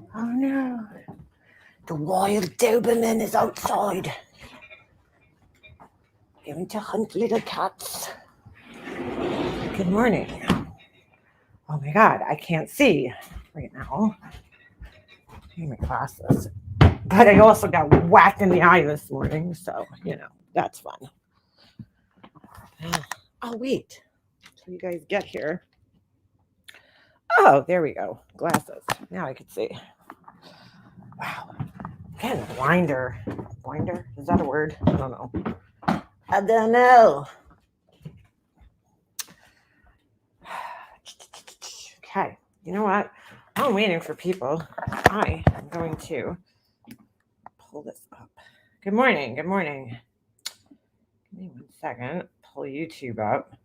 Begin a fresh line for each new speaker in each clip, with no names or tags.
Oh no. The wild Doberman is outside. Going to hunt little cats. Good morning. Oh my god, I can't see right now. I need my glasses. But I also got whacked in the eye this morning, so that's fun. Oh wait. Till you guys get here. Oh, there we go. Glasses. Now I can see. Wow. Again, blinder. Blinder? Is that a word? I don't know. I don't know. Okay. You know what? I'm waiting for people. I am going to pull this up. Good morning. Good morning. Give me 1 second. Pull YouTube up.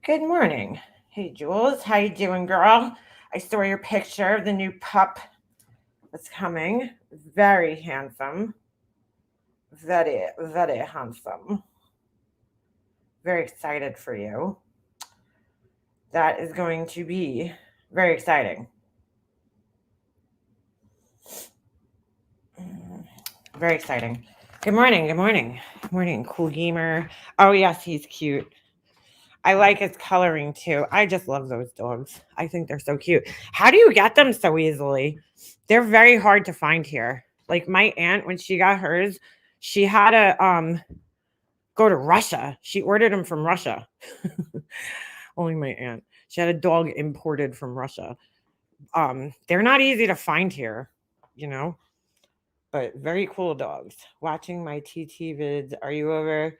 Good morning. Hey, Jules. How you doing, girl? I saw your picture of the new pup that's coming. Very handsome. Very, very handsome. Very excited for you. That is going to be very exciting. Very exciting. Good morning. Good morning. Good morning, cool gamer. Oh, yes, he's cute. I like his coloring too. I just love those dogs. I think they're so cute. How do you get them so easily? They're very hard to find here. Like my aunt, when she got hers, she had to go to Russia. She ordered them from Russia. Only my aunt. She had a dog imported from Russia. They're not easy to find here, you know, but very cool dogs. Watching my TT vids. Are you over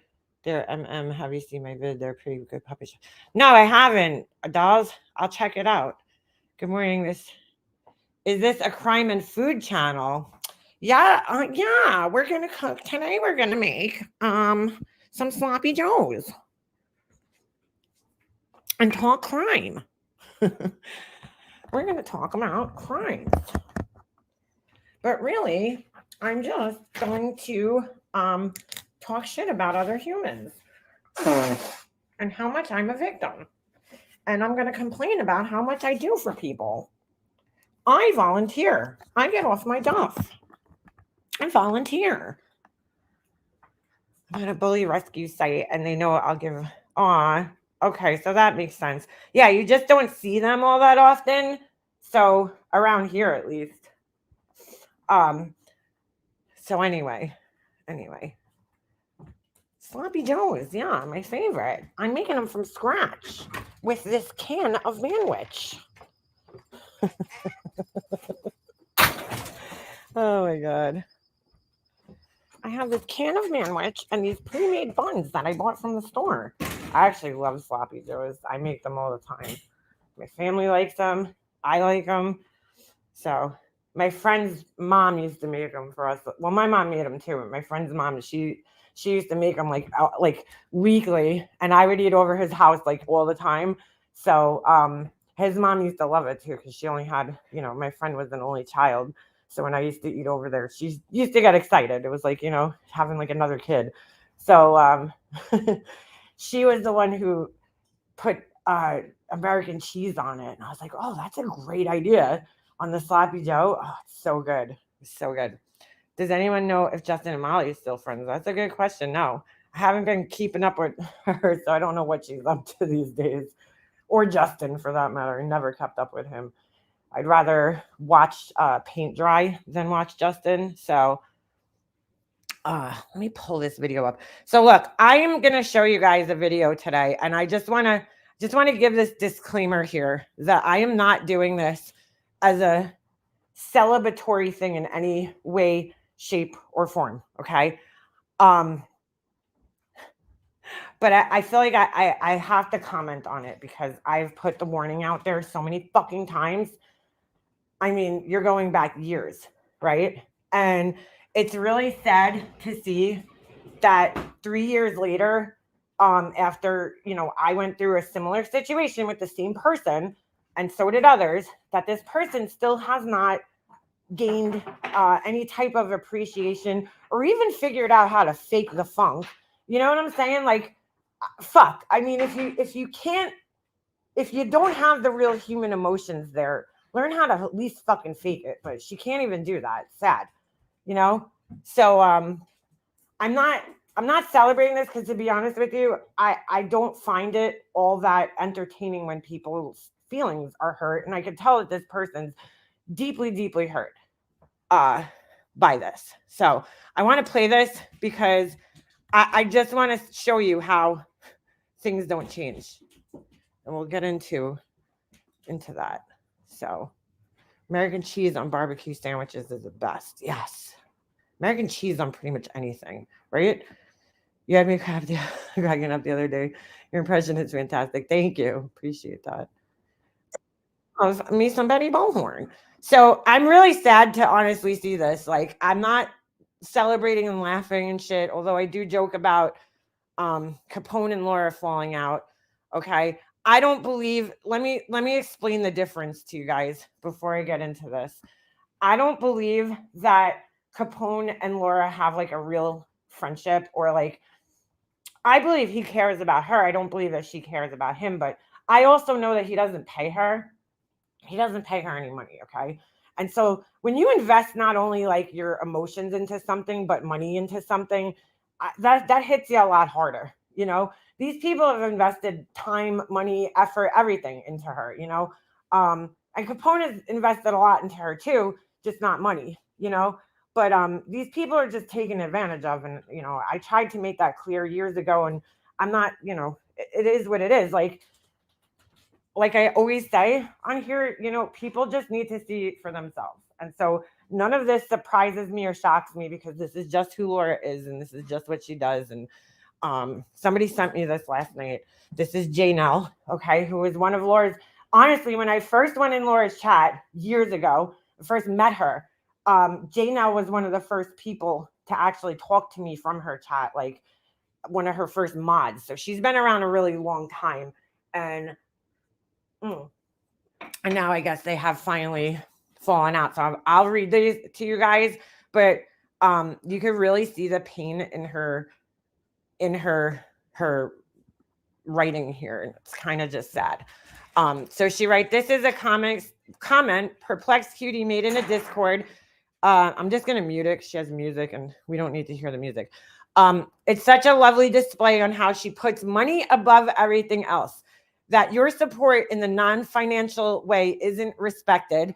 there? Have you seen my vid? They're pretty good puppies. No, I haven't. Dolls. I'll check it out. Good morning. Is this a crime and food channel? Yeah, yeah. We're gonna cook today. We're gonna make some sloppy joes and talk crime. We're gonna talk about crimes, but really, I'm just going to talk shit about other humans and how much I'm a victim, and I'm gonna complain about how much I do for people. I volunteer. I get off my duff. I volunteer. I'm at a bully rescue site and they know I'll give. Aw, okay, so that makes sense. Yeah, you just don't see them all that often. So around here at least. Um, so anyway. Sloppy Joes, yeah, my favorite. I'm making them from scratch with this can of manwich. Oh my god. I have this can of manwich and these pre-made buns that I bought from the store. I actually love sloppy joes. I make them all the time. My family likes them. I like them. So my friend's mom used to make them for us. Well, my mom made them too. But my friend's mom, she used to make them like weekly, and I would eat over his house like all the time. So his mom used to love it too because she only had, my friend was an only child. So when I used to eat over there, she used to get excited. It was like, having like another kid. So she was the one who put American cheese on it. And I was like, oh, that's a great idea on the sloppy Joe. Oh, it's so good. It's so good. Does anyone know if Justin and Molly is still friends? That's a good question. No, I haven't been keeping up with her, so I don't know what she's up to these days. Or Justin, for that matter. I never kept up with him. I'd rather watch paint dry than watch Justin. So let me pull this video up. So look, I am going to show you guys a video today, and I just want to give this disclaimer here that I am not doing this as a celebratory thing in any way, shape, or form. Okay. But I feel like I have to comment on it because I've put the warning out there so many fucking times. I mean, you're going back years, right? And it's really sad to see that 3 years later, after, I went through a similar situation with the same person, and so did others, that this person still has not gained any type of appreciation or even figured out how to fake the funk. You know what I'm saying? Like, fuck. I mean, if you don't have the real human emotions there, Learn how to at least fucking fake it. But she can't even do that. It's sad, you know? So I'm not celebrating this because, to be honest with you, I don't find it all that entertaining when people's feelings are hurt, and I can tell that this person's deeply, deeply hurt by this. So I want to play this because I just want to show you how things don't change, and we'll get into that. So American cheese on barbecue sandwiches is the best. Yes. American cheese on pretty much anything, right? You had me cracking up the other day. Your impression is fantastic. Thank you. Appreciate that. Of me some Betty Bowhorn. So I'm really sad to honestly see this. Like, I'm not celebrating and laughing and shit, although I do joke about Capone and Laura falling out. Okay. I don't believe, let me explain the difference to you guys before I get into this. I don't believe that Capone and Laura have like a real friendship, or like, I believe he cares about her. I don't believe that she cares about him, but I also know that he doesn't pay her. He doesn't pay her any money, okay? And so when you invest not only like your emotions into something, but money into something, that hits you a lot harder, you know? These people have invested time, money, effort, everything into her, you know? And Capone has invested a lot into her too, just not money, you know? But these people are just taken advantage of, and you know, I tried to make that clear years ago, and I'm not, you know, it is what it is. Like I always say on here, you know, people just need to see for themselves. And so none of this surprises me or shocks me, because this is just who Laura is, and this is just what she does. And somebody sent me this last night. This is Janelle, okay, who is one of Laura's. Honestly, when I first went in Laura's chat years ago, first met her, Janelle was one of the first people to actually talk to me from her chat, like one of her first mods. So she's been around a really long time. And and now I guess they have finally fallen out. So I'll read these to you guys, but you could really see the pain in her her writing here, and it's kind of just sad. So she writes, this is a comment perplexed cutie made in a Discord. I'm just gonna mute it. She has music and we don't need to hear the music. It's such a lovely display on how she puts money above everything else, that your support in the non-financial way isn't respected,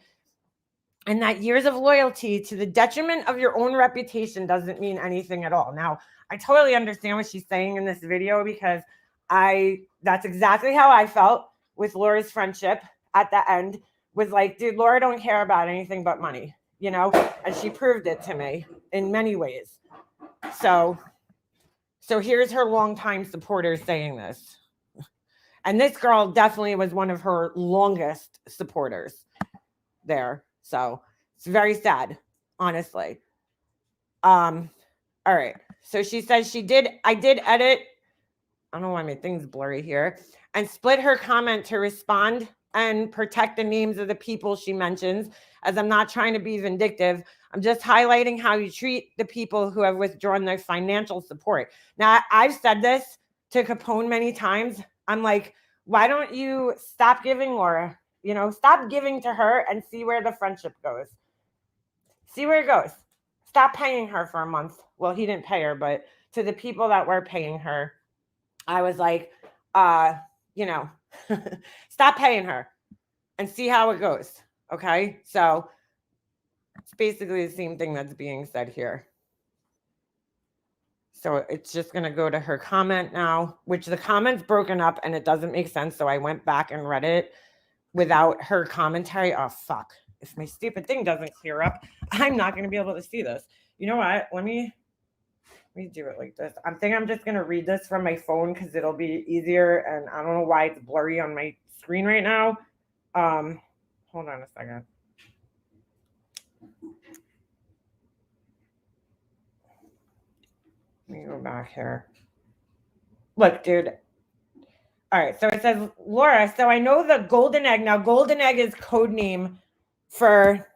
and that years of loyalty to the detriment of your own reputation doesn't mean anything at all. Now, I totally understand what she's saying in this video, because that's exactly how I felt with Laura's friendship at the end. Was like, dude, Laura don't care about anything but money, you know? And she proved it to me in many ways. So here's her longtime supporters saying this. And this girl definitely was one of her longest supporters there. So it's very sad, honestly. All right. So she says I did edit. I don't know why my thing's blurry here. And split her comment to respond and protect the names of the people she mentions, as I'm not trying to be vindictive. I'm just highlighting how you treat the people who have withdrawn their financial support. Now, I've said this to Capone many times. I'm like, why don't you stop giving Laura? You know, stop giving to her and see where the friendship goes. See where it goes. Stop paying her for a month. Well, he didn't pay her, but to the people that were paying her, I was like, you know, stop paying her and see how it goes. Okay. So it's basically the same thing that's being said here. So it's just going to go to her comment now, which the comment's broken up and it doesn't make sense. So I went back and read it without her commentary. Oh, fuck. If my stupid thing doesn't clear up, I'm not going to be able to see this. You know what? Let me do it like this. I'm thinking I'm just going to read this from my phone because it'll be easier. And I don't know why it's blurry on my screen right now. Hold on a second. Let me go back here. Look, dude. All right. So it says, Laura, so I know the golden egg. Now, golden egg is code name for,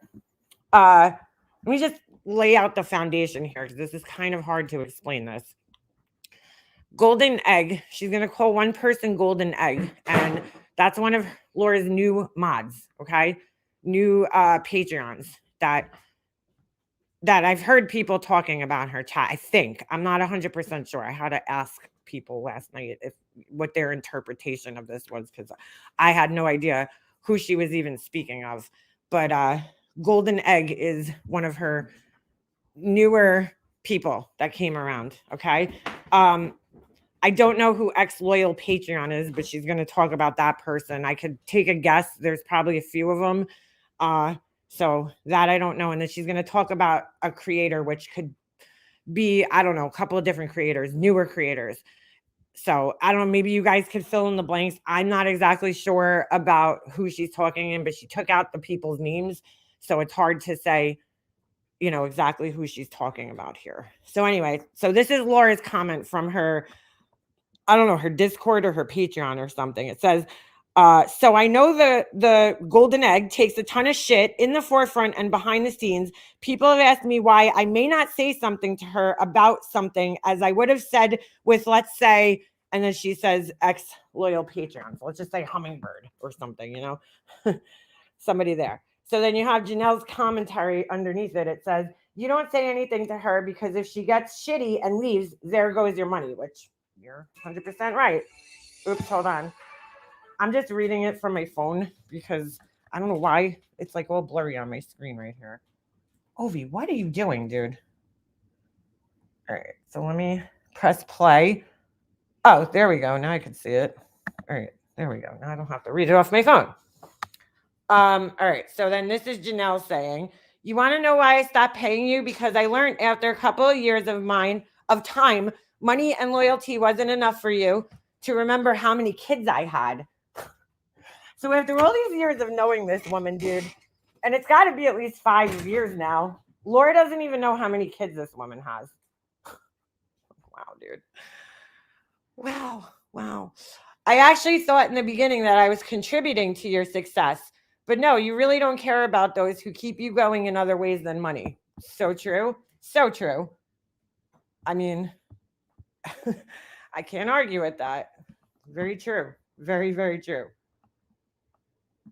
let me just lay out the foundation here, because this is kind of hard to explain this. Golden egg. She's going to call one person golden egg. And that's one of Laura's new mods. Okay. Patreons that I've heard people talking about her chat. I think I'm not 100% sure. I had to ask people last night if what their interpretation of this was, because I had no idea who she was even speaking of. But Golden Egg is one of her newer people that came around. Okay. I don't know who Ex Loyal Patreon is, but she's going to talk about that person. I could take a guess. There's probably a few of them. So that I don't know. And then she's going to talk about a creator, which could be, I don't know, a couple of different creators, newer creators. So I don't know, maybe you guys could fill in the blanks. I'm not exactly sure about who she's talking in, but she took out the people's names. So it's hard to say, exactly who she's talking about here. So anyway, so this is Laura's comment from her, I don't know, her Discord or her Patreon or something. It says, so I know the Golden Egg takes a ton of shit in the forefront and behind the scenes. People have asked me why I may not say something to her about something as I would have said with, let's say, and then she says ex loyal Patreons. Let's just say Hummingbird or something, somebody there. So then you have Janelle's commentary underneath it. It says, you don't say anything to her because if she gets shitty and leaves, there goes your money, which you're 100% right. Oops, hold on. I'm just reading it from my phone because I don't know why it's like all blurry on my screen right here. Ovi, what are you doing, dude? All right, so let me press play. Oh, there we go. Now I can see it. All right, there we go. Now I don't have to read it off my phone. All right, so then this is Janelle saying, you want to know why I stopped paying you? Because I learned after a couple of years of time, money and loyalty wasn't enough for you to remember how many kids I had. So after all these years of knowing this woman, dude, and it's got to be at least 5 years now, Laura doesn't even know how many kids this woman has. Wow, dude. Wow. I actually thought in the beginning that I was contributing to your success, but no, you really don't care about those who keep you going in other ways than money. So true. So true. I mean, I can't argue with that. Very true. Very, very true.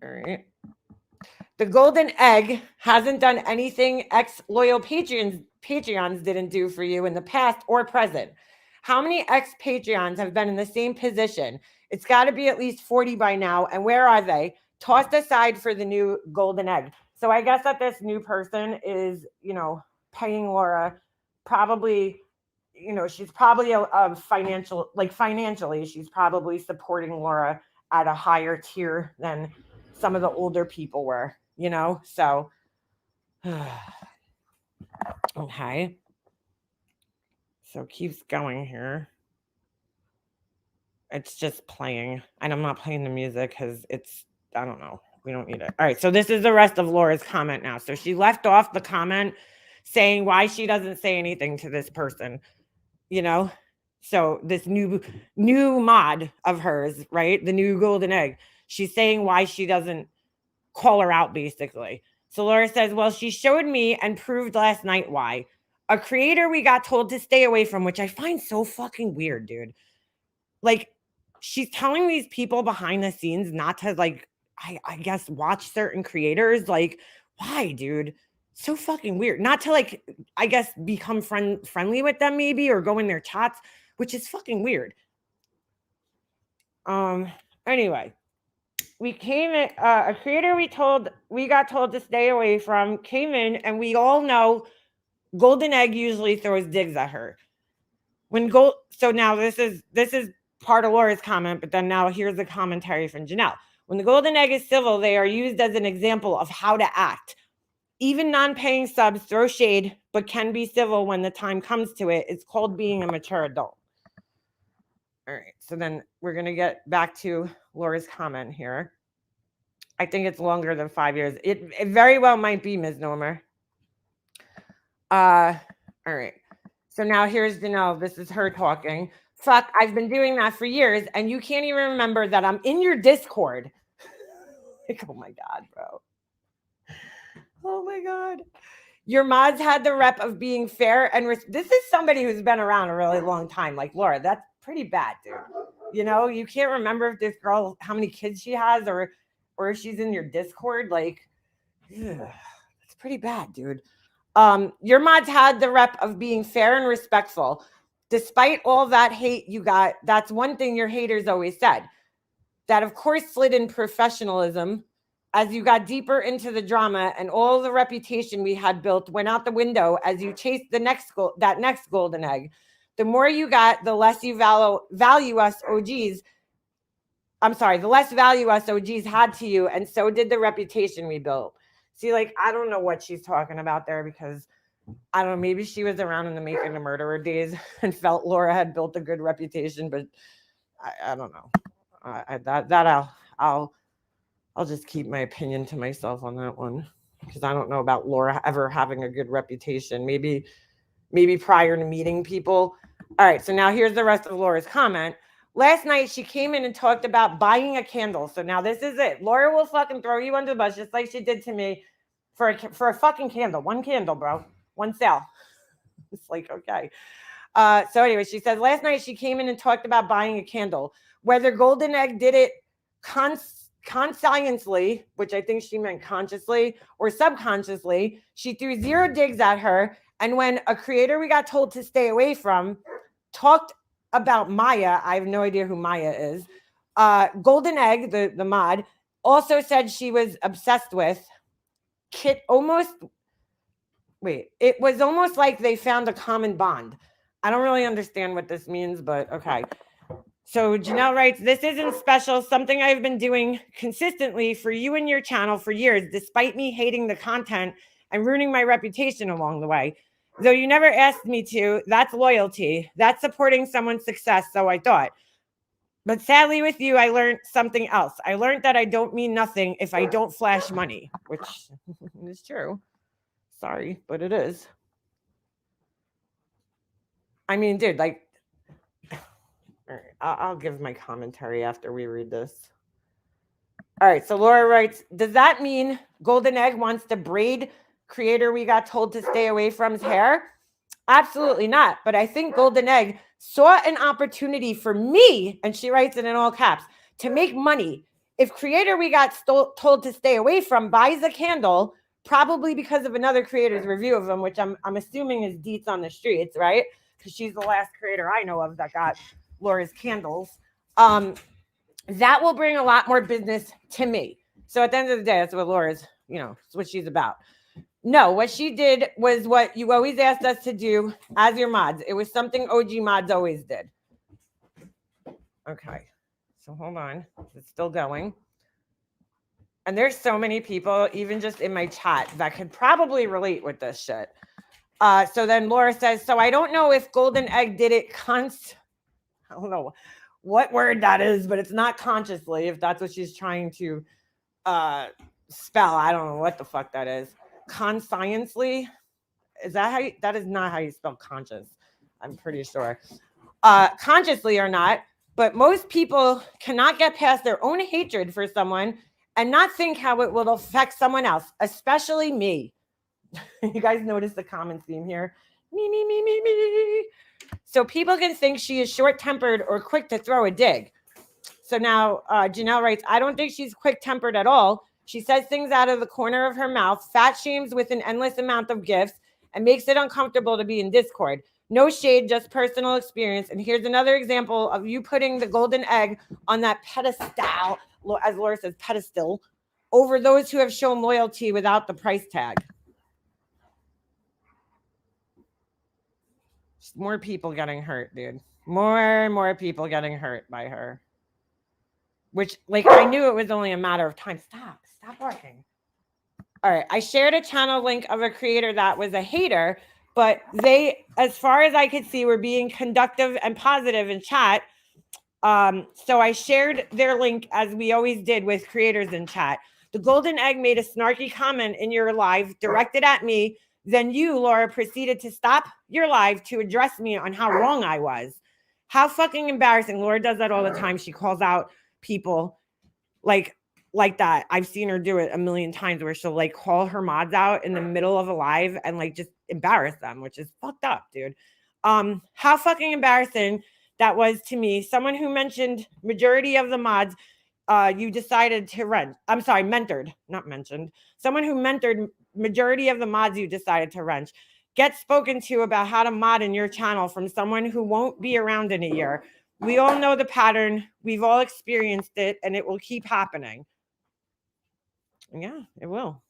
All right. The Golden Egg hasn't done anything ex-loyal Patreons didn't do for you in the past or present. How many ex-Patreons have been in the same position? It's got to be at least 40 by now. And where are they? Tossed aside for the new Golden Egg. So I guess that this new person is, paying Laura probably, she's probably a financially, she's probably supporting Laura at a higher tier than some of the older people were, so okay, so keeps going here. It's just playing, and I'm not playing the music because I don't know, we don't need it. All right, so this is the rest of Laura's comment now. So she left off the comment saying why she doesn't say anything to this person, so this new mod of hers, right, the new Golden Egg, she's saying why she doesn't call her out, basically. So Laura says, well, she showed me and proved last night why. A creator we got told to stay away from, which I find so fucking weird, dude. Like, she's telling these people behind the scenes not to, I guess, watch certain creators. Like, why, dude? So fucking weird. Not to, I guess, become friendly with them, maybe, or go in their chats, which is fucking weird. Anyway. We came in, a creator we got told to stay away from came in, and we all know Golden Egg usually throws digs at her. So now this is part of Laura's comment, but then now here's the commentary from Janelle. When the Golden Egg is civil, they are used as an example of how to act. Even non-paying subs throw shade, but can be civil when the time comes to it. It's called being a mature adult. All right, so then we're going to get back to Laura's comment here. I think it's longer than 5 years. It very well might be, Ms. Normer. All right. So now here's Janelle. This is her talking. Fuck, I've been doing that for years, and you can't even remember that I'm in your Discord. Oh my God, bro. Oh my God. Your mods had the rep of being fair, and this is somebody who's been around a really long time. Like, Laura, that's pretty bad, dude. You can't remember if this girl, how many kids she has, or if she's in your Discord. Like, Yeah, it's pretty bad, dude. Your mods had the rep of being fair and respectful. Despite all that hate you got, that's one thing your haters always said. That, of course, slid in professionalism as you got deeper into the drama, and all the reputation we had built went out the window as you chased that next golden egg. The more you got, the less you value us OGs. I'm sorry, the less value us OGs had to you, and so did the reputation we built. See, like, I don't know what she's talking about there, because I don't know, maybe she was around in the Making a Murderer days and felt Laura had built a good reputation, but I don't know. I'll just keep my opinion to myself on that one, because I don't know about Laura ever having a good reputation. Maybe prior to meeting people. All right, so now here's the rest of Laura's comment. Last night she came in and talked about buying a candle. So now this is it. Laura will fucking throw you under the bus just like she did to me for a fucking candle. One candle, bro. One sale. It's like, okay. So anyway, she says last night she came in and talked about buying a candle. Whether Golden Egg did it conscientiously, which I think she meant consciously, or subconsciously, she threw zero digs at her. And when a creator we got told to stay away from talked about Maya, I have no idea who Maya is. Golden Egg, the mod, also said she was obsessed with Kit. It was almost like they found a common bond. I don't really understand what this means, but okay. So Janelle writes, this isn't special, something I've been doing consistently for you and your channel for years, despite me hating the content and ruining my reputation along the way. Though you never asked me to, that's loyalty. That's supporting someone's success, so I thought. But sadly with you, I learned something else. I learned that I don't mean nothing if I don't flash money, which is true. Sorry, but it is. I mean, dude, like, all right, I'll give my commentary after we read this. All right, so Laura writes, does that mean Golden Egg wants to braid creator we got told to stay away from's hair? Absolutely not. But I think Golden Egg saw an opportunity for me, and she writes it in all caps, to make money. If creator we got told to stay away from buys a candle, probably because of another creator's review of them, which I'm assuming is Deets on the Streets, right? Because she's the last creator I know of that got Laura's candles. That will bring a lot more business to me. So at the end of the day, that's what Laura's, it's what she's about. No, what she did was what you always asked us to do as your mods. It was something OG mods always did. Okay, so hold on. It's still going. And there's so many people, even just in my chat, that could probably relate with this shit. So then Laura says, so I don't know if Golden Egg did it I don't know what word that is, but it's not consciously, if that's what she's trying to spell. I don't know what the fuck that is. Conscientiously? Is that that is not how you spell conscious, I'm pretty sure. Consciously or not, but most people cannot get past their own hatred for someone and not think how it will affect someone else, especially me. You guys notice the common theme here? Me. So people can think she is short-tempered or quick to throw a dig. So now Janelle writes, I don't think she's quick-tempered at all. She says things out of the corner of her mouth, fat shames with an endless amount of gifts, and makes it uncomfortable to be in Discord. No shade, just personal experience. And here's another example of you putting the Golden Egg on that pedestal, as Laura says, pedestal, over those who have shown loyalty without the price tag. More people getting hurt, dude. More people getting hurt by her. Which, like, I knew it was only a matter of time. Stop barking. All right, I shared a channel link of a creator that was a hater, but they, as far as I could see, were being conductive and positive in chat. So I shared their link, as we always did with creators in chat. The Golden Egg made a snarky comment in your live directed at me. Then you, Laura, proceeded to stop your live to address me on how wrong I was. How fucking embarrassing. Laura does that all the time. She calls out people like that. I've seen her do it a million times, where she'll like call her mods out in the middle of a live and like just embarrass them, which is fucked up, dude. How fucking embarrassing that was to me. Someone who mentioned majority of the mods you decided to rent. I'm sorry, mentored, not mentioned. Someone who mentored majority of the mods you decided to wrench. Get spoken to about how to mod in your channel from someone who won't be around in a year. We all know the pattern. We've all experienced it, and it will keep happening. Yeah, it will.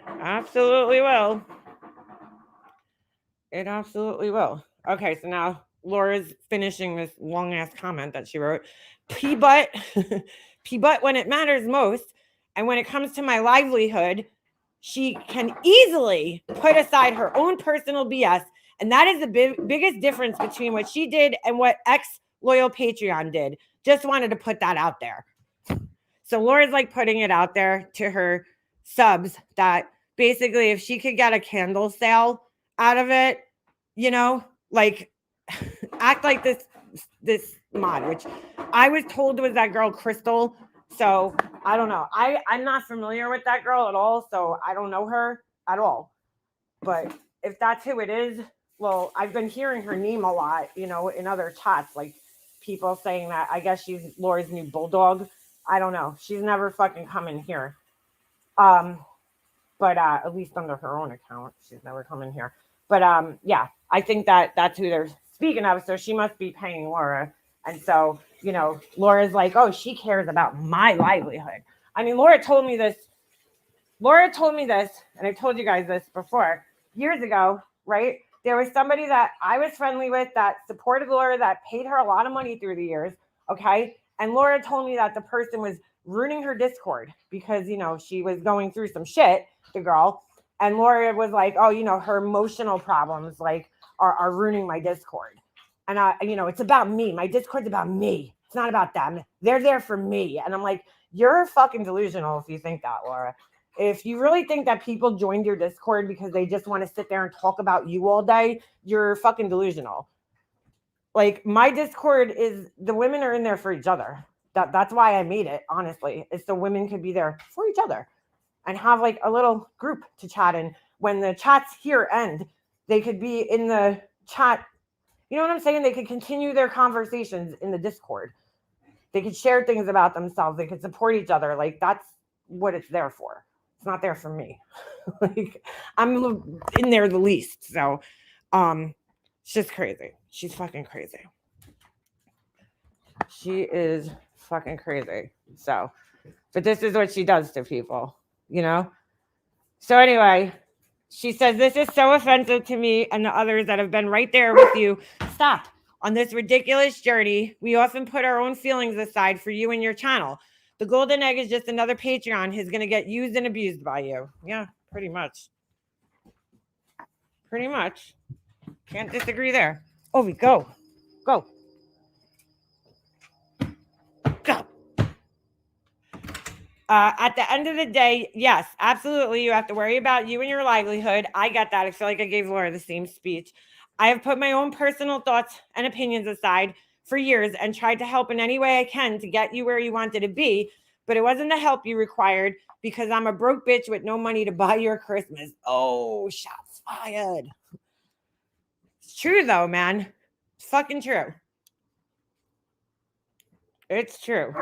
Absolutely will. It absolutely will. Okay, so now Laura's finishing this long ass comment that she wrote. P-butt, P-butt when it matters most, and when it comes to my livelihood, she can easily put aside her own personal BS, and that is the biggest difference between what she did and what ex-loyal Patreon did. Just wanted to put that out there. So Laura's like putting it out there to her subs that basically if she could get a candle sale out of it, you know, like act like this mod, which I was told was that girl Crystal. So I don't know. I'm not familiar with that girl at all, so I don't know her at all. But if that's who it is, well, I've been hearing her name a lot, you know, in other chats, like people saying that I guess she's Laura's new bulldog. I don't know. She's never fucking come in here. But at least under her own account, she's never come in here. But yeah, I think that that's who they're speaking of. So she must be paying Laura. And so, you know, Laura's like, oh, she cares about my livelihood. I mean, Laura told me this, and I told you guys this before, years ago, right? There was somebody that I was friendly with that supported Laura, that paid her a lot of money through the years, okay? And Laura told me that the person was ruining her Discord because, you know, she was going through some shit, the girl. And Laura was like, oh, you know, her emotional problems, like, are ruining my Discord. And you know, it's about me. My Discord's about me. It's not about them. They're there for me. And I'm like, you're fucking delusional if you think that, Laura. If you really think that people joined your Discord because they just want to sit there and talk about you all day, you're fucking delusional. Like, my Discord is, the women are in there for each other. That's why I made it, honestly, is so women could be there for each other and have like a little group to chat in. When the chats here end, they could be in the chat. You know what I'm saying? They could continue their conversations in the Discord. They could share things about themselves. They could support each other. Like, that's what it's there for. It's not there for me. Like, I'm in there the least. So, it's just crazy. She's fucking crazy. She is fucking crazy. So, but this is what she does to people, you know? So anyway, she says, this is so offensive to me and the others that have been right there with you. Stop. On this ridiculous journey, we often put our own feelings aside for you and your channel. The golden egg is just another Patreon who's going to get used and abused by you. Yeah, pretty much. Pretty much. Can't disagree there. Ovi, go. Go. Go. At the end of the day, yes, absolutely. You have to worry about you and your livelihood. I get that. I feel like I gave Laura the same speech. I have put my own personal thoughts and opinions aside for years and tried to help in any way I can to get you where you wanted to be, but it wasn't the help you required because I'm a broke bitch with no money to buy your Christmas. Oh, shots fired. It's true though, man. It's fucking true. It's true.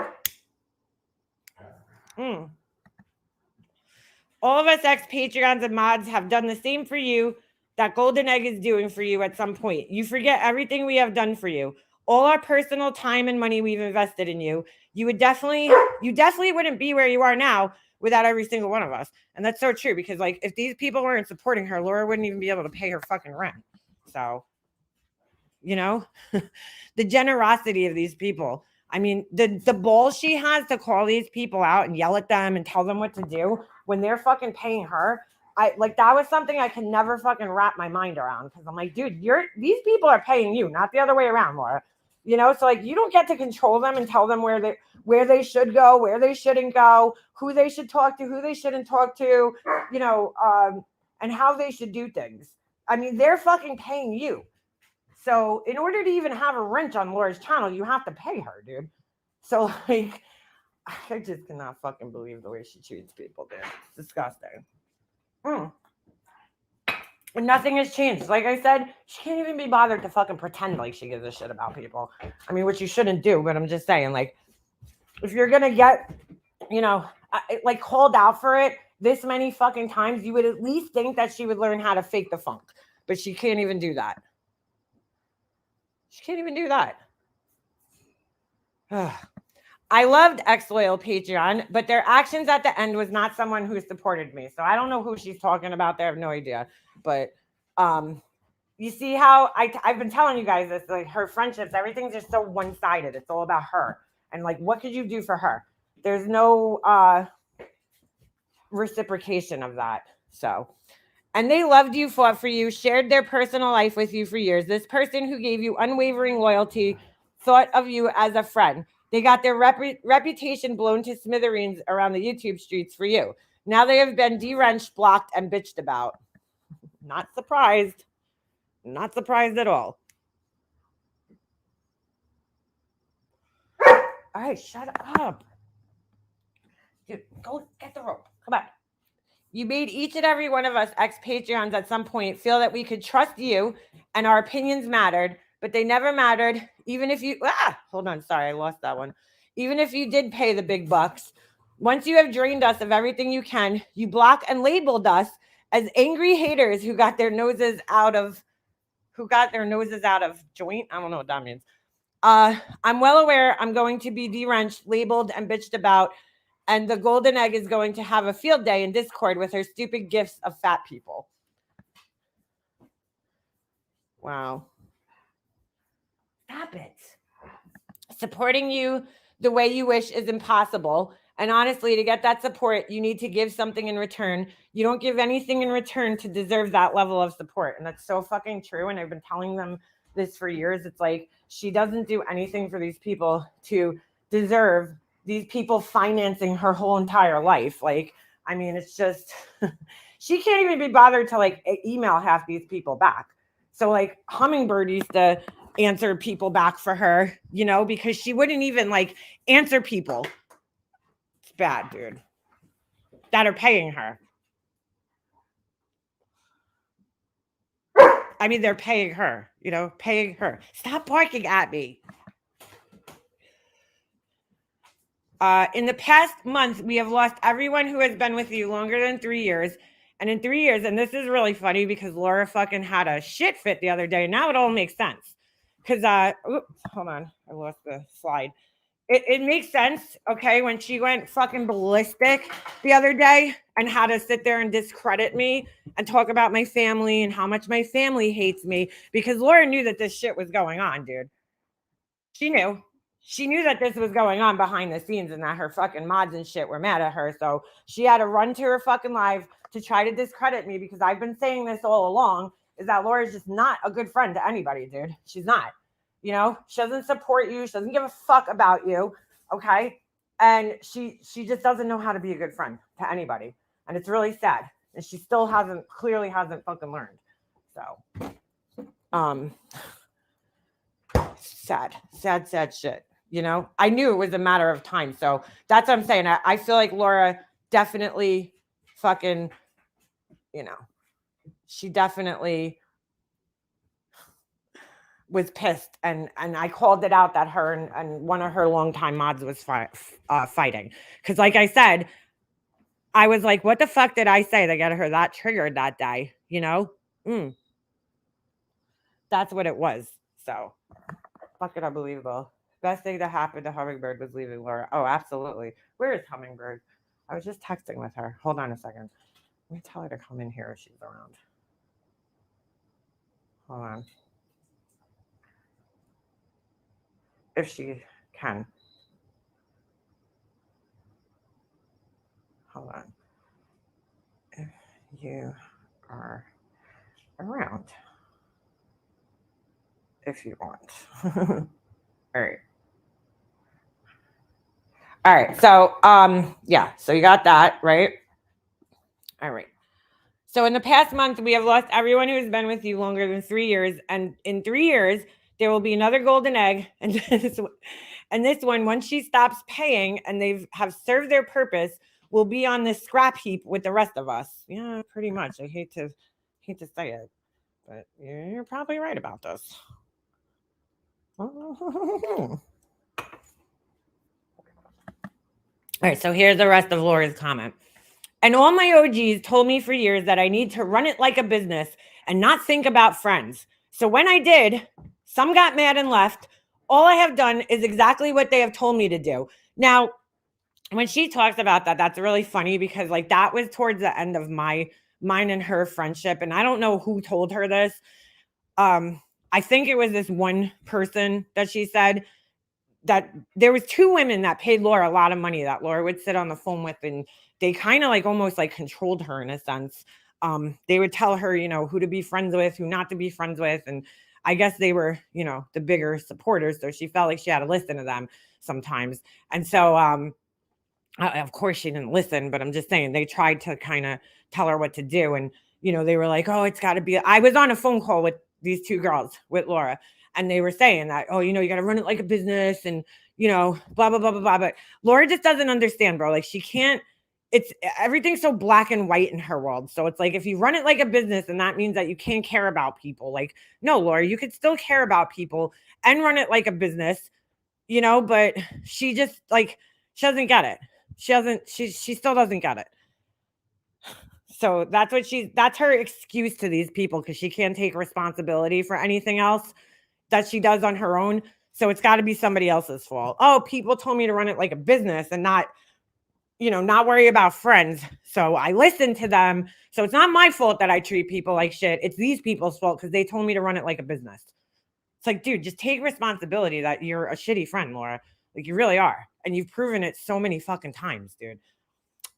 All of us ex-Patreons and mods have done the same for you that Golden Egg is doing for you at some point. You forget everything we have done for you. All our personal time and money we've invested in you. You definitely wouldn't be where you are now without every single one of us. And that's so true because, like, if these people weren't supporting her, Laura wouldn't even be able to pay her fucking rent. So, you know, the generosity of these people. I mean, the balls she has to call these people out and yell at them and tell them what to do when they're fucking paying her. That was something I can never fucking wrap my mind around because I'm like, dude, these people are paying you, not the other way around, Laura. You know, so like you don't get to control them and tell them where they should go, where they shouldn't go, who they should talk to, who they shouldn't talk to, you know, and how they should do things. I mean, they're fucking paying you. So in order to even have a wrench on Laura's channel, you have to pay her, dude. So like, I just cannot fucking believe the way she treats people, dude. It's disgusting. And nothing has changed. Like I said, she can't even be bothered to fucking pretend like she gives a shit about people. I mean, which you shouldn't do, but I'm just saying, like, If you're going to get, like called out for it this many fucking times, you would at least think that she would learn how to fake the funk. But she can't even do that. She can't even do that. I loved ex-loyal Patreon, but their actions at the end was not someone who supported me. So I don't know who she's talking about there. I have no idea. But you see how I've been telling you guys this, like her friendships, everything's just so one-sided. It's all about her. And like, what could you do for her? There's no reciprocation of that. So, and they loved you, fought for you, shared their personal life with you for years. This person who gave you unwavering loyalty thought of you as a friend. They got their reputation blown to smithereens around the YouTube streets for you. Now they have been deranged, blocked, and bitched about. Not surprised. Not surprised at all. All right, shut up. Dude, go get the rope. Come on. You made each and every one of us ex-Patreons at some point feel that we could trust you and our opinions mattered, but they never mattered. Even if you, hold on, sorry, I lost that one. Even if you did pay the big bucks, once you have drained us of everything you can, you block and labeled us as angry haters who got their noses out of joint. I don't know what that means. I'm well aware I'm going to be deranged, labeled, and bitched about. And the golden egg is going to have a field day in Discord with her stupid gifts of fat people. Wow. Stop it. Supporting you the way you wish is impossible. And honestly, to get that support, you need to give something in return. You don't give anything in return to deserve that level of support. And that's so fucking true. And I've been telling them this for years. It's like, she doesn't do anything for these people to deserve these people financing her whole entire life. Like, I mean, it's just, she can't even be bothered to like email half these people back. So like Hummingbird used to answer people back for her, because she wouldn't even like answer people. It's bad, dude. That are paying her. I mean, they're paying her, paying her. Stop barking at me. In the past month, we have lost everyone who has been with you longer than 3 years. And in 3 years, and this is really funny because Laura fucking had a shit fit the other day. Now it all makes sense. Because, hold on, I lost the slide. It makes sense, okay, when she went fucking ballistic the other day and had to sit there and discredit me and talk about my family and how much my family hates me, because Laura knew that this shit was going on, dude. She knew. She knew that this was going on behind the scenes and that her fucking mods and shit were mad at her. So she had to run to her fucking live to try to discredit me, because I've been saying this all along, is that Laura's just not a good friend to anybody, dude. She's not. She doesn't support you. She doesn't give a fuck about you. Okay. And she just doesn't know how to be a good friend to anybody. And it's really sad. And she still clearly hasn't fucking learned. So, sad shit. I knew it was a matter of time. So that's what I'm saying. I feel like Laura definitely fucking, she definitely was pissed, and I called it out that her and one of her longtime mods was fighting. Because like I said, I was like, what the fuck did I say that got her that triggered that day? That's what it was. So fucking unbelievable. Best thing that happened to Hummingbird was leaving Laura. Oh, absolutely. Where is Hummingbird? I was just texting with her. Hold on a second. Let me tell her to come in here if she's around. Hold on. If she can. Hold on. If you are around. If you want. All right. All right. So, yeah. So you got that, right? All right. So in the past month, we have lost everyone who has been with you longer than 3 years. And in 3 years, there will be another golden egg. And this one, once she stops paying and they have served their purpose, will be on this scrap heap with the rest of us. Yeah, pretty much. I hate to say it, but you're probably right about this. All right, so here's the rest of Laura's comment. And all my OGs told me for years that I need to run it like a business and not think about friends. So when I did, some got mad and left. All I have done is exactly what they have told me to do. Now, when she talks about that, that's really funny because like that was towards the end of mine and her friendship. And I don't know who told her this. I think it was this one person that she said that there was two women that paid Laura a lot of money that Laura would sit on the phone with, and they kind of like almost like controlled her in a sense. They would tell her, you know, who to be friends with, who not to be friends with. And I guess they were, you know, the bigger supporters. So she felt like she had to listen to them sometimes. And so, of course she didn't listen, but I'm just saying they tried to kind of tell her what to do. And, you know, they were like, oh, it's got to be. I was on a phone call with these two girls with Laura, and they were saying that, oh, you know, you got to run it like a business and, you know, blah, blah, blah, blah, blah. But Laura just doesn't understand, bro. Like she can't, it's everything's so black and white in her world. So it's like, if you run it like a business and that means that you can't care about people, like, no, Laura, you could still care about people and run it like a business, you know, but she just like, she doesn't get it. She still doesn't get it. So that's her excuse to these people because she can't take responsibility for anything else that she does on her own. So it's got to be somebody else's fault. Oh, people told me to run it like a business and not, you know, not worry about friends. So I listened to them. So it's not my fault that I treat people like shit. It's these people's fault because they told me to run it like a business. It's like, dude, just take responsibility that you're a shitty friend, Laura. Like you really are. And you've proven it so many fucking times, dude.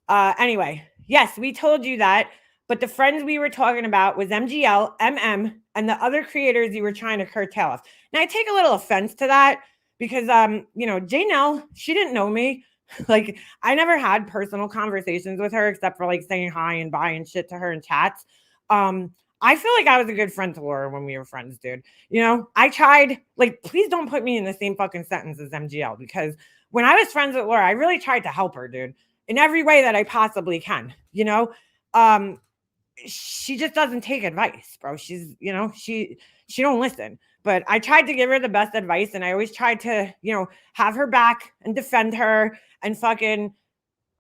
Anyway, yes, we told you that, but the friends we were talking about was MGL, MM, and the other creators you were trying to curtail us. Now I take a little offense to that because you know, Janelle, she didn't know me. Like I never had personal conversations with her except for like saying hi and bye and shit to her in chats. I feel like I was a good friend to Laura when we were friends, dude. You know, I tried, like, please don't put me in the same fucking sentence as MGL because when I was friends with Laura, I really tried to help her, dude, in every way that I possibly can, you know? She just doesn't take advice, bro. She's, you know, she don't listen. But I tried to give her the best advice and I always tried to, you know, have her back and defend her and fucking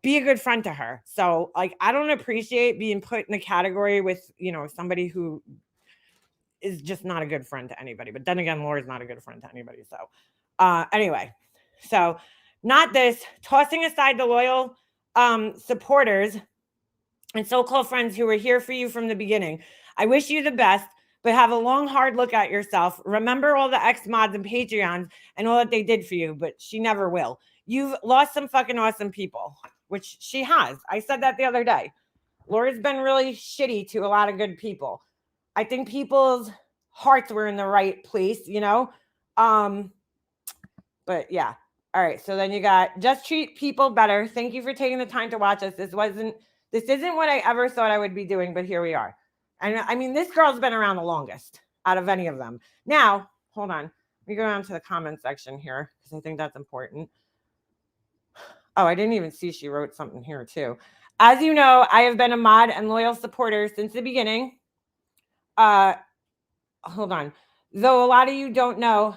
be a good friend to her. So like I don't appreciate being put in the category with, you know, somebody who is just not a good friend to anybody. But then again, Laura's not a good friend to anybody. So anyway, so not this, tossing aside the loyal supporters and so-called friends who were here for you from the beginning. I wish you the best, but have a long, hard look at yourself. Remember all the ex-mods and Patreons and all that they did for you, but she never will. You've lost some fucking awesome people, which she has. I said that the other day. Laura's been really shitty to a lot of good people. I think people's hearts were in the right place, you know? But yeah. All right. So then you got just treat people better. Thank you for taking the time to watch us. This isn't what I ever thought I would be doing, but here we are. And I mean, this girl's been around the longest out of any of them. Now, hold on. Let me go down to the comment section here because I think that's important. Oh, I didn't even see she wrote something here too. As you know, I have been a mod and loyal supporter since the beginning. Hold on. Though a lot of you don't know,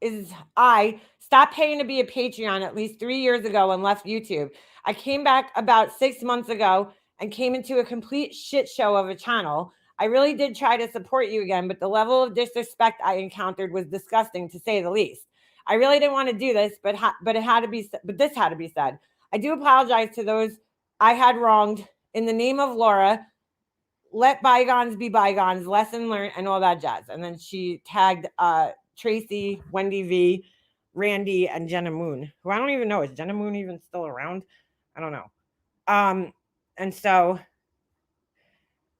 is I stopped paying to be a Patreon at least 3 years ago and left YouTube. I came back about 6 months ago and came into a complete shit show of a channel. I really did try to support you again, but the level of disrespect I encountered was disgusting to say the least. I really didn't want to do this, but this had to be said. I do apologize to those I had wronged in the name of Laura. Let bygones be bygones, lesson learned, and all that jazz. And then she tagged Tracy, Wendy V, Randy, and Jenna Moon, who I don't even know. Is Jenna Moon even still around? I don't know. And so,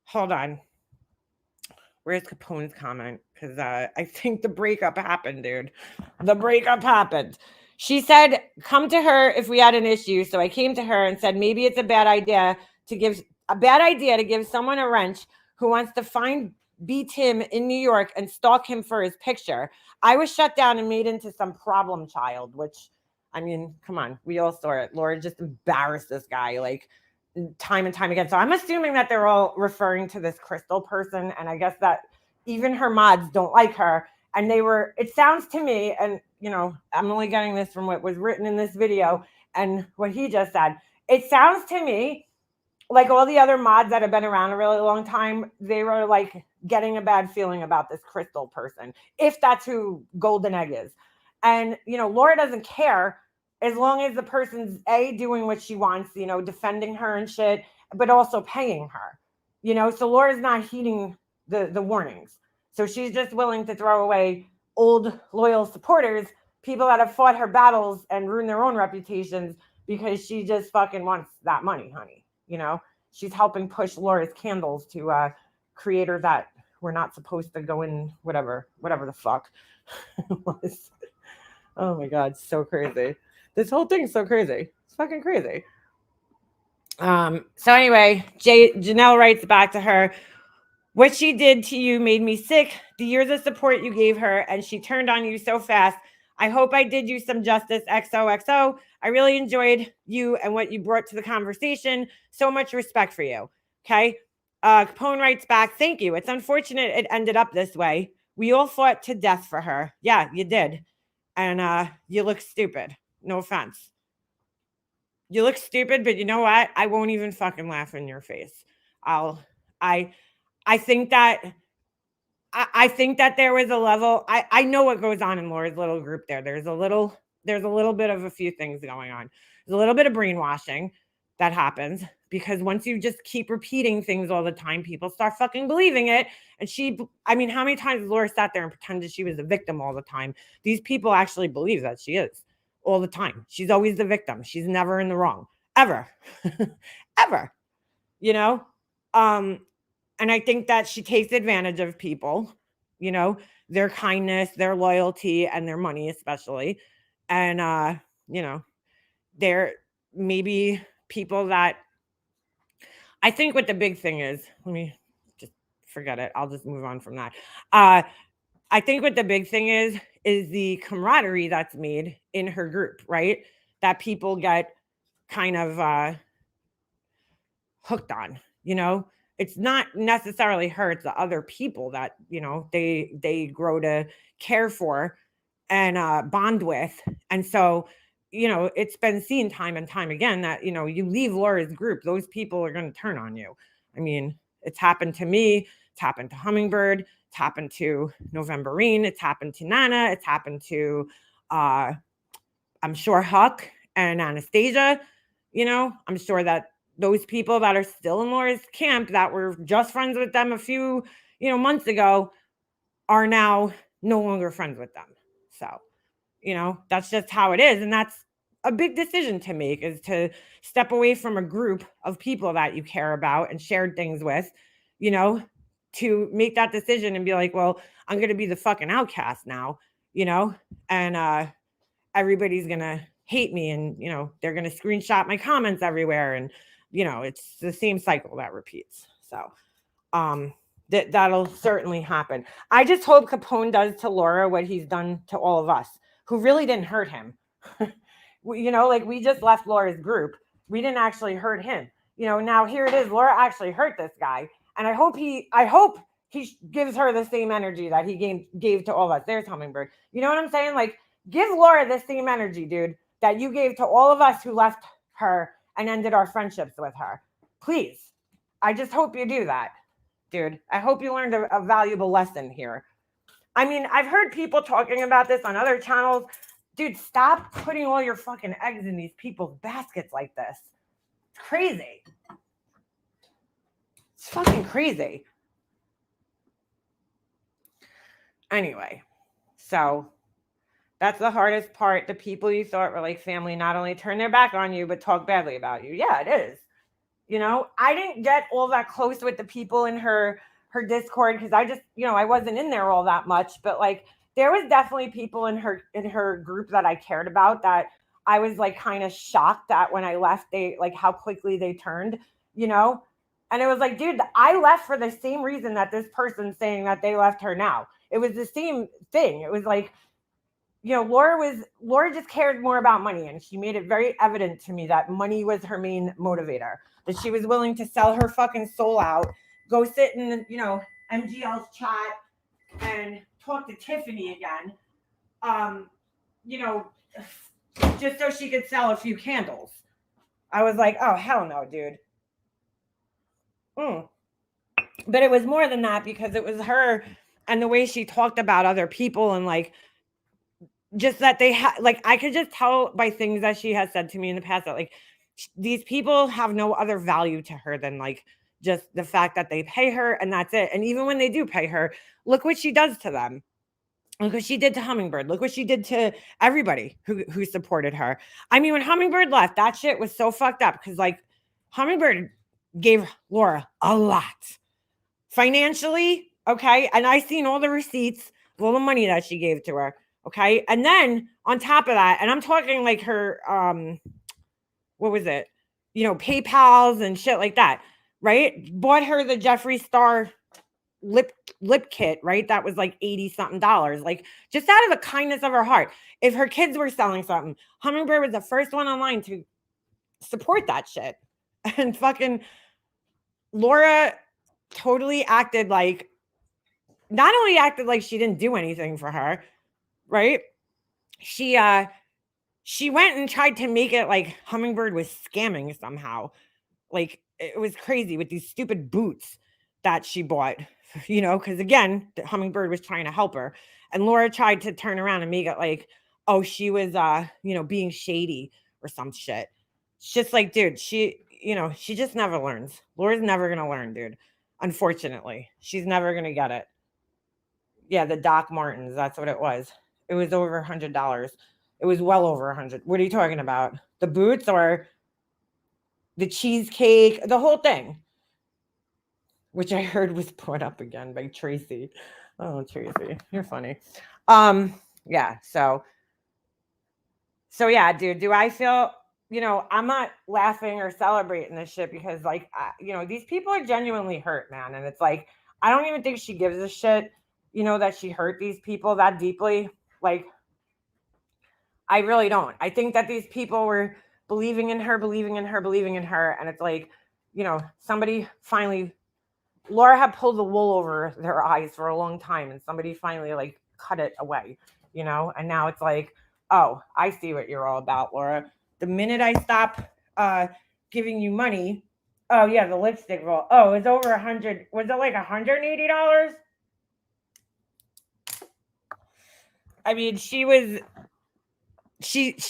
hold on. Where's Capone's comment? Because I think the breakup happened, dude. The breakup happened. She said, come to her if we had an issue. So I came to her and said, maybe it's a bad idea to give someone a wrench who wants to find beat him in New York and stalk him for his picture. I was shut down and made into some problem child, which, I mean, come on, we all saw it. Laura just embarrassed this guy like time and time again. So I'm assuming that they're all referring to this Crystal person. And I guess that even her mods don't like her. And it sounds to me, and you know, I'm only getting this from what was written in this video, And what he just said, it sounds to me like all the other mods that have been around a really long time, they were like getting a bad feeling about this Crystal person, if that's who Golden Egg is. And, Laura doesn't care as long as the person's doing what she wants, defending her and shit, but also paying her, so Laura's not heeding the warnings. So she's just willing to throw away old loyal supporters, people that have fought her battles and ruined their own reputations because she just fucking wants that money, honey. She's helping push Laura's candles to creators that were not supposed to go in whatever the fuck was. Oh my God, so crazy. This whole thing's so crazy. It's fucking crazy. So anyway, Janelle writes back to her, what she did to you made me sick. The years of support you gave her, and she turned on you so fast. I hope I did you some justice, XOXO. I really enjoyed you and what you brought to the conversation. So much respect for you. Okay. Capone writes back, thank you. It's unfortunate it ended up this way. We all fought to death for her. Yeah, you did. And you look stupid. No offense. You look stupid, but you know what? I won't even fucking laugh in your face. I think that there was a level. I know what goes on in Laura's little group there. There's a little bit of a few things going on. There's a little bit of brainwashing that happens because once you just keep repeating things all the time, people start fucking believing it. And how many times Laura sat there and pretended she was a victim all the time? These people actually believe that she is all the time. She's always the victim. She's never in the wrong, ever, ever, and I think that she takes advantage of people, their kindness, their loyalty, and their money, especially. And, there may be people that I think what the big thing is, let me just forget it. I'll just move on from that. I think what the big thing is the camaraderie that's made in her group, right? That people get kind of hooked on, It's not necessarily her, it's the other people that, they grow to care for and bond with. And so, it's been seen time and time again that, you leave Laura's group, those people are going to turn on you. I mean, it's happened to me. It's happened to Hummingbird. It's happened to Novemberine. It's happened to Nana. It's happened to, I'm sure, Huck and Anastasia. I'm sure that those people that are still in Laura's camp that were just friends with them a few, months ago are now no longer friends with them. So, that's just how it is. And that's a big decision to make, is to step away from a group of people that you care about and shared things with, to make that decision and be like, well, I'm going to be the fucking outcast now, and everybody's going to hate me and, they're going to screenshot my comments everywhere. And, it's the same cycle that repeats. So, that'll certainly happen. I just hope Capone does to Laura what he's done to all of us who really didn't hurt him. We just left Laura's group. We didn't actually hurt him. Now here it is. Laura actually hurt this guy. And I hope he gives her the same energy that he gave to all of us. There's Hummingbird. You know what I'm saying? Like, give Laura the same energy, dude, that you gave to all of us who left her and ended our friendships with her. Please. I just hope you do that, dude. I hope you learned a valuable lesson here. I mean, I've heard people talking about this on other channels. Dude, stop putting all your fucking eggs in these people's baskets like this. It's crazy. It's fucking crazy. Anyway, so that's the hardest part. The people you thought were like family not only turn their back on you, but talk badly about you. Yeah, it is. I didn't get all that close with the people in her Discord because I just, I wasn't in there all that much. But like, there was definitely people in her group that I cared about that I was like kind of shocked that when I left, they like how quickly they turned, And it was like, dude, I left for the same reason that this person's saying that they left her now. It was the same thing. It was like, Laura just cared more about money, and she made it very evident to me that money was her main motivator, that she was willing to sell her fucking soul out, go sit in, MGL's chat and talk to Tiffany again, just so she could sell a few candles. I was like, oh, hell no, dude. But it was more than that because it was her and the way she talked about other people and like just that they had like I could just tell by things that she has said to me in the past that like these people have no other value to her than like just the fact that they pay her and that's it. And even when they do pay her, look what she does to them. Look what she did to Hummingbird. Look what she did to everybody who supported her. I mean, when Hummingbird left, that shit was so fucked up because like Hummingbird gave Laura a lot financially, okay? And I seen all the receipts, all the money that she gave to her, okay? And then on top of that, and I'm talking like her what was it? You know, PayPal's and shit like that, right? Bought her the Jeffree Star lip kit, right? That was like 80 something dollars. Like just out of the kindness of her heart. If her kids were selling something, Hummingbird was the first one online to support that shit. And fucking Laura totally acted like not only acted like she didn't do anything for her, right? She went and tried to make it like Hummingbird was scamming somehow. Like it was crazy with these stupid boots that she bought, you know, because again, the Hummingbird was trying to help her. And Laura tried to turn around and make it like, oh, she was you know, being shady or some shit. It's just like, dude, she just never learns. Laura's never gonna learn, dude. Unfortunately. She's never gonna get it. Yeah, the Doc Martens. That's what it was. It was over $100. It was well over 100. What are you talking about? The boots or the cheesecake? The whole thing, which I heard was brought up again by Tracy. Oh, Tracy, you're funny. Yeah. So yeah, dude. Do I feel? You know, I'm not laughing or celebrating this shit because, like, you know, these people are genuinely hurt, man. And it's like, I don't even think she gives a shit, you know, that she hurt these people that deeply. Like, I really don't. I think that these people were believing in her, believing in her, believing in her. And it's like, you know, somebody finally, Laura had pulled the wool over their eyes for a long time and somebody finally like cut it away, you know? And now it's like, oh, I see what you're all about, Laura. The minute I stop giving you money, oh yeah, the lipstick roll. Oh, it's over 100. Was it like $180? I mean, she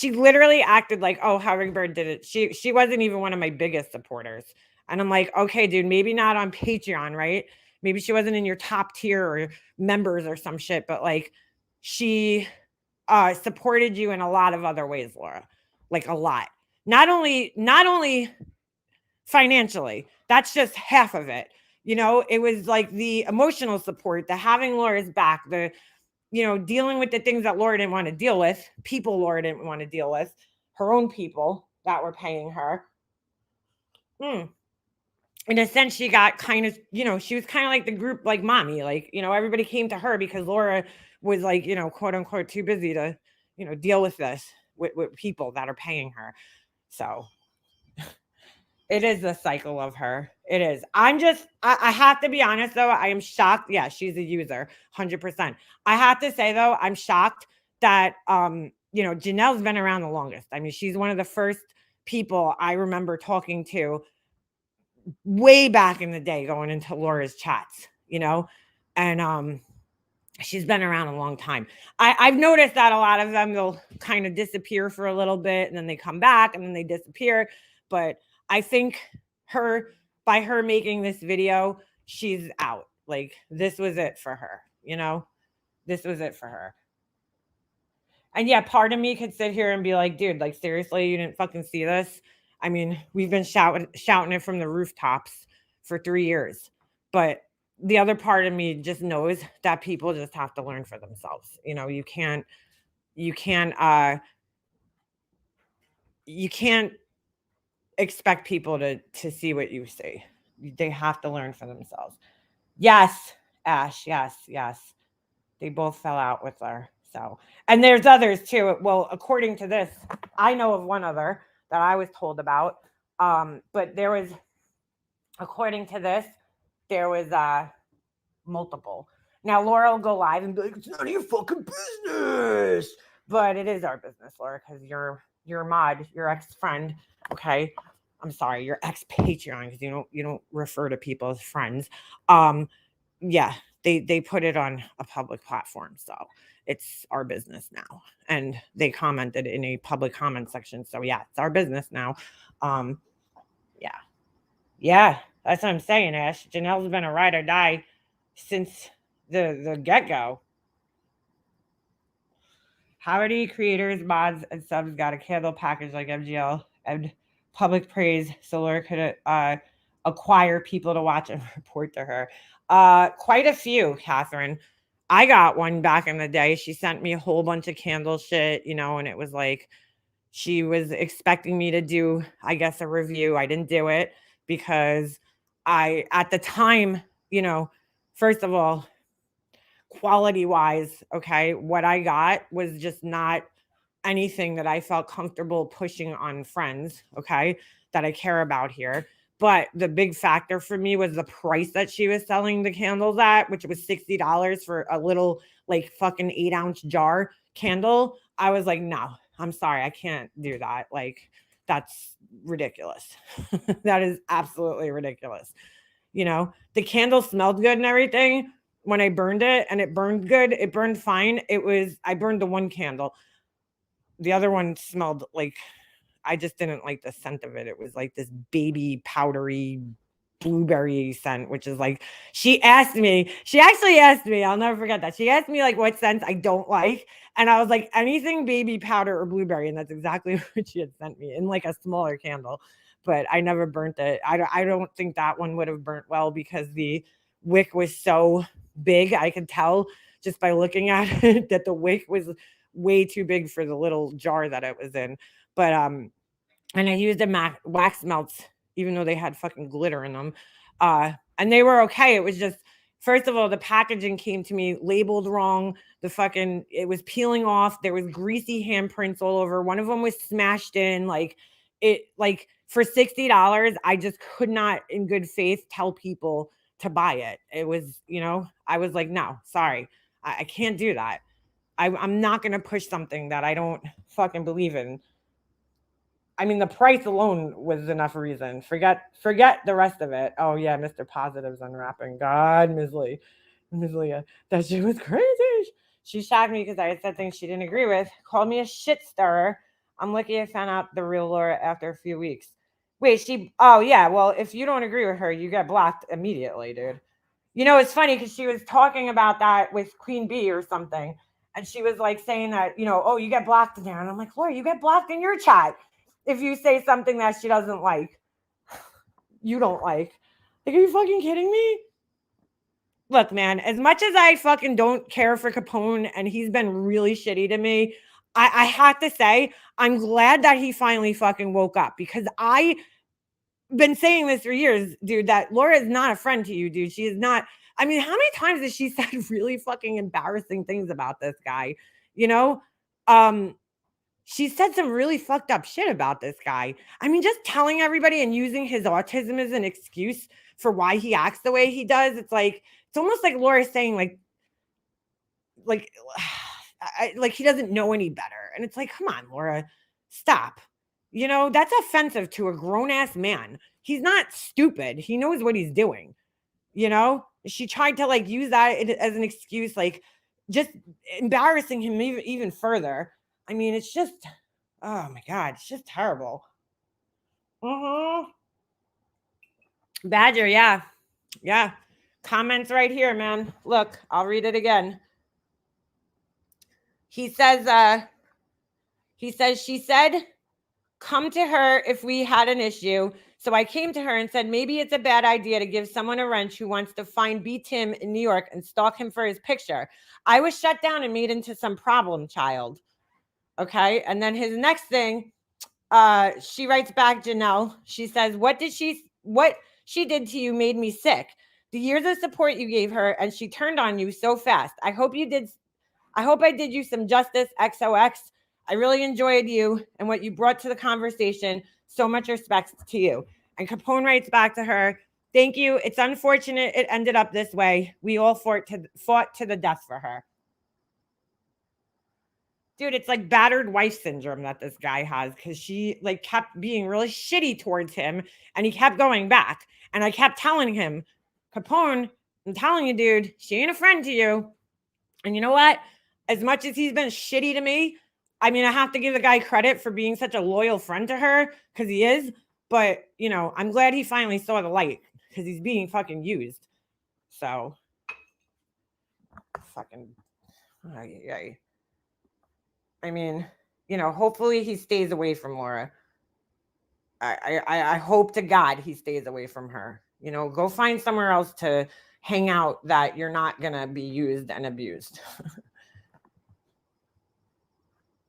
literally acted like, oh, Hummingbird did it. She wasn't even one of my biggest supporters. And I'm like, okay, dude, maybe not on Patreon, right? Maybe she wasn't in your top tier or members or some shit, but like she supported you in a lot of other ways, Laura. Like a lot. Not only financially, that's just half of it. You know, it was like the emotional support, the having Laura's back, the you know, dealing with the things that Laura didn't want to deal with, people Laura didn't want to deal with, her own people that were paying her. In a sense, she got kind of, you know, she was kind of like the group, like mommy, like, you know, everybody came to her because Laura was like, you know, quote unquote, too busy to, you know, deal with this with people that are paying her. So it is the cycle of her. It is. I have to be honest though. I am shocked. Yeah, she's a user, 100%. I have to say though, I'm shocked that, you know, Janelle's been around the longest. I mean, she's one of the first people I remember talking to way back in the day going into Laura's chats, you know, and, she's been around a long time. I've noticed that a lot of them, they'll kind of disappear for a little bit and then they come back and then they disappear. But I think by her making this video, she's out. Like this was it for her, you know? This was it for her. And yeah, part of me could sit here and be like, dude, like seriously, you didn't fucking see this. I mean, we've been shouting it from the rooftops for 3 years. But the other part of me just knows that people just have to learn for themselves. You know, you can't you can't expect people to see what you see. They have to learn for themselves. Yes, Ash, yes, yes. They both fell out with her. So, and there's others too. Well, according to this, I know of one other that I was told about. But there was, according to this, there was multiple. Now Laura will go live and be like, "It's none of your fucking business." But it is our business, Laura, because your mod, your ex-friend, okay? I'm sorry, your ex-Patreon, because you don't refer to people as friends. Um, yeah, they put it on a public platform, so it's our business now. And they commented in a public comment section, so yeah, it's our business now. Um, yeah, yeah, that's what I'm saying, Ash. Janelle's been a ride or die since the get go. Howdy creators, mods, and subs got a candle package like MGL and public praise so Laura could acquire people to watch and report to her. Quite a few, Catherine. I got one back in the day. She sent me a whole bunch of candle shit, and it was like she was expecting me to do, I guess, a review. I didn't do it because at the time, first of all, quality wise, okay, what I got was just not anything that I felt comfortable pushing on friends, okay, that I care about here. But the big factor for me was the price that she was selling the candles at, which was $60 for a little like fucking 8-ounce jar candle. I was like, no, I'm sorry, I can't do that. Like, that's ridiculous. That is absolutely ridiculous. The candle smelled good and everything when I burned it, and it burned good. It burned fine. I burned the one candle. The other one smelled like I just didn't like the scent of it. It was like this baby powdery blueberry scent, which is like she actually asked me, I'll never forget that. She asked me like what scents I don't like. And I was like, anything baby powder or blueberry. And that's exactly what she had sent me in like a smaller candle. But I never burnt it. I don't think that one would have burnt well because the wick was so big. I could tell just by looking at it that the wick was way too big for the little jar that it was in. But and I used a wax melts, even though they had fucking glitter in them. And they were okay. It was just, first of all, the packaging came to me labeled wrong. It was peeling off. There was greasy handprints all over. One of them was smashed in. Like for $60, I just could not, in good faith, tell people to buy it. It was, I was like, no, sorry, I can't do that. I'm not going to push something that I don't fucking believe in. I mean, the price alone was enough reason. Forget the rest of it. Oh yeah, Mr. Positive's unwrapping. God, Ms. Leah, that shit was crazy. She shocked me because I had said things she didn't agree with. Called me a shit stirrer. I'm lucky I found out the real Laura after a few weeks. Wait, oh yeah, well, if you don't agree with her, you get blocked immediately, dude. It's funny because she was talking about that with Queen Bee or something. And she was like saying that, oh, you get blocked in there. And I'm like, Laura, you get blocked in your chat if you say something that she doesn't like. You don't like. Like, are you fucking kidding me? Look, man, as much as I fucking don't care for Capone and he's been really shitty to me, I have to say, I'm glad that he finally fucking woke up because I been saying this for years, dude, that Laura is not a friend to you, dude. She is not. I mean, how many times has she said really fucking embarrassing things about this guy? You know? She said some really fucked up shit about this guy. I mean, just telling everybody and using his autism as an excuse for why he acts the way he does. It's almost like Laura saying like like he doesn't know any better. And it's like, come on, Laura, stop. That's offensive to a grown ass man. He's not stupid. He knows what he's doing. She tried to like use that as an excuse, like just embarrassing him even further. I mean, it's just, oh my God, it's just terrible. Badger, yeah. Yeah. Comments right here, man. Look, I'll read it again. He says, she said, come to her if we had an issue. So I came to her and said, maybe it's a bad idea to give someone a wrench who wants to find B. Tim in New York and stalk him for his picture. I was shut down and made into some problem child. Okay. And then his next thing, she writes back, Janelle. She says, what she did to you made me sick. The years of support you gave her, and she turned on you so fast. I hope I did you some justice, XOX. I really enjoyed you and what you brought to the conversation. So much respect to you. And Capone writes back to her, thank you. It's unfortunate it ended up this way. We all fought to the death for her. Dude, it's like battered wife syndrome that this guy has because she like kept being really shitty towards him and he kept going back. And I kept telling him, Capone, I'm telling you, dude, she ain't a friend to you. And you know what? As much as he's been shitty to me, I mean, I have to give the guy credit for being such a loyal friend to her because he is. But, you know, I'm glad he finally saw the light because he's being fucking used. So, fucking, I mean, you know, hopefully he stays away from Laura. I hope to God he stays away from her. You know, go find somewhere else to hang out that you're not going to be used and abused.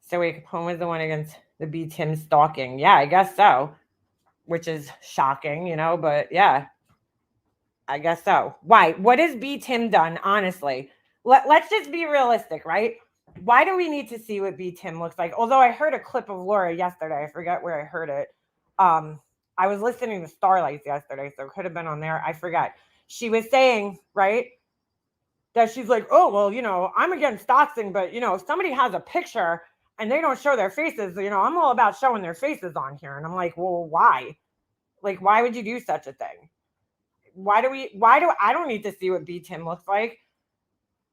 So wait, Capone was the one against the B. Tim stalking. Yeah, I guess so. Which is shocking, you know, but yeah, I guess so. Why? What has B. Tim done, honestly? Let's just be realistic, right? Why do we need to see what B. Tim looks like? Although I heard a clip of Laura yesterday. I forget where I heard it. I was listening to Starlights yesterday, so it could have been on there. I forget. She was saying, right, that she's like, oh, well, you know, I'm against doxing, but, you know, if somebody has a picture and they don't show their faces, you know, I'm all about showing their faces on here. And I'm like, well, why? Like, why would you do such a thing? I don't need to see what B. Tim looks like.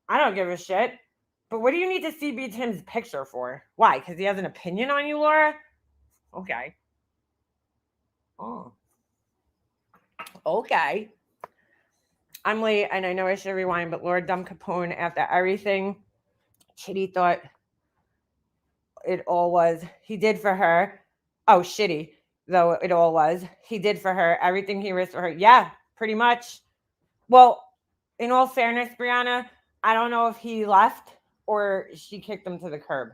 I don't give a shit. But what do you need to see B. Tim's picture for? Why? Because he has an opinion on you, Laura? Okay. Oh. Okay. I'm late and I know I should rewind, but Laura dumped Capone after everything Chitty thought it all was. He did for her. Oh, shitty, though it all was. He did for her everything he risked for her. Yeah, pretty much. Well, in all fairness, Brianna, I don't know if he left or she kicked him to the curb.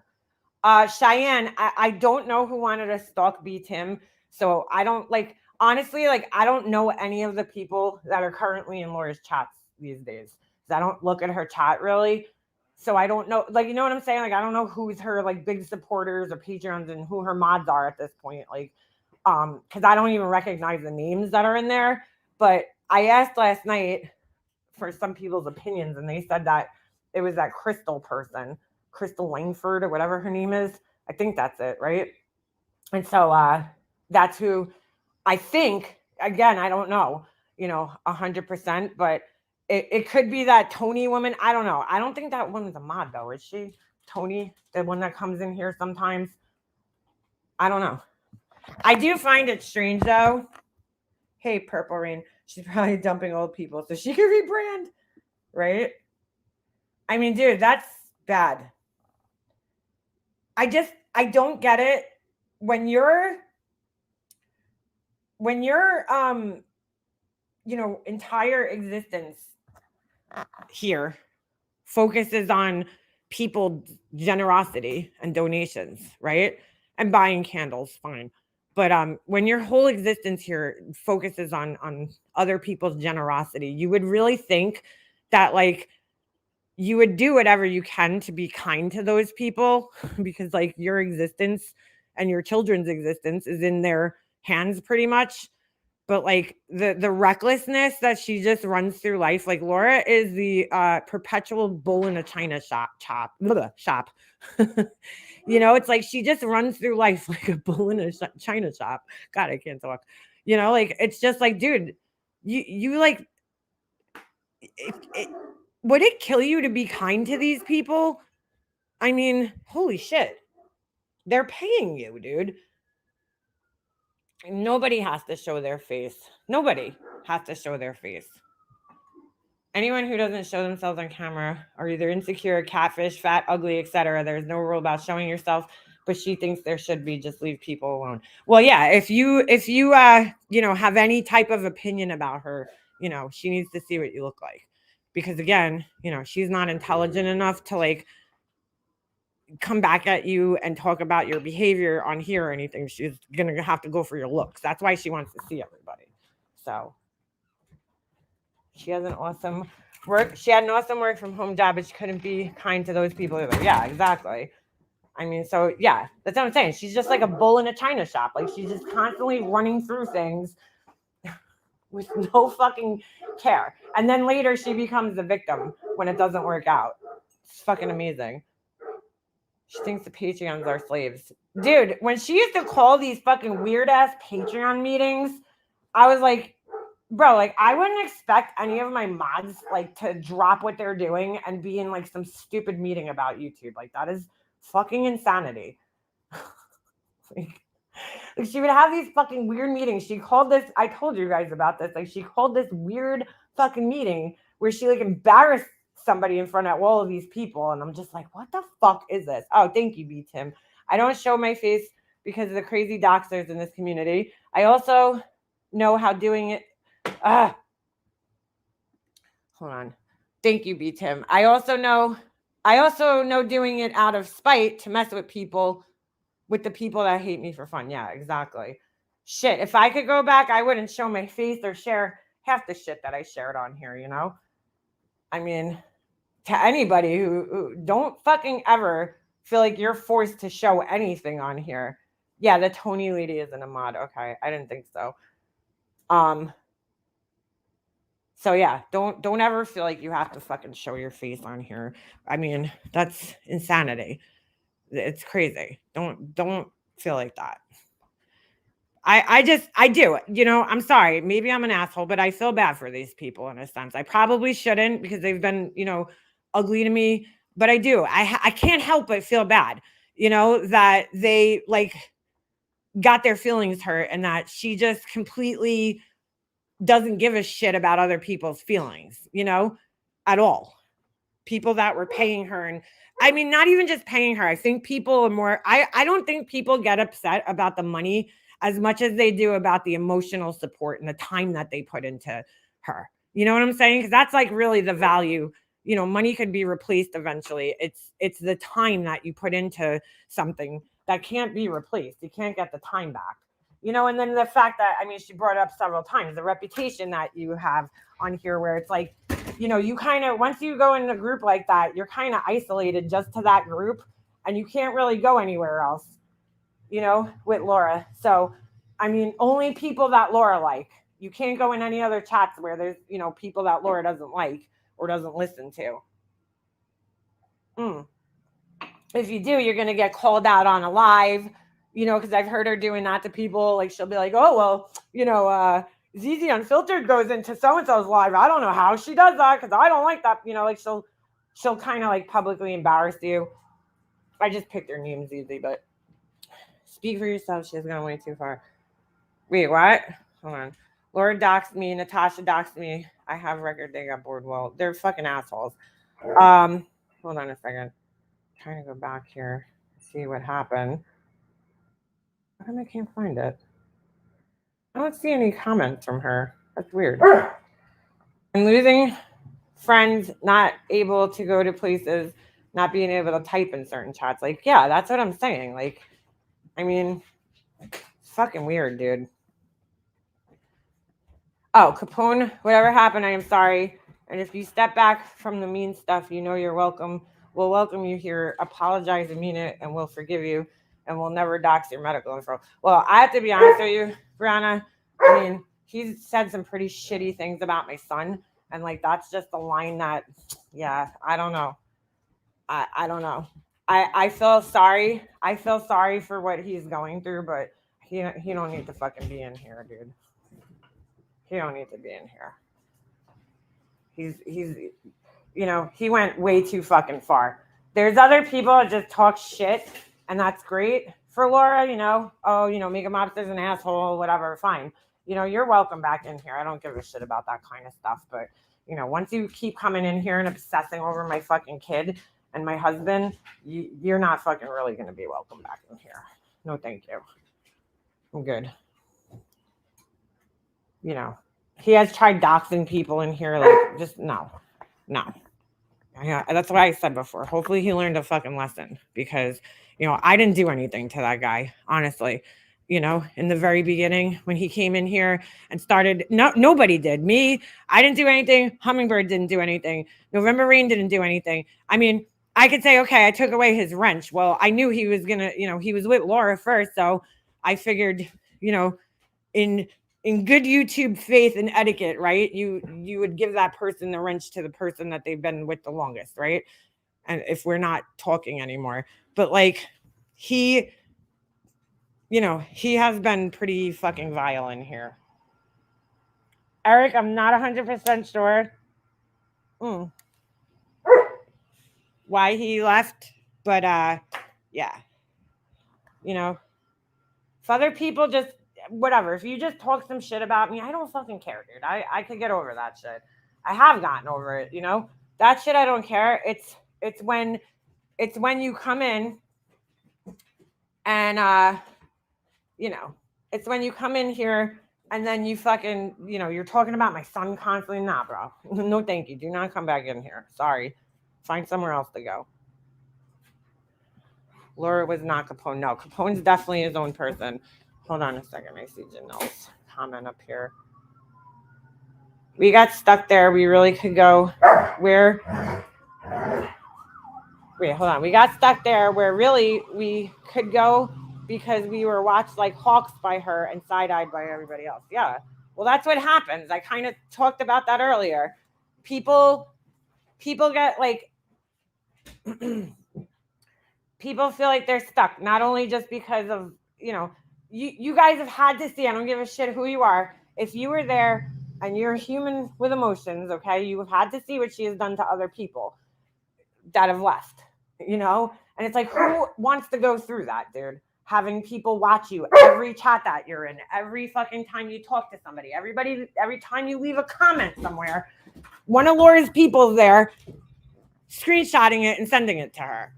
Cheyenne, I don't know who wanted to stalk B. Tim. So I don't like, honestly, like, I don't know any of the people that are currently in Laura's chats these days. I don't look at her chat really. So I don't know, like, you know what I'm saying? Like, I don't know who's her like big supporters or Patreons and who her mods are at this point. Like, because I don't even recognize the names that are in there. But I asked last night for some people's opinions, and they said that it was that Crystal person, Crystal Langford or whatever her name is. I think that's it, right? And so that's who I think. Again, I don't know, you know, 100%, but it could be that Tony woman. I don't know. I don't think that woman's a mod though, is she? Tony, the one that comes in here sometimes. I don't know. I do find it strange though. Hey, Purple Rain. She's probably dumping old people so she can rebrand, right? I mean, dude, that's bad. I don't get it. When your you know, entire existence here focuses on people's generosity and donations, right? And buying candles, fine. But when your whole existence here focuses on other people's generosity, you would really think that like you would do whatever you can to be kind to those people because like your existence and your children's existence is in their hands pretty much. But like the recklessness that she just runs through life, like Laura is the perpetual bull in a china shop. You know, it's like she just runs through life like a bull in a china shop. God, I can't talk. You know, like it's just like, dude, you like would it kill you to be kind to these people? I mean, holy shit. They're paying you, dude. Nobody has to show their face. Nobody has to show their face. Anyone who doesn't show themselves on camera are either insecure, catfish, fat, ugly, etc. There's no rule about showing yourself, but she thinks there should be. Just leave people alone. Well, yeah, if you you know, have any type of opinion about her, you know, she needs to see what you look like. Because again, you know, she's not intelligent enough to like come back at you and talk about your behavior on here or anything. She's gonna have to go for your looks. That's why she wants to see everybody. So she has an awesome work. She had an awesome work from home job, but she couldn't be kind to those people either. Yeah, exactly. I mean, so yeah, that's what I'm saying. She's just like a bull in a china shop. Like she's just constantly running through things with no fucking care. And then later she becomes the victim when it doesn't work out. It's fucking amazing. She thinks the Patreons are slaves. Dude, when she used to call these fucking weird ass Patreon meetings, I was like, bro, like I wouldn't expect any of my mods like to drop what they're doing and be in like some stupid meeting about YouTube. Like that is fucking insanity. like, she would have these fucking weird meetings. She called this, I told you guys about this. Like she called this weird fucking meeting where she like embarrassed somebody in front of all of these people. And I'm just like, what the fuck is this? Oh, thank you, B Tim. I don't show my face because of the crazy doxers in this community. I also know how doing it. Hold on. Thank you, B Tim. I also know doing it out of spite to mess with people, with the people that hate me for fun. Yeah, exactly. Shit, if I could go back, I wouldn't show my face or share half the shit that I shared on here, you know? I mean, to anybody who don't fucking ever feel like you're forced to show anything on here. Yeah, the Tony lady isn't a mod. Okay, I didn't think so. So yeah, don't ever feel like you have to fucking show your face on here. I mean, that's insanity. It's crazy. Don't feel like that. I do. You know, I'm sorry. Maybe I'm an asshole, but I feel bad for these people in a sense. I probably shouldn't because they've been, you know, ugly to me, but I do. I can't help but feel bad, you know, that they like got their feelings hurt and that she just completely doesn't give a shit about other people's feelings, you know, at all. People that were paying her. And I mean, not even just paying her. I think people are more, I don't think people get upset about the money as much as they do about the emotional support and the time that they put into her. You know what I'm saying? Because that's like really the value. You know, money could be replaced eventually. It's the time that you put into something that can't be replaced. You can't get the time back. You know, and then the fact that, I mean, she brought up several times the reputation that you have on here where it's like, you know, you kind of, once you go in a group like that, you're kind of isolated just to that group and you can't really go anywhere else, you know, with Laura. So, I mean, only people that Laura like. You can't go in any other chats where there's, you know, people that Laura doesn't like or doesn't listen to. If you do, you're going to get called out on a live, you know, because I've heard her doing that to people. Like she'll be like, oh, well, you know, ZZ Unfiltered goes into so-and-so's live. I don't know how she does that because I don't like that. You know, like she'll kind of like publicly embarrass you. I just picked her name ZZ, but speak for yourself. She's gone way too far. Wait, what? Hold on. Laura doxed me. Natasha doxed me. I have record. They got bored. Well, they're fucking assholes. Hold on a second. I'm trying to go back here, see what happened. How come I can't find it? I don't see any comments from her. That's weird. I'm losing friends, not able to go to places, not being able to type in certain chats. Like, yeah, that's what I'm saying. Like, I mean, it's fucking weird, dude. Oh, Capone, whatever happened, I am sorry. And if you step back from the mean stuff, you know you're welcome. We'll welcome you here. Apologize and mean it, and we'll forgive you. And we'll never dox your medical info. Well, I have to be honest with you, Brianna. I mean, he's said some pretty shitty things about my son. And like, that's just a line that, yeah, I don't know. I don't know. I feel sorry. I feel sorry for what he's going through, but he don't need to fucking be in here, dude. He don't need to be in here. He's you know, he went way too fucking far. There's other people that just talk shit, and that's great for Laura, you know. Oh, you know, Mega Mobster's an asshole, whatever, fine. You know, you're welcome back in here. I don't give a shit about that kind of stuff. But, you know, once you keep coming in here and obsessing over my fucking kid and my husband, you're not fucking really going to be welcome back in here. No, thank you. I'm good. You know, he has tried doxing people in here. Like, just no. Yeah, that's what I said before. Hopefully he learned a fucking lesson because, you know, I didn't do anything to that guy, honestly. You know, in the very beginning when he came in here and started, nobody did. Me, I didn't do anything. Hummingbird didn't do anything. November Rain didn't do anything. I mean, I could say, okay, I took away his wrench. Well, I knew he was gonna, you know, he was with Laura first, so I figured, you know, in good YouTube faith and etiquette, right? You would give that person the wrench to the person that they've been with the longest, right? and if we're not talking anymore. But like he, he has been pretty fucking vile in here. Eric, I'm not 100% sure why he left, but yeah, if other people just whatever, if you just talk some shit about me, I don't fucking care, dude. I could get over that shit. I have gotten over it, that shit. I don't care. It's when you come in and it's when you come in here and then you fucking, you're talking about my son constantly. Nah, bro. No, thank you. Do not come back in here. Sorry. Find somewhere else to go. Laura was not Capone. No, Capone's definitely his own person. Hold on a second. I see Janelle's comment up here. We got stuck there. We really could go where... Wait, hold on. We got stuck there where really we could go because we were watched like hawks by her and side-eyed by everybody else. Yeah. Well, that's what happens. I kind of talked about that earlier. People get like... people feel like they're stuck, not only just because of, you guys have had to see, I don't give a shit who you are. If you were there and you're a human with emotions, okay, you have had to see what she has done to other people that have left, and it's like, who wants to go through that, dude? Having people watch you every chat that you're in, every fucking time you talk to somebody, every time you leave a comment somewhere, one of Laura's people's there screenshotting it and sending it to her.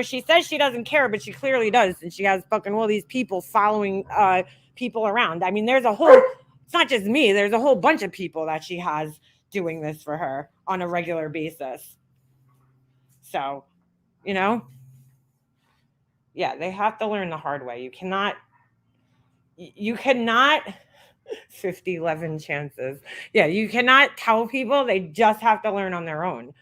She says she doesn't care, but she clearly does. And she has fucking all these people following people around. I mean, it's not just me. There's a whole bunch of people that she has doing this for her on a regular basis. So, yeah, they have to learn the hard way. You cannot 50, 11 chances. Yeah, you cannot tell people. They just have to learn on their own,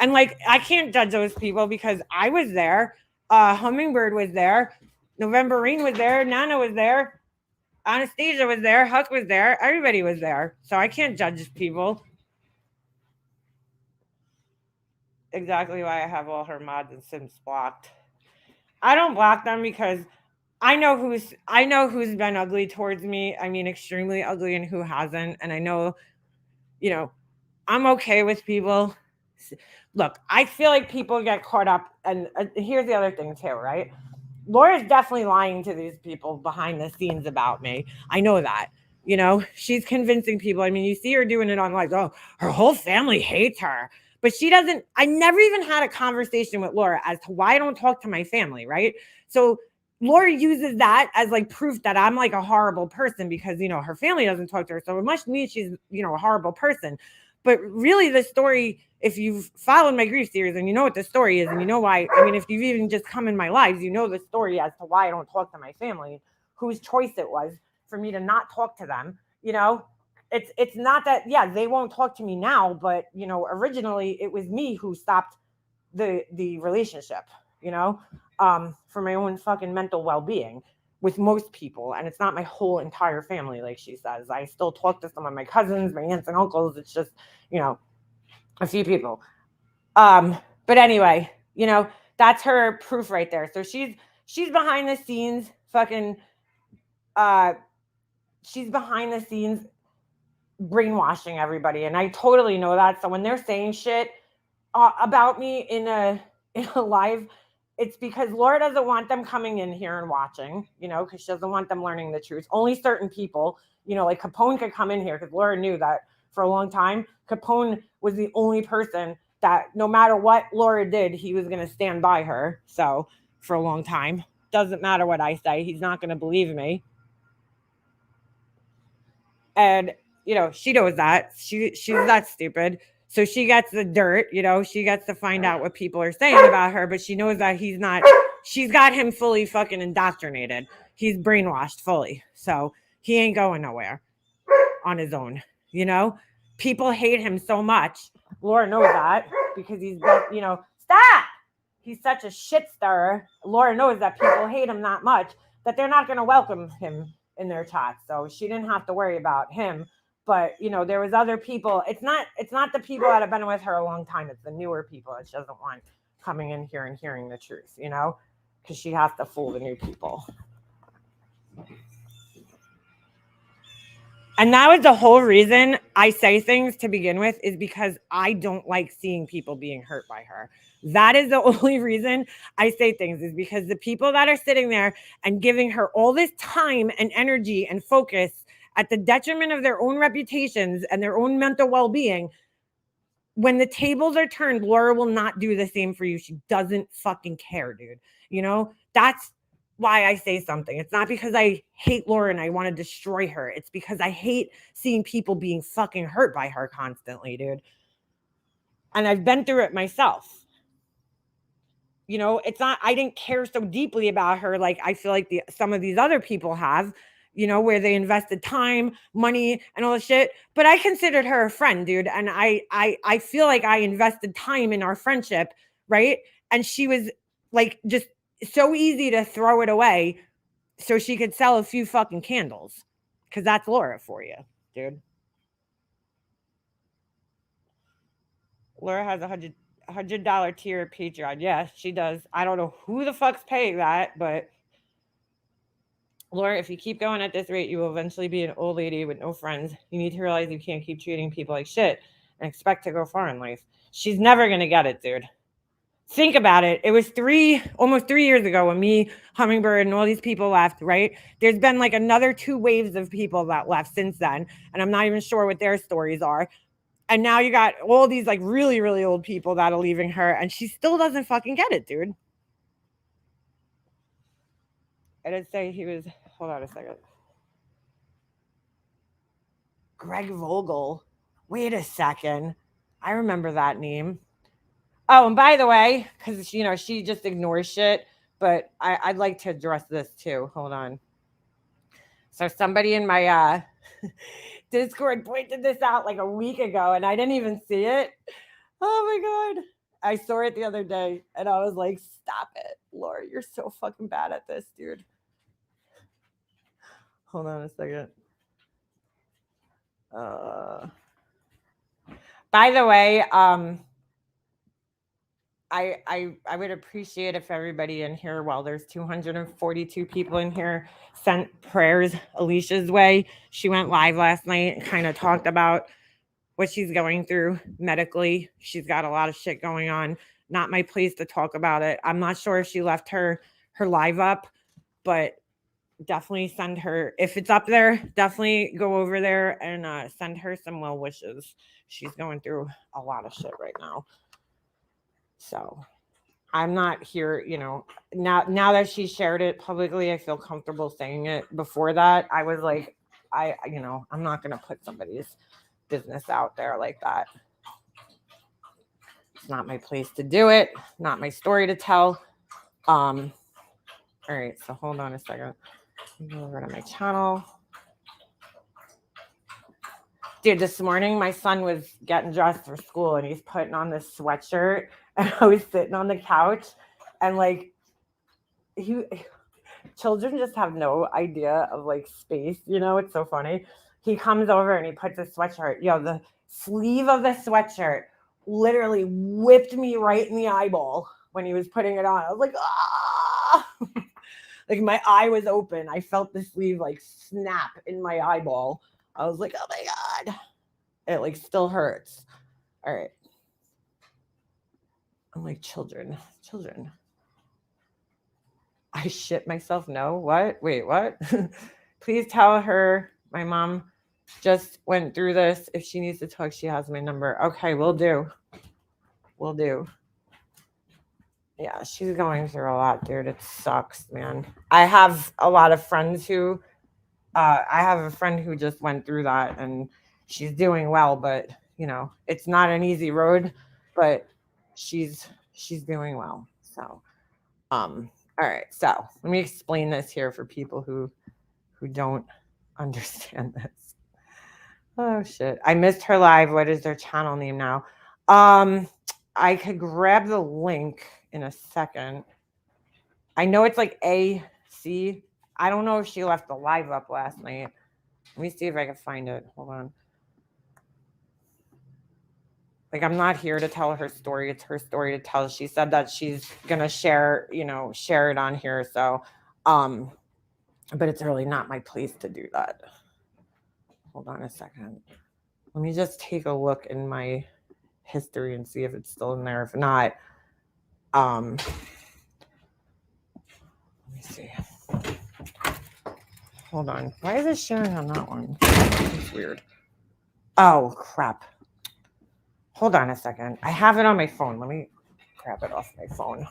And like, I can't judge those people because I was there. Hummingbird was there. November Rain was there. Nana was there. Anastasia was there. Huck was there. Everybody was there. So I can't judge people. Exactly why I have all her mods and sims blocked. I don't block them because I know who's been ugly towards me. I mean, extremely ugly, and who hasn't. And I know, I'm okay with people. Look, I feel like people get caught up. And here's the other thing too, right? Laura's definitely lying to these people behind the scenes about me. I know that. She's convincing people. I mean, you see her doing it on like, oh, her whole family hates her. But she doesn't. I never even had a conversation with Laura as to why I don't talk to my family, right? So Laura uses that as like proof that I'm like a horrible person because, her family doesn't talk to her. So it must mean she's, a horrible person. But really the story, if you've followed my grief series and you know what the story is and you know why, I mean, if you've even just come in my lives, you know the story as to why I don't talk to my family, whose choice it was for me to not talk to them. It's not that, yeah, they won't talk to me now, but, originally it was me who stopped the relationship, for my own fucking mental well-being with most people. And it's not my whole entire family, like she says. I still talk to some of my cousins, my aunts and uncles. It's just, a few people. But anyway, that's her proof right there. So she's behind the scenes fucking, she's behind the scenes brainwashing everybody. And I totally know that. So when they're saying shit about me in a live, it's because Laura doesn't want them coming in here and watching, because she doesn't want them learning the truth. Only certain people, like Capone could come in here because Laura knew that for a long time, Capone was the only person that no matter what Laura did, he was going to stand by her. So for a long time, doesn't matter what I say, he's not going to believe me. And, she knows that. She's that stupid. So she gets the dirt, she gets to find out what people are saying about her, but she knows that she's got him fully fucking indoctrinated. He's brainwashed fully. So he ain't going nowhere on his own, People hate him so much. Laura knows that because he's, stop! He's such a shit stirrer. Laura knows that people hate him that much that they're not going to welcome him in their chat. So she didn't have to worry about him But there was other people. It's not the people that have been with her a long time. It's the newer people that she doesn't want coming in here and hearing the truth, because she has to fool the new people. And that was the whole reason I say things to begin with, is because I don't like seeing people being hurt by her. That is the only reason I say things, is because the people that are sitting there and giving her all this time and energy and focus at the detriment of their own reputations and their own mental well-being, when the tables are turned, Laura will not do the same for you. She doesn't fucking care, dude. That's why I say something. It's not because I hate Laura and I want to destroy her. It's because I hate seeing people being fucking hurt by her constantly, dude. And I've been through it myself. It's not, I didn't care so deeply about her like I feel like some of these other people have, where they invested time, money, and all the shit. But I considered her a friend, dude. And I feel like I invested time in our friendship, right? And she was like just so easy to throw it away so she could sell a few fucking candles. Because that's Laura for you, dude. Laura has $100 tier at Patreon. Yes, she does. I don't know who the fuck's paying that, but Laura, if you keep going at this rate, you will eventually be an old lady with no friends. You need to realize you can't keep treating people like shit and expect to go far in life. She's never going to get it, dude. Think about it. It was almost 3 years ago when me, Hummingbird, and all these people left, right? There's been like another 2 waves of people that left since then. And I'm not even sure what their stories are. And now you got all these like really, really old people that are leaving her. And she still doesn't fucking get it, dude. I did say he was, hold on a second. Greg Vogel. Wait a second. I remember that name. Oh, and by the way, because she just ignores shit, but I'd like to address this too. Hold on. So somebody in my Discord pointed this out like a week ago, and I didn't even see it. Oh my god. I saw it the other day, and I was like, stop it. Laura, you're so fucking bad at this, dude. Hold on a second. By the way, I would appreciate if everybody in here, while there's 242 people in here, sent prayers Alicia's way. She went live last night and kind of talked about what she's going through medically. She's got a lot of shit going on. Not my place to talk about it. I'm not sure if she left her live up, but definitely send her, if it's up there, definitely go over there and send her some well wishes. She's going through a lot of shit right now. So I'm not here, now that she shared it publicly, I feel comfortable saying it. Before that, I was like, I'm not going to put somebody's business out there like that. It's not my place to do it. Not my story to tell. All right, so hold on a second. Go over to my channel. Dude, this morning my son was getting dressed for school and he's putting on this sweatshirt, and I was sitting on the couch and like children just have no idea of like space, it's so funny. He comes over and he puts a sweatshirt. The sleeve of the sweatshirt literally whipped me right in the eyeball when he was putting it on. I was like, ah! Like my eye was open. I felt the sleeve like snap in my eyeball. I was like, oh my god. It like still hurts. All right. I'm like, children. I shit myself. No, what? Wait, what? Please tell her my mom just went through this. If she needs to talk, she has my number. Okay, we'll do. Yeah, she's going through a lot, dude. It sucks, man. I have a lot of friends who, I have a friend who just went through that and she's doing well, but it's not an easy road, but she's doing well. So, all right. So let me explain this here for people who don't understand this. Oh shit. I missed her live. What is their channel name now? I could grab the link in a second. I know it's like AC. I don't know if she left the live up last night. Let me see if I can find it. Hold on. Like, I'm not here to tell her story. It's her story to tell. She said that she's gonna share, share it on here. So, but it's really not my place to do that. Hold on a second. Let me just take a look in my history and see if it's still in there. If not, let me see. Hold on. Why is it sharing on that one? It's weird. Oh, crap. Hold on a second. I have it on my phone. Let me grab it off my phone.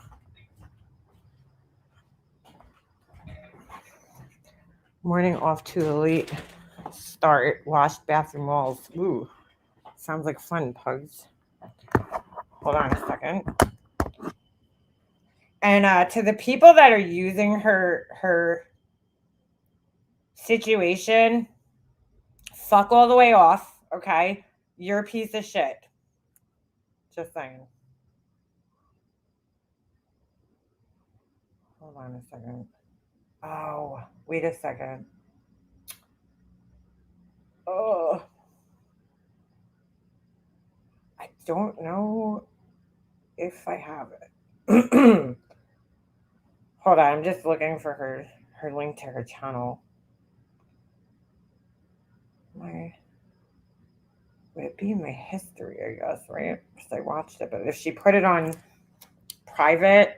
Morning off to a late start. Washed bathroom walls. Ooh, sounds like fun, pugs. Hold on a second. And to the people that are using her situation, fuck all the way off, okay? You're a piece of shit. Just saying. Hold on a second. Oh, wait a second. Oh, I don't know if I have it. Hold on, I'm just looking for her link to her channel. Would it be in my history, I guess, right? Because I watched it, but if she put it on private,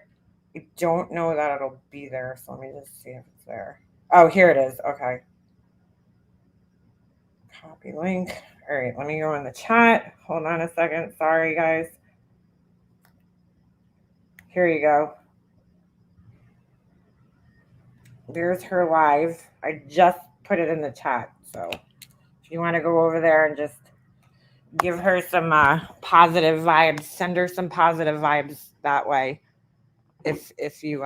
I don't know that it'll be there. So let me just see if it's there. Oh, here it is. Okay. Copy link. All right, let me go in the chat. Hold on a second. Sorry, guys. Here you go. There's her live. I just put it in the chat. So if you want to go over there and just give her some positive vibes, send her some positive vibes that way. If you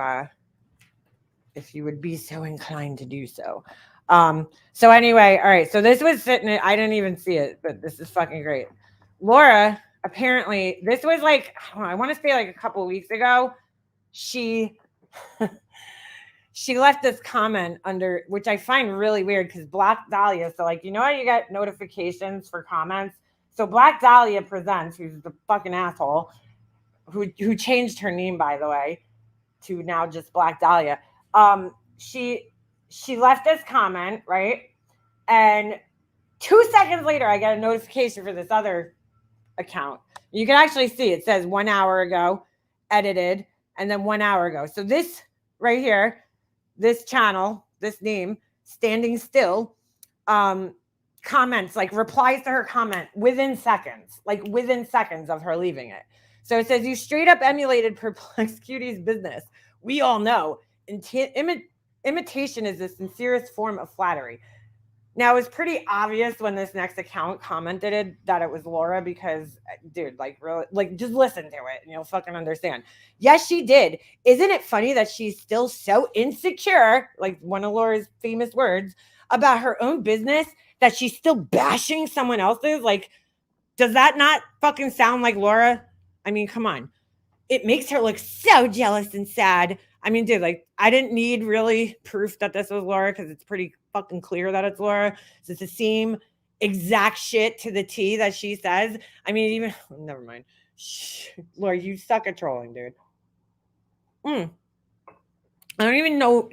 would be so inclined to do so. So anyway, all right. So this was sitting. I didn't even see it, but this is fucking great. Laura, apparently, this was like I want to say like a couple of weeks ago. She she left this comment under, which I find really weird because Black Dahlia. So like how you get notifications for comments. So Black Dahlia Presents, who's the fucking asshole, who changed her name by the way to now just Black Dahlia. She left this comment, right? And 2 seconds later, I get a notification for this other account. You can actually see it says 1 hour ago, edited, and then 1 hour ago. So this right here, this channel, this name, Standing Still, comments, like replies to her comment within seconds of her leaving it. So it says, you straight up emulated Perplexed Cutie's business. We all know imitation is the sincerest form of flattery. Now, it was pretty obvious when this next account commented it that it was Laura because, dude, like, really, like, just listen to it and you'll fucking understand. Yes, she did. Isn't it funny that she's still so insecure, like one of Laura's famous words, about her own business that she's still bashing someone else's? Like, does that not fucking sound like Laura? I mean, come on. It makes her look so jealous and sad. I mean, dude, like, I didn't need really proof that this was Laura because it's pretty fucking clear that it's Laura. So it's the same exact shit to the T that she says. I mean, even never mind. Laura, you suck at trolling, dude. I don't even know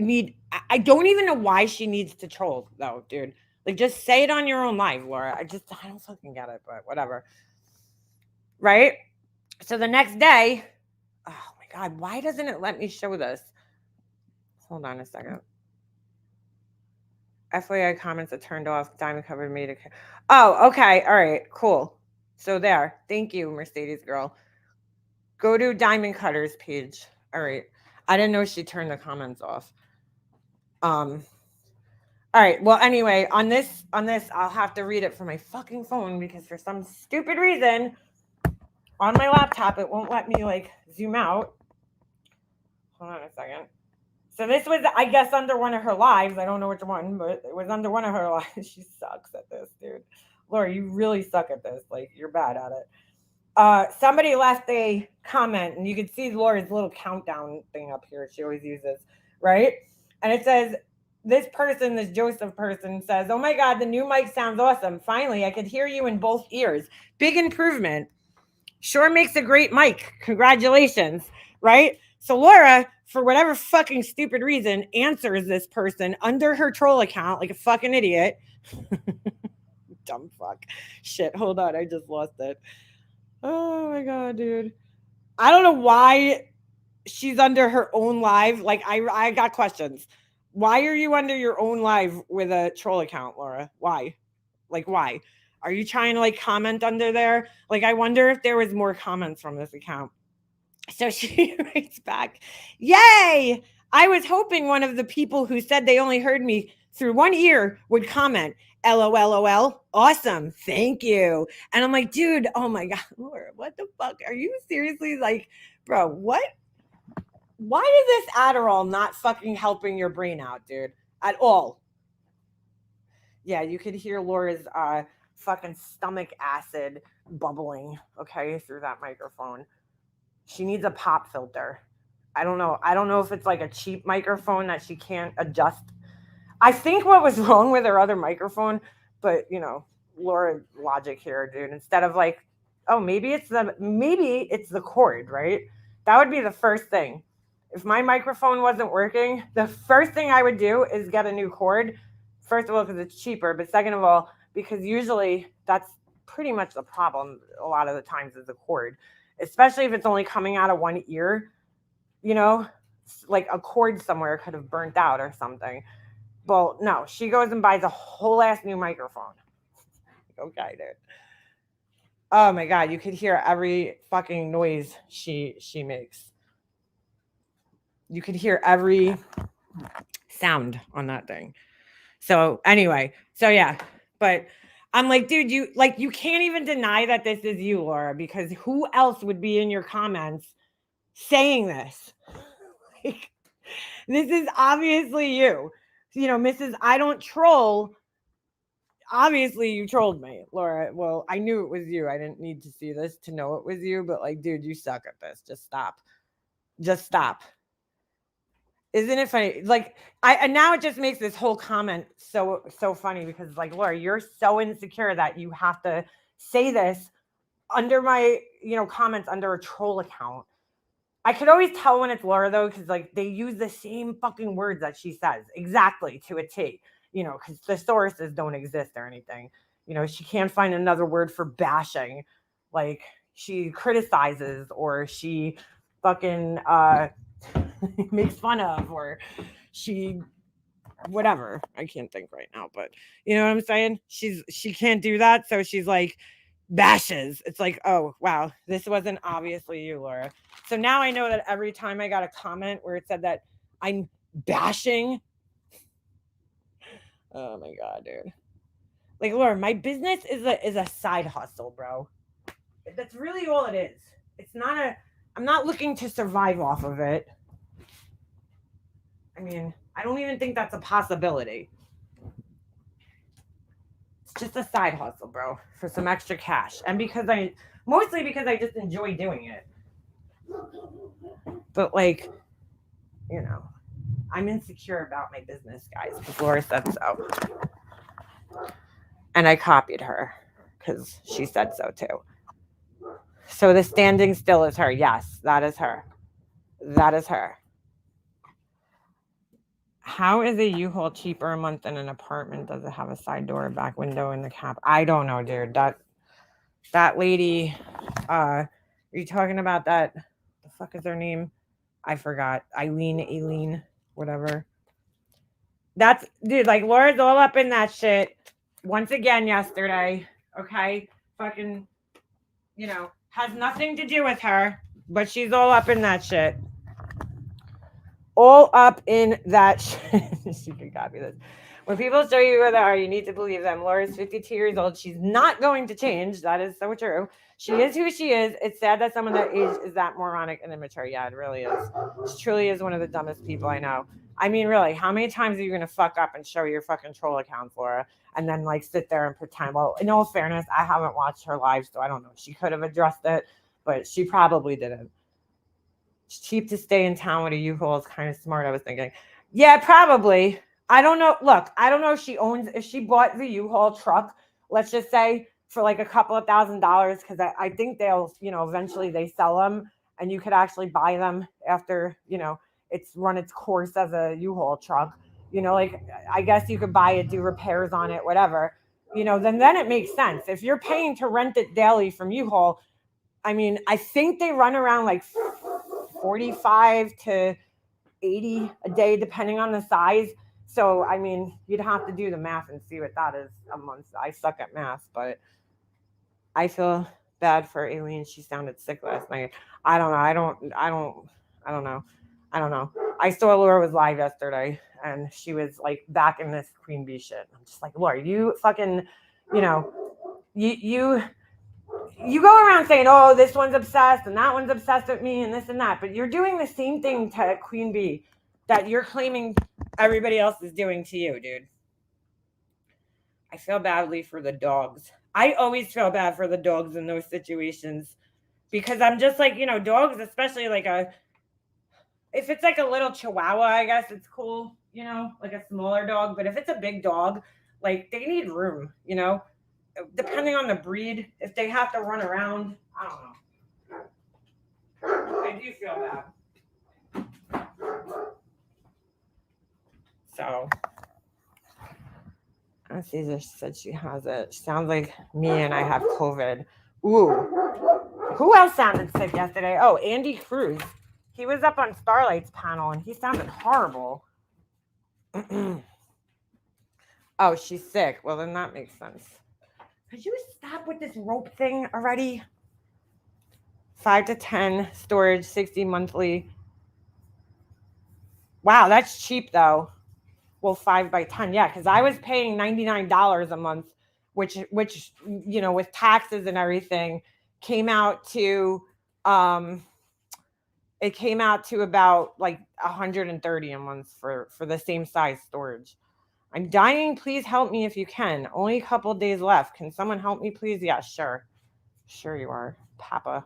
I don't even know why she needs to troll though, dude. Like, just say it on your own live, Laura. I don't fucking get it, but whatever. Right? So the next day, oh my God, why doesn't it let me show this? Hold on a second. FYI comments are turned off. Diamond covered made it. Oh, okay. All right, cool. So there. Thank you, Mercedes girl. Go to Diamond Cutter's page. All right. I didn't know she turned the comments off. All right. Well, anyway, on this, I'll have to read it from my fucking phone because for some stupid reason on my laptop it won't let me like zoom out. Hold on a second. So this was, I guess, under one of her lives. I don't know which one, but it was under one of her lives. She sucks at this, dude. Laura, you really suck at this. Like, you're bad at it. Somebody left a comment, and you can see Laura's little countdown thing up here she always uses, right? And it says, this Joseph person says, oh my God, the new mic sounds awesome. Finally, I could hear you in both ears. Big improvement. Sure makes a great mic. Congratulations. Right? So Laura, for whatever fucking stupid reason, answers this person under her troll account like a fucking idiot. Dumb fuck. Shit, hold on. I just lost it. Oh my god, dude. I don't know why she's under her own live. Like I got questions. Why are you under your own live with a troll account, Laura? Why? Like why? Are you trying to like comment under there? Like I wonder if there was more comments from this account. So she writes back, "Yay! I was hoping one of the people who said they only heard me through one ear would comment. LOLOL. Awesome. Thank you." And I'm like, dude, oh my God, Laura, what the fuck? Are you seriously like, bro, what? Why is this Adderall not fucking helping your brain out, dude? At all? Yeah, you could hear Laura's fucking stomach acid bubbling, okay, through that microphone. She needs a pop filter. I don't know. I don't know if it's like a cheap microphone that she can't adjust. I think what was wrong with her other microphone, but you know, Laura logic here, dude. Instead of like, oh, maybe it's the cord, right? That would be the first thing. If my microphone wasn't working, the first thing I would do is get a new cord. First of all, because it's cheaper, but second of all, because usually that's pretty much the problem a lot of the times is the cord, especially if it's only coming out of one ear, you know, like a cord somewhere could have burnt out or something. Well, no, she goes and buys a whole ass new microphone. Okay, dude. Oh my God, you could hear every fucking noise she makes. You could hear every sound on that thing. So anyway, so yeah, but I'm like, dude, you can't even deny that this is you, Laura, because who else would be in your comments saying this? Like, this is obviously you. You know, Mrs. I don't troll. Obviously, you trolled me, Laura. Well, I knew it was you. I didn't need to see this to know it was you, but like, dude, you suck at this. Just stop. Just stop. Isn't it funny? Like and now it just makes this whole comment so funny because like Laura, you're so insecure that you have to say this under my, you know, comments under a troll account. I could always tell when it's Laura though, because like they use the same fucking words that she says exactly to a T, you know, because the sources don't exist or anything. You know, she can't find another word for bashing. Like she criticizes or she fucking makes fun of or she whatever. I can't think right now, but you know what I'm saying? She can't do that, so she's like bashes. It's like, oh wow, this wasn't obviously you, Laura. So now I know that every time I got a comment where it said that I'm bashing. Oh my God, dude. Like Laura, my business is a side hustle, bro. That's really all it is. It's not I'm not looking to survive off of it. I mean, I don't even think that's a possibility. It's just a side hustle, bro, for some extra cash. And mostly because I just enjoy doing it. But like, you know, I'm insecure about my business, guys, because Laura said so. And I copied her because she said so too. So the standing still is her. Yes, that is her. That is her. How is a U-Haul cheaper a month than an apartment? Does it have a side door, a back window, in the cap? I don't know, dude. That lady, are you talking about that? The fuck is her name? I forgot. Aileen, whatever. That's dude, like Laura's all up in that shit once again yesterday. Okay. Fucking, you know, has nothing to do with her, but she's all up in that shit. All up in that shit. She can copy this. When people show you who they are, you need to believe them. Laura's 52 years old. She's not going to change. That is so true. She is who she is. It's sad that someone that age is that moronic and immature. Yeah, it really is. She truly is one of the dumbest people I know. I mean, really, how many times are you going to fuck up and show your fucking troll account, Laura, and then like sit there and pretend? Well, in all fairness, I haven't watched her live, so I don't know. She could have addressed it, but she probably didn't. It's cheap to stay in town with a U-Haul is kind of smart, I was thinking. Yeah, probably. I don't know. Look, I don't know if she bought the U-Haul truck, let's just say, for like a couple of $1,000s because I think they'll, eventually they sell them and you could actually buy them after, it's run its course as a U-Haul truck. Like I guess you could buy it, do repairs on it, whatever. Then it makes sense. If you're paying to rent it daily from U-Haul, I mean, I think they run around like 45 to 80 a day, depending on the size. So, I mean, you'd have to do the math and see what that is a month. I suck at math, but I feel bad for Aileen. She sounded sick last night. I don't know. I don't know. I saw Laura was live yesterday and she was like back in this queen bee shit. I'm just like, Laura, you fucking, you go around saying, oh, this one's obsessed and that one's obsessed with me and this and that, but you're doing the same thing to Queen Bee that you're claiming everybody else is doing to you, dude. I feel badly for the dogs. I always feel bad for the dogs in those situations because I'm just like, dogs, especially like if it's like a little chihuahua, I guess it's cool, like a smaller dog. But if it's a big dog, like they need room, depending on the breed, if they have to run around, I don't know. I do feel bad. So, she just said she has it. Sounds like me and I have COVID. Ooh. Who else sounded sick yesterday? Oh, Andy Cruz. He was up on Starlight's panel and he sounded horrible. Oh, she's sick. Well, then that makes sense. Could you stop with this rope thing already? 5 to 10 storage, 60 monthly. Wow, that's cheap though. Well, 5 by 10, yeah, because I was paying $99 a month, which with taxes and everything, came out to it came out to about like $130 a month for the same size storage. I'm dying. Please help me if you can. Only a couple days left. Can someone help me, please? Yeah, sure. Sure you are, Papa.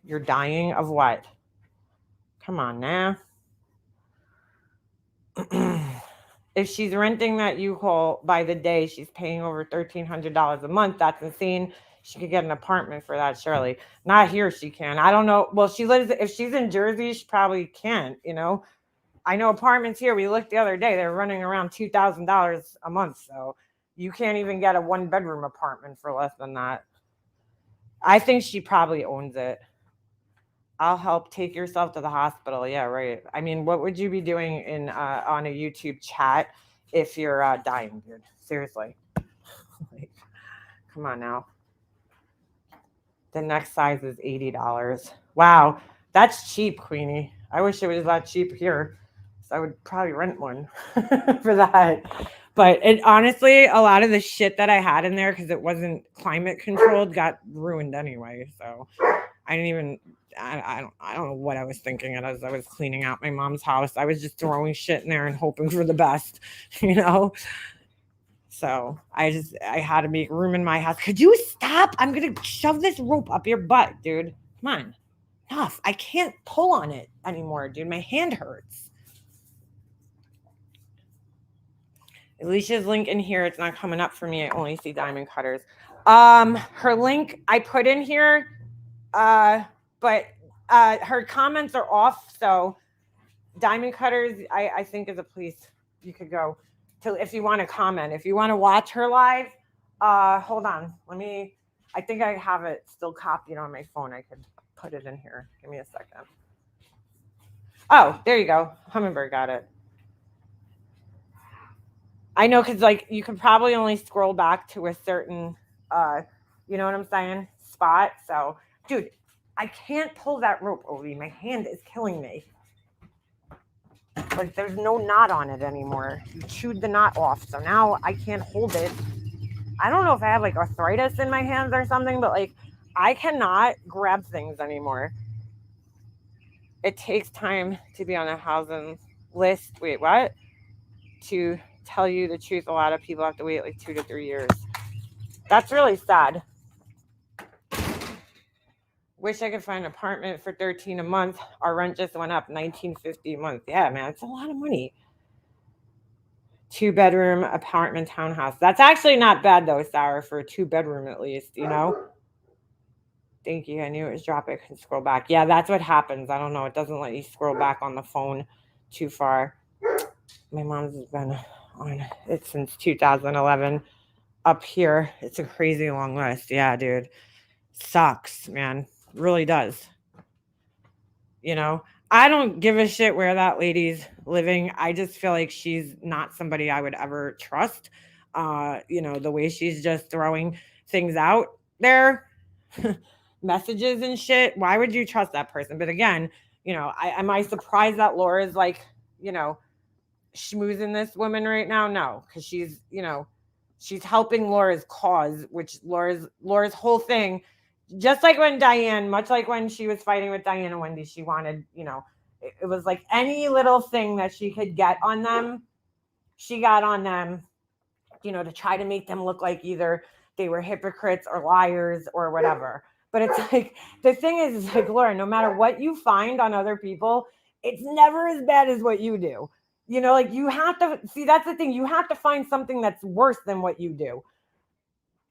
You're dying of what? Come on now. If she's renting that U-Haul by the day, she's paying over $1,300 a month. That's insane. She could get an apartment for that, surely. Not here, she can. I don't know. Well, if she's in Jersey, she probably can't, I know apartments here, we looked the other day, they're running around $2,000 a month. So you can't even get a 1-bedroom apartment for less than that. I think she probably owns it. I'll help. Take yourself to the hospital. Yeah, right. I mean, what would you be doing on a YouTube chat if you're dying, dude? Seriously. Like, come on now. The next size is $80. Wow, that's cheap, Queenie. I wish it was that cheap here. So I would probably rent one for that. But honestly, a lot of the shit that I had in there, because it wasn't climate controlled, got ruined anyway. So I don't know what I was thinking as I was cleaning out my mom's house. I was just throwing shit in there and hoping for the best, So I had to make room in my house. Could you stop? I'm going to shove this rope up your butt, dude. Come on. Enough. I can't pull on it anymore, dude. My hand hurts. Alicia's link in here. It's not coming up for me. I only see diamond cutters. Her link I put in here, but her comments are off. So diamond cutters, I think is a place you could go to if you want to comment. If you want to watch her live, hold on. I think I have it still copied on my phone. I could put it in here. Give me a second. Oh, there you go. Hummingbird got it. I know, because you can probably only scroll back to a certain, you know what I'm saying, spot. So, dude, I can't pull that rope, Ovi. My hand is killing me. Like, there's no knot on it anymore. You chewed the knot off, so now I can't hold it. I don't know if I have arthritis in my hands or something, but I cannot grab things anymore. It takes time to be on a housing list. Wait, what? To tell you the truth, a lot of people have to wait 2 to 3 years. That's really sad. Wish I could find an apartment for $13 a month. Our rent just went up $19.50 a month. Yeah, man, it's a lot of money. 2-bedroom apartment townhouse. That's actually not bad though, Sarah, for a 2-bedroom at least, you know? Thank you. I knew it was drop. I can scroll back. Yeah, that's what happens. I don't know. It doesn't let you scroll back on the phone too far. My mom's been on it since 2011. Up here, it's a crazy long list. Yeah, dude. Sucks, man. Really does. You know, I don't give a shit where that lady's living. I just feel like she's not somebody I would ever trust. You know, the way she's just throwing things out there, messages and shit. Why would you trust that person? But again, you know, am I surprised that Laura's like, you know, schmoozing this woman right now? No, because she's, you know, she's helping Laura's cause, which Laura's whole thing, just like when Diane, much like when she was fighting with Diane and Wendy, she wanted, you know, it was like any little thing that she could get on them, she got on them, you know, to try to make them look like either they were hypocrites or liars or whatever. But it's like, the thing is like, Laura, no matter what you find on other people, it's never as bad as what you do. You know, like you have to see, that's the thing. You have to find something that's worse than what you do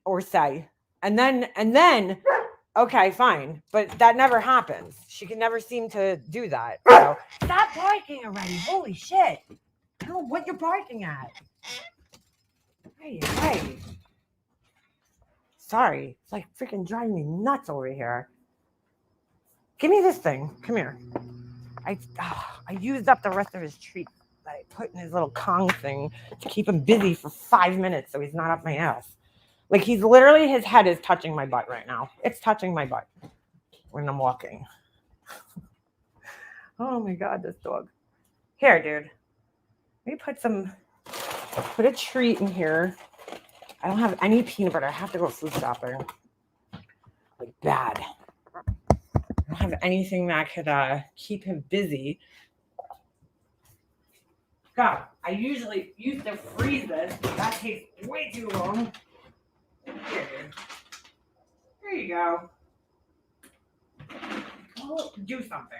or say. And then, okay, fine. But that never happens. She can never seem to do that. So stop barking already. Holy shit. I don't know what you're barking at. Hey. Sorry. It's like freaking driving me nuts over here. Give me this thing. Come here. I used up the rest of his treat that I put in his little Kong thing to keep him busy for 5 minutes so he's not up my ass. Like he's literally, his head is touching my butt right now. It's touching my butt when I'm walking. Oh my God, this dog. Here, dude. Let me put a treat in here. I don't have any peanut butter. I have to go food shopping. Like bad. I don't have anything that could keep him busy. God, I usually used to freeze this, but that takes way too long. There you go. Go do something.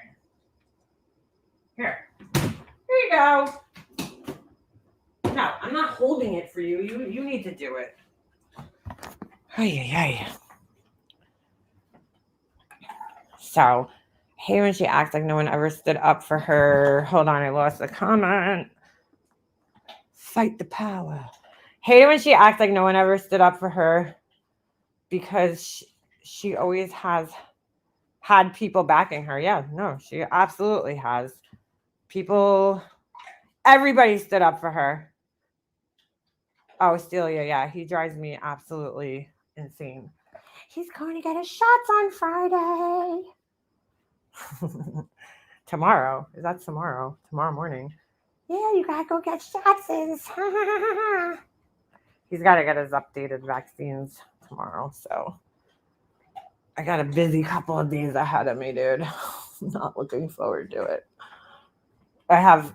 Here. Here you go. No, I'm not holding it for you. You need to do it. Hey. So, hey, when she acts like no one ever stood up for her. Hold on, I lost the comment. Fight the power. Hate it when she acts like no one ever stood up for her because she always has had people backing her. Yeah, no, she absolutely has. Everybody stood up for her. Oh, Celia, yeah, he drives me absolutely insane. He's going to get his shots on Friday. Tomorrow. Is that tomorrow? Tomorrow morning. Yeah, you got to go get shots. He's got to get his updated vaccines tomorrow. So I got a busy couple of days ahead of me, dude. I'm not looking forward to it. I have,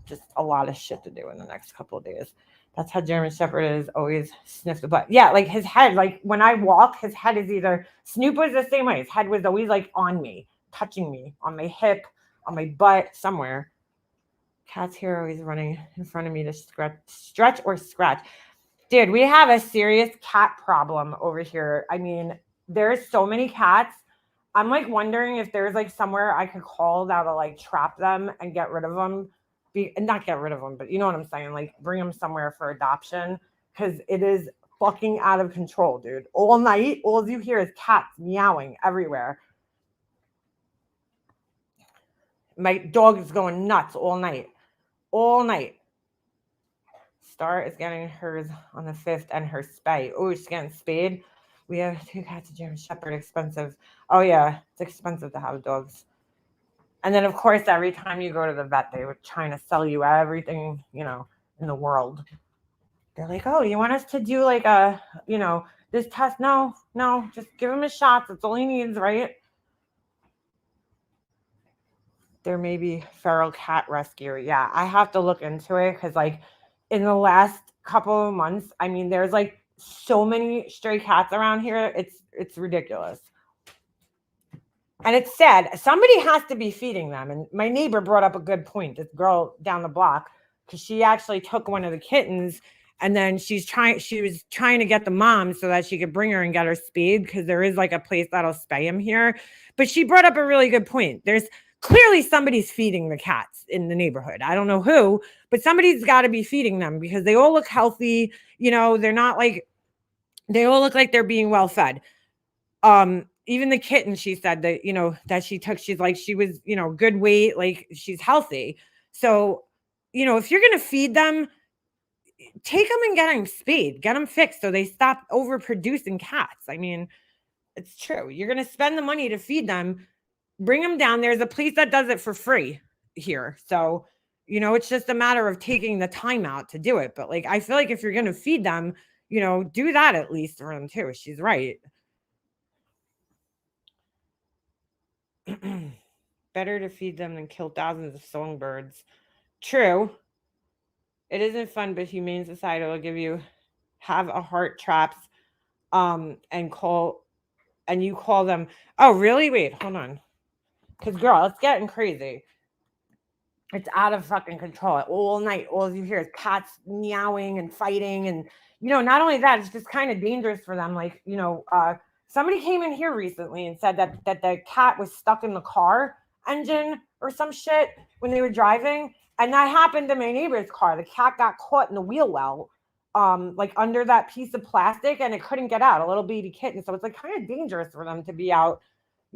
just a lot of shit to do in the next couple of days. That's how German Shepherd is, always sniff the butt. Yeah, like his head, like when I walk, his head is either, Snoop was the same way. His head was always like on me, touching me, on my hip, on my butt, somewhere. Cat's here always running in front of me to stretch or scratch. Dude, we have a serious cat problem over here. I mean, there's so many cats. I'm like wondering if there's like somewhere I could call that'll like trap them and get rid of them. Not get rid of them, but you know what I'm saying? Like bring them somewhere for adoption because it is fucking out of control, dude. All night, all you hear is cats meowing everywhere. My dog is going nuts all night. All night. Star is getting hers on the 5th and her spay. Oh, she's getting spayed. We have 2 cats, a German Shepherd, expensive. Oh, yeah, it's expensive to have dogs. And then, of course, every time you go to the vet, they were trying to sell you everything, you know, in the world. They're like, oh, you want us to do like a, you know, this test? No, just give him a shot. That's all he needs, right? There may be feral cat rescue. Yeah, I have to look into it because, like, in the last couple of months, I mean, there's like so many stray cats around here. It's ridiculous. And it's sad. Somebody has to be feeding them. And my neighbor brought up a good point. This girl down the block, because she actually took one of the kittens, and then she was trying to get the mom so that she could bring her and get her spayed, because there is like a place that'll spay them here. But she brought up a really good point. There's clearly somebody's feeding the cats in the neighborhood. I don't know who, but somebody's got to be feeding them, because they all look healthy. They're not like, they all look like they're being well fed. Even the kitten, she said that, that she took, she's like, she was, good weight, like she's healthy. So, if you're going to feed them, take them and get them spayed, get them fixed so they stop overproducing cats. I mean, it's true. You're going to spend the money to feed them, bring them down. There's a place that does it for free here. So, it's just a matter of taking the time out to do it. But like, I feel like if you're going to feed them, do that at least for them too. She's right. Better to feed them than kill thousands of songbirds. True. It isn't fun, but Humane Society will have a heart traps, and you call them. Oh, really? Wait, hold on. Because, girl, it's getting crazy. It's out of fucking control. All night, all you hear is cats meowing and fighting. And, not only that, it's just kind of dangerous for them. Like, somebody came in here recently and said that the cat was stuck in the car engine or some shit when they were driving. And that happened to my neighbor's car. The cat got caught in the wheel well, like under that piece of plastic, and it couldn't get out, a little baby kitten. So it's like kind of dangerous for them to be out,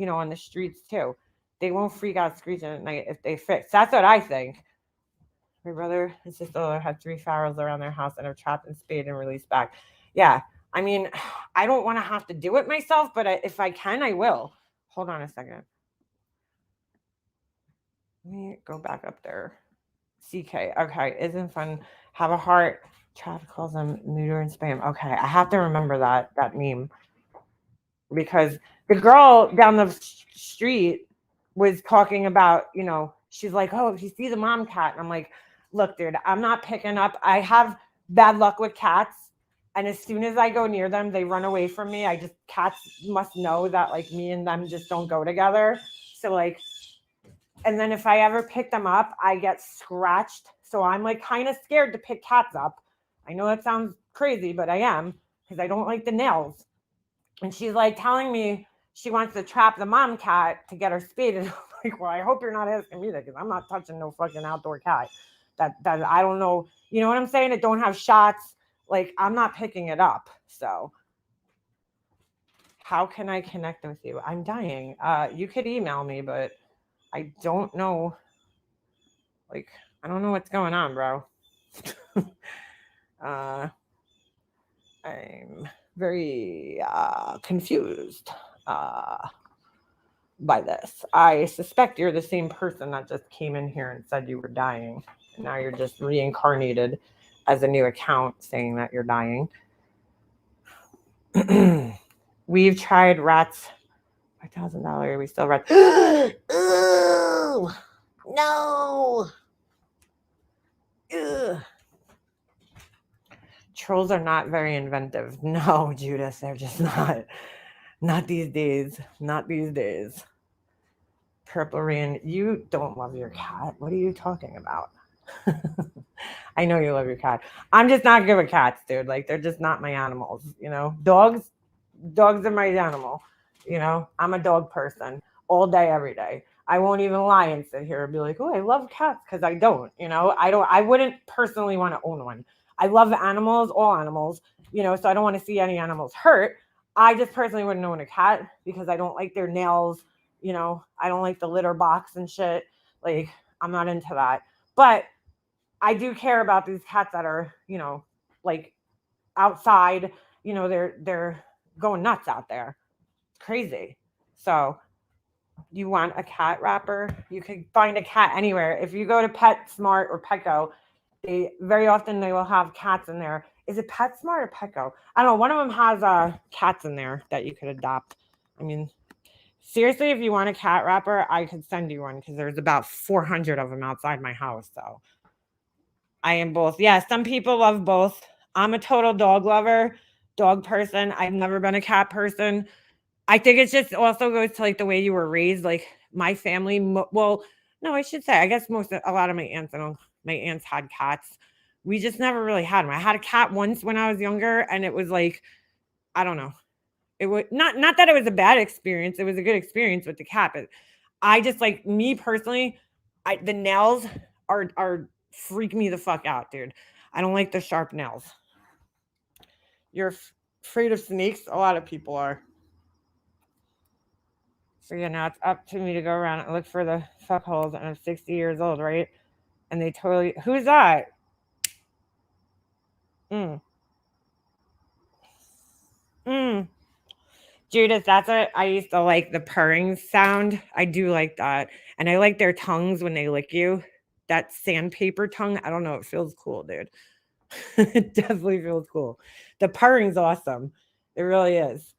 on the streets too. They won't freak out screeching at night if they fix. That's what I think. My brother and sister had 3 pharaohs around their house and are trapped and spayed and released back. Yeah. I mean, I don't want to have to do it myself, but if I can, I will. Hold on a second. Let me go back up there. CK. Okay. Isn't fun. Have a heart. Traffic calls them neuter and spam. Okay. I have to remember that meme, because the girl down the street was talking about, she's like, oh, if you see the mom cat. And I'm like, look, dude, I'm not picking up. I have bad luck with cats. And as soon as I go near them, they run away from me. Cats must know that like me and them just don't go together. So like, and then if I ever pick them up, I get scratched. So I'm like kind of scared to pick cats up. I know that sounds crazy, but I am, because I don't like the nails. And she's like telling me she wants to trap the mom cat to get her spayed. And I'm like, well, I hope you're not asking me that, because I'm not touching no fucking outdoor cat that I don't know. You know what I'm saying? It don't have shots. Like, I'm not picking it up. So how can I connect with you? I'm dying. You could email me, but I don't know. Like, I don't know what's going on, bro. I'm very confused by this. I suspect you're the same person that just came in here and said you were dying. And now you're just reincarnated as a new account saying that you're dying. We've tried rats. $5,000. We still rats. Ooh, no. Ugh. Trolls are not very inventive. No, Judas, they're just not. Not these days. Not these days. Purple Rain, you don't love your cat. What are you talking about? I know you love your cat. I'm just not good with cats, dude. Like, they're just not my animals, Dogs are my animal. I'm a dog person all day, every day. I won't even lie and sit here and be like, oh, I love cats, because I don't, I wouldn't personally want to own one. I love animals, all animals, so I don't want to see any animals hurt. I just personally wouldn't own a cat because I don't like their nails. I don't like the litter box and shit. Like, I'm not into that. But I do care about these cats that are, like outside, they're going nuts out there. It's crazy. So you want a cat wrapper? You could find a cat anywhere. If you go to PetSmart or Petco, very often they will have cats in there. Is it PetSmart or Petco? I don't know. One of them has cats in there that you could adopt. I mean, seriously, if you want a cat wrapper, I could send you one, because there's about 400 of them outside my house. So I am both. Yeah, some people love both. I'm a total dog lover, dog person. I've never been a cat person. I think it just also goes to like the way you were raised. Like my family, well, no, I should say, I guess a lot of my aunts and my aunts had cats. We just never really had them. I had a cat once when I was younger, and it was like, I don't know. It was not that it was a bad experience. It was a good experience with the cat, but I just like me personally, the nails are freak me the fuck out, dude. I don't like the sharp nails. You're afraid of snakes? A lot of people are. So yeah, now it's up to me to go around and look for the fuck holes, and I'm 60 years old, right? And they totally, who's that? Mm. Mm. Judith, that's what I used to like, the purring sound. I do like that. And I like their tongues when they lick you. That sandpaper tongue. I don't know. It feels cool, dude. It definitely feels cool. The purring's awesome. It really is.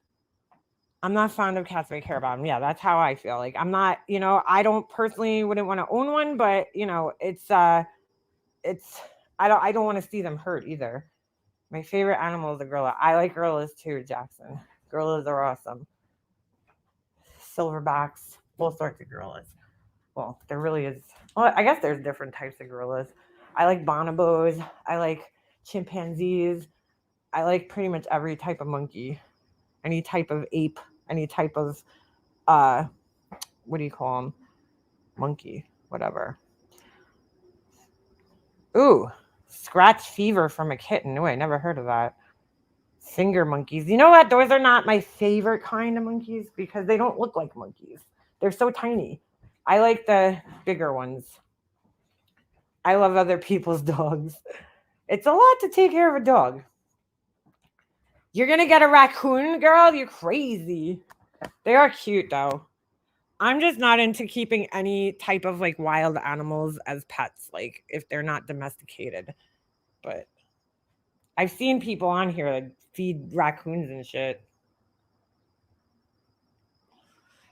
I'm not fond of cats, but I care about them. Yeah, that's how I feel. Like I'm not, I don't personally wouldn't want to own one, but it's I don't want to see them hurt either. My favorite animal is a gorilla. I like gorillas too, Jackson. Gorillas are awesome. Silverbacks, all sorts of gorillas. Well, there really is. Well, I guess there's different types of gorillas. I like bonobos. I like chimpanzees. I like pretty much every type of monkey, any type of ape, any type of uh, what do you call them? Monkey, whatever. Ooh, scratch fever from a kitten. No, I never heard of that. Finger monkeys. You know what? Those are not my favorite kind of monkeys because they don't look like monkeys. They're so tiny. I like the bigger ones. I love other people's dogs. It's a lot to take care of a dog. You're going to get a raccoon, girl? You're crazy. They are cute, though. I'm just not into keeping any type of like wild animals as pets, like if they're not domesticated. But I've seen people on here that feed raccoons and shit.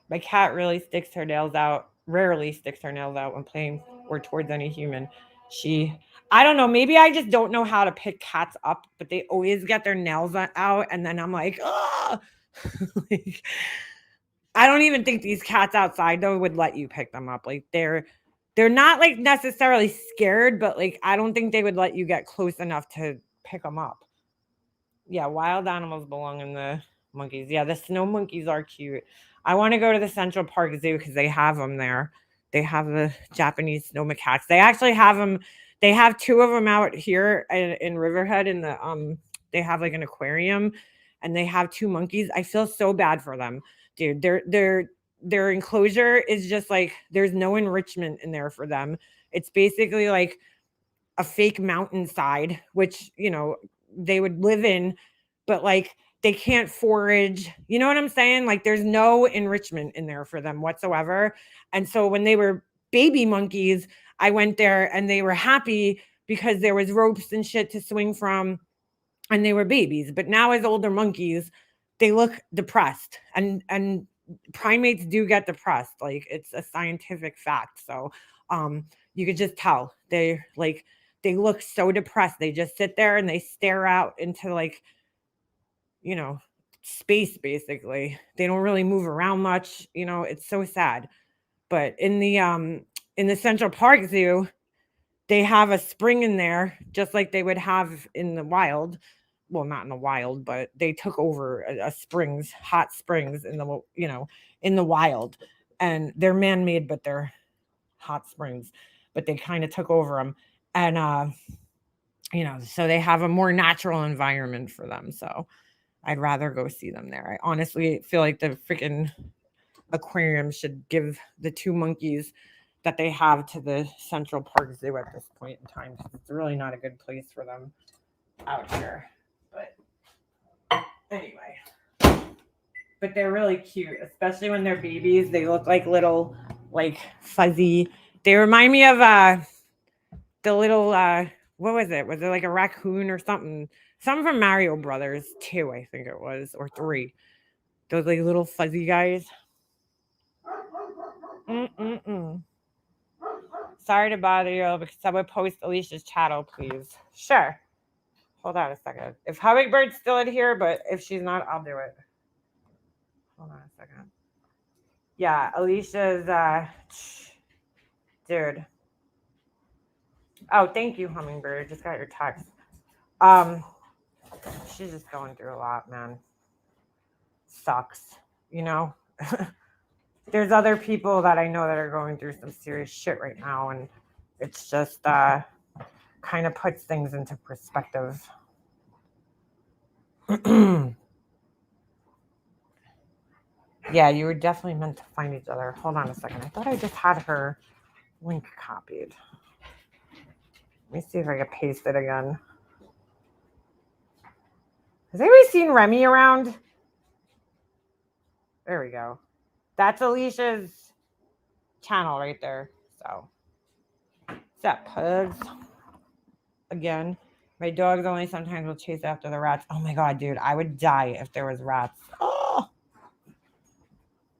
My cat really sticks her nails out, rarely sticks her nails out when playing or towards any human. I don't know, maybe I just don't know how to pick cats up, but they always get their nails out, and then I'm like, oh, like, I don't even think these cats outside though would let you pick them up. Like they're not like necessarily scared, but like I don't think they would let you get close enough to pick them up. Yeah, wild animals belong in the monkeys. Yeah, the snow monkeys are cute. I want to go to the Central Park Zoo because they have them there. They have the Japanese snow macaques. They actually have them. They have two of them out here in Riverhead in the they have like an aquarium, and they have two monkeys. I feel so bad for them, dude. Their enclosure is just like there's no enrichment in there for them. It's basically like a fake mountainside, which they would live in, but like they can't forage. You know what I'm saying? Like there's no enrichment in there for them whatsoever. And so when they were baby monkeys, I went there and they were happy because there was ropes and shit to swing from and they were babies. But now as older monkeys, they look depressed and primates do get depressed. Like it's a scientific fact. So you could just tell they look so depressed. They just sit there and they stare out into like, you know, space basically. They don't really move around much, it's so sad. But in the Central Park Zoo, they have a spring in there just like they would have in the wild. Well, not in the wild, but they took over a springs, hot springs in the wild. And they're man-made, but they're hot springs. But they kind of took over them. And so they have a more natural environment for them. So I'd rather go see them there. I honestly feel like the freaking aquarium should give the two monkeys that they have to the Central Park Zoo at this point in time. It's really not a good place for them out here. But anyway, but they're really cute, especially when they're babies. They look like little, like fuzzy. They remind me of the little what was it? Was it like a raccoon or something? Some from Mario Brothers 2, I think it was, or 3. Those like little fuzzy guys. Mm-mm-mm. Sorry to bother you, because I would post Alicia's channel, please. Sure. Hold on a second. If Hummingbird's still in here, but if she's not, I'll do it. Hold on a second. Yeah, Alicia's dude. Oh, thank you, Hummingbird. Just got your text. She's just going through a lot, man. Sucks, you know. There's other people that I know that are going through some serious shit right now, and it's just kind of puts things into perspective. Yeah, you were definitely meant to find each other. Hold on a second. I thought I just had her link copied. Let me see if I can paste it again. Has anybody seen Remy around? There we go. That's Alicia's channel right there. So, what's that, pugs? Again, my dogs only sometimes will chase after the rats. Oh my god, dude, I would die if there was rats.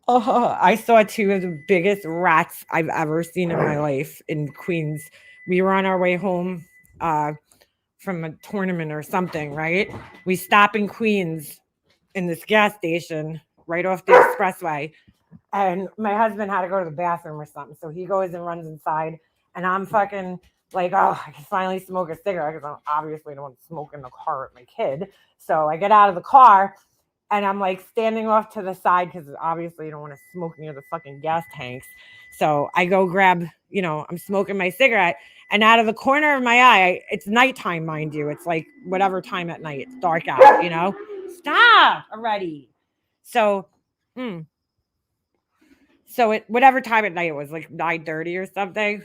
Oh, I saw two of the biggest rats I've ever seen in my life in Queens. We were on our way home from a tournament or something, right? We stop in Queens in this gas station right off the expressway. And my husband had to go to the bathroom or something. So he goes and runs inside. And I'm fucking like, oh, I can finally smoke a cigarette because I obviously don't want to smoke in the car with my kid. So I get out of the car and I'm like standing off to the side because obviously you don't want to smoke near the fucking gas tanks. So I go grab, I'm smoking my cigarette, and out of the corner of my eye, it's nighttime, mind you. It's like whatever time at night. It's dark out, Stop already. So, whatever time at night it was, like 9:30 or something.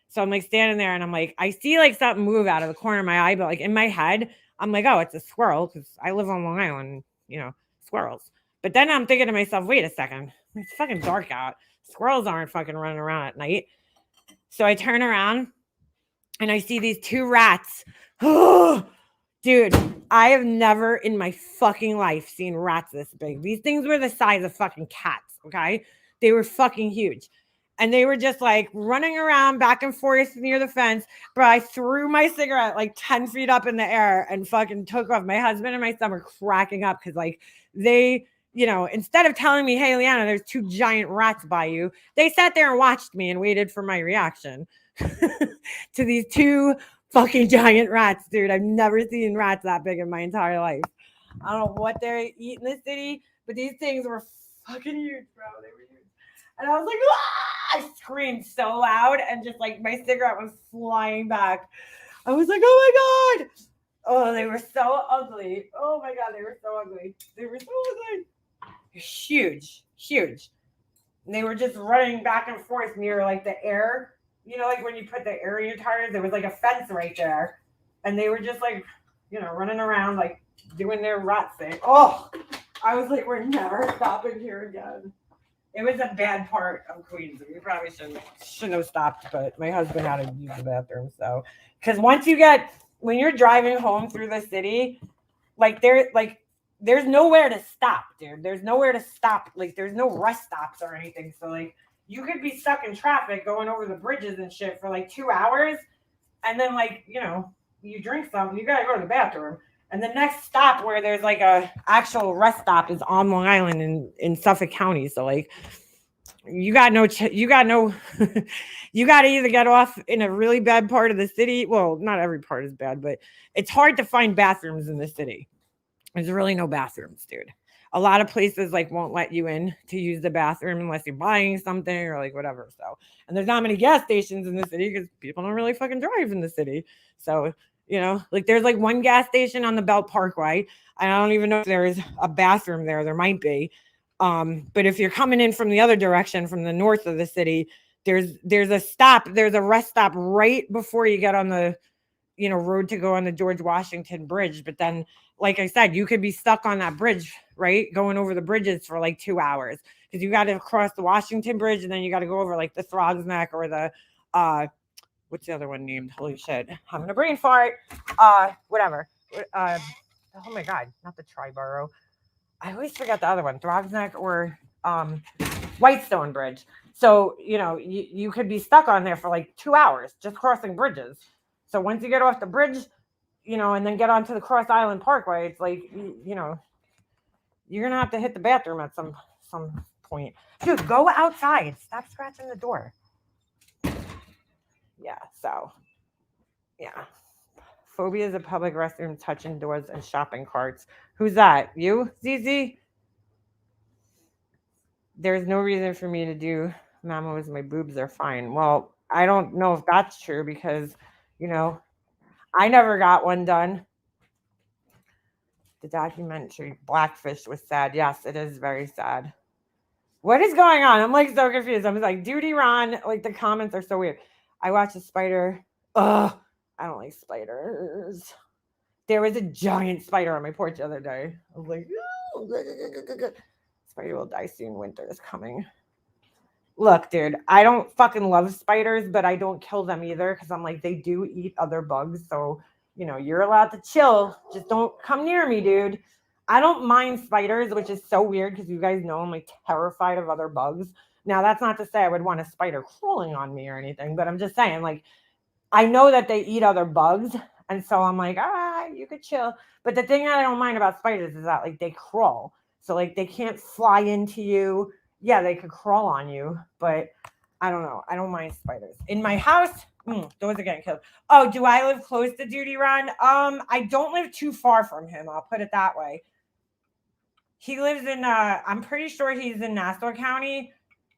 So I'm like standing there and I'm like, I see like something move out of the corner of my eye, but like in my head, I'm like, oh, it's a squirrel because I live on Long Island, squirrels. But then I'm thinking to myself, wait a second, it's fucking dark out. Squirrels aren't fucking running around at night. So I turn around and I see these two rats. Dude, I have never in my fucking life seen rats this big. These things were the size of fucking cats, okay? They were fucking huge. And they were just like running around back and forth near the fence. But I threw my cigarette like 10 feet up in the air and fucking took off. My husband and my son were cracking up because like they, instead of telling me, hey, Leanna, there's two giant rats by you, they sat there and watched me and waited for my reaction to these two fucking giant rats, dude. I've never seen rats that big in my entire life. I don't know what they eat in the city, but these things were fucking huge, bro. They were huge. And I was like, ah! I screamed so loud, and just like my cigarette was flying back. I was like, oh my god. Oh, they were so ugly. Oh my god, they were so ugly. They were so ugly. Huge, huge. And they were just running back and forth near like the air. Like when you put the air in your tires, there was like a fence right there. And they were just like, running around, like doing their rat thing. Oh, I was like, we're never stopping here again. It was a bad part of Queens. We probably shouldn't have stopped, but my husband had to use the bathroom. So, because when you're driving home through the city, there's nowhere to stop, dude. There's nowhere to stop. Like, there's no rest stops or anything. So, like, you could be stuck in traffic going over the bridges and shit for like 2 hours. And then, like, you drink something, you got to go to the bathroom. And the next stop where there's like a actual rest stop is on Long Island in Suffolk County. So, like, you got to either get off in a really bad part of the city. Well, not every part is bad, but it's hard to find bathrooms in the city. There's really no bathrooms, dude. A lot of places like won't let you in to use the bathroom unless you're buying something or like whatever. So, and there's not many gas stations in the city because people don't really fucking drive in the city. So, like there's like one gas station on the Belt Parkway. I don't even know if there's a bathroom there. There might be. But if you're coming in from the other direction, from the north of the city, there's a rest stop right before you get on the road to go on the George Washington Bridge. But then, like I said, you could be stuck on that bridge, right? Going over the bridges for like 2 hours because you got to cross the Washington Bridge and then you got to go over like the Throgs Neck or the, what's the other one named? Holy shit. Having a brain fart. Whatever. Oh my God. Not the Triborough. I always forget the other one, Throgs Neck or Whitestone Bridge. So, you could be stuck on there for like 2 hours just crossing bridges. So once you get off the bridge, and then get onto the Cross Island Parkway, it's like, you're going to have to hit the bathroom at some point. Dude, go outside. Stop scratching the door. Yeah, so Yeah. Phobias of public restrooms, touching doors, and shopping carts. Who's that? You, ZZ? There's no reason for me to do mammos. My boobs are fine. Well, I don't know if that's true because, you know, I never got one done. The documentary Blackfish was sad. Yes, it is very sad. What is going on? I'm like so confused. I'm like, Duty Ron, like the comments are so weird. I watched a spider. Ugh, I don't like spiders. There was a giant spider on my porch the other day. I was like, spider will die soon. Winter is coming. Look, dude, I don't fucking love spiders, but I don't kill them either because I'm like, they do eat other bugs. So, you're allowed to chill. Just don't come near me, dude. I don't mind spiders, which is so weird because you guys know I'm like terrified of other bugs. Now, that's not to say I would want a spider crawling on me or anything, but I'm just saying, like, I know that they eat other bugs. And so I'm like, you could chill. But the thing that I don't mind about spiders is that, like, they crawl. So, like, they can't fly into you. Yeah, they could crawl on you, but I don't know. I don't mind spiders. In my house, those are getting killed. Oh, do I live close to Duty Ron? I don't live too far from him. I'll put it that way. He lives in, I'm pretty sure he's in Nassau County.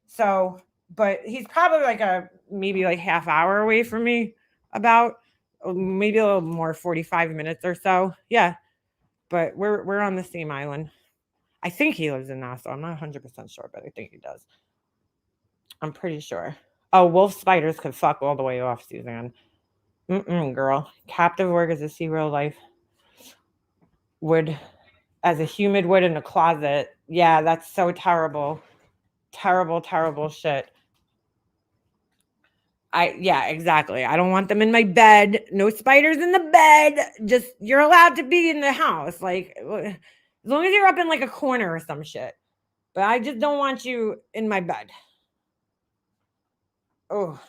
So, but he's probably like maybe like half hour away from me, about maybe a little more, 45 minutes or so. Yeah. But we're on the same island. I think he lives in Nassau. I'm not 100% sure, but I think he does. I'm pretty sure. Oh, wolf spiders could fuck all the way off, Suzanne. Girl. Captive work as a sea real life would, as a humid wood in a closet. Yeah, that's so terrible. Terrible, terrible shit. Yeah, exactly. I don't want them in my bed. No spiders in the bed. Just, you're allowed to be in the house. Like, as long as you're up in like a corner or some shit. But I just don't want you in my bed. Oh,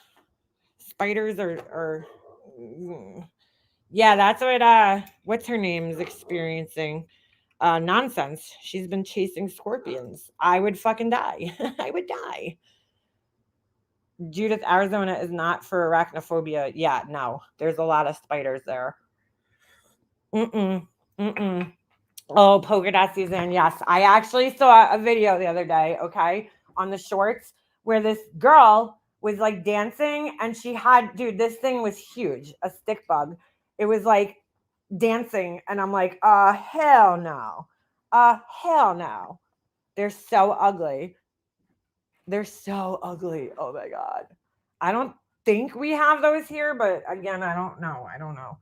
spiders are yeah, that's what what's her name is experiencing. Nonsense. She's been chasing scorpions. I would fucking die. I would die. Judith, Arizona is not for arachnophobia. Yeah, no. There's a lot of spiders there. Mm-mm. Oh, polka dot season. Yes. I actually saw a video the other day, okay, on the shorts where this girl was like dancing and she had, dude, this thing was huge, a stick bug. It was like dancing. And I'm like, hell no. Hell no. They're so ugly. They're so ugly. Oh my God. I don't think we have those here, but again, I don't know. I don't know.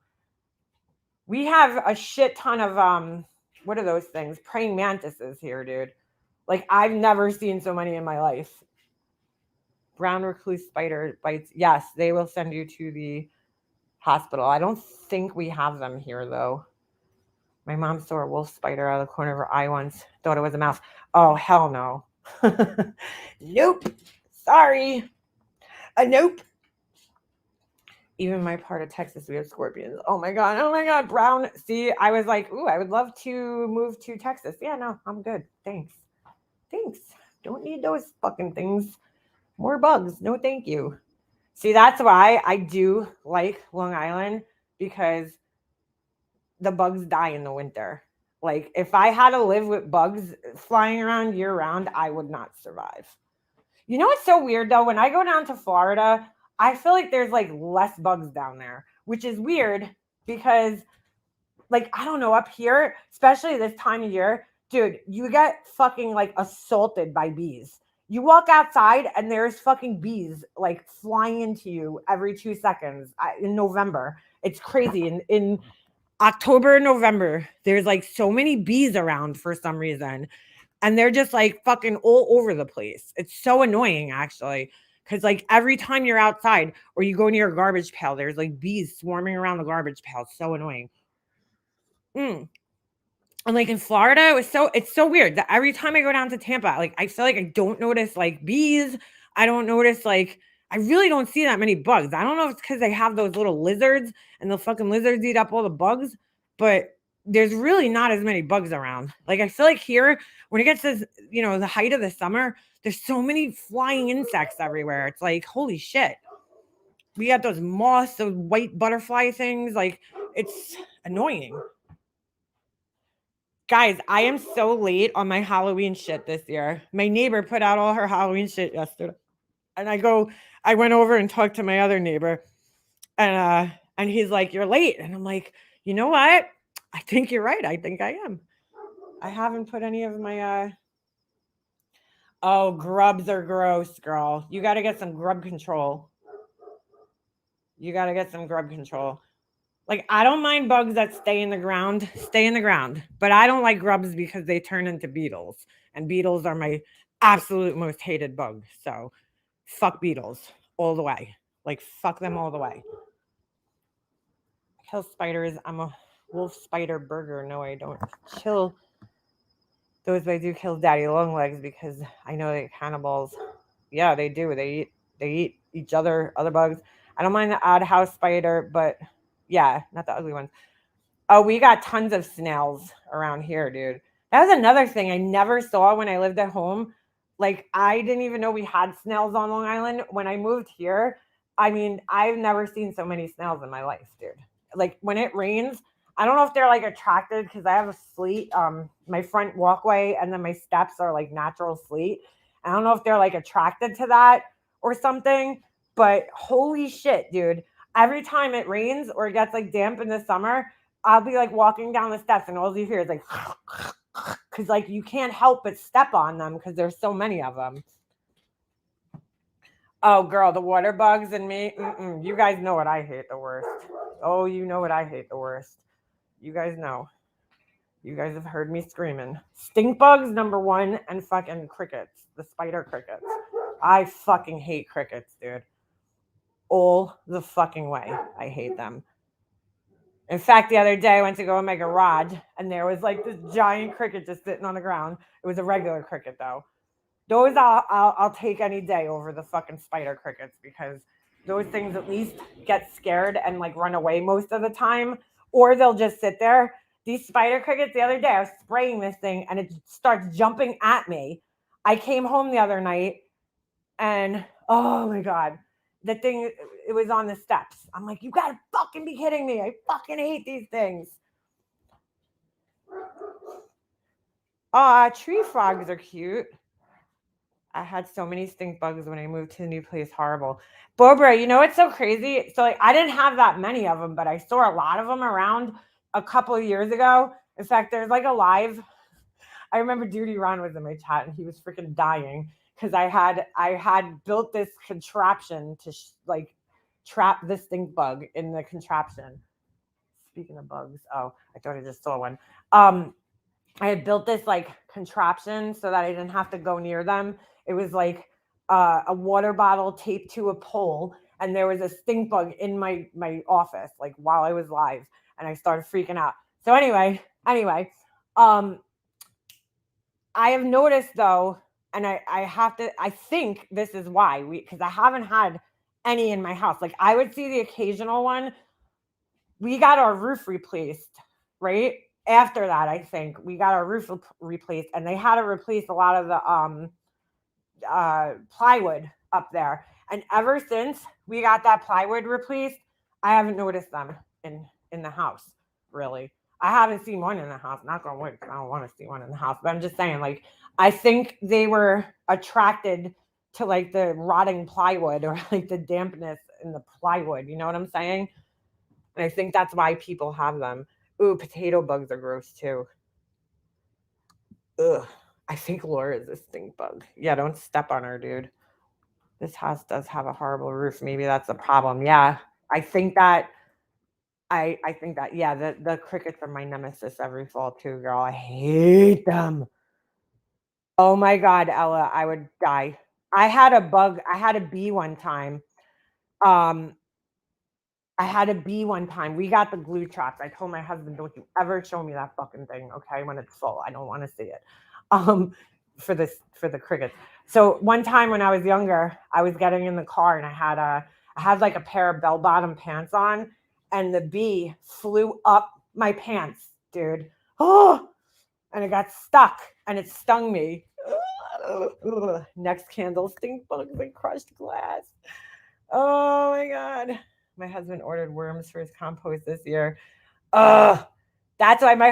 We have a shit ton of what are those things? Praying mantises here, dude. Like, I've never seen so many in my life. Brown recluse spider bites. Yes, they will send you to the hospital. I don't think we have them here though. My mom saw a wolf spider out of the corner of her eye once. Thought it was a mouse. Oh, hell no. Nope. Sorry. Nope. Even my part of Texas, we have scorpions. Oh my God. Brown. See, I was like, ooh, I would love to move to Texas. Yeah, no, I'm good. Thanks. Don't need those fucking things. More bugs. No, thank you. See, that's why I do like Long Island, because the bugs die in the winter. Like, if I had to live with bugs flying around year round, I would not survive. You know what's so weird though? When I go down to Florida, I feel like there's like less bugs down there, which is weird because, like, I don't know, up here, especially this time of year, dude, you get fucking like assaulted by bees. You walk outside and there's fucking bees like flying into you every 2 seconds in November. It's crazy. In October and November, there's like so many bees around for some reason. And they're just like fucking all over the place. It's so annoying, actually. Because like every time you're outside or you go near a garbage pail, there's like bees swarming around the garbage pail. It's so annoying. And like in Florida, it's so weird that every time I go down to Tampa, like I feel like I don't notice like bees. I don't notice I really don't see that many bugs. I don't know if it's because they have those little lizards and the fucking lizards eat up all the bugs, but there's really not as many bugs around. Like, I feel like here, when it gets to, the height of the summer, there's so many flying insects everywhere. It's like, holy shit. We got those moths, those white butterfly things. Like, it's annoying. Guys, I am so late on my Halloween shit this year. My neighbor put out all her Halloween shit yesterday. And I went over and talked to my other neighbor, and he's like, "You're late." And I'm like, "You know what? I think you're right. I think I am. I haven't put any of my oh, grubs are gross, girl. You got to get some grub control. You got to get some grub control. Like, I don't mind bugs that stay in the ground, but I don't like grubs because they turn into beetles, and beetles are my absolute most hated bug. So, fuck beetles all the way. Like, fuck them all the way. Kill spiders. I'm a wolf spider burger. No, I don't kill those. I do kill daddy long legs because I know they're cannibals. Yeah, they do. They eat each other bugs. I don't mind the odd house spider, but yeah, not the ugly ones. Oh, we got tons of snails around here, dude. That was another thing I never saw when I lived at home. Like, I didn't even know we had snails on Long Island. When I moved here, I mean, I've never seen so many snails in my life, dude. Like, when it rains, I don't know if they're like attracted because I have a sleet, my front walkway, and then my steps are like natural sleet. I don't know if they're like attracted to that or something, but holy shit, dude. Every time it rains or it gets like damp in the summer, I'll be like walking down the steps and all you hear is like, because like you can't help but step on them because there's so many of them. Oh, girl, the water bugs and me. You guys know what I hate the worst. Oh, you know what I hate the worst. You guys know. You guys have heard me screaming. Stink bugs, number one, and fucking crickets. The spider crickets. I fucking hate crickets, dude. All the fucking way. I hate them. In fact, the other day I went to go in my garage and there was like this giant cricket just sitting on the ground. It was a regular cricket though. Those I'll take any day over the fucking spider crickets because those things at least get scared and like run away most of the time, or they'll just sit there. These spider crickets, the other day I was spraying this thing and it starts jumping at me. I came home the other night and oh my god, the thing, it was on the steps. I'm like, you gotta fucking be kidding me. I fucking hate these things. Tree frogs are cute. I had so many stink bugs when I moved to the new place. Horrible. Bobra, you know what's so crazy? So like I didn't have that many of them, but I saw a lot of them around a couple of years ago. In fact, there's like a live. I remember Duty Ron was in my chat and he was freaking dying because I had built this contraption to like trap this stink bug in the contraption. Speaking of bugs, oh, I thought I just saw one. I had built this like contraption so that I didn't have to go near them. It was like a water bottle taped to a pole, and there was a stink bug in my office, like while I was live, and I started freaking out. So anyway, um, I have noticed though, and I have to. I think this is why because I haven't had any in my house. Like I would see the occasional one. We got our roof replaced, right? After that, I think we got our roof replaced, and they had to replace a lot of the plywood up there. And ever since we got that plywood replaced, I haven't noticed them in the house. Really, I haven't seen one in the house. Not gonna wood. I don't want to see one in the house, but I'm just saying, like, I think they were attracted to like the rotting plywood or like the dampness in the plywood. You know what I'm saying? And I think that's why people have them. Ooh, potato bugs are gross too. Ugh. I think Laura is a stink bug. Yeah, don't step on her, dude. This house does have a horrible roof. Maybe that's a problem. Yeah. I think that I think that yeah, the crickets are my nemesis every fall too, girl. I hate them. Oh my god, Ella, I would die. I had a bee one time. Um, I had a bee one time. We got the glue traps. I told my husband, "Don't you ever show me that fucking thing, okay? When it's full, I don't want to see it." Um, for the crickets. So one time when I was younger, I was getting in the car and I had like a pair of bell bottom pants on, and the bee flew up my pants, dude. Oh, and it got stuck and it stung me. Next candle, stink bugs and crushed glass. Oh my God. My husband ordered worms for his compost this year. Ugh. That's why my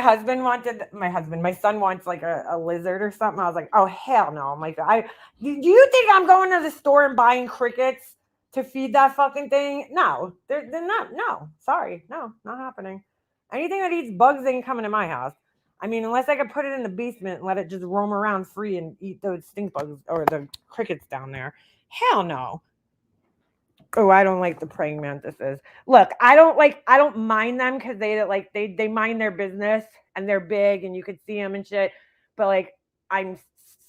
son wants like a lizard or something. I was like, oh hell no. I'm like, do you think I'm going to the store and buying crickets to feed that fucking thing? No, they're not. No, sorry, no, not happening. Anything that eats bugs ain't coming to my house. I mean, unless I could put it in the basement and let it just roam around free and eat those stink bugs or the crickets down there. Hell no. Oh, I don't like the praying mantises. Look, I don't mind them because they mind their business and they're big and you could see them and shit. But like I'm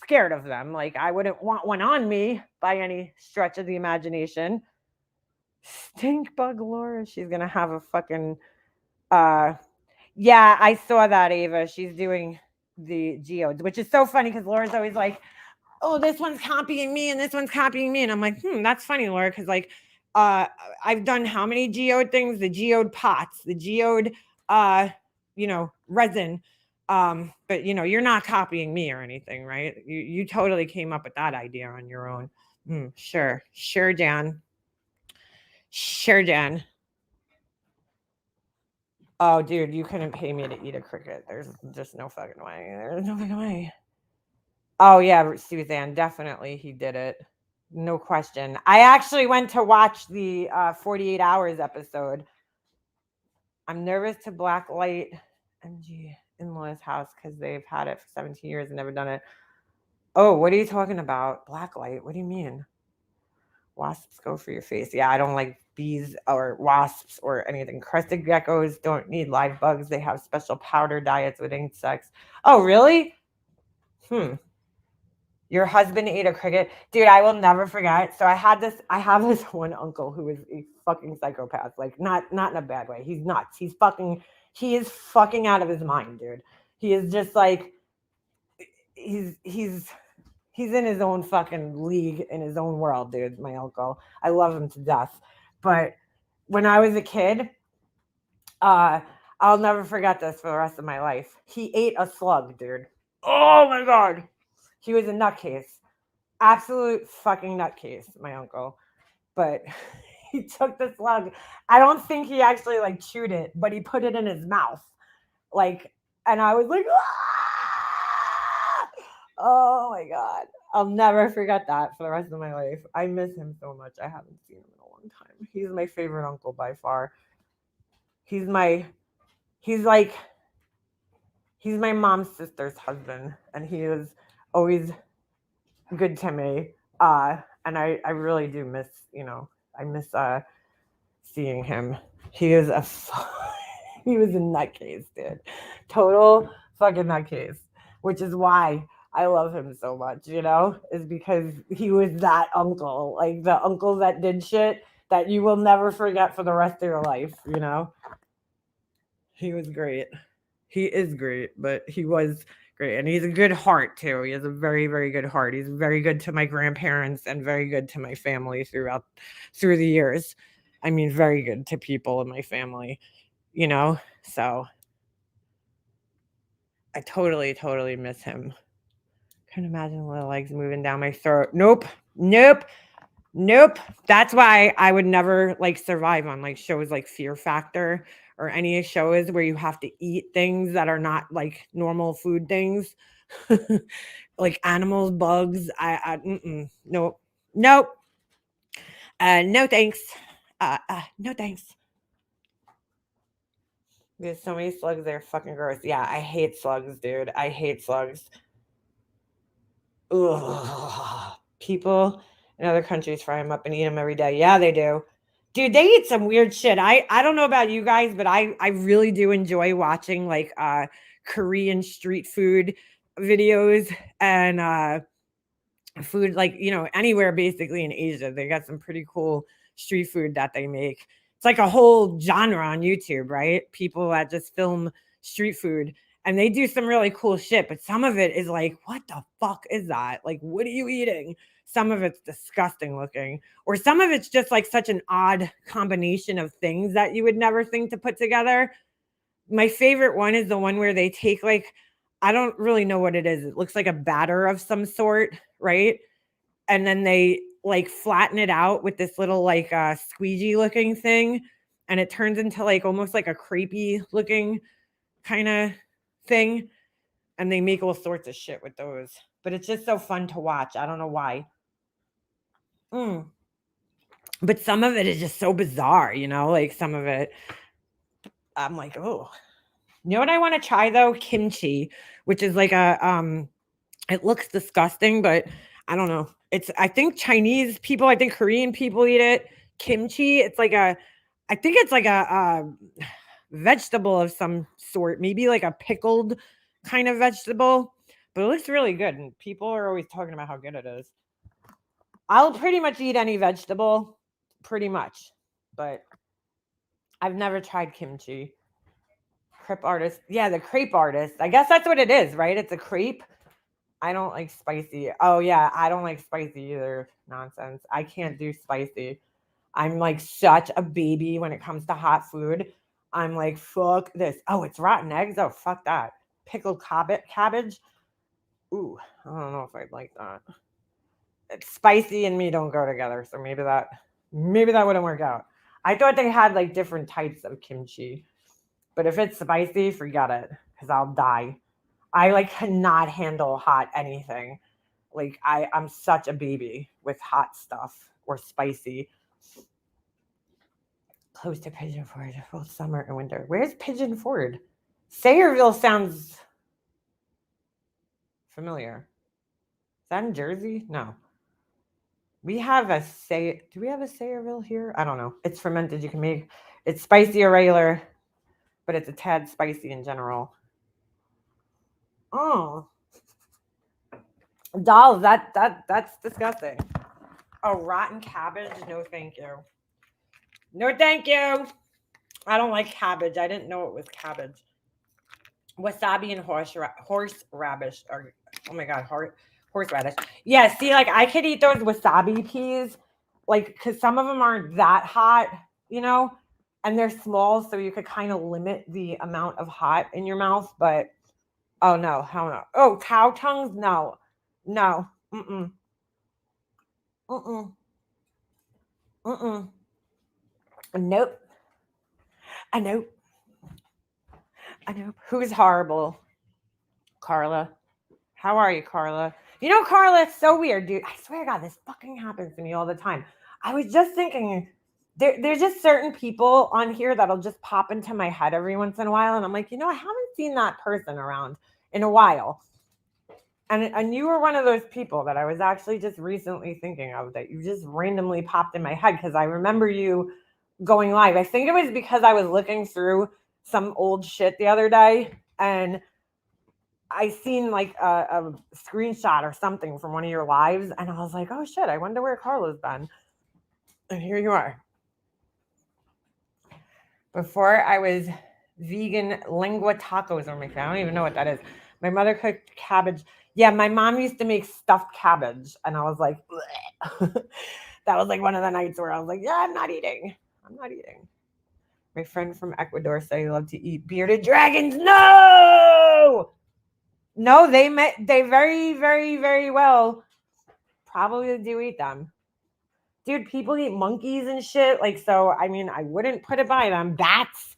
scared of them. Like I wouldn't want one on me by any stretch of the imagination. Stink bug Laura, she's gonna have a fucking uh yeah, I saw that, Ava. She's doing the geodes, which is so funny because Laura's always like, oh, this one's copying me and this one's copying me. And I'm like, that's funny, Laura, because like uh I've done how many geode things? The geode pots, the geode resin. But you're not copying me or anything, right? You totally came up with that idea on your own. Sure. Sure, Jan. Sure, Jan. Oh, dude, you couldn't pay me to eat a cricket. There's just no fucking way. There's no fucking way. Oh yeah, Suzanne, definitely he did it. No question. I actually went to watch the 48 Hours episode. I'm nervous to black light MG in-laws house because they've had it for 17 years and never done it. Oh, what are you talking about? Black light? What do you mean? Wasps go for your face. Yeah, I don't like bees or wasps or anything. Crested geckos don't need live bugs. They have special powder diets with insects. Oh, really? Your husband ate a cricket. Dude, I will never forget. So I have this one uncle who is a fucking psychopath. Like not in a bad way. He's nuts. He is fucking out of his mind, dude. He is just like he's in his own fucking league in his own world, dude, my uncle. I love him to death. But when I was a kid, I'll never forget this for the rest of my life. He ate a slug, dude. Oh my God. He was a nutcase. Absolute fucking nutcase, my uncle. But he took the slug. I don't think he actually like chewed it, but he put it in his mouth. Like, and I was like, ah! Oh my God. I'll never forget that for the rest of my life. I miss him so much. I haven't seen him in a long time. He's my favorite uncle by far. He's like he's my mom's sister's husband, and he is always good to me. And I really do miss, I miss seeing him. He is he was a nutcase, dude. Total fucking nutcase. Which is why I love him so much, is because he was that uncle. Like the uncle that did shit that you will never forget for the rest of your life. He was great. He is great, but he was great. And he's a good heart too. He has a very, very good heart. He's very good to my grandparents and very good to my family through the years. I mean, very good to people in my family. So I totally, totally miss him. Can't imagine little legs moving down my throat. Nope. Nope. Nope. That's why I would never like survive on like shows like Fear Factor or any shows where you have to eat things that are not like normal food things. Like animals, bugs. Nope. Nope. No thanks. No thanks. There's so many slugs. They're fucking gross. Yeah, I hate slugs, dude. I hate slugs. Ugh. People in other countries fry them up and eat them every day. Yeah, they do. Dude, they eat some weird shit. I don't know about you guys, but I really do enjoy watching like Korean street food videos and food like, anywhere basically in Asia. They got some pretty cool street food that they make. It's like a whole genre on YouTube, right? People that just film street food and they do some really cool shit, but some of it is like, what the fuck is that? Like, what are you eating? Some of it's disgusting looking, or some of it's just like such an odd combination of things that you would never think to put together. My favorite one is the one where they take like, I don't really know what it is. It looks like a batter of some sort, right? And then they like flatten it out with this little like squeegee looking thing, and it turns into like almost like a crepey looking kind of thing, and they make all sorts of shit with those. But it's just so fun to watch. I don't know why. Mm. But some of it is just so bizarre, like some of it. I'm like, oh. You know what I want to try though? Kimchi, which is like it looks disgusting, but I don't know. I think Chinese people, I think Korean people eat it. Kimchi, I think it's like a vegetable of some sort, maybe like a pickled kind of vegetable, but it looks really good. And people are always talking about how good it is. I'll pretty much eat any vegetable, pretty much, but I've never tried kimchi. Crepe artist. Yeah, the crepe artist. I guess that's what it is, right? It's a crepe. I don't like spicy. Oh, yeah, I don't like spicy either. Nonsense. I can't do spicy. I'm like such a baby when it comes to hot food. I'm like, fuck this. Oh, it's rotten eggs. Oh, fuck that. Pickled cabbage. Ooh, I don't know if I'd like that. It's spicy and me don't go together, so maybe that wouldn't work out. I thought they had like different types of kimchi, but if it's spicy, forget it, because I'll die. I like cannot handle hot anything. Like I'm such a baby with hot stuff or spicy. Close to Pigeon Forge, both summer and winter. Where's Pigeon Forge? Sayreville sounds familiar. Is that in Jersey? No. We have do we have a Sayreville here? I don't know. It's fermented. You can make it's spicy or regular, but it's a tad spicy in general. Oh, dolls. That's disgusting. Oh, rotten cabbage. No, thank you. No, thank you. I don't like cabbage. I didn't know it was cabbage. Wasabi and horseradish are, oh my god, horseradish. Yeah, see, like I could eat those wasabi peas, like because some of them aren't that hot, you know, and they're small, so you could kind of limit the amount of hot in your mouth. But oh no, hell no. Oh, cow tongues, no, no, mm mm, mm. Nope. I know. I know. Who's horrible? Carla. How are you, Carla? Carla, it's so weird, dude. I swear to God, this fucking happens to me all the time. I was just thinking, there's just certain people on here that'll just pop into my head every once in a while. And I'm like, I haven't seen that person around in a while. And you were one of those people that I was actually just recently thinking of that you just randomly popped in my head because I remember you going live. I think it was because I was looking through some old shit the other day and I seen like a screenshot or something from one of your lives, and I was like, "Oh shit! I wonder where Carla's been." And here you are. Before I was vegan, lengua tacos were my favorite. I don't even know what that is. My mother cooked cabbage. Yeah, my mom used to make stuffed cabbage, and I was like, that was like one of the nights where I was like, "Yeah, I'm not eating. I'm not eating." My friend from Ecuador said he loved to eat bearded dragons. No. No, they very, very, very well probably do eat them. Dude, people eat monkeys and shit. Like, so, I mean, I wouldn't put it by them. Bats.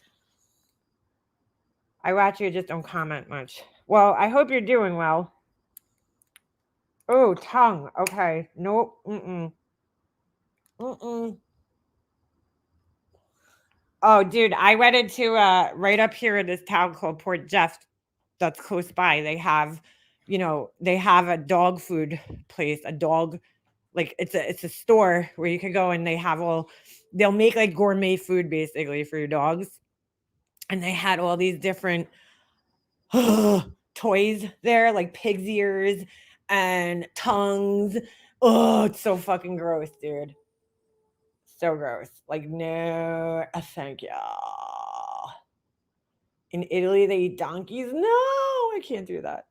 I watch you, just don't comment much. Well, I hope you're doing well. Oh, tongue. Okay. Nope. Mm-mm. Mm-mm. Oh, dude, I went into right up here in this town called Port Jeff that's close by. They have a dog food place, a dog like it's a store where you can go and they'll make like gourmet food basically for your dogs. And they had all these different toys there, like pig's ears and tongues. Oh, it's so fucking gross, dude. So gross. Like, no, thank you. In Italy, they eat donkeys. No, I can't do that.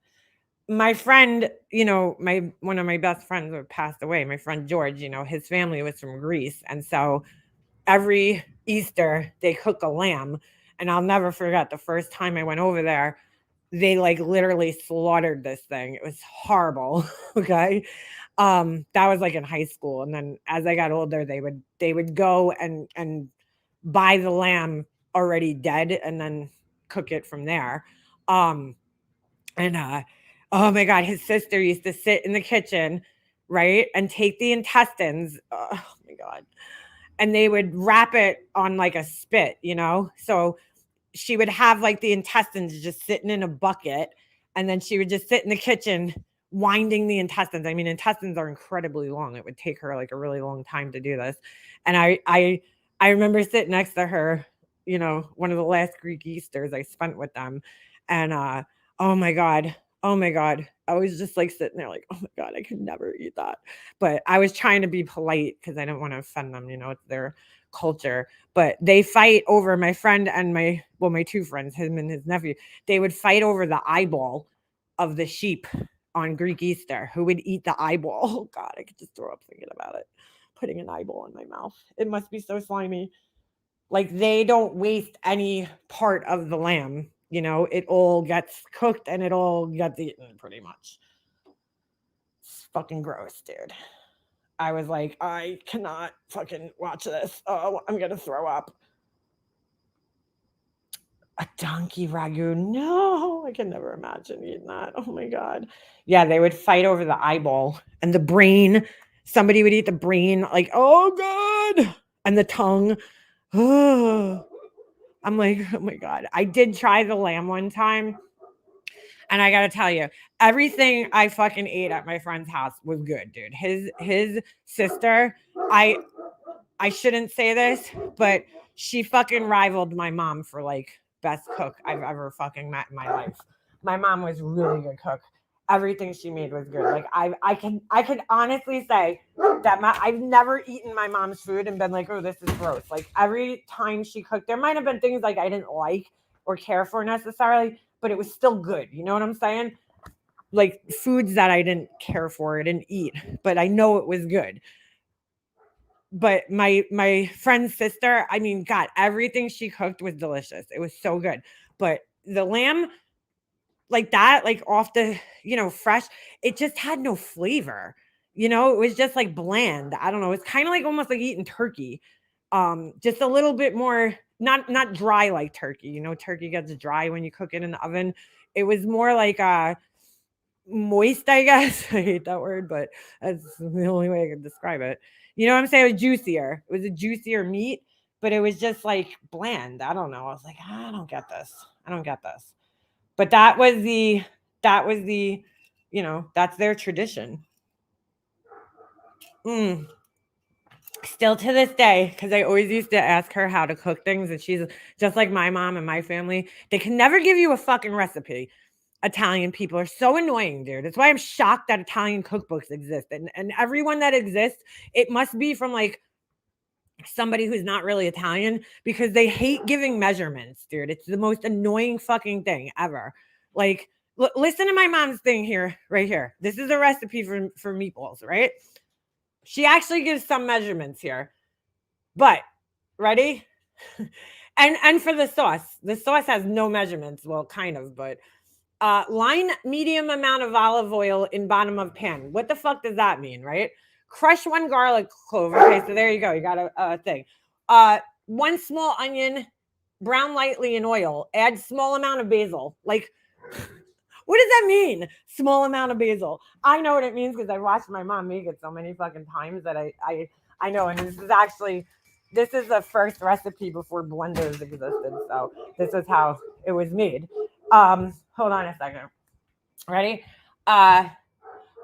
My friend, one of my best friends who passed away, my friend George, his family was from Greece. And so every Easter they cook a lamb. And I'll never forget the first time I went over there, they like literally slaughtered this thing. It was horrible. Okay. That was like in high school. And then as I got older, they would go and buy the lamb already dead and then cook it from there. Um, and oh my God, his sister used to sit in the kitchen, right, and take the intestines. Oh my God. And they would wrap it on like a spit, you know? So she would have like the intestines just sitting in a bucket, and then she would just sit in the kitchen winding the intestines. I mean, intestines are incredibly long. It would take her like a really long time to do this. And I remember sitting next to her, you know, one of the last Greek Easters I spent with them. And oh my God. Oh my God. I was just like sitting there like, oh my God, I could never eat that. But I was trying to be polite because I didn't want to offend them, you know, it's their culture. But they fight over, my friend and my two friends, him and his nephew, they would fight over the eyeball of the sheep on Greek Easter. Who would eat the eyeball? Oh God, I could just throw up thinking about it. Putting an eyeball in my mouth. It must be so slimy. Like they don't waste any part of the lamb. You know, it all gets cooked and it all gets eaten pretty much. It's fucking gross, dude. I was like, I cannot fucking watch this. Oh, I'm gonna throw up. A donkey ragu. No, I can never imagine eating that. Oh my God. Yeah, they would fight over the eyeball and the brain. Somebody would eat the brain, like, oh God. And the tongue. Oh. I'm like, oh my God. I did try the lamb one time. And I gotta tell you, everything I fucking ate at my friend's house was good, dude. His sister, I shouldn't say this, but she fucking rivaled my mom for like best cook I've ever fucking met in my life. My mom was really good cook. Everything she made was good. Like I can honestly say that I've never eaten my mom's food and been like, oh, this is gross. Like every time she cooked, there might have been things like I didn't like or care for necessarily, but it was still good. You know what I'm saying? Like foods that I didn't care for, I didn't eat, but I know it was good. But my friend's sister, I mean, God, everything she cooked was delicious. It was so good. But the lamb, like that, like off the, you know, fresh, it just had no flavor. You know, it was just like bland. I don't know. It's kind of like almost like eating turkey. Just a little bit more, not dry like turkey. You know, turkey gets dry when you cook it in the oven. It was more like moist, I guess. I hate that word, but that's the only way I can describe it. You know what I'm saying? It was juicier. It was a juicier meat, but it was just like bland. I don't know. I was like, I don't get this. I don't get this. But that was the, you know, that's their tradition. Mm. Still to this day, because I always used to ask her how to cook things, and she's just like my mom and my family. They can never give you a fucking recipe. Italian people are so annoying, dude. That's why I'm shocked that Italian cookbooks exist. And everyone that exists, it must be from like somebody who's not really Italian because they hate giving measurements, dude. It's the most annoying fucking thing ever. Like, listen to my mom's thing here, right here. This is a recipe for meatballs, right? She actually gives some measurements here, but ready? And for the sauce has no measurements. Well, kind of, but line medium amount of olive oil in bottom of pan. What the fuck does that mean, right? Crush one garlic clove. Okay, so there you go. You got a thing. One small onion, brown lightly in oil. Add small amount of basil. Like, what does that mean? Small amount of basil. I know what it means because I watched my mom make it so many fucking times that I know. And this is the first recipe before blenders existed. So this is how it was made. Hold on a second. Ready?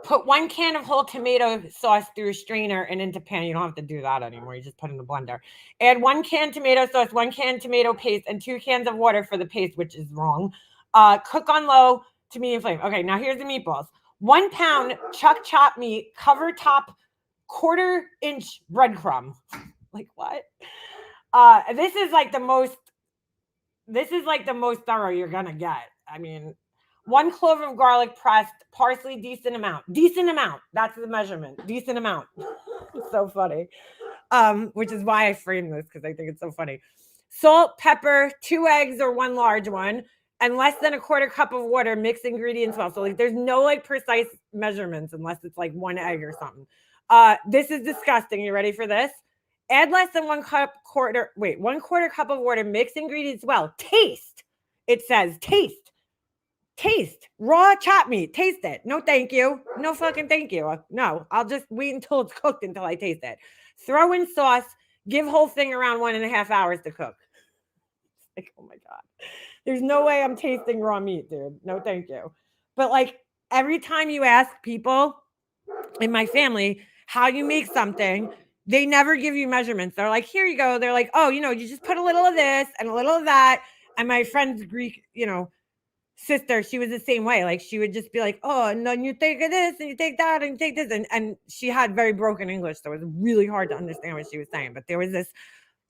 Put 1 can of whole tomato sauce through a strainer and into pan. You don't have to do that anymore. You just put it in the blender. Add 1 can tomato sauce, 1 can tomato paste, and 2 cans of water for the paste, which is wrong. Cook on low to medium flame. Okay, now here's the meatballs. 1 pound chuck chop meat, cover top 1/4 inch breadcrumb. Like what? This is like the most thorough you're gonna get. I mean, 1 clove of garlic pressed, parsley, decent amount. That's the measurement. Decent amount. It's so funny. Which is why I framed this because I think it's so funny. Salt, pepper, 2 eggs or 1 large one, and less than a quarter cup of water, mix ingredients well. So like there's no like precise measurements unless it's like 1 egg or something. This is disgusting. You ready for this? Add less than 1 quarter cup of water, mix ingredients well. Taste. It says taste. Taste raw chopped meat. Taste it. No, thank you. No fucking thank you. No, I'll just wait until it's cooked until I taste it. Throw in sauce. Give whole thing around 1.5 hours to cook. Like, oh my God. There's no way I'm tasting raw meat, dude. No, thank you. But like every time you ask people in my family how you make something, they never give you measurements. They're like, here you go. They're like, oh, you just put a little of this and a little of that. And my friend's Greek, sister, she was the same way. Like she would just be like, oh, and then you take this and you take that and you take this. And she had very broken English. So it was really hard to understand what she was saying. But there was this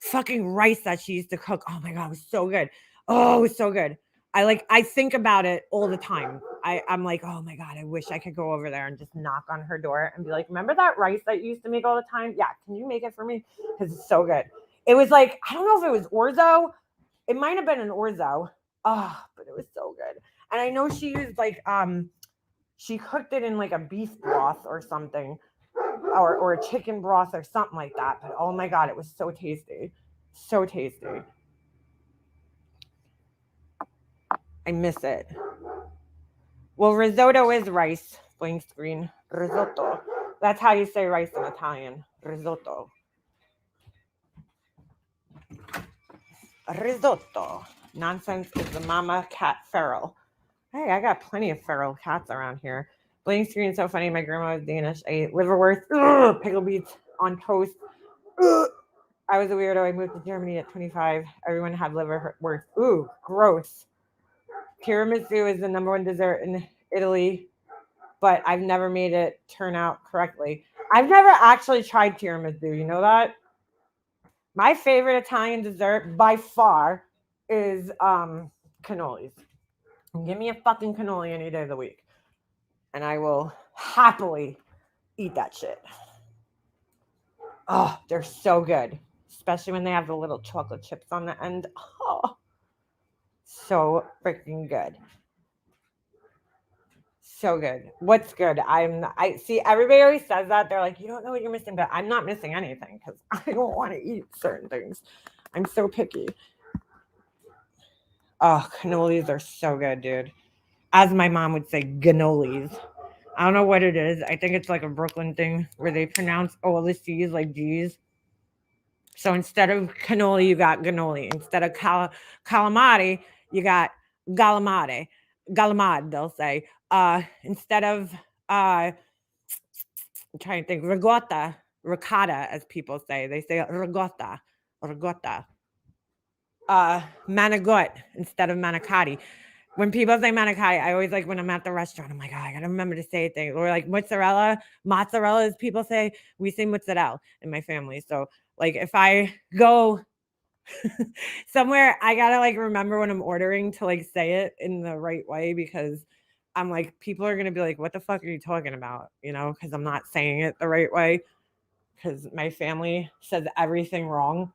fucking rice that she used to cook. Oh my God, it was so good. Oh, it was so good. I think about it all the time. I'm like, oh my God, I wish I could go over there and just knock on her door and be like, remember that rice that you used to make all the time? Yeah, can you make it for me? Because it's so good. It was like, I don't know if it was orzo. It might have been an orzo. Oh, but it was so good. And I know she used like she cooked it in like a beef broth or something, or a chicken broth or something like that. But oh my God, it was so tasty. So tasty. I miss it. Well, risotto is rice. Blank screen. Risotto. That's how you say rice in Italian. Risotto. Risotto. Nonsense is the mama cat feral. Hey, I got plenty of feral cats around here. Blank screen, so funny. My grandma was Danish. I ate liverwurst, pickle beets on toast. I was a weirdo. I moved to Germany at 25. Everyone had liverwurst. Ooh, gross. Tiramisu is the number 1 dessert in Italy, but I've never made it turn out correctly. I've never actually tried tiramisu. You know that? My favorite Italian dessert by far is cannolis. Give me a fucking cannoli any day of the week, and I will happily eat that shit. Oh, they're so good, especially when they have the little chocolate chips on the end. Oh, so freaking good. So good. What's good? I see everybody always says that. They're like, you don't know what you're missing, but I'm not missing anything because I don't want to eat certain things. I'm so picky. Oh, cannolis are so good, dude. As my mom would say, gannolis. I don't know what it is. I think it's like a Brooklyn thing where they pronounce all the C's like G's. So instead of cannoli, you got gannoli. Instead of calamari, you got galamade. Galamad, they'll say. Instead of I'm trying to think, ricotta, as people say. They say ricotta. Manigot instead of manicotti. When people say manicotti, I always like when I'm at the restaurant, I'm like, oh, I gotta remember to say things. Or like mozzarella, as people say, we say mozzarella in my family. So like if I go somewhere, I gotta like remember when I'm ordering to like say it in the right way because I'm like, people are gonna be like, what the fuck are you talking about? Because I'm not saying it the right way. Because my family says everything wrong.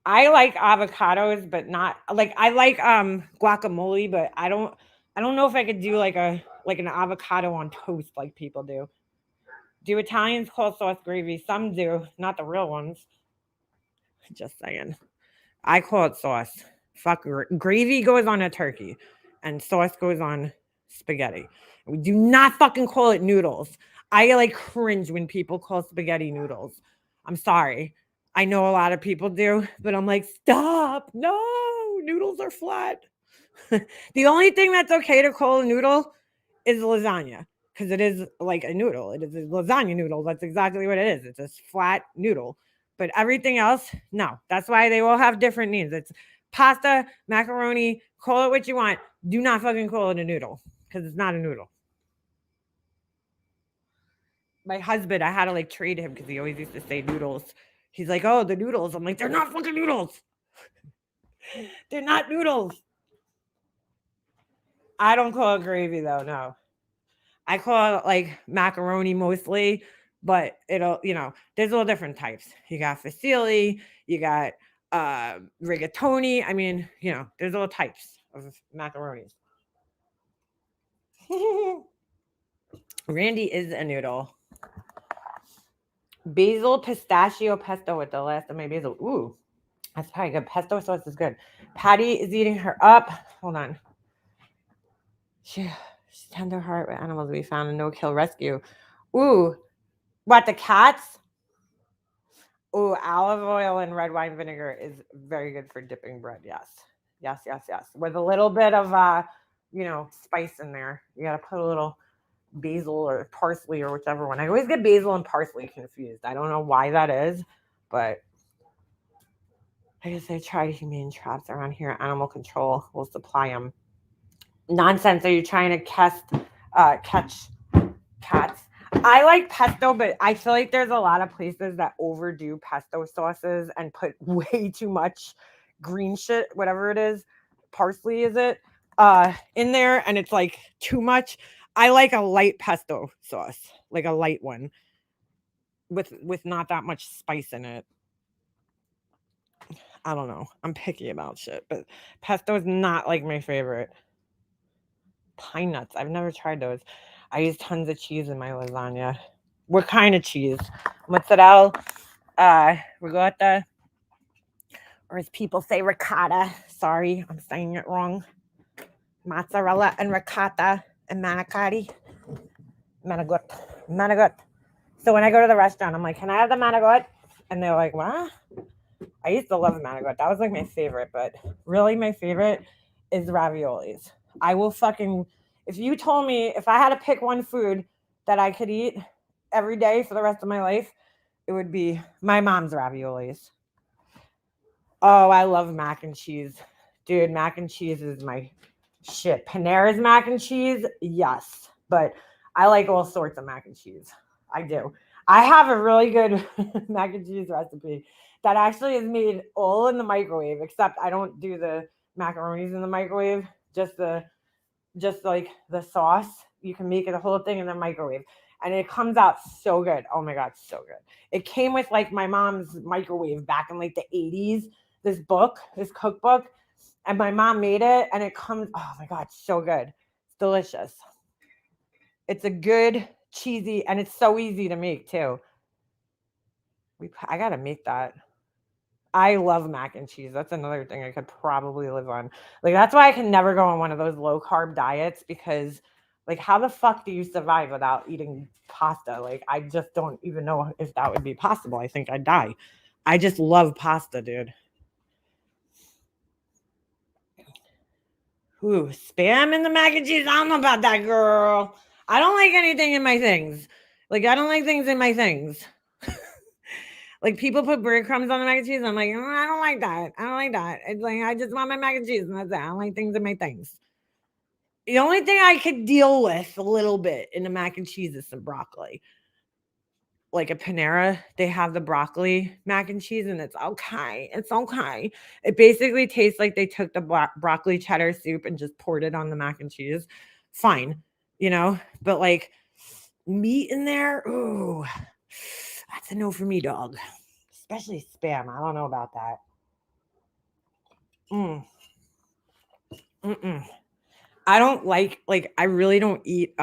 I like avocados, but not like I like guacamole, but I don't know if I could do like an avocado on toast like people do. Do Italians call sauce gravy? Some do, not the real ones. Just saying. I call it sauce. Fuck, gravy goes on a turkey, and sauce goes on spaghetti. We do not fucking call it noodles. I like cringe when people call spaghetti noodles. I'm sorry. I know a lot of people do, but I'm like, stop. No, noodles are flat. The only thing that's okay to call a noodle is lasagna because it is like a noodle. It is a lasagna noodle. That's exactly what it is. It's a flat noodle. But everything else, no. That's why they all have different names. It's pasta, macaroni, call it what you want. Do not fucking call it a noodle because it's not a noodle. My husband, I had to like trade him because he always used to say noodles. He's like, oh, the noodles. I'm like, they're not fucking noodles. They're not noodles. I don't call it gravy though, no. I call it like macaroni mostly, but it'll, there's all different types. You got fusilli, you got rigatoni. I mean, there's all types of macaronis. Randy is a noodle. Basil pistachio pesto with the last of my basil. Ooh, that's probably good. Pesto sauce is good. Patty is eating her up. Hold on. She's tender heart with animals we found in no-kill rescue. Ooh, what, the cats? Ooh, olive oil and red wine vinegar is very good for dipping bread. Yes. Yes, yes, yes. With a little bit of spice in there. You gotta put a little basil or parsley or whichever one. I always get basil and parsley confused. I don't know why that is, but I guess they tried humane traps around here. Animal control will supply them. Nonsense. Are you trying to catch cats? I like pesto, but I feel like there's a lot of places that overdo pesto sauces and put way too much green shit, whatever it is, parsley is it, in there, and it's like too much. I like a light pesto sauce, like a light one with not that much spice in it. I don't know. I'm picky about shit, but pesto is not like my favorite. Pine nuts. I've never tried those. I use tons of cheese in my lasagna. What kind of cheese? Mozzarella, ricotta, or as people say, ricotta. Sorry, I'm saying it wrong. Mozzarella and ricotta and manicotti. Manigot. So when I go to the restaurant, I'm like, can I have the manigot? And they're like, what? I used to love manigot. That was like my favorite, but really my favorite is raviolis. I will fucking, if you told me if I had to pick one food that I could eat every day for the rest of my life, it would be my mom's raviolis. Oh, I love mac and cheese. Dude, mac and cheese is my shit. Panera's mac and cheese, yes. But I like all sorts of mac and cheese. I do. I have a really good mac and cheese recipe that actually is made all in the microwave, except I don't do the macaronis in the microwave, just like the sauce. You can make it a whole thing in the microwave. And it comes out so good. Oh my God, so good. It came with like my mom's microwave back in like the 80s, this cookbook. And my mom made it and it comes, oh my God, so good. It's delicious. It's a good cheesy and it's so easy to make too. I gotta make that. I love mac and cheese. That's another thing I could probably live on. Like that's why I can never go on one of those low carb diets because like how the fuck do you survive without eating pasta? Like I just don't even know if that would be possible. I think I'd die. I just love pasta, dude. Ooh, spam in the mac and cheese. I don't know about that, girl. I don't like anything in my things. Like I don't like things in my things. Like people put breadcrumbs on the mac and cheese. I'm like, I don't like that. I don't like that. It's like I just want my mac and cheese, and that's it. I don't like things in my things. The only thing I could deal with a little bit in the mac and cheese is some broccoli. Like a Panera, they have the broccoli mac and cheese, and it's okay. It's okay. It basically tastes like they took the broccoli cheddar soup and just poured it on the mac and cheese. Fine, but like meat in there, ooh, that's a no for me, dog. Especially spam. I don't know about that. Mm. Mm-mm. I don't like I really don't eat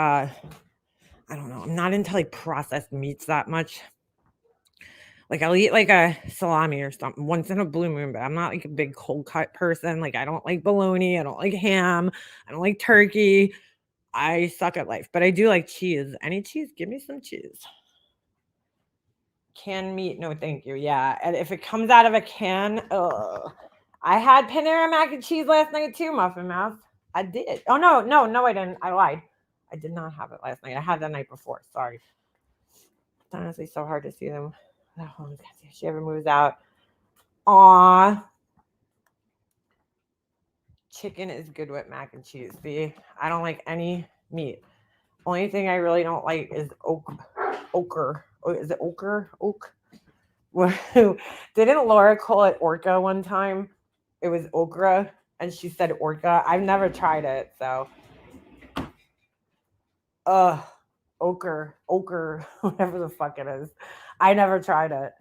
I don't know. I'm not into like processed meats that much. Like I'll eat like a salami or something once in a blue moon, but I'm not like a big cold cut person. Like I don't like bologna, I don't like ham, I don't like turkey. I suck at life, but I do like cheese. Any cheese, give me some cheese. Canned meat, no thank you. Yeah, and if it comes out of a can, I had Panera mac and cheese last night too, Muffin Mouth. I did. Oh no, I didn't. I lied. I did not have it last night. I had the night before. Sorry. It's honestly so hard to see them. Oh, if she ever moves out. Aw. Chicken is good with mac and cheese. See, I don't like any meat. Only thing I really don't like is ochre. Oh, is it ochre? Oak. Didn't Laura call it orca one time? It was okra, and she said orca. I've never tried it, so. Ochre, whatever the fuck it is. I never tried it.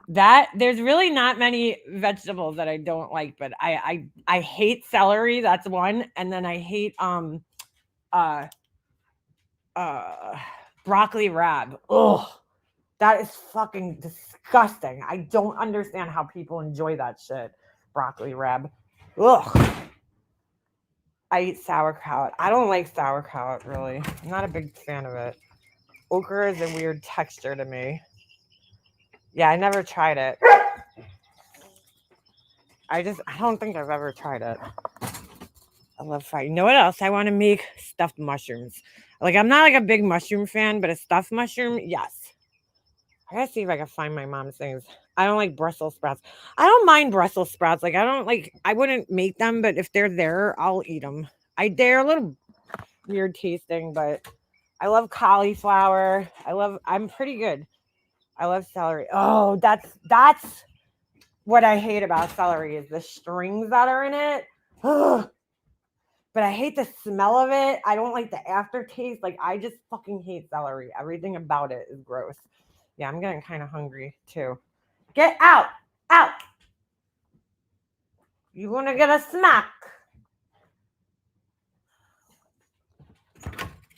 There's really not many vegetables that I don't like, but I hate celery. That's one, and then I hate uh uh broccoli rab. Ugh, that is fucking disgusting. I don't understand how people enjoy that shit. Broccoli rab. Ugh. I eat sauerkraut. I don't like sauerkraut really. I'm not a big fan of it. Okra is a weird texture to me. Yeah, I never tried it. I don't think I've ever tried it. I love fried. You know what else I want to make? Stuffed mushrooms. Like I'm not like a big mushroom fan, but a stuffed mushroom, yes. I gotta see if I can find my mom's things. I don't like Brussels sprouts. I don't mind Brussels sprouts. Like I don't like. I wouldn't make them, but if they're there, I'll eat them. They're a little weird tasting, but I love cauliflower. I'm pretty good. I love celery. Oh, that's what I hate about celery is the strings that are in it. Ugh. But I hate the smell of it. I don't like the aftertaste. Like I just fucking hate celery. Everything about it is gross. Yeah, I'm getting kind of hungry too. Get out! Out! You want to get a smack?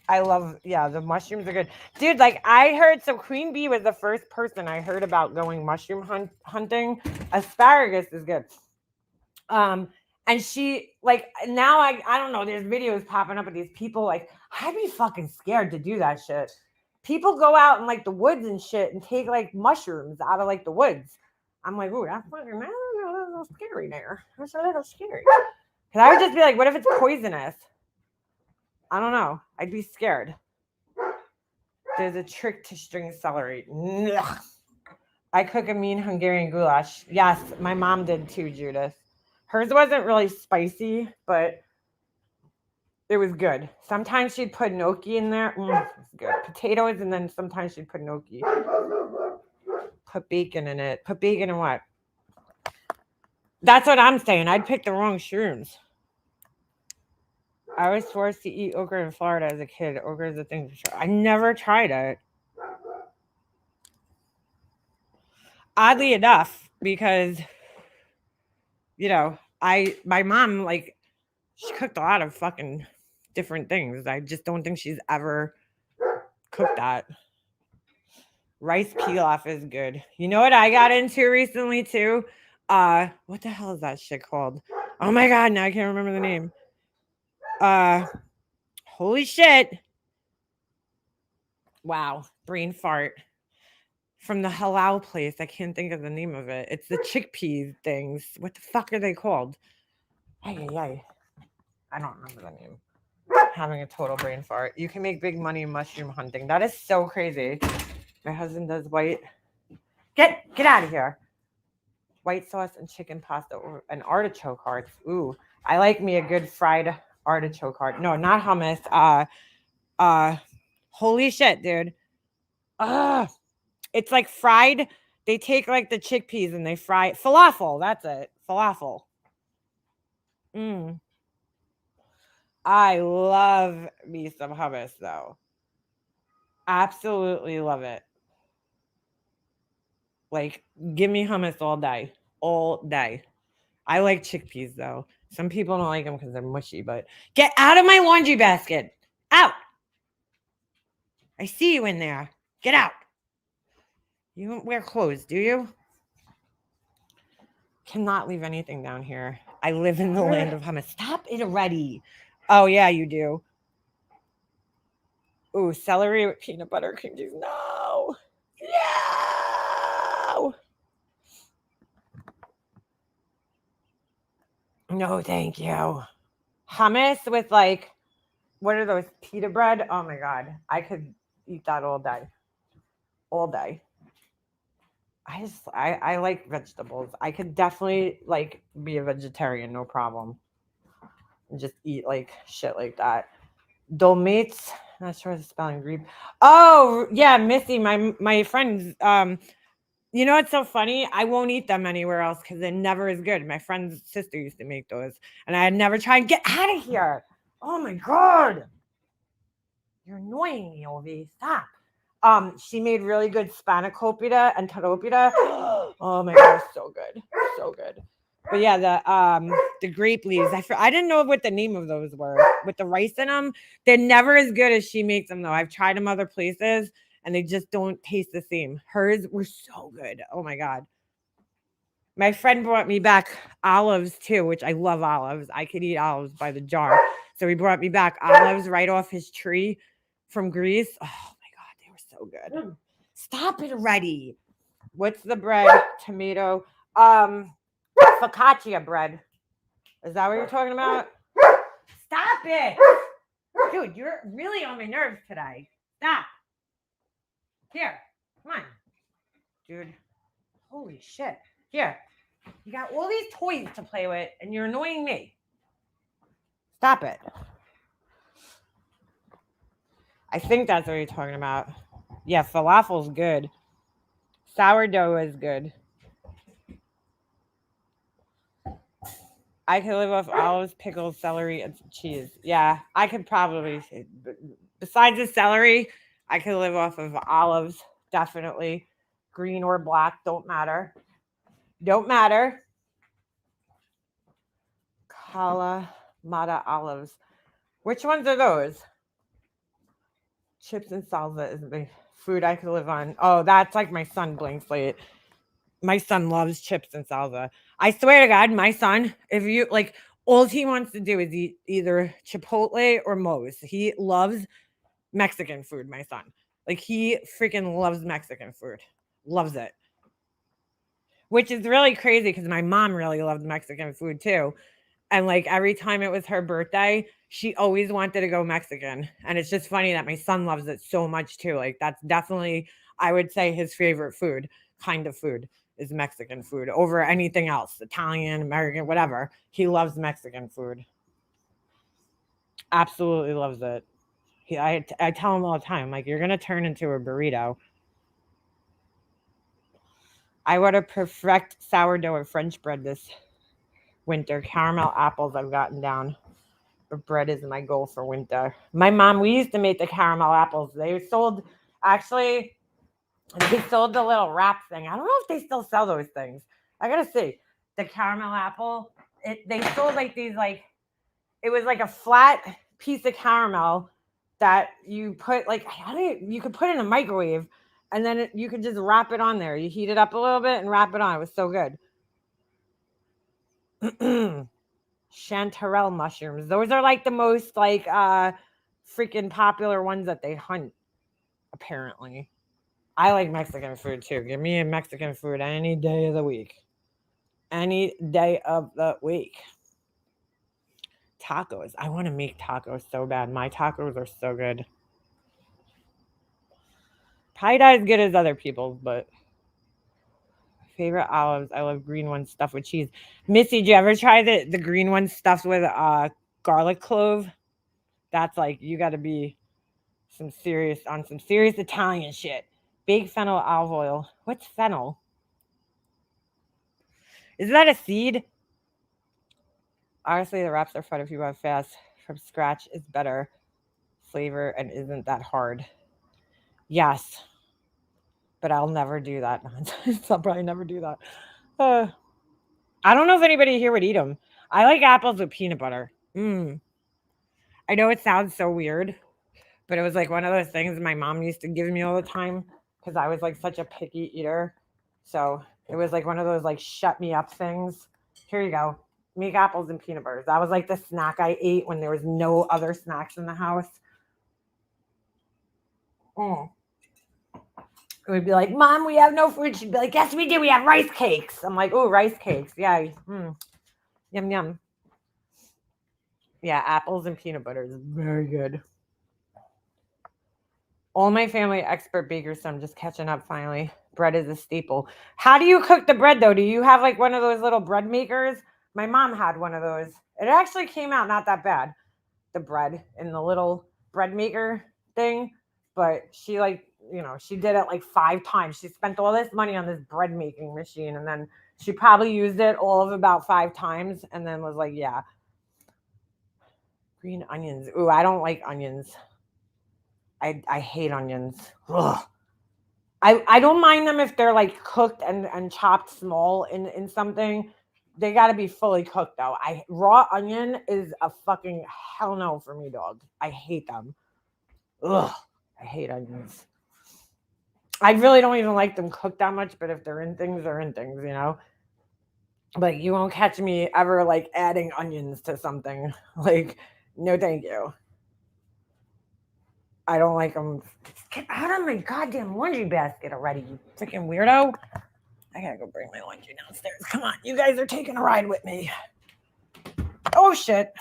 I love, yeah, the mushrooms are good. Dude, like I heard, so Queen Bee was the first person I heard about going mushroom hunting. Asparagus is good. And she, like, now I don't know, there's videos popping up of these people, like, I'd be fucking scared to do that shit. People go out in like the woods and shit and take like mushrooms out of like the woods. I'm like, ooh, that's fucking, that's a little scary there. That's a little scary. Because I would just be like, what if it's poisonous? I don't know. I'd be scared. There's a trick to string celery. Ugh. I cook a mean Hungarian goulash. Yes, my mom did too, Judith. Hers wasn't really spicy, but it was good. Sometimes she'd put gnocchi in there. It's good. Potatoes, and then sometimes she'd put gnocchi. Put bacon in it. Put bacon in what? That's what I'm saying. I'd pick the wrong shrooms. I was forced to eat okra in Florida as a kid. Okra is a thing for sure. I never tried it. Oddly enough, because my mom, like, she cooked a lot of fucking different things. I just don't think she's ever cooked that. Rice pilaf is good. You know what I got into recently too? What the hell is that shit called? Oh my god, now I can't remember the name. Holy shit. Wow, brain fart. From the halal place. I can't think of the name of it. It's the chickpea things. What the fuck are they called? I don't remember the name. Having a total brain fart. You can make big money mushroom hunting. That is so crazy. My husband does white. Get out of here. White sauce and chicken pasta or an artichoke heart. Ooh, I like me a good fried artichoke heart. No, not hummus. Holy shit, dude. It's like fried. They take like the chickpeas and they fry falafel. That's it. Falafel. I love me some hummus though. Absolutely love it. Like, give me hummus all day. All day. I like chickpeas though. Some people don't like them because they're mushy, but get out of my laundry basket. Out. I see you in there. Get out. You don't wear clothes, do you? Cannot leave anything down here. I live in the land of hummus. Stop it already. Oh, yeah, you do. Ooh, celery with peanut butter cream cheese. No. No. No, thank you. Hummus with like, what are those? Pita bread? Oh my God. I could eat that all day. All day. I like vegetables. I could definitely like be a vegetarian, no problem. And just eat like shit like that. Dolmates, not sure the spelling Greek. Oh yeah, Missy, my friends. You know what's so funny? I won't eat them anywhere else because they're never as good. My friend's sister used to make those, and I had never tried. Get out of here! Oh my god, you're annoying me, Ovi. Stop. She made really good spanakopita and taropita. Oh my god, so good, so good. But yeah, the grape leaves. I didn't know what the name of those were with the rice in them. They're never as good as she makes them though. I've tried them other places and they just don't taste the same. Hers were so good. Oh my god. My friend brought me back olives too, which I love olives. I could eat olives by the jar. So he brought me back olives right off his tree from Greece. Oh my god, they were so good. Stop it already. What's the bread? Tomato. Focaccia bread. Is that what you're talking about? Stop it. Dude, you're really on my nerves today. Stop. Here. Come on. Dude. Holy shit. Here. You got all these toys to play with and you're annoying me. Stop it. I think that's what you're talking about. Yeah, falafel's good. Sourdough is good. I could live off olives, pickles, celery, and some cheese. Yeah, I could probably. Besides the celery, I could live off of olives, definitely. Green or black, don't matter. Don't matter. Kalamata olives. Which ones are those? Chips and salsa is the food I could live on. Oh, that's like my son blank slate. My son loves chips and salsa. I swear to God, my son, if you like, all he wants to do is eat either Chipotle or Moe's. He loves Mexican food, my son. Like, he freaking loves Mexican food. Loves it. Which is really crazy because my mom really loved Mexican food too. And like every time it was her birthday, she always wanted to go Mexican. And it's just funny that my son loves it so much too. Like, that's definitely, I would say, his favorite food, kind of food, is Mexican food over anything else. Italian, American, whatever. He loves Mexican food. Absolutely loves it. I tell him all the time, like, you're gonna turn into a burrito. I would have perfect sourdough or French bread this winter. Caramel apples I've gotten down. But bread is my goal for winter. My mom, we used to make the caramel apples. Actually, they sold the little wrap thing. I don't know if they still sell those things. I gotta see. The caramel apple. They sold like these, like, it was like a flat piece of caramel that you put, like, you could put in a microwave and then you could just wrap it on there. You heat it up a little bit and wrap it on. It was so good. Chanterelle mushrooms. Those are like the most like freaking popular ones that they hunt, apparently. I like Mexican food too. Give me a Mexican food any day of the week. Any day of the week. Tacos. I want to make tacos so bad. My tacos are so good. Probably not as good as other people's, but favorite olives. I love green ones stuffed with cheese. Missy, did you ever try the green ones stuffed with garlic clove? That's like, you got to be some serious Italian shit. Baked fennel olive oil. What's fennel? Is that a seed? Honestly, the wraps are fun if you want fast. From scratch is better flavor and isn't that hard. Yes, but I'll never do that nonsense. I'll probably never do that. I don't know if anybody here would eat them. I like apples with peanut butter. I know it sounds so weird, but it was like one of those things my mom used to give me all the time because I was like such a picky eater. So it was like one of those like shut me up things. Here you go. Make apples and peanut butter. That was like the snack I ate when there was no other snacks in the house. It would be like, Mom, we have no food. She'd be like, yes, we do. We have rice cakes. I'm like, oh, rice cakes. Yeah. Yum, yum. Yeah, apples and peanut butter is very good. All my family expert bakers, so I'm just catching up finally. Bread is a staple. How do you cook the bread though? Do you have like one of those little bread makers? My mom had one of those. It actually came out not that bad. The bread in the little bread maker thing, but she like, she did it like 5 times. She spent all this money on this bread making machine and then she probably used it all of about 5 times and then was like, yeah. Green onions. Ooh, I don't like onions. I hate onions. Ugh. I don't mind them if they're like cooked and chopped small in something. They got to be fully cooked though. I raw onion is a fucking hell no for me, dog. I hate them. Ugh, I hate onions. I really don't even like them cooked that much, but if they're in things, they're in things, you know. Like you won't catch me ever like adding onions to something. Like, no, thank you. I don't like them. Get out of my goddamn laundry basket already, you freaking weirdo. I gotta go bring my laundry downstairs. Come on, you guys are taking a ride with me. Oh shit.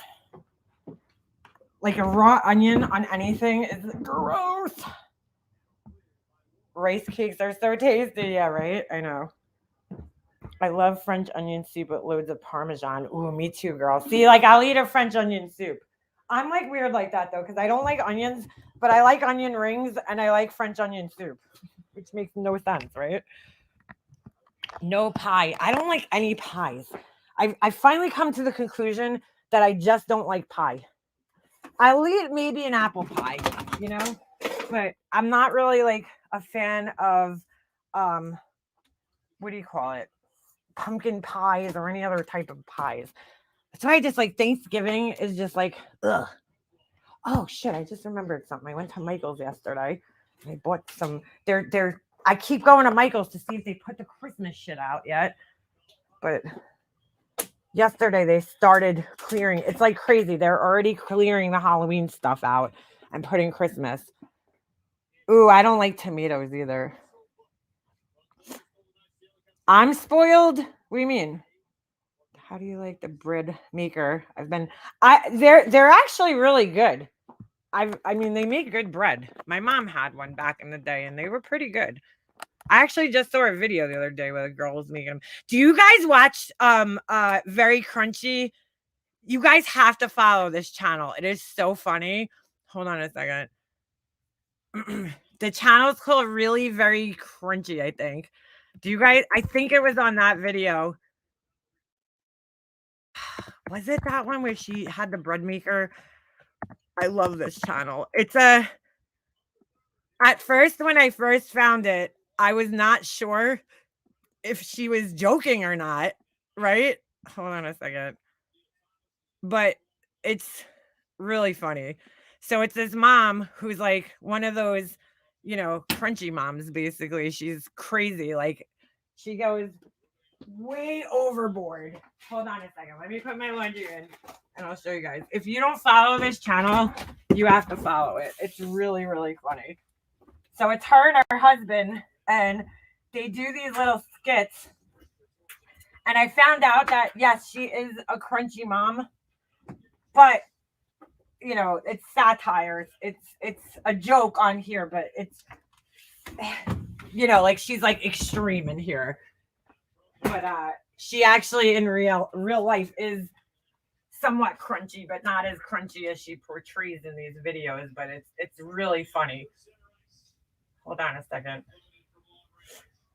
Like a raw onion on anything is gross. Rice cakes are so tasty. Yeah, right? I know. I love French onion soup with loads of Parmesan. Ooh, me too, girl. See, like I'll eat a French onion soup. I'm like weird like that though, because I don't like onions, but I like onion rings and I like French onion soup, which makes no sense, right? No pie. I don't like any pies. I finally come to the conclusion that I just don't like pie. I'll eat maybe an apple pie, you know, but I'm not really like a fan of um what do you call it? Pumpkin pies or any other type of pies. That's why I just like Thanksgiving is just like ugh. Oh shit, I just remembered something. I went to Michael's yesterday and I bought some they're I keep going to Michael's to see if they put the Christmas shit out yet. But yesterday they started clearing. It's like crazy. They're already clearing the Halloween stuff out and putting Christmas. Ooh, I don't like tomatoes either. I'm spoiled. What do you mean? How do you like the bread maker? They're actually really good. I mean they make good bread. My mom had one back in the day and they were pretty good. I actually just saw a video the other day where the girl was making them. Do you guys watch Very Crunchy? You guys have to follow this channel. It is so funny. Hold on a second. The channel is called Really Very Crunchy, I think. Do you guys I think it was on that video. Was it that one where she had the bread maker? I love this channel. At first when I first found it, I was not sure if she was joking or not, right? Hold on a second. But it's really funny. So it's this mom who's like one of those, crunchy moms basically. She's crazy. Like she goes way overboard. Hold on a second. Let me put my laundry in and I'll show you guys. If you don't follow this channel, you have to follow it. It's really, really funny. So it's her and her husband, and they do these little skits. And I found out that, yes, she is a crunchy mom, but it's satire. It's a joke on here, but it's like she's like extreme in here. But she actually in real life is somewhat crunchy, but not as crunchy as she portrays in these videos. But it's really funny. Hold on a second.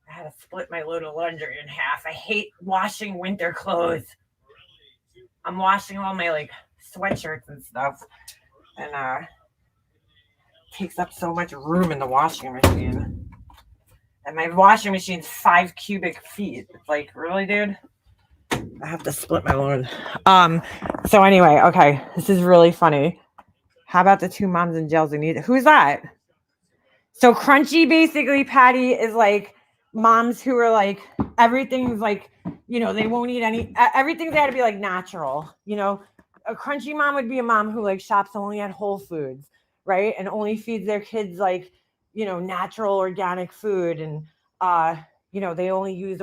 I had to split my load of laundry in half. I hate washing winter clothes. I'm washing all my like sweatshirts and stuff, and takes up so much room in the washing machine. And my washing machine's 5 cubic feet. It's like, really, dude? I have to split my load. So anyway, okay, this is really funny. How about the two moms in jails? Who's that? So crunchy, basically, Patty, is like moms who are like everything's like they won't eat everything's got to be like natural. A crunchy mom would be a mom who like shops only at Whole Foods, right, and only feeds their kids like natural organic food, and they only use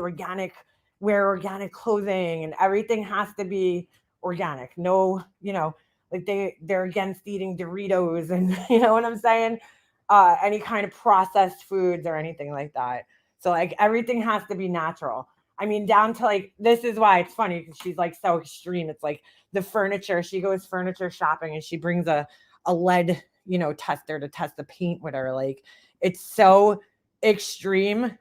wear organic clothing, and everything has to be organic. No, like they're against eating Doritos, and you know what I'm saying, any kind of processed foods or anything like that. So like everything has to be natural. I mean, down to like, this is why it's funny because she's like so extreme. It's like the furniture. She goes furniture shopping and she brings a lead, tester to test the paint with her. Like it's so extreme,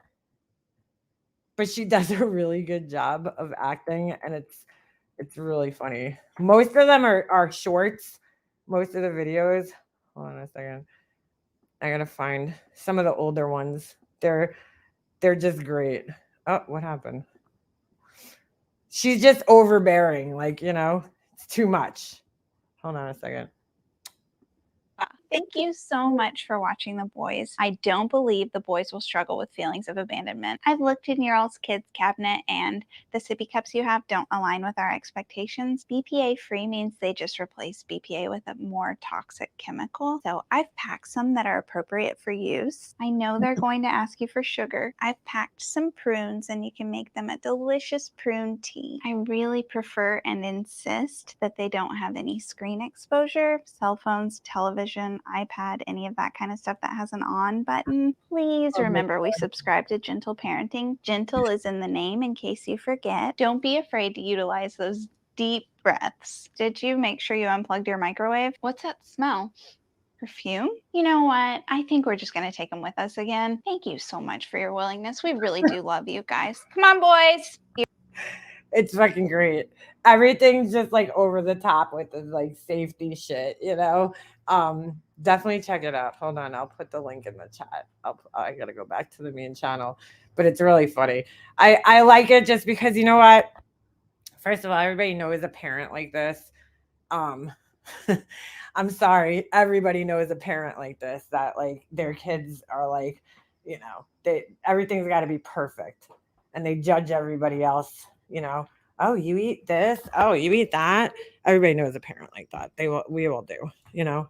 but she does a really good job of acting, and it's really funny. Most of them are shorts. Most of the videos. Hold on a second. I gotta find some of the older ones. They're just great. Oh, what happened? She's just overbearing, like, it's too much. Hold on a second.
Thank you so much for watching The Boys. I don't believe the boys will struggle with feelings of abandonment. I've looked in your all's kids' cabinet, and the sippy cups you have don't align with our expectations. BPA-free means they just replace BPA with a more toxic chemical. So I've packed some that are appropriate for use. I know they're going to ask you for sugar. I've packed some prunes, and you can make them a delicious prune tea. I really prefer and insist that they don't have any screen exposure, cell phones, television, iPad, any of that kind of stuff that has an on button. Please remember we subscribe to Gentle Parenting. Gentle is in the name in case you forget. Don't be afraid to utilize those deep breaths. Did you make sure you unplugged your microwave? What's that smell? Perfume? You know what? I think we're just going to take them with us again. Thank you so much for your willingness. We really do love you guys. Come on, boys.
It's fucking great. Everything's just like over the top with the like safety shit, Definitely check it out. Hold on, I'll put the link in the chat. I gotta go back to the main channel, but it's really funny. I like it just because you know what? First of all, everybody knows a parent like this. Um, I'm sorry, everybody knows a parent like this that like their kids are like, everything's got to be perfect, and they judge everybody else. Oh, you eat this. Oh, you eat that. Everybody knows a parent like that. We all do.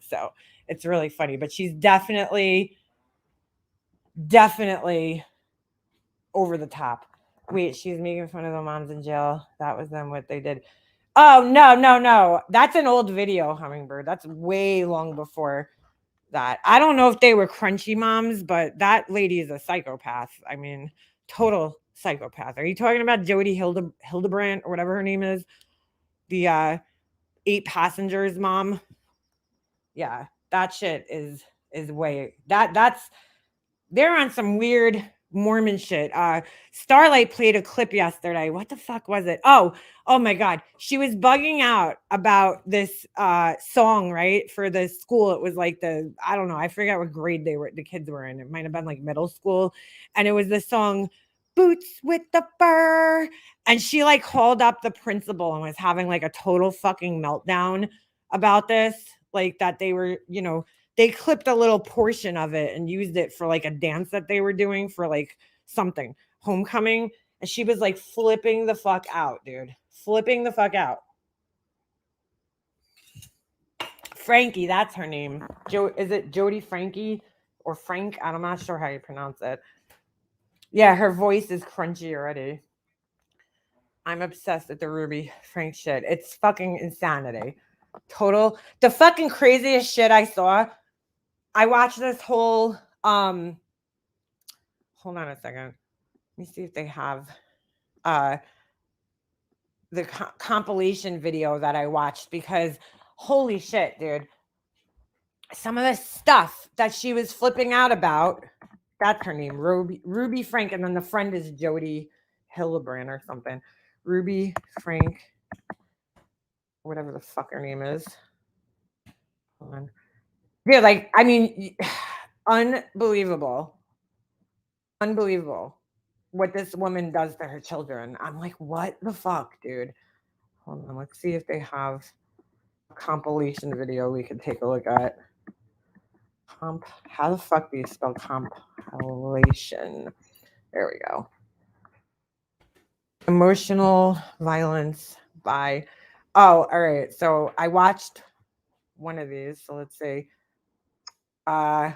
So it's really funny. But she's definitely over the top. Wait, she's making fun of the moms in jail. That was them what they did. Oh, no. That's an old video, Hummingbird. That's way long before that. I don't know if they were crunchy moms, but that lady is a psychopath. I mean, total psychopath. Are you talking about Jody Hildebrandt or whatever her name is? The 8 passengers mom? Yeah, that shit is way that's they're on some weird Mormon shit. Starlight played a clip yesterday. What the fuck was it? Oh my God. She was bugging out about this song, right? For the school. It was like I don't know, I forget what grade the kids were in. It might have been like middle school. And it was the song Boots with the Fur. And she like called up the principal and was having like a total fucking meltdown about this. Like that they were, they clipped a little portion of it and used it for like a dance that they were doing for like something, homecoming. And she was like flipping the fuck out, dude. Flipping the fuck out. Frankie, that's her name. Is it Jody Frankie or Frank? I'm not sure how you pronounce it. Yeah, her voice is crunchy already. I'm obsessed with the Ruby Frank shit. It's fucking insanity. The fucking craziest shit I saw. I watched this whole hold on a second. Let me see if they have the compilation video that I watched because holy shit, dude. Some of the stuff that she was flipping out about, that's her name, Ruby Frank, and then the friend is Jody Hillebrand or something. Ruby Frank, whatever the fuck her name is. Hold on. Yeah, like, I mean, unbelievable what this woman does to her children. I'm like, what the fuck, dude? Hold on, let's see if they have a compilation video we can take a look at. How the fuck do you spell compilation? There we go. Emotional violence by. Oh, all right. So I watched one of these. So let's see. All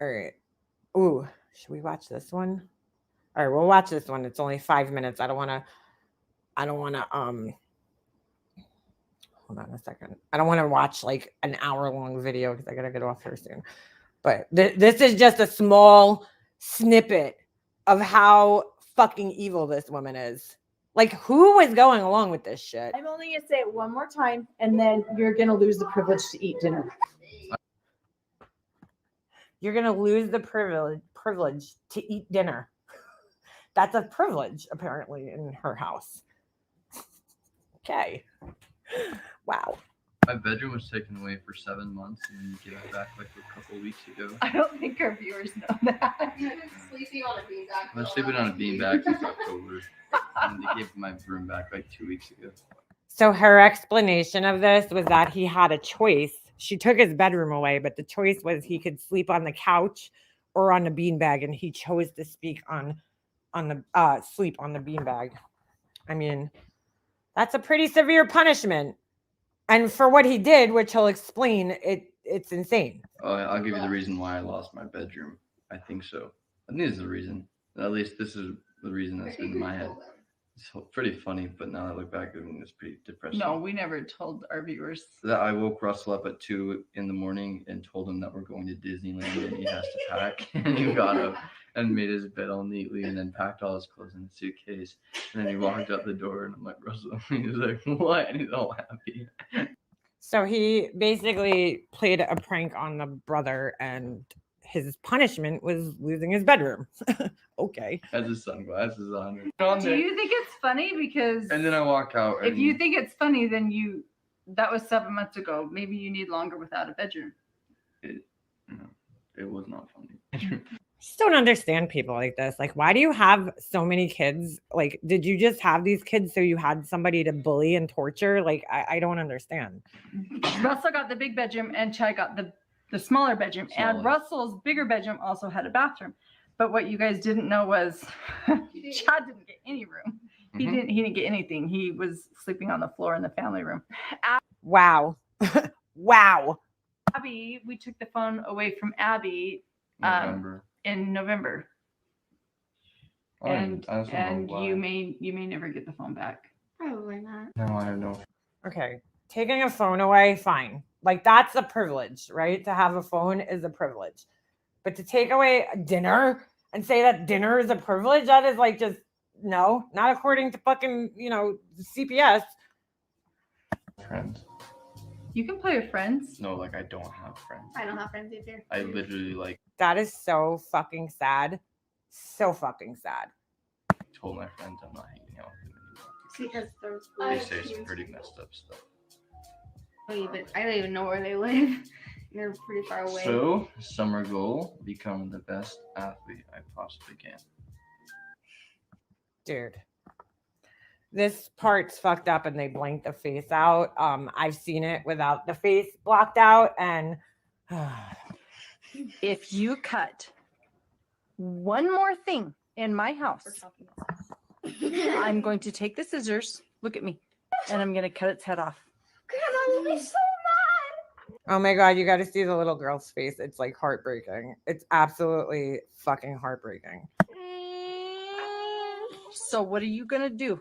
right. Ooh, should we watch this one? All right, we'll watch this one. It's only 5 minutes. I don't want to hold on a second. I don't want to watch like an hour-long video because I got to get off here soon. But this is just a small snippet of how fucking evil this woman is. Like, who was going along with this shit?
I'm only going to say it one more time, and then you're going to lose the privilege to eat dinner.
You're going to lose the privilege to eat dinner. That's a privilege, apparently, in her house. Okay. Wow.
My bedroom was taken away for 7 months and then given back like a couple of weeks ago.
I don't think our viewers know that.
I've been sleeping on a beanbag since October. And they gave my room back like 2 weeks ago.
So her explanation of this was that he had a choice. She took his bedroom away, but the choice was he could sleep on the couch or on the beanbag, and he chose to sleep on the beanbag. I mean, that's a pretty severe punishment. And for what he did, which he'll explain, it's insane.
I'll give you the reason why I lost my bedroom. I think so. I think this is the reason. At least this is the reason that's been in my head. It's pretty funny, but now that I look back, I mean, it's pretty depressing.
No, we never told our viewers.
That I woke Russell up at 2 a.m. and told him that we're going to Disneyland and he has to pack. And he got up and made his bed all neatly and then packed all his clothes in a suitcase. And then he walked out the door and I'm like, Russell, he's like, what? And he's all happy.
So he basically played a prank on the brother, and his punishment was losing his bedroom. Okay.
Has his sunglasses on.
Do you think it's funny? Because
And then I walk out.
if you think it's funny, then that was 7 months ago. Maybe you need longer without a bedroom.
It was not funny.
Just don't understand people like this. Like, why do you have so many kids? Like, did you just have these kids so you had somebody to bully and torture? Like, I don't understand.
Russell got the big bedroom and Chad got the smaller bedroom. And
Smaller.
Russell's bigger bedroom also had a bathroom. But what you guys didn't know was Chad didn't get any room. He didn't get anything. He was sleeping on the floor in the family room.
Wow. Wow.
Abby, we took the phone away from Abby
November.
in November.
I
And
don't know why.
you may never get the phone back.
Probably not.
No, I don't know.
Okay. Taking a phone away, fine. Like, that's a privilege, right? To have a phone is a privilege. But to take away dinner and say that dinner is a privilege, that is like just, no, not according to fucking, CPS.
Friends.
You can play with friends.
No, like I don't have friends.
I don't have friends either.
I literally like
That is so fucking sad. So fucking sad.
told my friends I'm not hanging out with them anymore.
Because there's
They say some pretty messed up stuff.
I don't even know where they live. They're pretty far away.
So, summer goal, become the best athlete I possibly can.
Dude. This part's fucked up and they blanked the face out. I've seen it without the face blocked out, and
If you cut one more thing in my house, I'm going to take the scissors, look at me, and I'm going to cut its head off.
I'm gonna be so mad.
oh my God, you got to see the little girl's face. It's like heartbreaking. It's absolutely fucking heartbreaking.
So what are you going to do?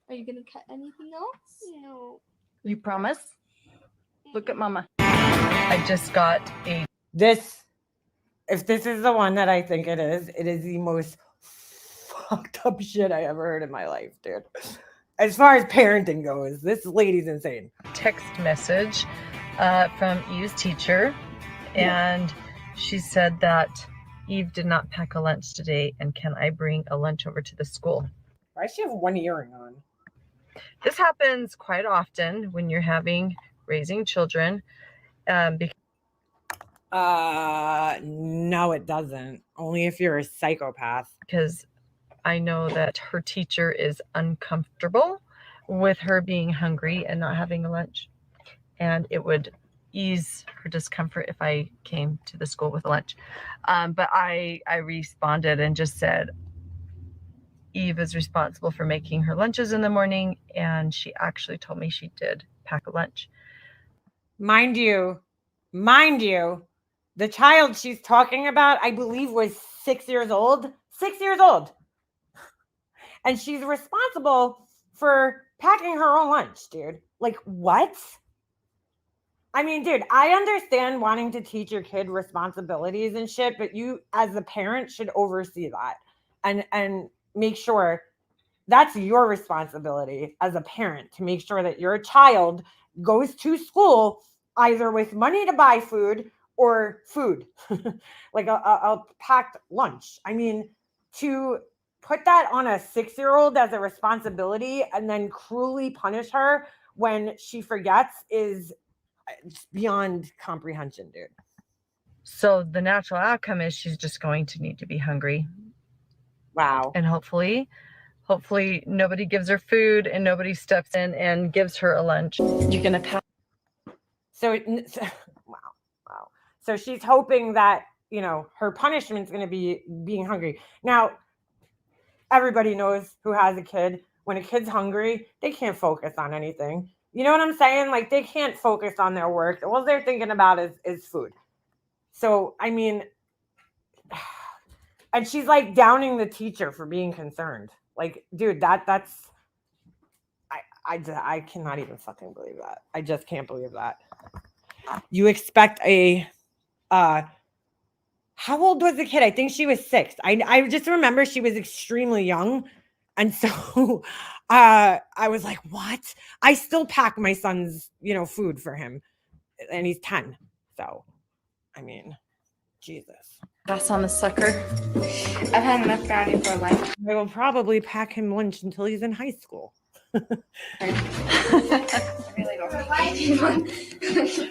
Are you gonna cut anything else? No.
You promise? Look at mama. I just got a
If this is the one that I think it is the most fucked up shit I ever heard in my life, dude. As far as parenting goes, this lady's insane.
text message from Eve's teacher, and she said that Eve did not pack a lunch today, and can I bring a lunch over to the school?
Why does she have one earring on?
This happens quite often when you're raising children, because
No, it doesn't. Only if you're a psychopath.
I know that her teacher is uncomfortable with her being hungry and not having a lunch, and it would ease her discomfort if I came to the school with a lunch. But I responded and just said Eve is responsible for making her lunches in the morning, and she actually told me she did pack a lunch.
Mind you, the child she's talking about, I believe, was 6 years old. 6 years old. And she's responsible for packing her own lunch, dude. Like, what? I mean, dude, I understand wanting to teach your kid responsibilities and shit, but you, as a parent, should oversee that and make sure that's your responsibility as a parent, to make sure that your child goes to school either with money to buy food or food, like a packed lunch. I mean, to put that on a 6-year-old as a responsibility and then cruelly punish her when she forgets is it's beyond comprehension, dude.
So the natural outcome is she's just going to need to be hungry.
Wow.
And hopefully nobody gives her food and nobody steps in and gives her a lunch. You're going to pass.
So, wow. So she's hoping that, you know, her punishment is going to be being hungry. Now, everybody knows who has a kid. When a kid's hungry, they can't focus on anything. You know what I'm saying? Like, they can't focus on their work. All they're thinking about is food. So, I mean, and she's like downing the teacher for being concerned. Like, dude, that's I cannot even fucking believe that. I just can't believe that. You expect a how old was the kid? I think she was 6. I just remember she was extremely young. And so I was like, what? I still pack my son's, you know, food for him. And he's 10. So, I mean, Jesus.
Pass on the sucker.
I've had enough brownie for lunch.
I will probably pack him lunch until he's in high school.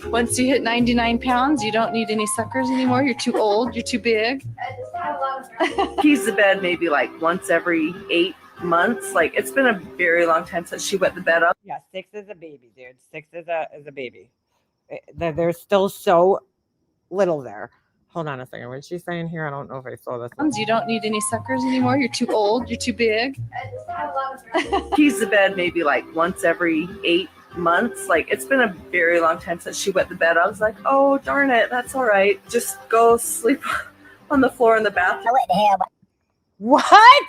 Once you hit 99 pounds, you don't need any suckers anymore. You're too old. You're too big.
Pees the bed maybe like once every 8 months. Like it's been a very long time since she wet the bed up.
Yeah, 6 is a baby, dude. 6 is a baby. There's still so little there. Hold on a second. What's she saying here? I don't know if I saw this.
You don't need any suckers anymore. You're too old. You're too big.
Pees the bed maybe like once every 8 months. Like it's been a very long time since she wet the bed. I was like, oh darn it, that's all right. Just go sleep on the floor in the bathroom.
What?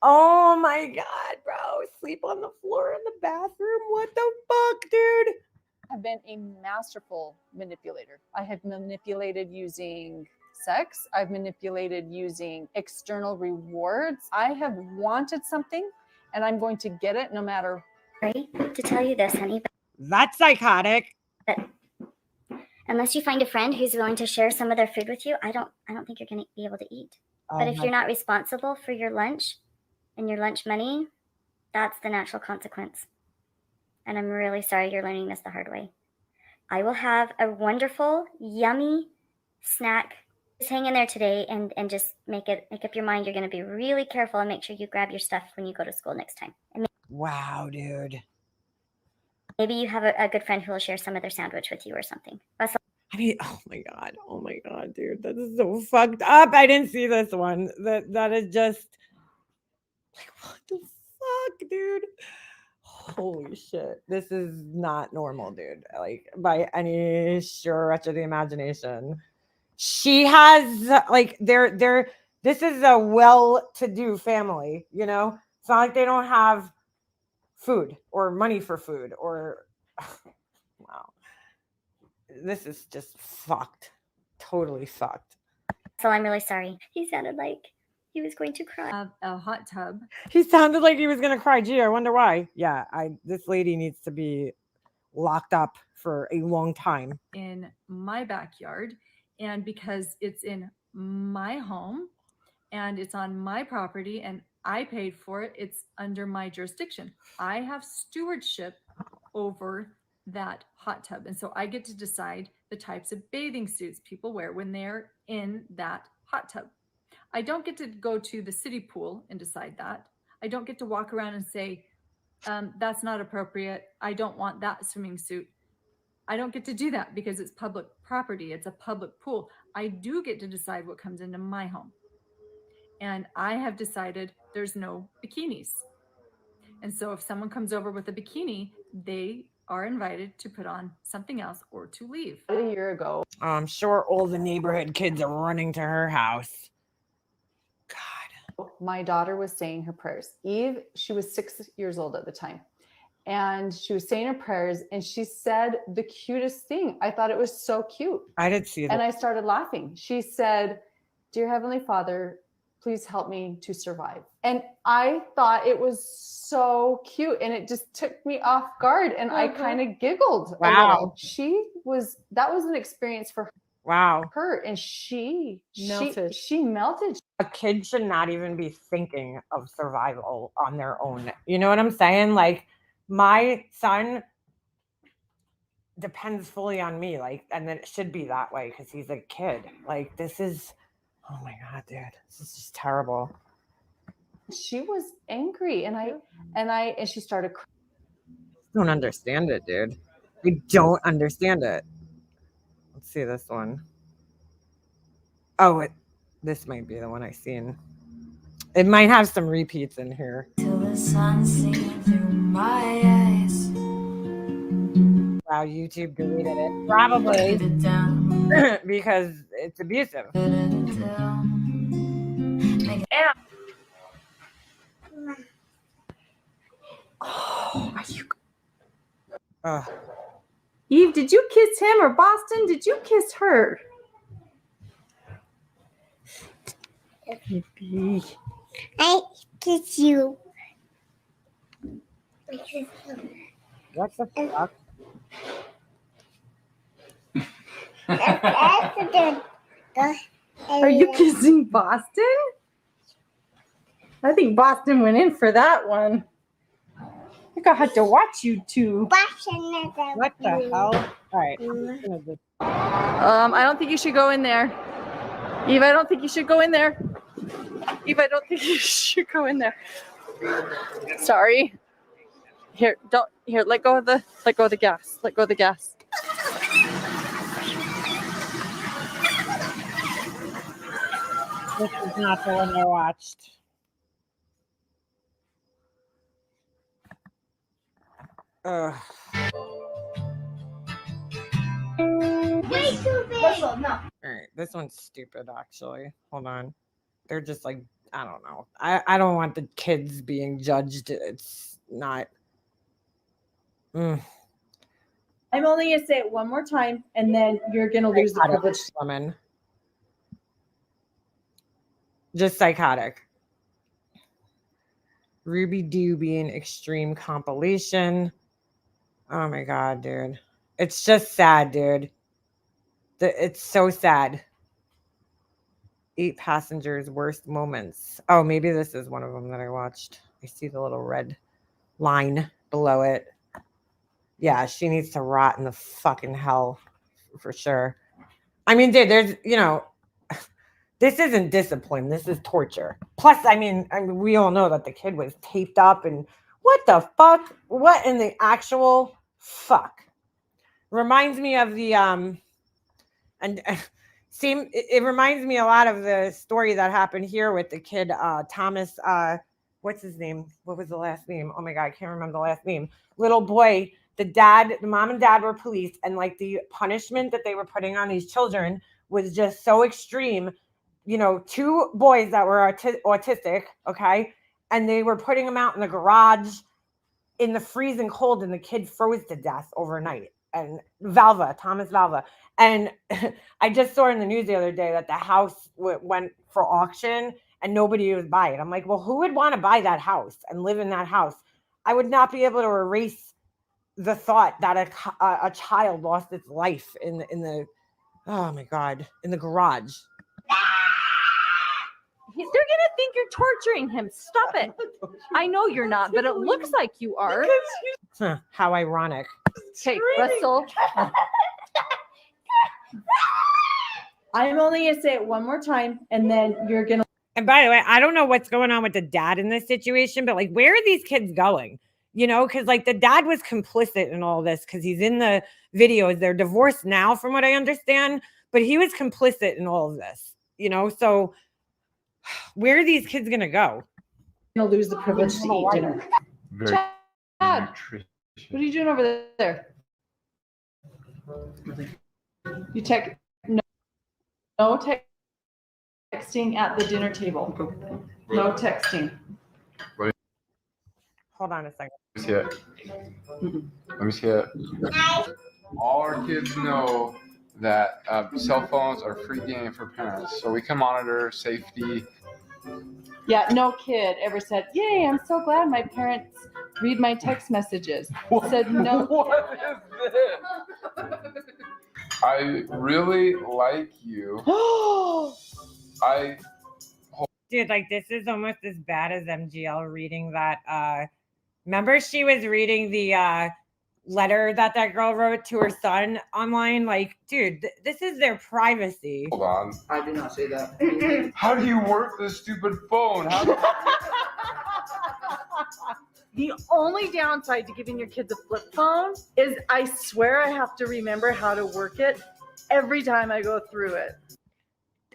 Oh my God, bro. Sleep on the floor in the bathroom? What the fuck, dude?
I've been a masterful manipulator. I have manipulated using sex. I've manipulated using external rewards. I have wanted something and I'm going to get it no matter.
Sorry to tell you this, honey,
That's psychotic.
but unless you find a friend who's willing to share some of their food with you, I don't think you're going to be able to eat. But if you're not responsible for your lunch and your lunch money, that's the natural consequence. And I'm really sorry you're learning this the hard way. I will have a wonderful, yummy snack. Just hang in there today and just make up your mind. You're going to be really careful and make sure you grab your stuff when you go to school next time. And
Wow, dude.
maybe you have a good friend who will share some of their sandwich with you or something. That's
I mean, oh my God, dude. That is so fucked up. I didn't see this one. That is just like, what the fuck, dude? Holy shit. This is not normal, dude. Like, by any stretch of the imagination. She has like this is a well-to-do family, you know? It's not like they don't have food or money for food or wow. This is just fucked. Totally fucked.
So I'm really sorry. He sounded like he was going to cry.
Have a hot tub
He sounded like he was gonna cry. Gee, I wonder why. Yeah, this lady needs to be locked up for a long time.
in my backyard. And because it's in my home and it's on my property and I paid for it, it's under my jurisdiction. I have stewardship over that hot tub. And so I get to decide the types of bathing suits people wear when they're in that hot tub. I don't get to go to the city pool and decide that. I don't get to walk around and say, that's not appropriate. I don't want that swimming suit. I don't get to do that because it's public property. It's a public pool. I do get to decide what comes into my home. And I have decided there's no bikinis. And so if someone comes over with a bikini, they are invited to put on something else or to leave.
A year ago,
I'm sure all the neighborhood kids are running to her house. God.
my daughter was saying her prayers. Eve, she was 6 years old at the time. And she was saying her prayers and she said the cutest thing. I thought it was so cute.
I did see that.
And I started laughing. She said, "Dear Heavenly Father, please help me to survive." And I thought it was so cute and it just took me off guard and I kind of giggled. a
Wow.
little. That was an experience for
Wow.
her and she
Melted.
She melted.
A kid should not even be thinking of survival on their own. You know what I'm saying? Like, my son depends fully on me. Like, and then it should be that way because he's a kid. Like, this is, oh my God, dude, this is just terrible.
She was angry, and she started crying.
Don't understand it, dude. I don't understand it. Let's see this one. Oh, this might be the one I seen. It might have some repeats in here.
Till the sun seen through my eyes.
Wow, YouTube deleted it. Probably
It down,
because it's abusive.
put it down.
Oh, are you?
Eve, did you kiss him, or Boston? Did you kiss her?
I kiss you.
What the fuck?
Are you kissing Boston? I think Boston went in for that one. I think I had to watch you two.
What the hell? All right. I'm just gonna just...
I don't think you should go in there. Eve, I don't think you should go in there. Eve, I don't think you should go in there. Sorry. Here, let go of the gas. Let go of the gas.
This is not the one I watched. Ugh.
Way too big.
All right, this one's stupid actually. Hold on. They're just like, I don't know. I don't want the kids being judged. It's not.
I'm only gonna say it one more time, and then you're gonna lose the privilege.
Woman. Just psychotic. Ruby Doo being extreme compilation. Oh my God, dude. It's just sad, dude. It's so sad. 8 passengers' worst moments. Oh, maybe this is one of them that I watched. I see the little red line below it. Yeah, she needs to rot in the fucking hell for sure. I mean, dude, there's, this isn't discipline. This is torture. Plus, I mean, we all know that the kid was taped up and what the fuck? What in the actual fuck? Reminds me of the, it reminds me a lot of the story that happened here with the kid, Thomas, what's his name? What was the last name? Oh my God, I can't remember the last name. Little boy, the mom and dad were police, and like the punishment that they were putting on these children was just so extreme. 2 boys that were autistic, okay? And they were putting them out in the garage in the freezing cold, and the kid froze to death overnight. And Thomas Valva. And I just saw in the news the other day that the house went for auction and nobody would buy it. I'm like, well, who would want to buy that house and live in that house? I would not be able to erase the thought that a child lost its life in the oh my God, in the garage.
They're gonna think you're torturing him. Stop it. I know you're not, but it looks like you are.
How ironic.
Okay, Russell. I'm only gonna say it one more time, and then you're gonna.
And by the way, I don't know what's going on with the dad in this situation, but like, where are these kids going? Because like the dad was complicit in all this because he's in the videos. They're divorced now, from what I understand, but he was complicit in all of this. So where are these kids gonna go?
Gonna lose the privilege to eat dinner.
Very
Chad,
nutritious.
what are you doing over there? You no texting at the dinner table. No texting.
Hold on a second.
Let me see it. Let me see it. All our kids know that cell phones are free game for parents, so we can monitor safety.
Yeah, no kid ever said, "Yay, I'm so glad my parents read my text messages." Said no.
What is this? I really like you.
Dude, like this is almost as bad as MGL reading that. Remember, she was reading the letter that girl wrote to her son online. Like, dude, this is their privacy.
Hold on.
I did not say that.
How do you work this stupid phone?
The only downside to giving your kids a flip phone is I swear I have to remember how to work it every time I go through it.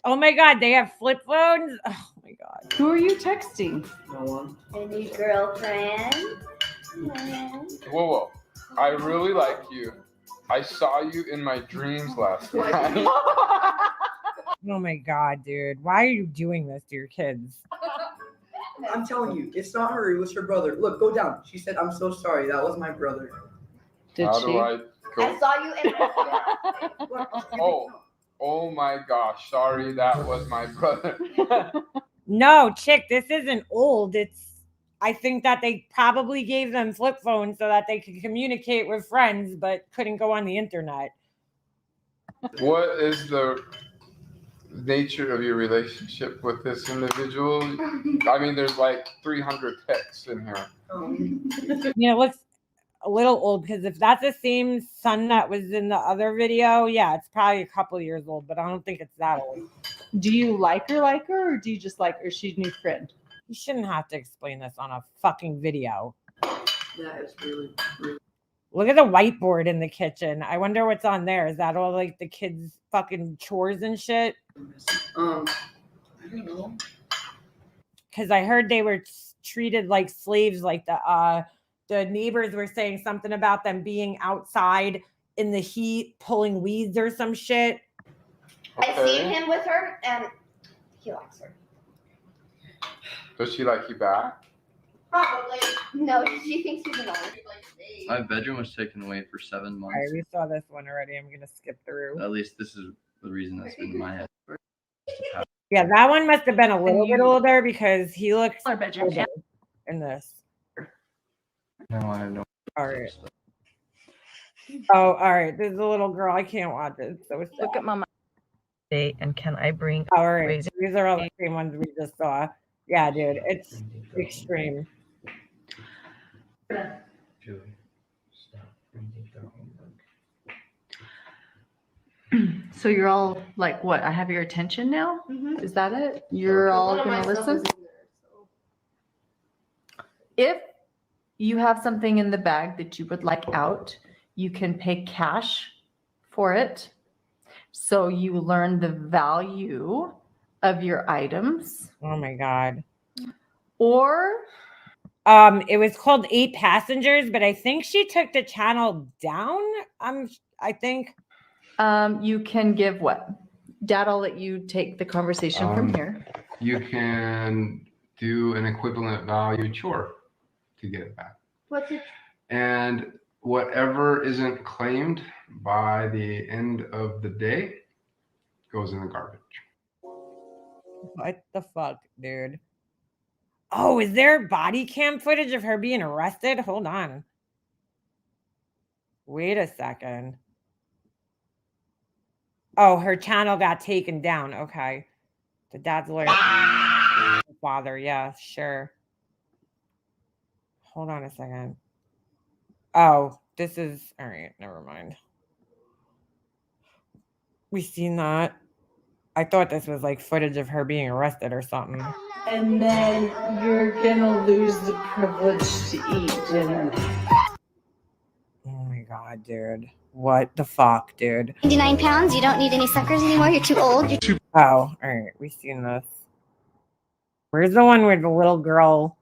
Oh my God, they have flip phones? Oh my God.
Who are you texting?
No one.
Any girlfriend?
Whoa. I really like you. I saw you in my dreams last night.
Oh my God, dude. Why are you doing this to your kids?
I'm telling you, it's not her. It was her brother. Look, go down. She said, "I'm so sorry. That was my brother."
Did
How
she?
do I go?
saw you in
Oh my gosh. Sorry, that was my brother.
No, chick, this isn't old. I think that they probably gave them flip phones so that they could communicate with friends, but couldn't go on the internet.
What is the nature of your relationship with this individual? I mean, there's like 300 texts in here.
It looks a little old because if that's the same son that was in the other video, yeah, it's probably a couple years old, but I don't think it's that old.
Do you like her, or do you just like her? She's a new friend.
You shouldn't have to explain this on a fucking video.
That is really.
Look at the whiteboard in the kitchen. I wonder what's on there. Is that all like the kids' fucking chores and shit?
I don't know.
Because I heard they were treated like slaves. Like the neighbors were saying something about them being outside in the heat pulling weeds or some shit.
Okay.
I've seen him with her, and he likes her.
Does she like you back?
Probably. No, she thinks he's annoying.
My bedroom was taken away for 7
All
months.
right, we saw this one already. I'm going to skip through.
At least this is the reason that's been in my head.
Yeah, that one must have been a little bit older because he looks
Our bedroom.
older in this.
No, I have no.
All right. Oh, all right. There's a little girl. I can't watch it. So
Look at Mama. And can I bring
all right. These are all the same ones we just saw. Yeah, dude. It's extreme.
So you're all like, what? I have your attention now?
Mm-hmm.
Is that it? You're all going to listen? If you have something in the bag that you would like out, you can pay cash for it. So you learn the value of your items.
Oh my God.
Or
it was called 8 Passengers, but I think she took the channel down. I think.
You can give what? Dad, I'll let you take the conversation from here.
You can do an equivalent value chore to get it back.
What's it?
And whatever isn't claimed by the end of the day goes in the garbage.
What the fuck, dude? Oh, is there body cam footage of her being arrested? Hold on. Wait a second. Oh, her channel got taken down. Okay. The dad's lawyer. Father. Yeah, sure. Hold on a second. Oh, this is all right. Never mind. We seen that. I thought this was like footage of her being arrested or something.
And then you're gonna lose the privilege to eat dinner.
Oh my God, dude. What the fuck, dude?
99 pounds. You don't need any suckers anymore. You're too old.
Oh, all right. We've seen this. Where's the one where the little girl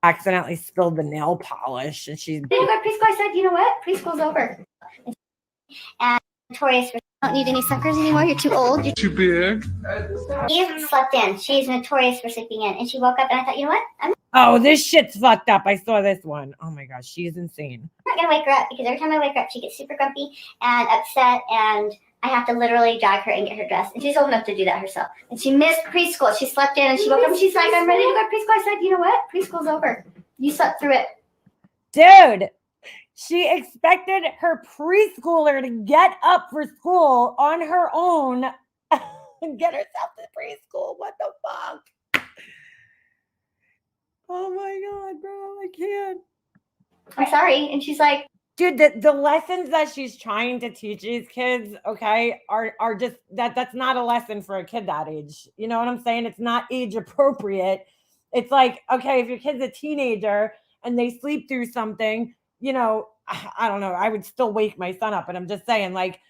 accidentally spilled the nail polish and she's.
You go to preschool. I said, you know what? Preschool's over. And notorious for don't need any suckers anymore. You're too old. You're
Too big.
She slept in. She's notorious for sleeping in. And she woke up and I thought, you know what? I'm
Oh, this shit's fucked up. I saw this one. Oh my gosh, she's insane.
not going to wake her up because every time I wake her up, she gets super grumpy and upset. And I have to literally drag her and get her dressed. And she's old enough to do that herself. And she missed preschool. She slept in and she woke up and she's like, I'm ready to go to preschool. I said, you know what? Preschool's over. You slept through it.
Dude, she expected her preschooler to get up for school on her own and get herself to preschool. What the fuck? Oh my God, bro. I can't.
I'm sorry. And she's like,
dude, the lessons that she's trying to teach these kids, okay, are just that's not a lesson for a kid that age. You know what I'm saying? It's not age appropriate. It's like, okay, if your kid's a teenager and they sleep through something, you know, I don't know, I would still wake my son up. And I'm just saying, like,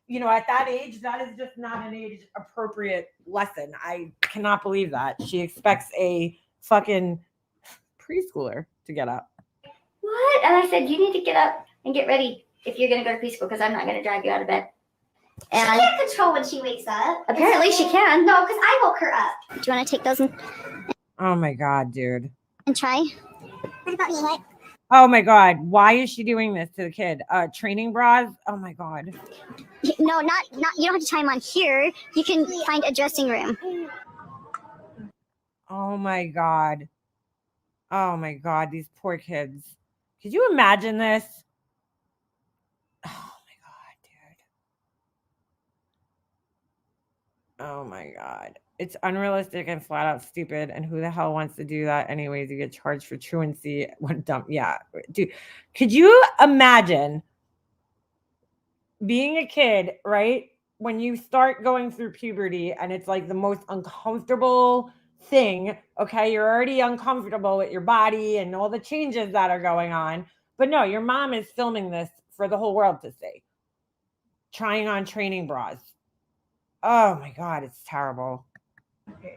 you know, at that age, that is just not an age appropriate lesson. I cannot believe that. She expects a fucking preschooler to get up.
What? And I said, you need to get up and get ready if you're going to go to preschool because I'm not going to drive you out of bed. And
she can't control when she wakes up.
Apparently she can.
No, because I woke her up.
Do you want to take those
Oh my God, dude.
and try?
What about me? What?
Oh my God. Why is she doing this to the kid? Training bras? Oh my God.
No, not. You don't have to try them on here. You can find a dressing room.
Oh my God. Oh my God. These poor kids. Could you imagine this? Oh my God, dude. Oh my God. It's unrealistic and flat out stupid. And who the hell wants to do that anyways? You get charged for truancy. What dumb. Yeah. Dude, could you imagine being a kid, right? When you start going through puberty and it's like the most uncomfortable thing. Okay. You're already uncomfortable with your body and all the changes that are going on. But no, your mom is filming this for the whole world to see. Trying on training bras. Oh my God, it's terrible.
Okay.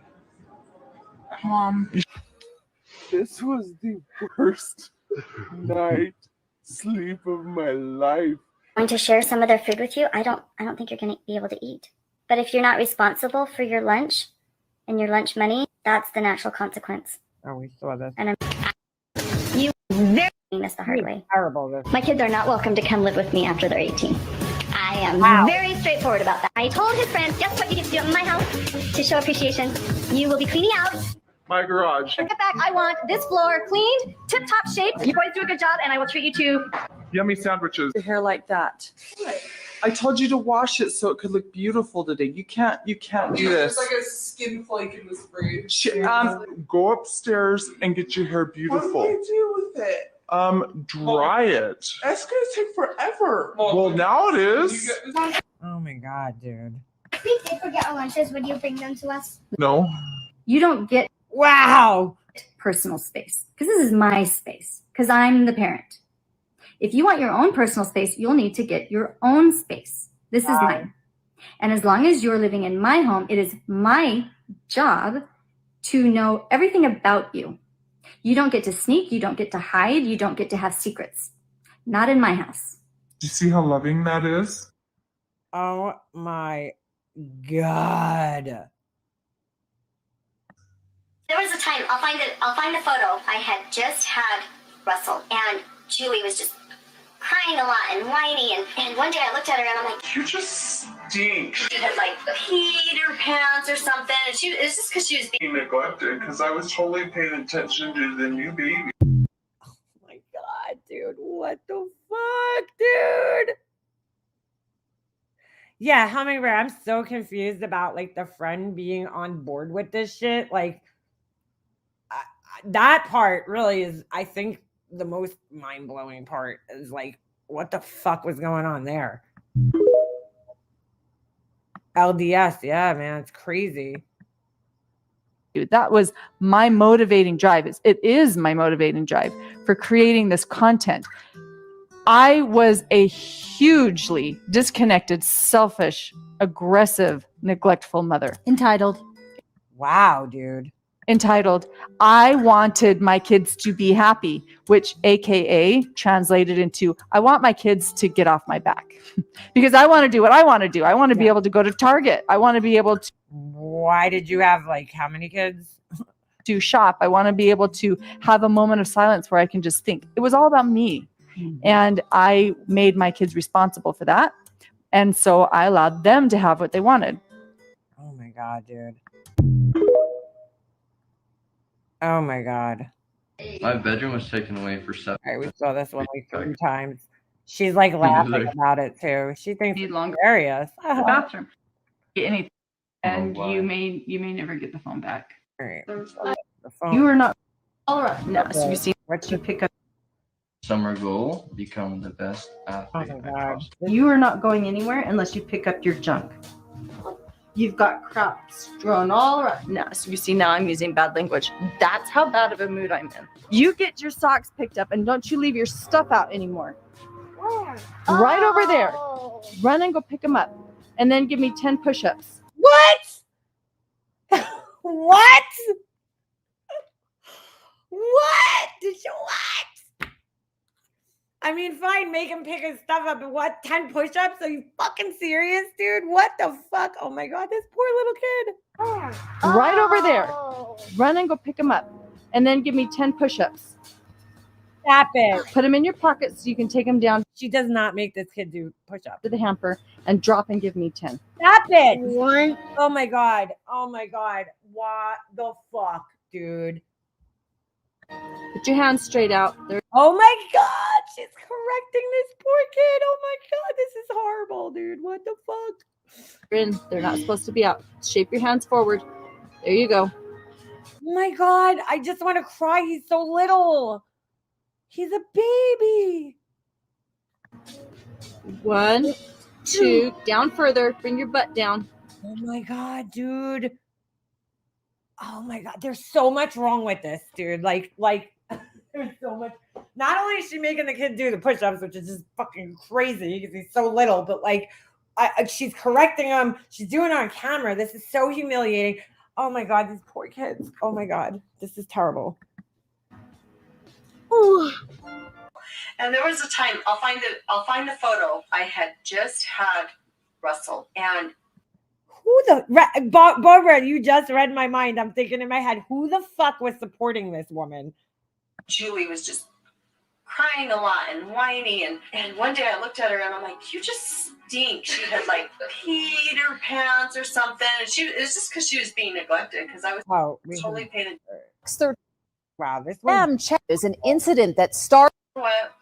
Mom. This was the worst night sleep of my life.
Going to share some of their food with you. I don't think you're going to be able to eat. But if you're not responsible for your lunch and your lunch money, that's the natural consequence.
Oh, we saw this.
And you very missed the hard way.
Terrible. This.
My kids are not welcome to come live with me after they're 18. I am very straightforward about that. I told his friends, guess what you get to do in my house to show appreciation? You will be cleaning out
my garage.
Get back. I want this floor cleaned, tip-top shape. You boys do a good job, and I will treat you to
yummy sandwiches.
Your hair like that. I told you to wash it so it could look beautiful today. You can't do this.
There's like a skin flake in this braid.
Go upstairs and get your hair beautiful.
What do I do with it?
Dry it.
That's gonna take forever.
Well, now it is.
Oh my God, dude.
If we did forget our lunches, would you bring them to us?
No.
You don't get personal space because this is my space because I'm the parent. If you want your own personal space, you'll need to get your own space. This is mine. And as long as you're living in my home, it is my job to know everything about you. You don't get to sneak. You don't get to hide. You don't get to have secrets. Not in my house.
Do you see how loving that is?
Oh my God.
There was a time, I'll find a photo. I had just had Russell, and Julie was just crying a lot and whining, and one day I looked at her and I'm like,
you just stink.
She had like peed her pants or something, and it's just because she was being
neglected, because I was totally paying attention to the new baby.
Oh my God, dude, what the fuck, dude? Yeah, Hummingbird, I'm so confused about like the friend being on board with this shit. Like, that part really is, I think, the most mind-blowing part is like, what the fuck was going on there? LDS, yeah, man, it's crazy.
That was my motivating drive. It is my motivating drive for creating this content. I was a hugely disconnected, selfish, aggressive, neglectful mother.
Entitled.
Wow, dude.
Entitled, I wanted my kids to be happy, which AKA translated into, I want my kids to get off my back because I want to do what I want to do. I want to be able to go to Target. I want to be able to.
Why did you have like how many kids?
To shop. I want to be able to have a moment of silence where I can just think. It was all about me. Mm-hmm. And I made my kids responsible for that. And so I allowed them to have what they wanted.
Oh my God, dude. Oh my God.
My bedroom was taken away for 7
All right, we saw this one like 3 times. She's like laughing about it too. She thinks it's hilarious.
The bathroom. Get anything. And you may never get the phone back.
All right. The phone.
You are not all right. No, so you see
what you pick up.
Summer goal: become the best athlete
Oh my
I
God.
possibly.
You are not going anywhere unless you pick up your junk. You've got crap strewn all around. Now, so you see, now I'm using bad language. That's how bad of a mood I'm in. You get your socks picked up and don't you leave your stuff out anymore. Right over there. Run and go pick them up. And then give me 10 push-ups.
What? What? What? Did you what? I mean, fine, make him pick his stuff up, but what? 10 push-ups? Are you fucking serious, dude? What the fuck? Oh my God, this poor little kid.
Right over there. Run and go pick them up. And then give me 10 push-ups.
Stop it.
Put them in your pocket so you can take them down
She does not make this kid do push-ups.
to the hamper and drop and give me 10.
Stop it. One. Oh my God. Oh my God. What the fuck, dude?
Put your hands straight out. There.
Oh my God. She's correcting this poor kid. Oh my God. This is horrible, dude. What the fuck?
They're not supposed to be out. Shape your hands forward. There you go.
Oh my God. I just want to cry. He's so little. He's a baby.
1, 2, down further. Bring your butt down.
Oh my God, dude. Oh my God. There's so much wrong with this, dude. Like there's so much. Not only is she making the kid do the push-ups, which is just fucking crazy because he's so little, but like she's correcting him. She's doing it on camera. This is so humiliating. Oh my God, these poor kids. Oh my God. This is terrible. Ooh.
And there was a time, I'll find the photo. I had just had Russell, and
Who the Barbara, you just read my mind. I'm thinking in my head, who the fuck was supporting this woman?
Julie was just crying a lot and whiny, and one day I looked at her and I'm like, you just stink. She had like peed her pants or something, and it was just because she was being neglected, because I was totally paid.
Wow, this
is an incident that started.
What?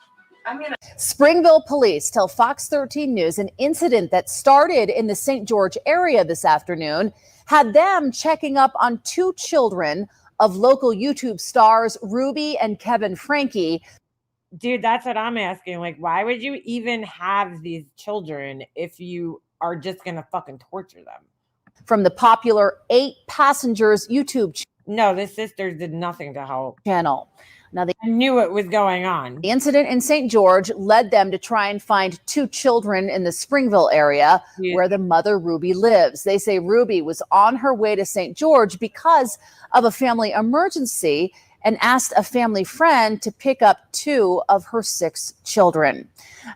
I'm gonna.
Springville police tell Fox 13 News an incident that started in the St. George area this afternoon had them checking up on 2 children of local YouTube stars Ruby and Kevin Frankie.
Dude, that's what I'm asking. Like, why would you even have these children if you are just gonna fucking torture them?
From the popular 8 Passengers YouTube channel.
No, the sisters did nothing to help.
Now, they
knew what was going on.
The incident in St. George led them to try and find 2 children in the Springville area where the mother Ruby lives. They say Ruby was on her way to St. George because of a family emergency and asked a family friend to pick up 2 of her 6 children.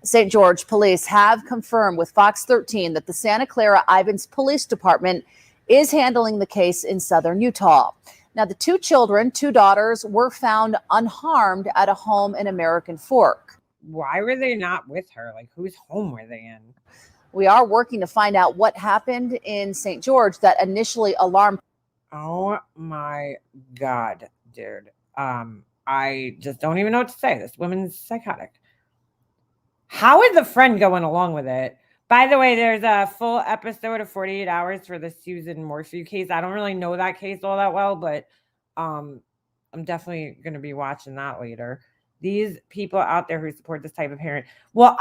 St. George police have confirmed with Fox 13 that the Santa Clara Ivins Police Department is handling the case in southern Utah. Now, the 2 children, 2 daughters, were found unharmed at a home in American Fork.
Why were they not with her? Like, whose home were they in?
We are working to find out what happened in St. George that initially alarmed.
Oh my God, dude. I just don't even know what to say. This woman's psychotic. How is the friend going along with it? By the way, there's a full episode of 48 Hours for the Susan Morphew case. I don't really know that case all that well, but I'm definitely going to be watching that later. These people out there who support this type of parent. Well,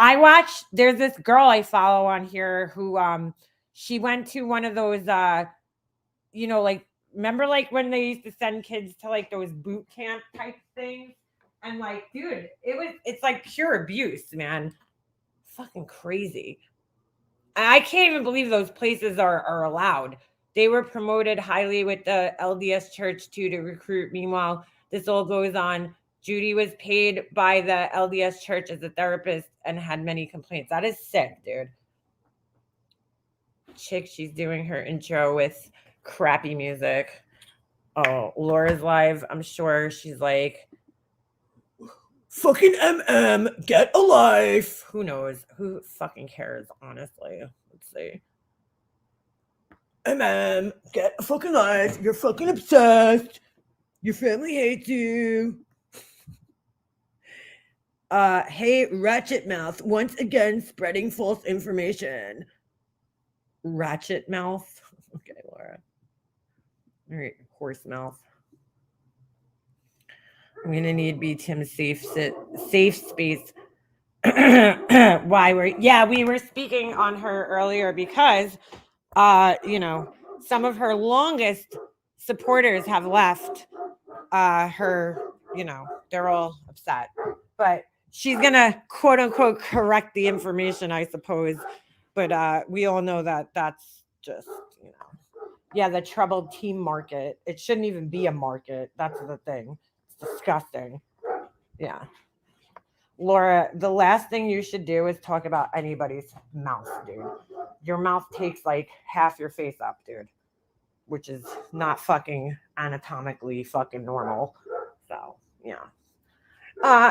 there's this girl I follow on here who she went to one of those, like, remember like when they used to send kids to like those boot camp type things? And like, dude, it's like pure abuse, man. Fucking crazy. I can't even believe those places are allowed. They were promoted highly with the LDS church too to recruit. Meanwhile, this all goes on. Judy was paid by the LDS church as a therapist and had many complaints. That is sick, dude. Chick, she's doing her intro with crappy music. Oh, Laura's live. I'm sure she's like, fucking get a life. Who knows? Who fucking cares, honestly? Let's see. Get a fucking life. You're fucking obsessed. Your family hates you. Hey, Ratchet Mouth, once again spreading false information. Ratchet Mouth. Okay, Laura. All right, horse mouth. I'm gonna need be Tim's safe space. Why we were speaking on her earlier because some of her longest supporters have left her, they're all upset. But she's gonna quote unquote correct the information, I suppose. But we all know that that's just, the troubled teen market. It shouldn't even be a market. That's the thing. It's disgusting. Yeah. Laura, the last thing you should do is talk about anybody's mouth, dude. Your mouth takes like half your face up, dude, which is not fucking anatomically fucking normal. So,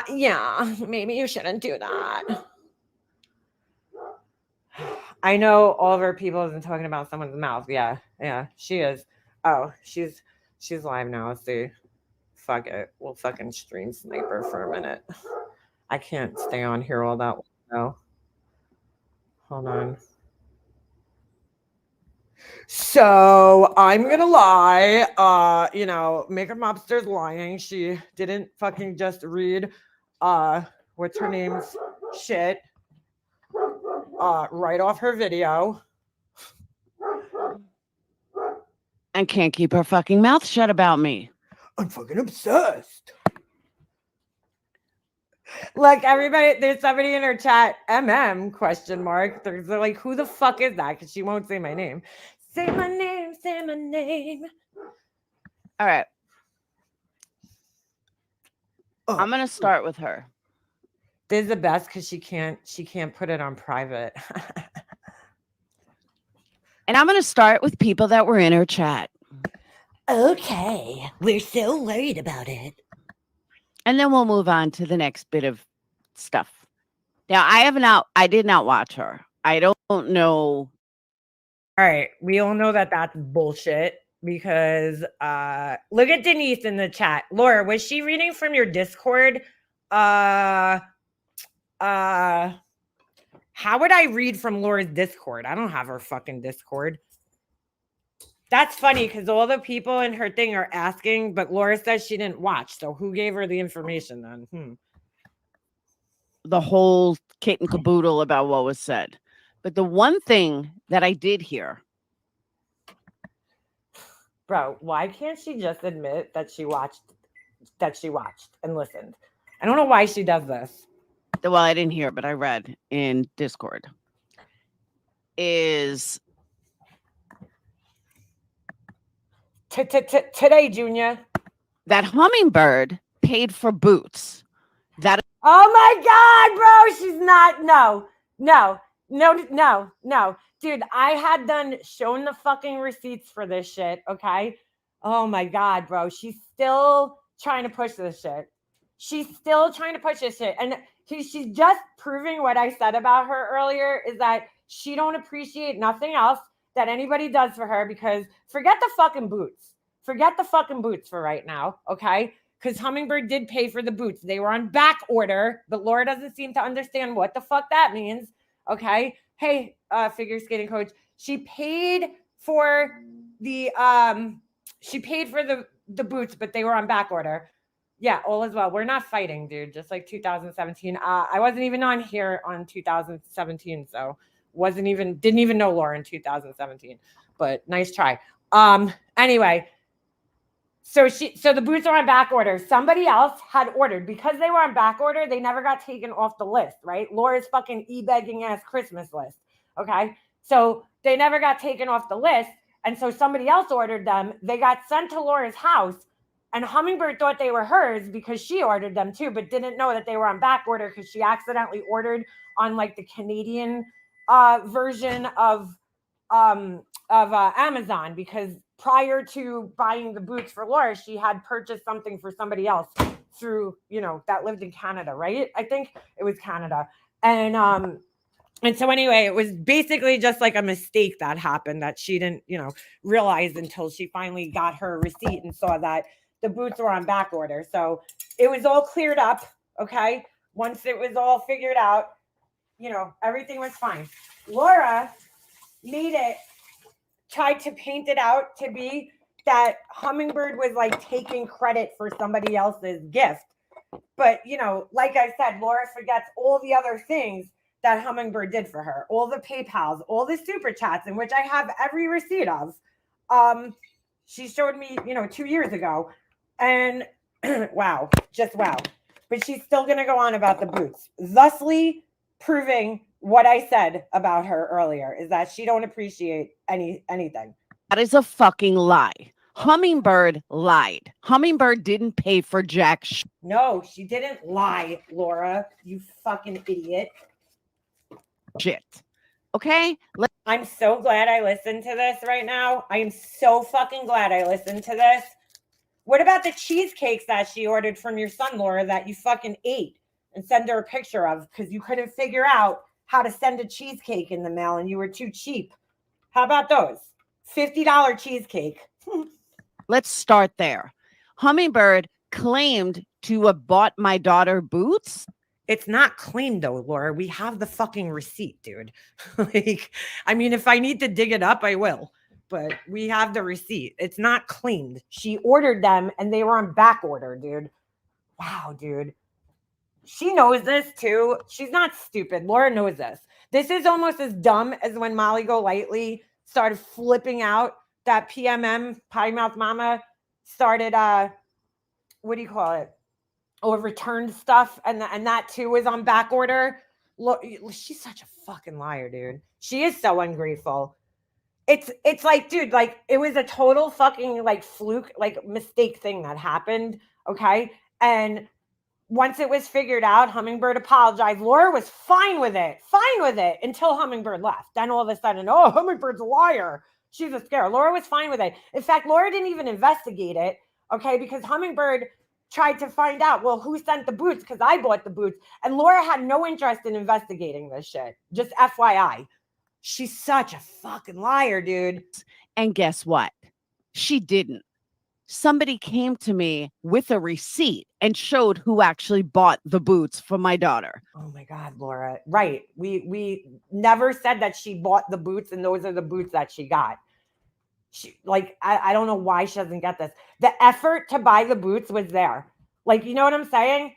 yeah, maybe you shouldn't do that. I know all of our people isn't talking about someone's mouth. Yeah, she is. Oh, she's live now. Let's see. Fuck it. We'll fucking stream Sniper for a minute. I can't stay on here all that while. Hold on. So I'm gonna lie. Makeup Mobster's lying. She didn't fucking just read what's her name's shit right off her video.
And can't keep her fucking mouth shut about me.
I'm fucking obsessed. Like everybody, there's somebody in her chat, question mark. They're like, who the fuck is that? Because she won't say my name. Say my name, say my name.
All right. I'm gonna start with her.
This is the best because she can't put it on private.
And I'm gonna start with people that were in her chat.
Okay. We're so worried about it.
And then we'll move on to the next bit of stuff. Now, I did not watch her. I don't know.
All right. We all know that that's bullshit because look at Denise in the chat. Laura, was she reading from your Discord? How would I read from Laura's Discord? I don't have her fucking Discord. That's funny because all the people in her thing are asking, but Laura says she didn't watch. So who gave her the information then?
The whole kit and caboodle about what was said. But the one thing that I did hear.
Bro, why can't she just admit that she watched and listened? I don't know why she does this.
Well, I didn't hear, but I read in Discord. Is
today, Junior,
that Hummingbird paid for boots. That
oh my God, bro, she's not. No, dude. I had shown the fucking receipts for this shit. Okay. Oh my God, bro, she's still trying to push this shit. And she's just proving what I said about her earlier is that she don't appreciate nothing else that anybody does for her because forget the fucking boots. Forget the fucking boots for right now, okay? Because Hummingbird did pay for the boots. They were on back order, but Laura doesn't seem to understand what the fuck that means, okay? Hey, figure skating coach, she paid for the boots, but they were on back order. Yeah, all as well. We're not fighting, dude. Just like 2017. I wasn't even on here on 2017, so didn't even know Laura in 2017. But nice try. Anyway, so the boots are on back order. Somebody else had ordered because they were on back order. They never got taken off the list, right? Laura's fucking e-begging ass Christmas list. Okay, so they never got taken off the list, and so somebody else ordered them. They got sent to Laura's house. And Hummingbird thought they were hers because she ordered them too, but didn't know that they were on back order because she accidentally ordered on like the Canadian version of Amazon because prior to buying the boots for Laura, she had purchased something for somebody else through, that lived in Canada, right? I think it was Canada. And so anyway, it was basically just like a mistake that happened that she didn't, realize until she finally got her receipt and saw that the boots were on back order. So it was all cleared up. Okay. Once it was all figured out, everything was fine. Laura tried to paint it out to be that Hummingbird was like taking credit for somebody else's gift. But, you know, like I said, Laura forgets all the other things that Hummingbird did for her, all the PayPals, all the super chats, in which I have every receipt of. She showed me, you know, 2 years ago. And wow, just wow. But she's still going to go on about the boots, thusly proving what I said about her earlier, is that she don't appreciate anything.
That is a fucking lie. Hummingbird lied. Hummingbird didn't pay for jack shit.
No, she didn't lie, Laura, you fucking idiot.
Okay?
I'm so glad I listened to this right now. I am so fucking glad I listened to this. What about the cheesecakes that she ordered from your son, Laura, that you fucking ate and send her a picture of because you couldn't figure out how to send a cheesecake in the mail and you were too cheap? How about those? $50 cheesecake.
Let's start there. Hummingbird claimed to have bought my daughter boots.
It's not claimed though, Laura. We have the fucking receipt, dude. Like, I mean, if I need to dig it up, I will. But we have the receipt. It's not claimed. She ordered them and they were on back order, dude. Wow, dude. She knows this too. She's not stupid. Laura knows this. This is almost as dumb as when Molly Golightly started flipping out that PMM, Potty Mouth Mama, started, what do you call it? Or returned stuff. And that too was on back order. Look, she's such a fucking liar, dude. She is so ungrateful. It's like, dude, like it was a total fucking like fluke, like mistake thing that happened. Okay. And once it was figured out, Hummingbird apologized. Laura was fine with it until Hummingbird left. Then all of a sudden, oh, Hummingbird's a liar. She's a scare. Laura was fine with it. In fact, Laura didn't even investigate it. Okay. Because Hummingbird tried to find out, well, who sent the boots? Because I bought the boots. And Laura had no interest in investigating this shit. Just FYI. She's such a fucking liar, dude.
And guess what? She didn't. Somebody came to me with a receipt and showed who actually bought the boots for my daughter.
Oh my God, Laura. Right. We never said that she bought the boots and those are the boots that she got. She, like, I don't know why she doesn't get this. The effort to buy the boots was there. Like, you know what I'm saying?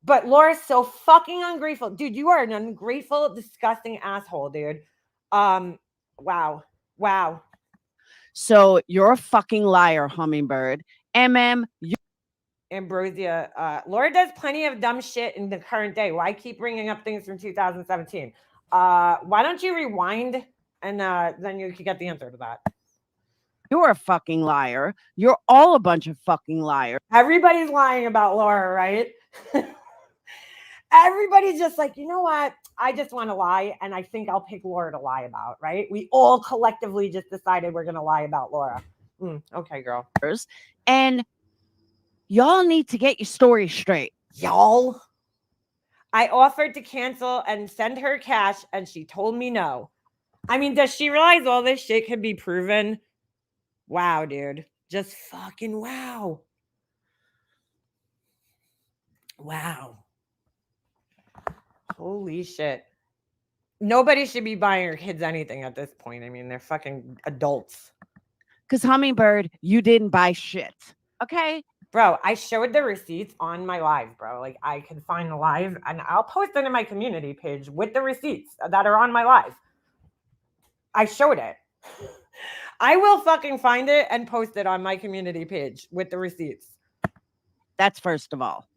But Laura's so fucking ungrateful. Dude, you are an ungrateful, disgusting asshole, dude. Wow.
So you're a fucking liar, Hummingbird.
Ambrosia, Laura does plenty of dumb shit in the current day. Why keep bringing up things from 2017? Why don't you rewind and then you can get the answer to that.
You're a fucking liar. You're all a bunch of fucking liars.
Everybody's lying about Laura, right? Everybody's just like, you know what? I just want to lie. And I think I'll pick Laura to lie about, right? We all collectively just decided we're going to lie about Laura. Okay, girl.
And y'all need to get your story straight.
Y'all? I offered to cancel and send her cash and she told me no. I mean, does she realize all this shit can be proven? Wow, dude. Just fucking wow. Wow. Holy shit. Nobody should be buying your kids anything at this point. I mean, they're fucking adults.
Because Hummingbird, you didn't buy shit. Okay?
Bro, I showed the receipts on my live, bro. Like, I can find the live and I'll post it in my community page with the receipts that are on my live. I showed it. I will fucking find it and post it on my community page with the receipts.
That's first of all.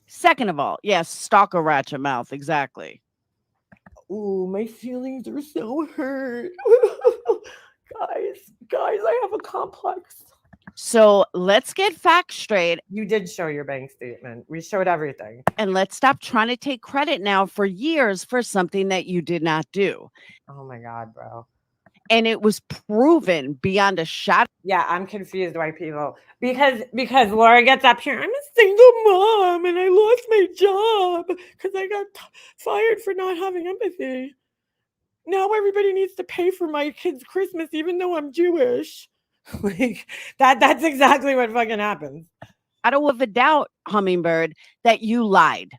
Second of all, yes, stalker ratchet mouth, exactly.
Ooh, my feelings are so hurt. Guys, I have a complex.
So let's get facts straight.
You did show your bank statement. We showed everything.
And let's stop trying to take credit now for years for something that you did not do.
Oh my God, bro.
And it was proven beyond a shadow.
Yeah, I'm confused why people, because Laura gets up here, I'm a single mom and I lost my job because I got fired for not having empathy. Now everybody needs to pay for my kids' Christmas even though I'm Jewish. Like that's exactly what fucking happens.
I don't have a doubt, Hummingbird, that you lied.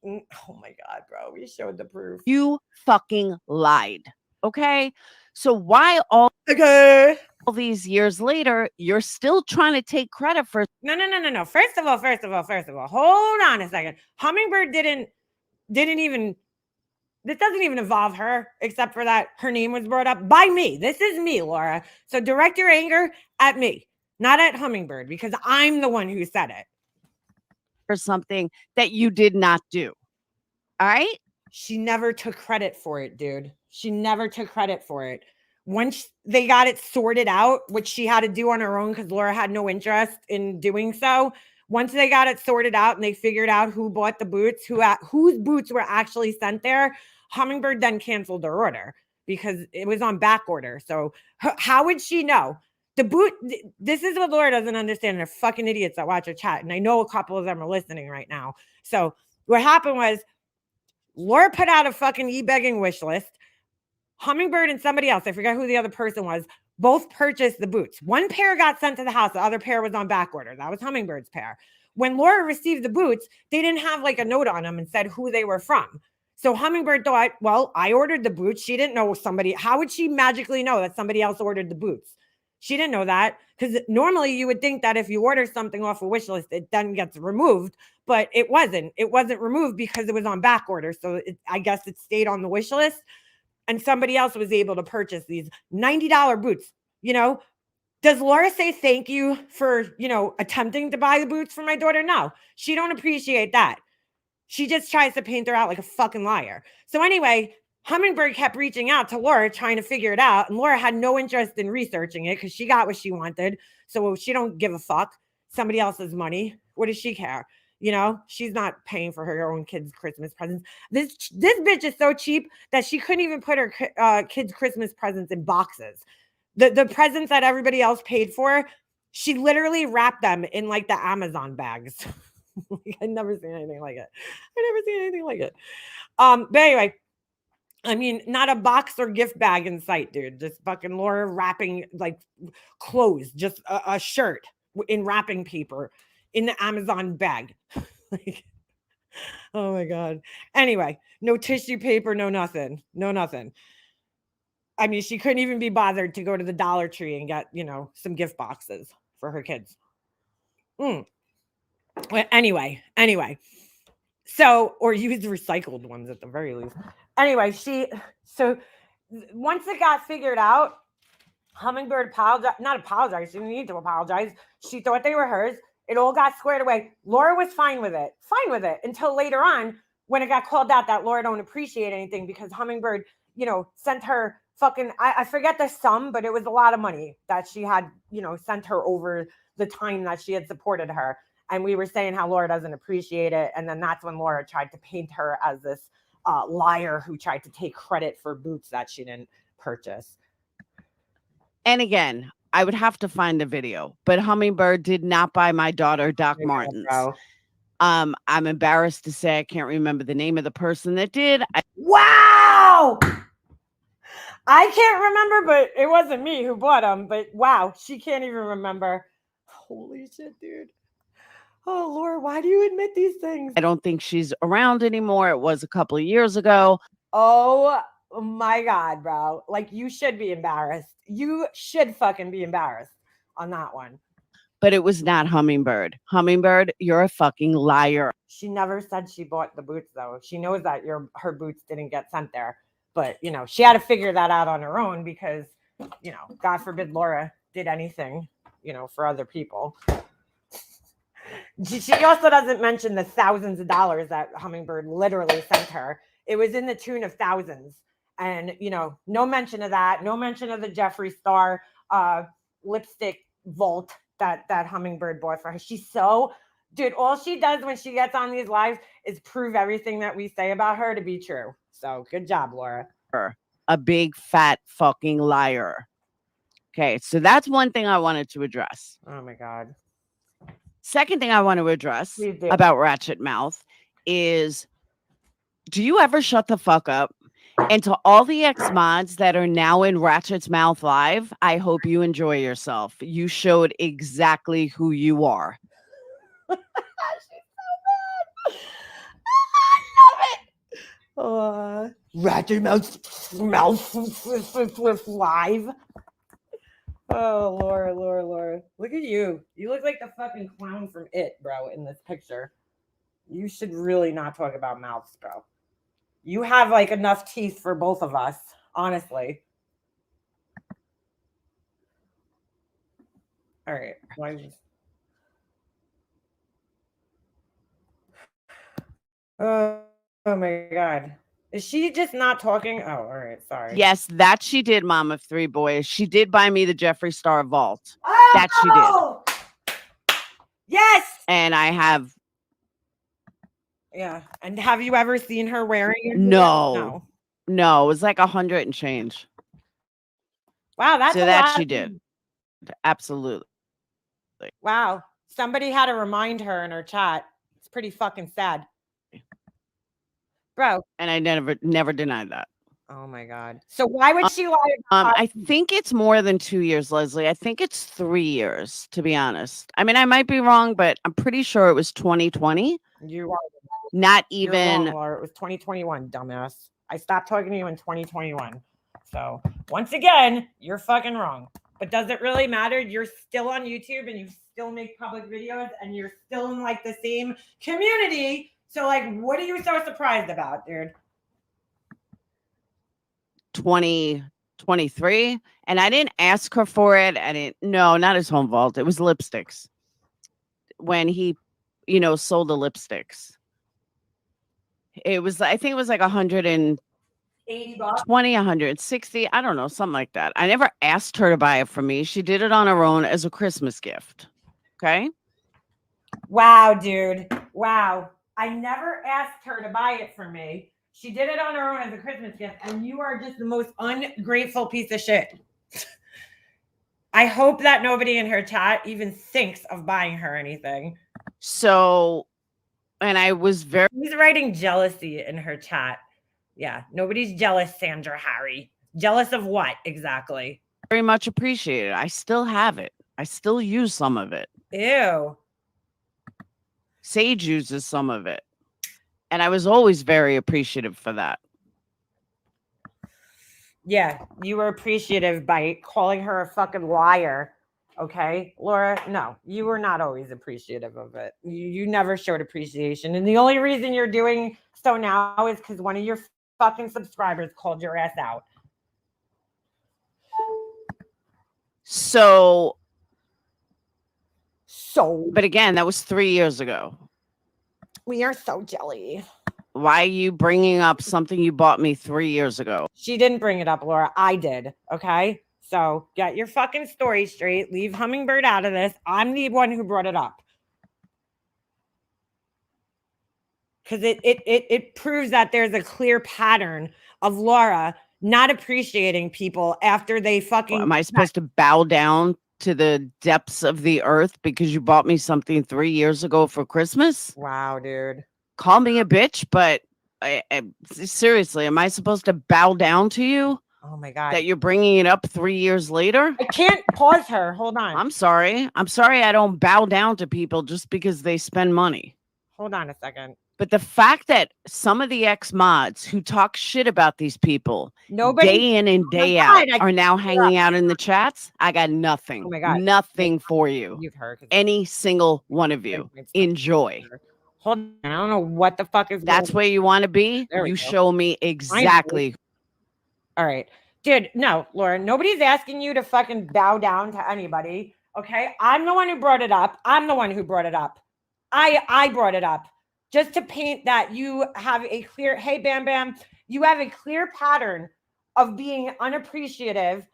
Oh my God, bro. We showed the proof.
You fucking lied. Okay? So why all all these years later, you're still trying to take credit for.
No. First of all, hold on a second. Hummingbird didn't even, this doesn't even involve her, except for that her name was brought up by me. This is me, Laura. So direct your anger at me, not at Hummingbird, because I'm the one who said it.
For something that you did not do. All right?
She never took credit for it, dude. She never took credit for it. Once they got it sorted out, which she had to do on her own because Laura had no interest in doing so. Once they got it sorted out and they figured out who bought the boots, whose boots were actually sent there, Hummingbird then canceled her order because it was on back order. So how would she know? The boot, this is what Laura doesn't understand. They're fucking idiots that watch her chat. And I know a couple of them are listening right now. So what happened was Laura put out a fucking e-begging wish list. Hummingbird and somebody else, I forgot who the other person was, both purchased the boots. One pair got sent to the house. The other pair was on back order. That was Hummingbird's pair. When Laura received the boots, they didn't have like a note on them and said who they were from. So Hummingbird thought, well, I ordered the boots. She didn't know somebody. How would she magically know that somebody else ordered the boots? She didn't know that because normally you would think that if you order something off a wish list, it then gets removed, but it wasn't. It wasn't removed because it was on back order. So I guess it stayed on the wish list. And somebody else was able to purchase these $90 boots. You know, does Laura say thank you for, attempting to buy the boots for my daughter? No, she don't appreciate that. She just tries to paint her out like a fucking liar. So anyway, Hummingbird kept reaching out to Laura, trying to figure it out. And Laura had no interest in researching it because she got what she wanted. So she don't give a fuck. Somebody else's money. What does she care? She's not paying for her own kids' Christmas presents. This bitch is so cheap that she couldn't even put her kids' Christmas presents in boxes. The presents that everybody else paid for, she literally wrapped them in like the Amazon bags. I've never seen anything like it. But anyway, I mean, not a box or gift bag in sight, dude. Just fucking Laura wrapping like clothes, just a shirt in wrapping paper in the Amazon bag. Like, oh my God. Anyway, no tissue paper, no nothing. I mean, she couldn't even be bothered to go to the Dollar Tree and get, some gift boxes for her kids. Well, anyway. So, or use recycled ones at the very least. Anyway, so once it got figured out, Hummingbird not apologized. She didn't need to apologize. She thought they were hers. It all got squared away. Laura was fine with it until later on when it got called out that Laura don't appreciate anything because Hummingbird, sent her fucking, I forget the sum, but it was a lot of money that she had, sent her over the time that she had supported her. And we were saying how Laura doesn't appreciate it. And then that's when Laura tried to paint her as this liar who tried to take credit for boots that she didn't purchase.
And again, I would have to find the video, but Hummingbird did not buy my daughter Doc Martens. I'm embarrassed to say I can't remember the name of the person that did.
Wow! I can't remember, but it wasn't me who bought them. But wow, she can't even remember. Holy shit, dude. Oh, Laura, why do you admit these things?
I don't think she's around anymore. It was a couple of years ago.
Oh my God, bro. Like, you should be embarrassed. You should fucking be embarrassed on that one.
But it was not Hummingbird. Hummingbird, you're a fucking liar.
She never said she bought the boots, though. She knows that her boots didn't get sent there. But, she had to figure that out on her own because, God forbid Laura did anything, for other people. She also doesn't mention the thousands of dollars that Hummingbird literally sent her. It was in the tune of thousands. And, no mention of that. No mention of the Jeffree Star lipstick vault that Hummingbird bought for her. Dude, all she does when she gets on these lives is prove everything that we say about her to be true. So good job, Laura.
A big fat fucking liar. Okay, so that's one thing I wanted to address.
Oh my God.
Second thing I want to address about Ratchet Mouth is, do you ever shut the fuck up? And to all the ex-mods that are now in Ratchet's Mouth Live, I hope you enjoy yourself. You showed exactly who you are.
She's so bad. Ratchet Mouth Live. Oh, Laura. Look at you. You look like the fucking clown from It, bro, in this picture. You should really not talk about mouths, bro. You have like enough teeth for both of us, honestly. All right. Oh my God. Is she just not talking? Oh, all right. Sorry.
Yes, that she did, mom of three boys. She did buy me the Jeffree Star vault.
Oh!
That she did.
Yes.
And I have.
Yeah. And have you ever seen her wearing it?
No. It was like 100 and change.
Wow, that's
so
a
that
lot.
she did. Absolutely.
Wow. Somebody had to remind her in her chat. It's pretty fucking sad. Bro.
And I never denied that.
Oh my God. So why would she lie?
I think it's more than 2 years, Leslie. I think it's 3 years, to be honest. I mean, I might be wrong, but I'm pretty sure it was 2020.
You are
not
You're
even
wrong, Laura. It was 2021, dumbass. I stopped talking to you in 2021. So once again, you're fucking wrong. But does it really matter? You're still on YouTube and you still make public videos and you're still in like the same community. So like, what are you so surprised about, dude?
2023, and I didn't ask her for it. No, not his home vault. It was lipsticks. When he, sold the lipsticks. It was, I think it was like 120, 160. I don't know, something like that. I never asked her to buy it for me. She did it on her own as a Christmas gift. Okay.
Wow, dude. Wow. I never asked her to buy it for me. She did it on her own as a Christmas gift, and you are just the most ungrateful piece of shit. I hope that nobody in her chat even thinks of buying her anything.
So, and I was very...
He's writing jealousy in her chat. Yeah, nobody's jealous, Sandra Harry. Jealous of what exactly?
Very much appreciated. I still have it. I still use some of it.
Ew.
Sage uses some of it. And I was always very appreciative for that.
Yeah, you were appreciative by calling her a fucking liar. Okay, Laura, no, you were not always appreciative of it. You never showed appreciation. And the only reason you're doing so now is because one of your fucking subscribers called your ass out.
So, but again, that was 3 years ago.
We are so jelly.
Why are you bringing up something you bought me 3 years ago?
She didn't bring it up, Laura. I did. Okay. So get your fucking story straight. Leave Hummingbird out of this. I'm the one who brought it up. Because it proves that there's a clear pattern of Laura not appreciating people after they fucking...
Am I supposed to bow down to the depths of the earth because you bought me something 3 years ago for Christmas?
Wow, dude.
Call me a bitch, but seriously, am I supposed to bow down to you?
Oh my God.
That you're bringing it up 3 years later?
I can't pause her. Hold on.
I'm sorry. I don't bow down to people just because they spend money.
Hold on a second.
But the fact that some of the ex-mods who talk shit about these people day in and day out are now hanging out in the chats, I got nothing.
Oh my God.
Nothing for you.
You've heard.
Any single one of you. Enjoy.
Hold on. I don't know what the fuck is
That's where you want to be? You show me exactly.
All right. Dude, no, Laura, nobody's asking you to fucking bow down to anybody. Okay. I'm the one who brought it up. I brought it up. Just to paint that you have a clear, hey, Bam Bam, you have a clear pattern of being unappreciative,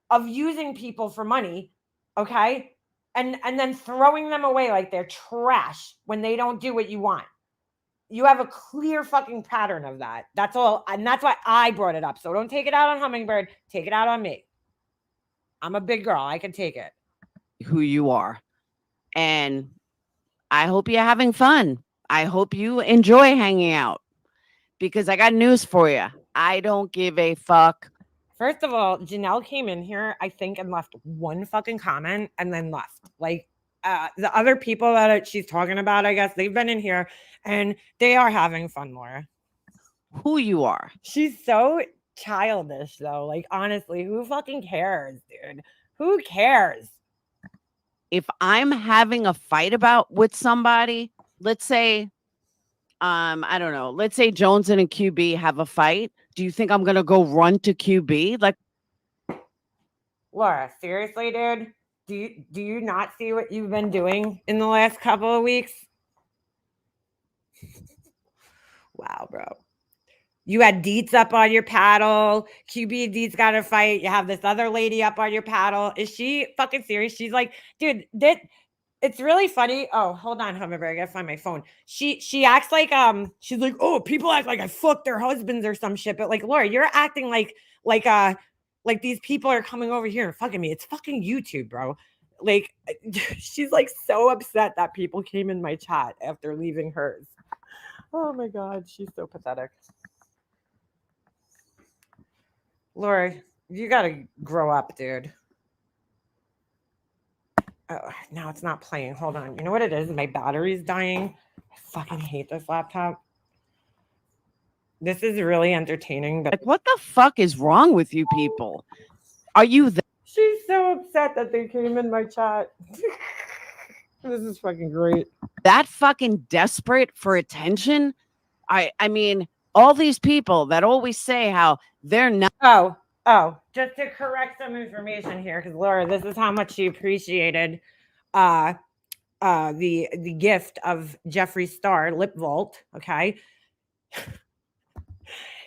of using people for money, okay? And then throwing them away like they're trash when they don't do what you want. You have a clear fucking pattern of that. That's all. And that's why I brought it up. So don't take it out on Hummingbird. Take it out on me. I'm a big girl. I can take it.
Who you are. And I hope you're having fun. I hope you enjoy hanging out because I got news for you. I don't give a fuck.
First of all, Janelle came in here, I think, and left one fucking comment and then left. Like the other people that she's talking about, I guess, they've been in here and they are having fun, Laura.
Who you are.
She's so childish, though. Like, honestly, who fucking cares, dude? Who cares?
If I'm having a fight with somebody, let's say, I don't know, let's say Jones and a QB have a fight. Do you think I'm gonna go run to QB? Like,
Laura, seriously, dude? Do you not see what you've been doing in the last couple of weeks? Wow, bro. You had Deets up on your paddle. QB Deets got a fight. You have this other lady up on your paddle. Is she fucking serious? She's like, dude, it's really funny. Oh, hold on, Hummingbird. I gotta find my phone. She acts like she's like, oh, people act like I fucked their husbands or some shit. But like, Laura, you're acting like these people are coming over here and fucking me. It's fucking YouTube, bro. Like, she's like so upset that people came in my chat after leaving hers. Oh my god, she's so pathetic. Laura, you gotta grow up, dude. Oh, now it's not playing. Hold on. You know what it is? My battery's dying. I fucking hate this laptop. This is really entertaining, but
like, what the fuck is wrong with you people? Are you there?
She's so upset that they came in my chat. This is fucking great.
That fucking desperate for attention? I mean, all these people that always say how they're not.
Oh, just to correct some information here, because Laura, this is how much she appreciated the gift of Jeffree Star Lip Vault. Okay.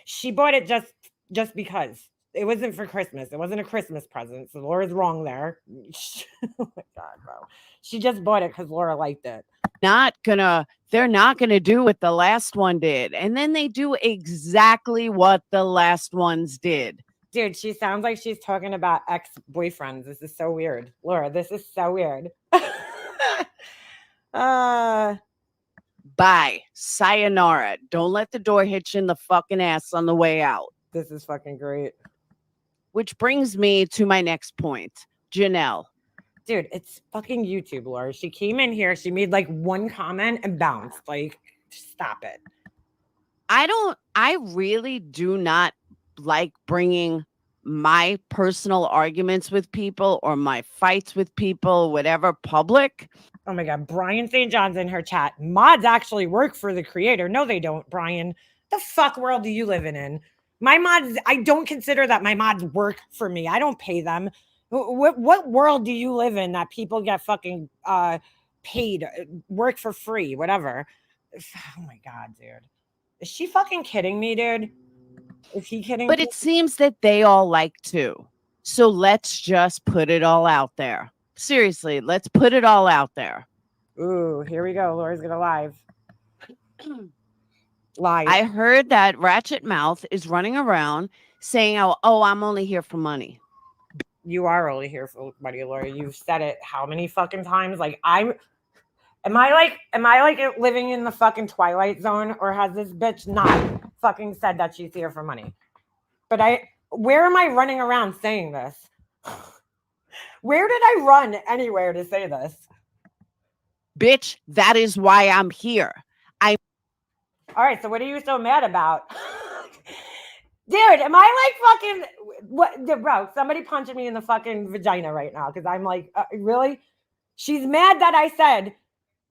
She bought it just because. It wasn't for Christmas. It wasn't a Christmas present. So Laura's wrong there. Oh my god, bro. She just bought it because Laura liked it.
They're not gonna do what the last one did. And then they do exactly what the last ones did.
Dude, she sounds like she's talking about ex-boyfriends. This is so weird. Laura, this is so weird.
Bye. Sayonara. Don't let the door hit you in the fucking ass on the way out.
This is fucking great.
Which brings me to my next point. Janelle.
Dude, it's fucking YouTube, Laura. She came in here, she made like one comment and bounced. Like, stop it.
I really do not like bringing my personal arguments with people or my fights with people, whatever, public.
Oh my god, Brian St. John's in her chat. Mods actually work for the creator. No, they don't, Brian. The fuck world do you live in? My mods, I don't consider that my mods work for me. I don't pay them. What world do you live in that people get fucking paid, work for free, whatever? Oh my god, dude. Is she fucking kidding me, dude? Is he kidding
But
me?
it seems that they all like to. So let's just put it all out there. Seriously, let's put it all out there.
Ooh, here we go. Laura's gonna live. Live.
I heard that Ratchet Mouth is running around saying, oh, I'm only here for money.
You are only here for money, Laura. You've said it how many fucking times? Like, am I like living in the fucking Twilight Zone, or has this bitch not fucking said that she's here for money? But where am I running around saying this? Where did I run anywhere to say this?
Bitch, that is why I'm here.
All right, so what are you so mad about? Dude, am I like fucking what, bro? Somebody punching me in the fucking vagina right now because I'm like, really? She's mad that I said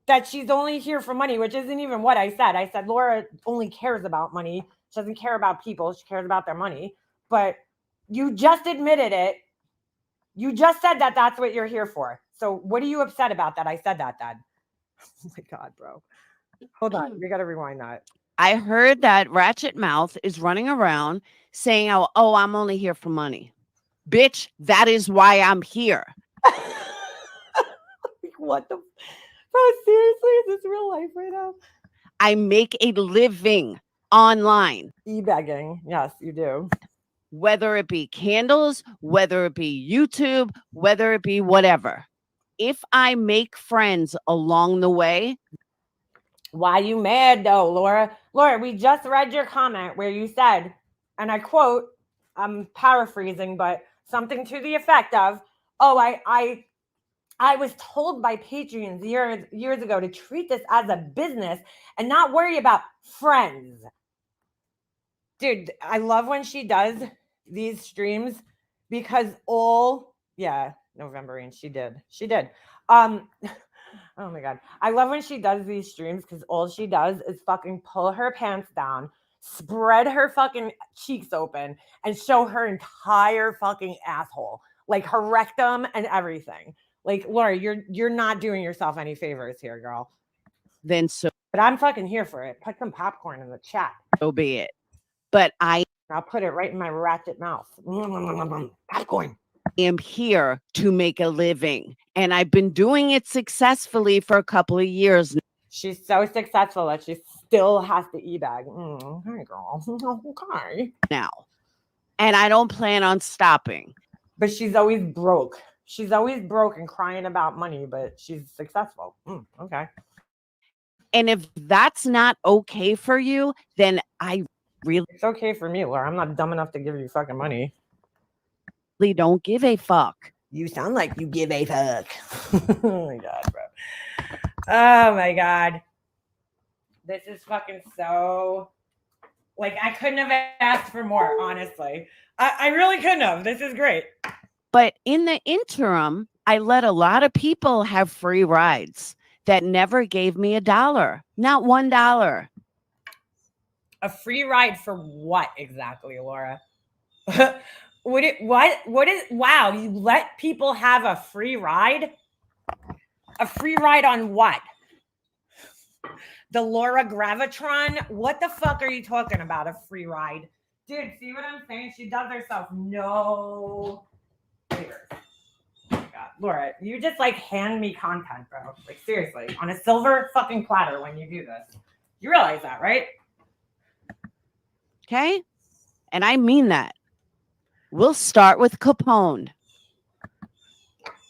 that she's only here for money, which isn't even what I said. I said Laura only cares about money. She doesn't care about people. She cares about their money. But you just admitted it. You just said that that's what you're here for. So what are you upset about that I said that, Dad? Oh my God, bro. Hold on. We got to rewind that.
I heard that Ratchet Mouth is running around saying, oh, I'm only here for money. Bitch, that is why I'm here.
What the? Bro, seriously? Is this real life right now?
I make a living online.
E-begging. Yes, you do.
Whether it be candles, whether it be YouTube, whether it be whatever. If I make friends along the way.
Why you mad though, Laura? Laura, we just read your comment where you said, and I quote, I'm paraphrasing, but something to the effect of, oh, I was told by Patreons years ago to treat this as a business and not worry about friends. Dude, I love when she does these streams because November rain. She did. She did. Oh my god. I love when she does these streams because all she does is fucking pull her pants down, spread her fucking cheeks open, and show her entire fucking asshole. Like her rectum and everything. Like, Laura, you're not doing yourself any favors here, girl.
Then so
But I'm fucking here for it. Put some popcorn in the chat.
be it. But
I'll put it right in my ratchet mouth. Popcorn.
am here to make a living, and I've been doing it successfully for a couple of years now.
She's so successful that she still has to e-bag. Hey, girl. Okay.
Now, and I don't plan on stopping.
But she's always broke. She's always broke and crying about money, but she's successful. Okay.
And if that's not okay for you, then I really
It's okay for me, Laura. I'm not dumb enough to give you fucking money.
don't give a fuck.
You sound like you give a fuck. Oh my god, bro. Oh my god. This is fucking so like I couldn't have asked for more, honestly. I really couldn't have. This is great.
But in the interim, I let a lot of people have free rides that never gave me $1, not $1.
A free ride for what exactly, Laura? What is wow, you let people have a free ride? A free ride on what? The Laura Gravitron? What the fuck are you talking about? A free ride? Dude, see what I'm saying? She does herself no favors. Oh my god. Laura, you just like hand me content, bro. Like seriously, on a silver fucking platter when you do this. You realize that, right?
Okay? And I mean that. We'll start with Capone.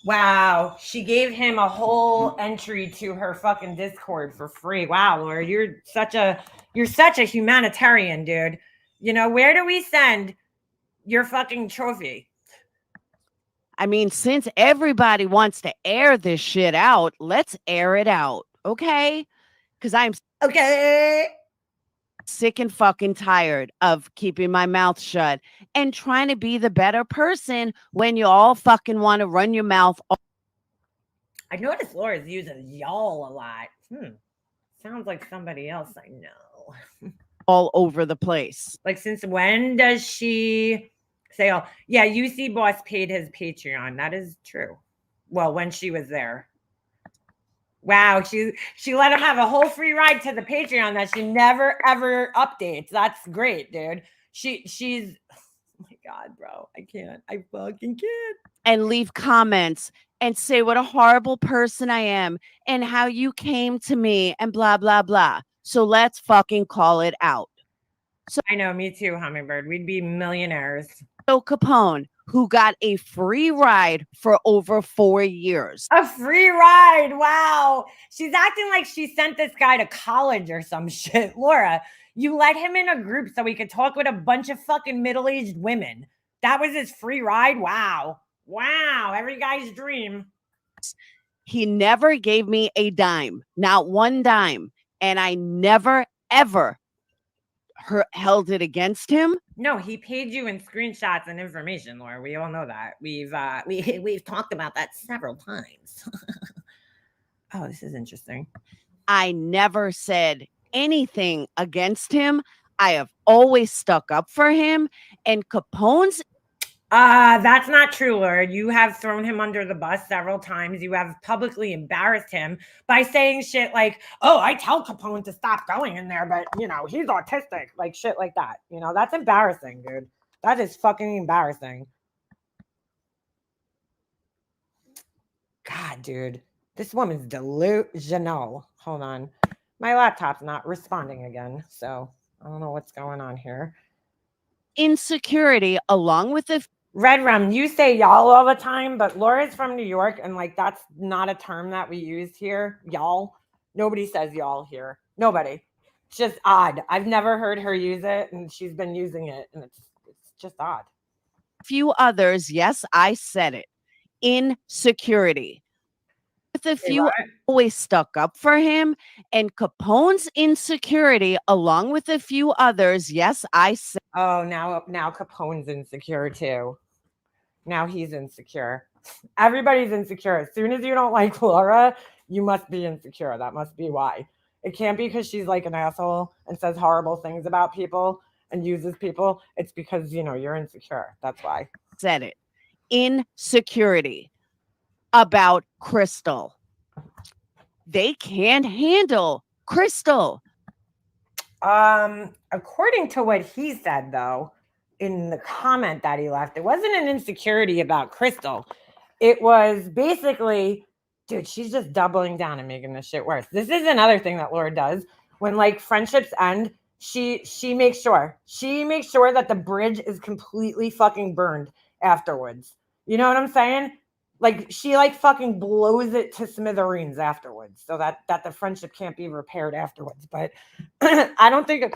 Wow, she gave him a whole entry to her fucking Discord for free. Wow, Laura, you're such a humanitarian, dude. You know, where do we send your fucking trophy?
I mean, since everybody wants to air this shit out, let's air it out, okay? Because I'm
okay.
Sick and fucking tired of keeping my mouth shut and trying to be the better person when you all fucking want to run your mouth.
I noticed Laura's using y'all a lot. Sounds like somebody else I know.
All over the place.
Like, since when does she say, oh, yeah, UC Boss paid his Patreon? That is true. Well, when she was there. Wow, she let him have a whole free ride to the Patreon that she never ever updates. That's great, dude. She's oh my god, bro. I can't. I fucking can't.
And leave comments and say what a horrible person I am and how you came to me and blah blah blah. So let's fucking call it out.
So I know, me too, Hummingbird. We'd be millionaires.
So Capone, who got a free ride for over 4 years.
A free ride. Wow. She's acting like she sent this guy to college or some shit. Laura, you let him in a group so he could talk with a bunch of fucking middle-aged women. That was his free ride? Wow. Wow. Every guy's dream.
He never gave me a dime, not one dime. And I never, ever held it against him.
No, he paid you in screenshots and information, Laura. We all know that. We've talked about that several times. Oh, this is interesting.
I never said anything against him. I have always stuck up for him. And Capone's
that's not true, Laura. You have thrown him under the bus several times. You have publicly embarrassed him by saying shit like, oh, I tell Capone to stop going in there, but, you know, he's autistic. Like, shit like that. You know, that's embarrassing, dude. That is fucking embarrassing. God, dude. This woman's delusional. Hold on. My laptop's not responding again, so I don't know what's going on here.
Insecurity, along with the
Red Rum, you say y'all all the time, but Laura's from New York, and like that's not a term that we use here. Y'all. Nobody says y'all here. Nobody. It's just odd. I've never heard her use it, and she's been using it, and it's just odd.
Few others, yes, I said it. Insecurity. With a few always stuck up for him, and Capone's insecurity, along with a few others, yes, I said.
Oh, now Capone's insecure too. Now he's insecure. Everybody's insecure. As soon as you don't like Laura, you must be insecure. That must be why. It can't be because she's like an asshole and says horrible things about people and uses people. It's because, you know, you're insecure. That's why.
Said it. Insecurity about Crystal. They can't handle Crystal.
According to what he said, though, in the comment that he left, it wasn't an insecurity about Crystal. It was basically, dude, she's just doubling down and making this shit worse. This is another thing that Laura does when like friendships end. She makes sure that the bridge is completely fucking burned afterwards. You know what I'm saying? Like she like fucking blows it to smithereens afterwards, so that the friendship can't be repaired afterwards. But I don't think it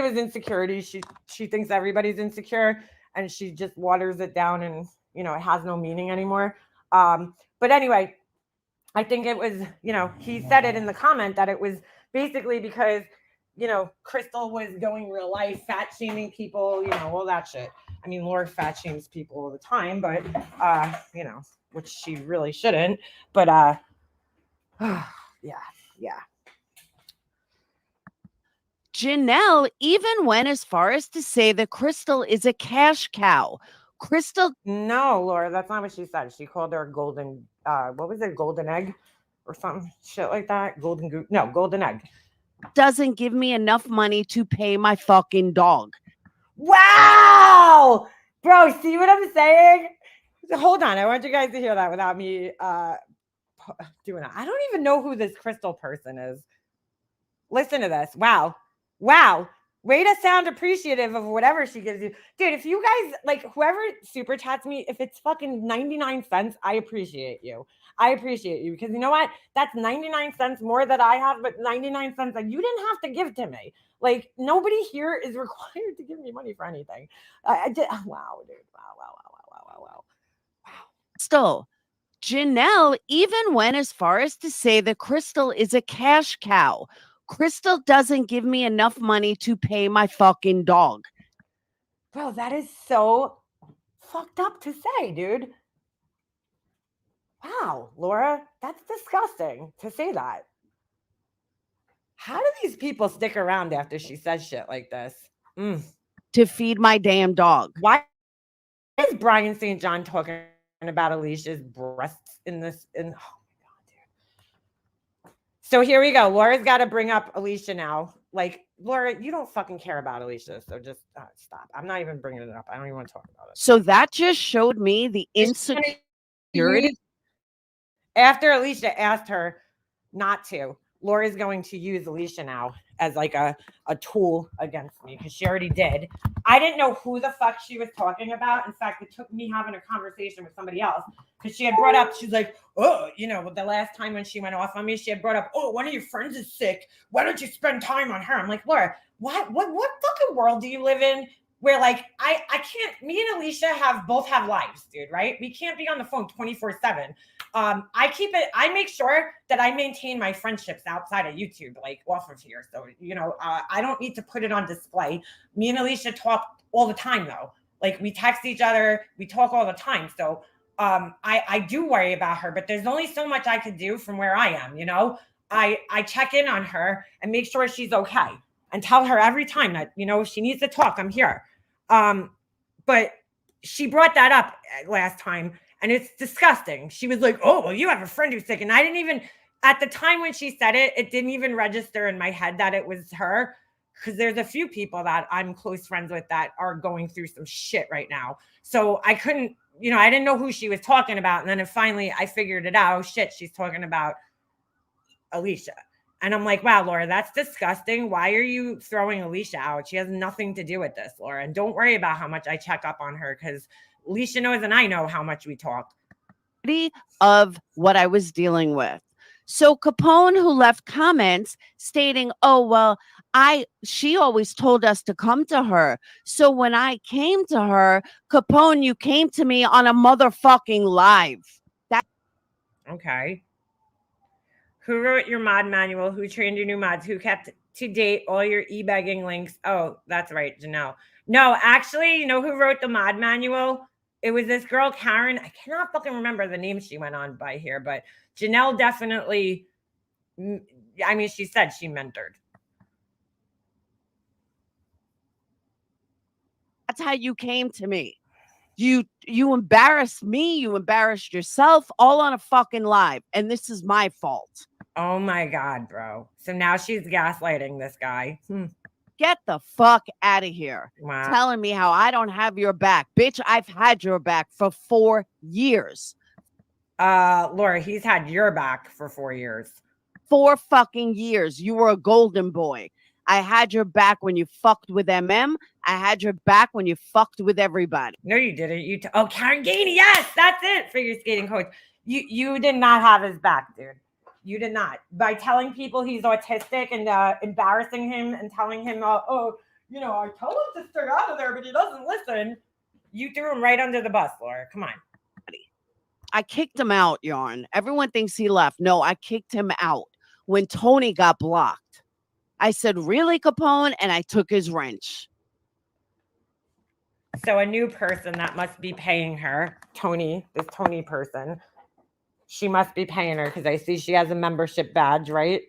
was insecurity. She thinks everybody's insecure, and she just waters it down, and you know it has no meaning anymore. But anyway, I think it was, you know, he said it in the comment that it was basically because, you know, Crystal was going real life, fat shaming people, you know, all that shit. I mean, Laura fat shames people all the time, but, you know, which she really shouldn't. But, yeah.
Janelle even went as far as to say that Crystal is a cash cow. Crystal.
No, Laura, that's not what she said. She called her a golden, what was it, golden egg or something, shit like that. Golden goose. No, golden egg.
Doesn't give me enough money to pay my fucking dog.
Wow, bro, see what I'm saying? Hold on, I want you guys to hear that without me doing it. I don't even know who this Crystal person is. Listen to this. Wow. Way to sound appreciative of whatever she gives you. Dude, if you guys, like, whoever super chats me, if it's fucking 99 cents, I appreciate you. Because you know what? That's 99 cents more that I have, but 99 cents that you didn't have to give to me. Like, nobody here is required to give me money for anything. Wow, dude. Wow.
Still, Janelle even went as far as to say that Crystal is a cash cow. Crystal doesn't give me enough money to pay my fucking dog.
Bro, that is so fucked up to say, dude. Wow, Laura, that's disgusting to say that. How do these people stick around after she says shit like this?
To feed my damn dog.
Why is Brian St. John talking about Alicia's breasts in this? Oh my God, dude. So here we go. Laura's got to bring up Alicia now. Like, Laura, you don't fucking care about Alicia, so just stop. I'm not even bringing it up. I don't even want to talk about it.
So that just showed me the insecurity.
After Alicia asked her not to, Laura's going to use Alicia now as like a tool against me because she already did. I didn't know who the fuck she was talking about. In fact, it took me having a conversation with somebody else because she had brought up, she's like, oh, you know, the last time when she went off on me, she had brought up, oh, one of your friends is sick. Why don't you spend time on her? I'm like, Laura, what fucking world do you live in? Where like I can't, me and Alicia both have lives, dude, right? We can't be on the phone 24/7. I make sure that I maintain my friendships outside of YouTube, like off of here. So, you know, I don't need to put it on display. Me and Alicia talk all the time though. Like we text each other, we talk all the time. So I do worry about her, but there's only so much I could do from where I am, you know? I check in on her and make sure she's okay and tell her every time that, you know, if she needs to talk, I'm here. But she brought that up last time and it's disgusting. She was like, oh, well, you have a friend who's sick. And I didn't even, at the time when she said it, it didn't even register in my head that it was her. Because there's a few people that I'm close friends with that are going through some shit right now. So I couldn't, you know, I didn't know who she was talking about. And then finally I figured it out. Oh, shit, she's talking about Alicia. And I'm like, wow, Laura, that's disgusting. Why are you throwing Alicia out? She has nothing to do with this, Laura. And don't worry about how much I check up on her because Alicia knows and I know how much we talk.
Of what I was dealing with. So Capone, who left comments stating, oh, well, she always told us to come to her. So when I came to her, Capone, you came to me on a motherfucking live.
Okay. Who wrote your mod manual? Who trained your new mods? Who kept to date all your e-begging links? Oh, that's right, Janelle. No, actually, you know who wrote the mod manual? it was this girl, Karen. I cannot fucking remember the name she went on by here, but Janelle definitely, I mean, she said she mentored.
That's how you came to me. You embarrassed me, you embarrassed yourself, all on a fucking live, and this is my fault.
Oh my God, bro. So now she's gaslighting this guy.
Get the fuck out of here.
Wow.
Telling me how I don't have your back. Bitch, I've had your back for 4 years.
Laura, he's had your back for 4 years.
4 fucking years. You were a golden boy. I had your back when you fucked with MM. I had your back when you fucked with everybody.
No, you didn't. Oh, Karen Gainey. Yes, that's it. Figure skating coach. You did not have his back, dude. You did not. By telling people he's autistic and embarrassing him and telling him, I tell him to stay out of there, but he doesn't listen. You threw him right under the bus, Laura. Come on.
I kicked him out, Yarn. Everyone thinks he left. No, I kicked him out when Tony got blocked. I said, really, Capone? And I took his wrench.
So a new person that must be paying her, this Tony person, she must be paying her because I see she has a membership badge, right?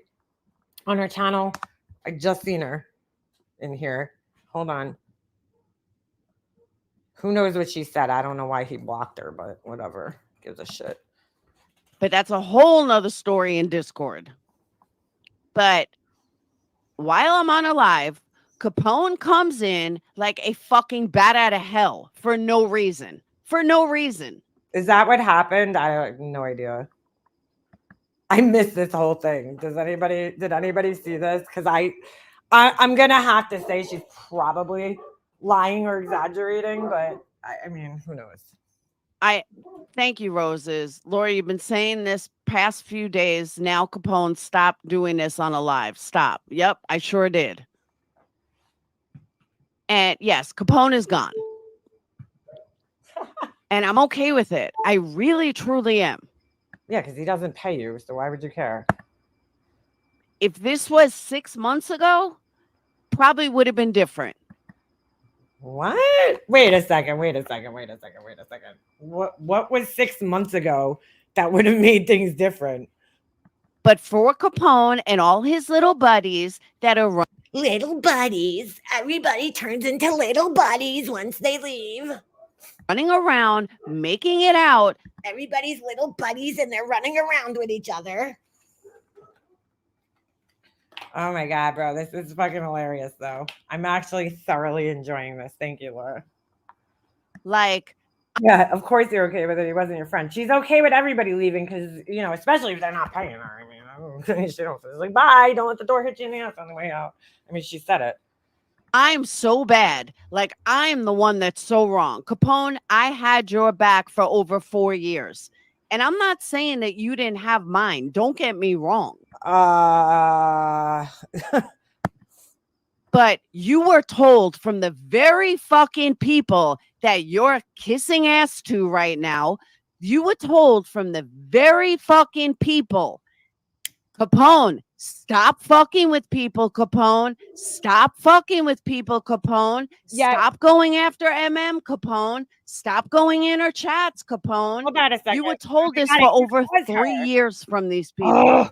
On her channel. I just seen her in here. Hold on. Who knows what she said? I don't know why he blocked her, but whatever. Gives a shit.
But that's a whole nother story in Discord. But while I'm on a live, Capone comes in like a fucking bat out of hell for no reason. For no reason.
Is that what happened? I have no idea. I missed this whole thing. Did anybody see this? Because I'm gonna have to say she's probably lying or exaggerating, but I mean, who knows?
Thank you, Roses. Laura, you've been saying this past few days. Now, Capone, stop doing this on a live. Stop. Yep, I sure did. And yes, Capone is gone. And I'm okay with it. I really, truly am.
Yeah, because he doesn't pay you, so why would you care?
If this was 6 months ago, probably would have been different.
What? Wait a second. What was 6 months ago that would have made things different?
But for Capone and all his little buddies that are
little buddies, everybody turns into little buddies once they leave.
Running around, making it out.
Everybody's little buddies and they're running around with each other.
Oh my God, bro. This is fucking hilarious, though. I'm actually thoroughly enjoying this. Thank you, Laura. Yeah, of course you're okay with it. He wasn't your friend. She's okay with everybody leaving because, especially if they're not paying her. I mean, she don't. It's like, bye. Don't let the door hit you in the ass on the way out. I mean, she said it.
I'm so bad. I'm the one that's so wrong. Capone, I had your back for over 4 years. And I'm not saying that you didn't have mine. Don't get me wrong. But you were told from the very fucking people that you're kissing ass to right now, you were told from the very fucking people, Capone, stop fucking with people, Capone. Stop fucking with people, Capone.
Yeah.
Stop going after MM, Capone. Stop going in her chats, Capone.
Hold on a second.
You were told this for over 3 years from these people.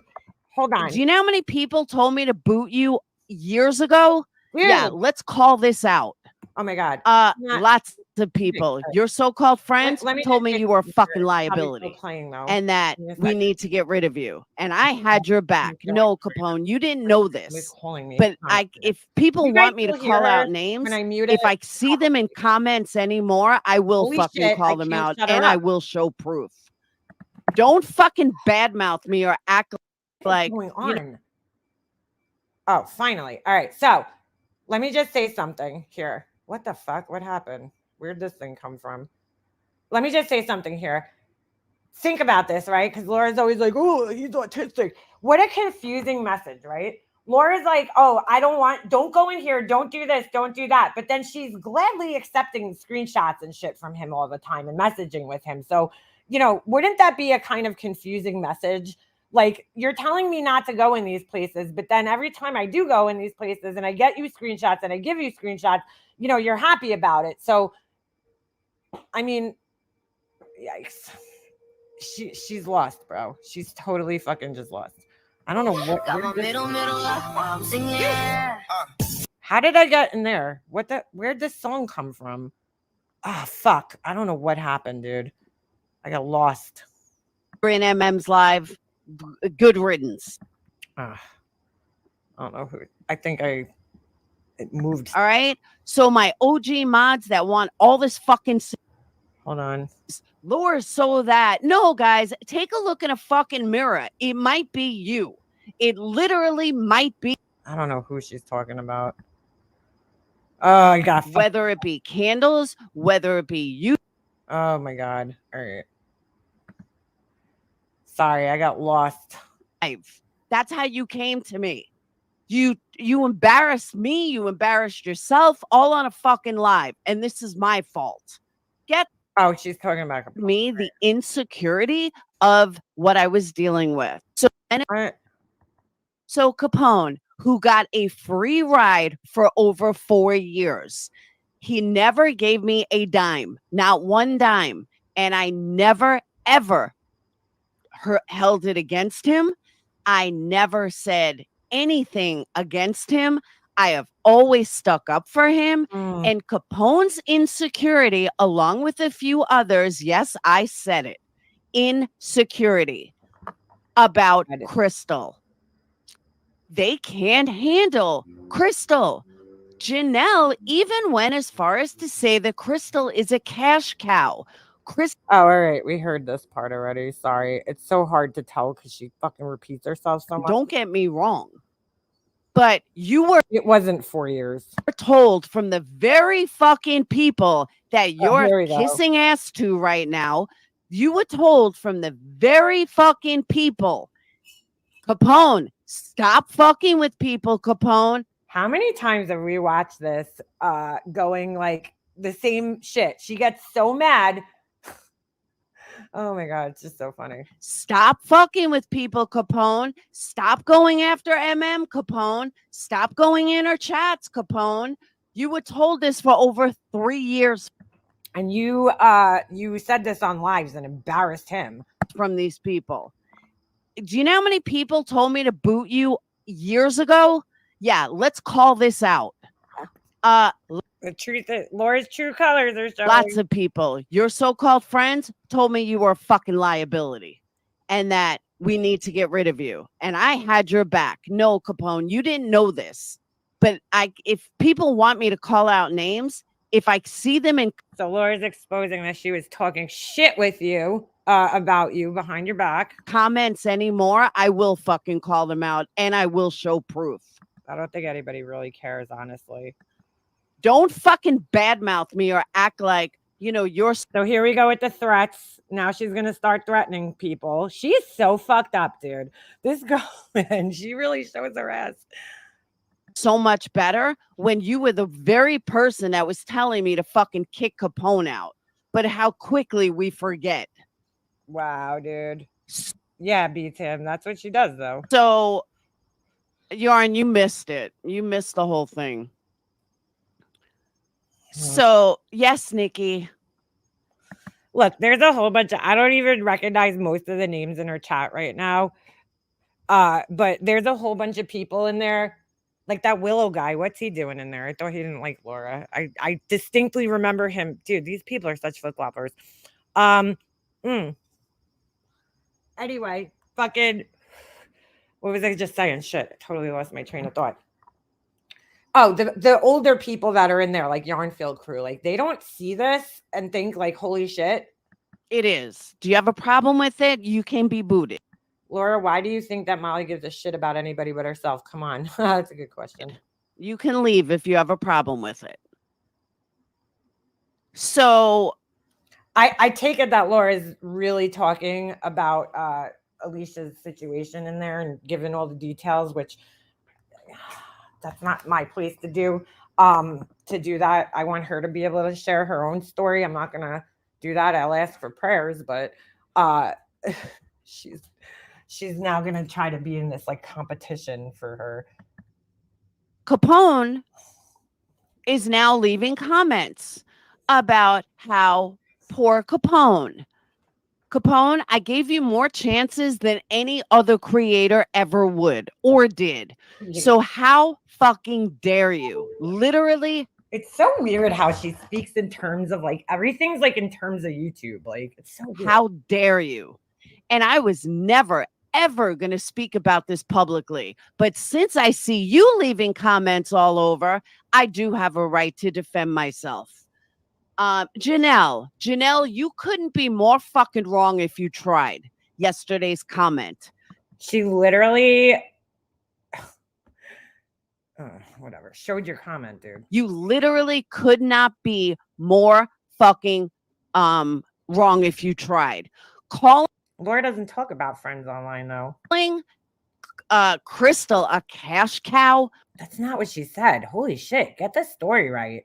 Hold on.
Do you know how many people told me to boot you years ago?
Really?
Yeah, let's call this out.
Oh my God.
Lots of people. Your so-called friends
let me
told
just
me you were a fucking liability
playing, though.
and that we need to get rid of you. And I had your back. No, Capone, you didn't know this. But if people want me to call out names, if I see them in comments anymore, I will fucking call them out and I will show proof. Don't fucking badmouth me or act like
going on. Oh, finally. All right. So let me just say something here. What the fuck? What happened? Where'd this thing come from? Let me just say something here. Think about this, right? Because Laura's always like, oh, he's autistic. What a confusing message, right? Laura's like, oh, don't go in here. Don't do this. Don't do that. But then she's gladly accepting screenshots and shit from him all the time and messaging with him. So, wouldn't that be a kind of confusing message? Like, you're telling me not to go in these places, but then every time I do go in these places and I get you screenshots and I give you screenshots, you're happy about it. So, I mean, Yikes. She's lost, bro. She's totally fucking just lost. I don't know what. How did I get in there? Where'd this song come from? Ah, fuck. I don't know what happened, dude. I got lost.
We're in MM's live. Good riddance.
I don't know who. I think it moved.
All right. So my OG mods that want all this fucking.
Hold on.
Lure so that. No, guys, take a look in a fucking mirror. It might be you. It literally might be.
I don't know who she's talking about. Oh, I got.
Whether it be candles, whether it be you.
Oh my God. All right. Sorry, I got lost.
That's how you came to me. You embarrassed me. You embarrassed yourself all on a fucking live. And this is my fault.
Oh, she's talking about
me, the insecurity of what I was dealing with. So Capone, who got a free ride for over 4 years, he never gave me a dime, not one dime. And I never, ever held it against him. I never said anything against him. I have always stuck up for him. And Capone's insecurity, along with a few others, yes, I said it, insecurity about Crystal. They can't handle Crystal. Janelle even went as far as to say that Crystal is a cash cow.
Oh, all right. We heard this part already. Sorry. It's so hard to tell because she fucking repeats herself so much.
Don't get me wrong. But
it wasn't 4 years.
Told from the very fucking people that you're
here we go.
kissing ass to right now. You were told from the very fucking people. Capone, stop fucking with people, Capone.
How many times have we watched this going like the same shit? She gets so mad. Oh my God, it's just so funny.
Stop fucking with people, Capone. Stop going after MM, Capone. Stop going in her chats, Capone. You were told this for over 3 years.
And you said this on lives and embarrassed him.
From these people. Do you know how many people told me to boot you years ago? Yeah, let's call this out.
The truth is, Laura's true colors are showing.
Lots of people, your so-called friends, told me you were a fucking liability and that we need to get rid of you. And I had your back. No, Capone, you didn't know this. But if people want me to call out names, if I see them in...
So Laura's exposing that she was talking shit with you about you behind your back.
Comments anymore, I will fucking call them out and I will show proof.
I don't think anybody really cares, honestly.
Don't fucking badmouth me or act like, you're...
So here we go with the threats. Now she's going to start threatening people. She's so fucked up, dude. This girl, man, she really shows her ass.
So much better when you were the very person that was telling me to fucking kick Capone out. But how quickly we forget.
Wow, dude. Yeah, beats him. That's what she does, though.
So, Yarn, you missed it. You missed the whole thing. So, yes, Nikki.
Look, there's a whole bunch of... I don't even recognize most of the names in her chat right now. But there's a whole bunch of people in there. Like that Willow guy. What's he doing in there? I thought he didn't like Laura. I distinctly remember him. Dude, these people are such flip-floppers. Anyway, fucking... What was I just saying? Shit, I totally lost my train of thought. Oh, the older people that are in there, like Yarnfield crew, like they don't see this and think like, holy shit.
It is. Do you have a problem with it? You can be booted.
Laura, why do you think that Molly gives a shit about anybody but herself? Come on. That's a good question.
You can leave if you have a problem with it. So
I take it that Laura is really talking about Alicia's situation in there and giving all the details, which that's not my place to do. To do that, I want her to be able to share her own story. I'm not gonna do that. I'll ask for prayers, but she's now gonna try to be in this like competition for her.
Capone is now leaving comments about how poor Capone. Capone, I gave you more chances than any other creator ever would or did. So how fucking dare you? Literally.
It's so weird how she speaks in terms of like everything's like in terms of YouTube. Like it's so weird.
How dare you? And I was never, ever going to speak about this publicly. But since I see you leaving comments all over, I do have a right to defend myself. Janelle, you couldn't be more fucking wrong if you tried. Yesterday's comment.
She literally, whatever, showed your comment, dude.
You literally could not be more fucking wrong if you tried.
Laura doesn't talk about friends online though.
Crystal a cash cow.
That's not what she said. Holy shit, get this story right.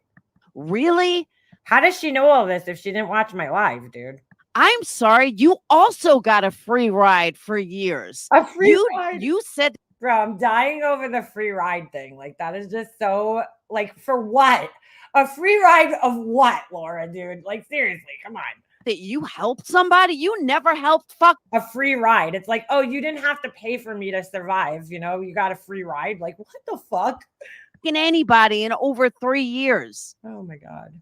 Really?
How does she know all this if she didn't watch my live, dude?
I'm sorry. You also got a free ride for years.
A free ride?
You said,
bro, I'm dying over the free ride thing. Like, that is just so, like, for what? A free ride of what, Laura, dude? Like, seriously, come on.
That you helped somebody? You never helped fuck.
A free ride. It's like, oh, you didn't have to pay for me to survive. You know, you got a free ride. Like, what the fuck?
Anybody in over 3 years.
Oh, my God.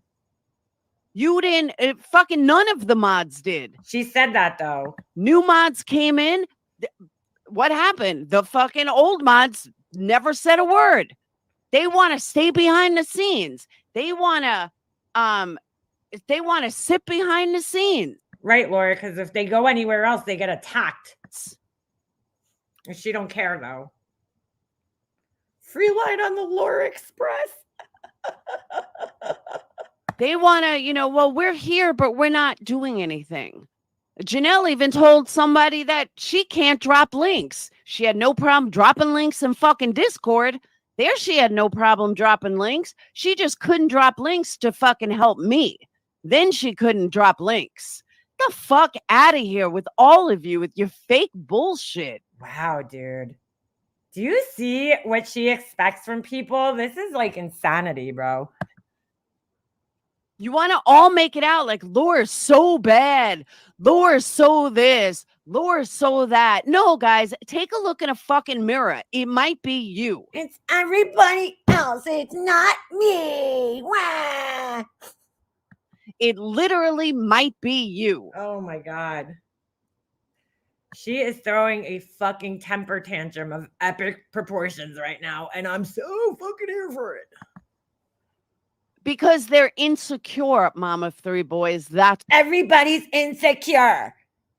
You didn't, fucking none of the mods did.
She said that though.
New mods came in. What happened? The fucking old mods never said a word. They want to stay behind the scenes. They want to sit behind the scenes.
Right, Laura, because if they go anywhere else, they get attacked. And she don't care though. Free line on the Laura Express.
They want to, well, we're here, but we're not doing anything. Janelle even told somebody that she can't drop links. She had no problem dropping links in fucking Discord. There she had no problem dropping links. She just couldn't drop links to fucking help me. Then she couldn't drop links. Get the fuck out of here with all of you with your fake bullshit.
Wow, dude. Do you see what she expects from people? This is like insanity, bro.
You want to all make it out like Laura's so bad. Laura's so this. Laura's so that. No, guys, take a look in a fucking mirror. It might be you.
It's everybody else. It's not me. Wah.
It literally might be you.
Oh my God. She is throwing a fucking temper tantrum of epic proportions right now. And I'm so fucking here for it.
Because they're insecure, mom of 3 boys. That's
everybody's insecure.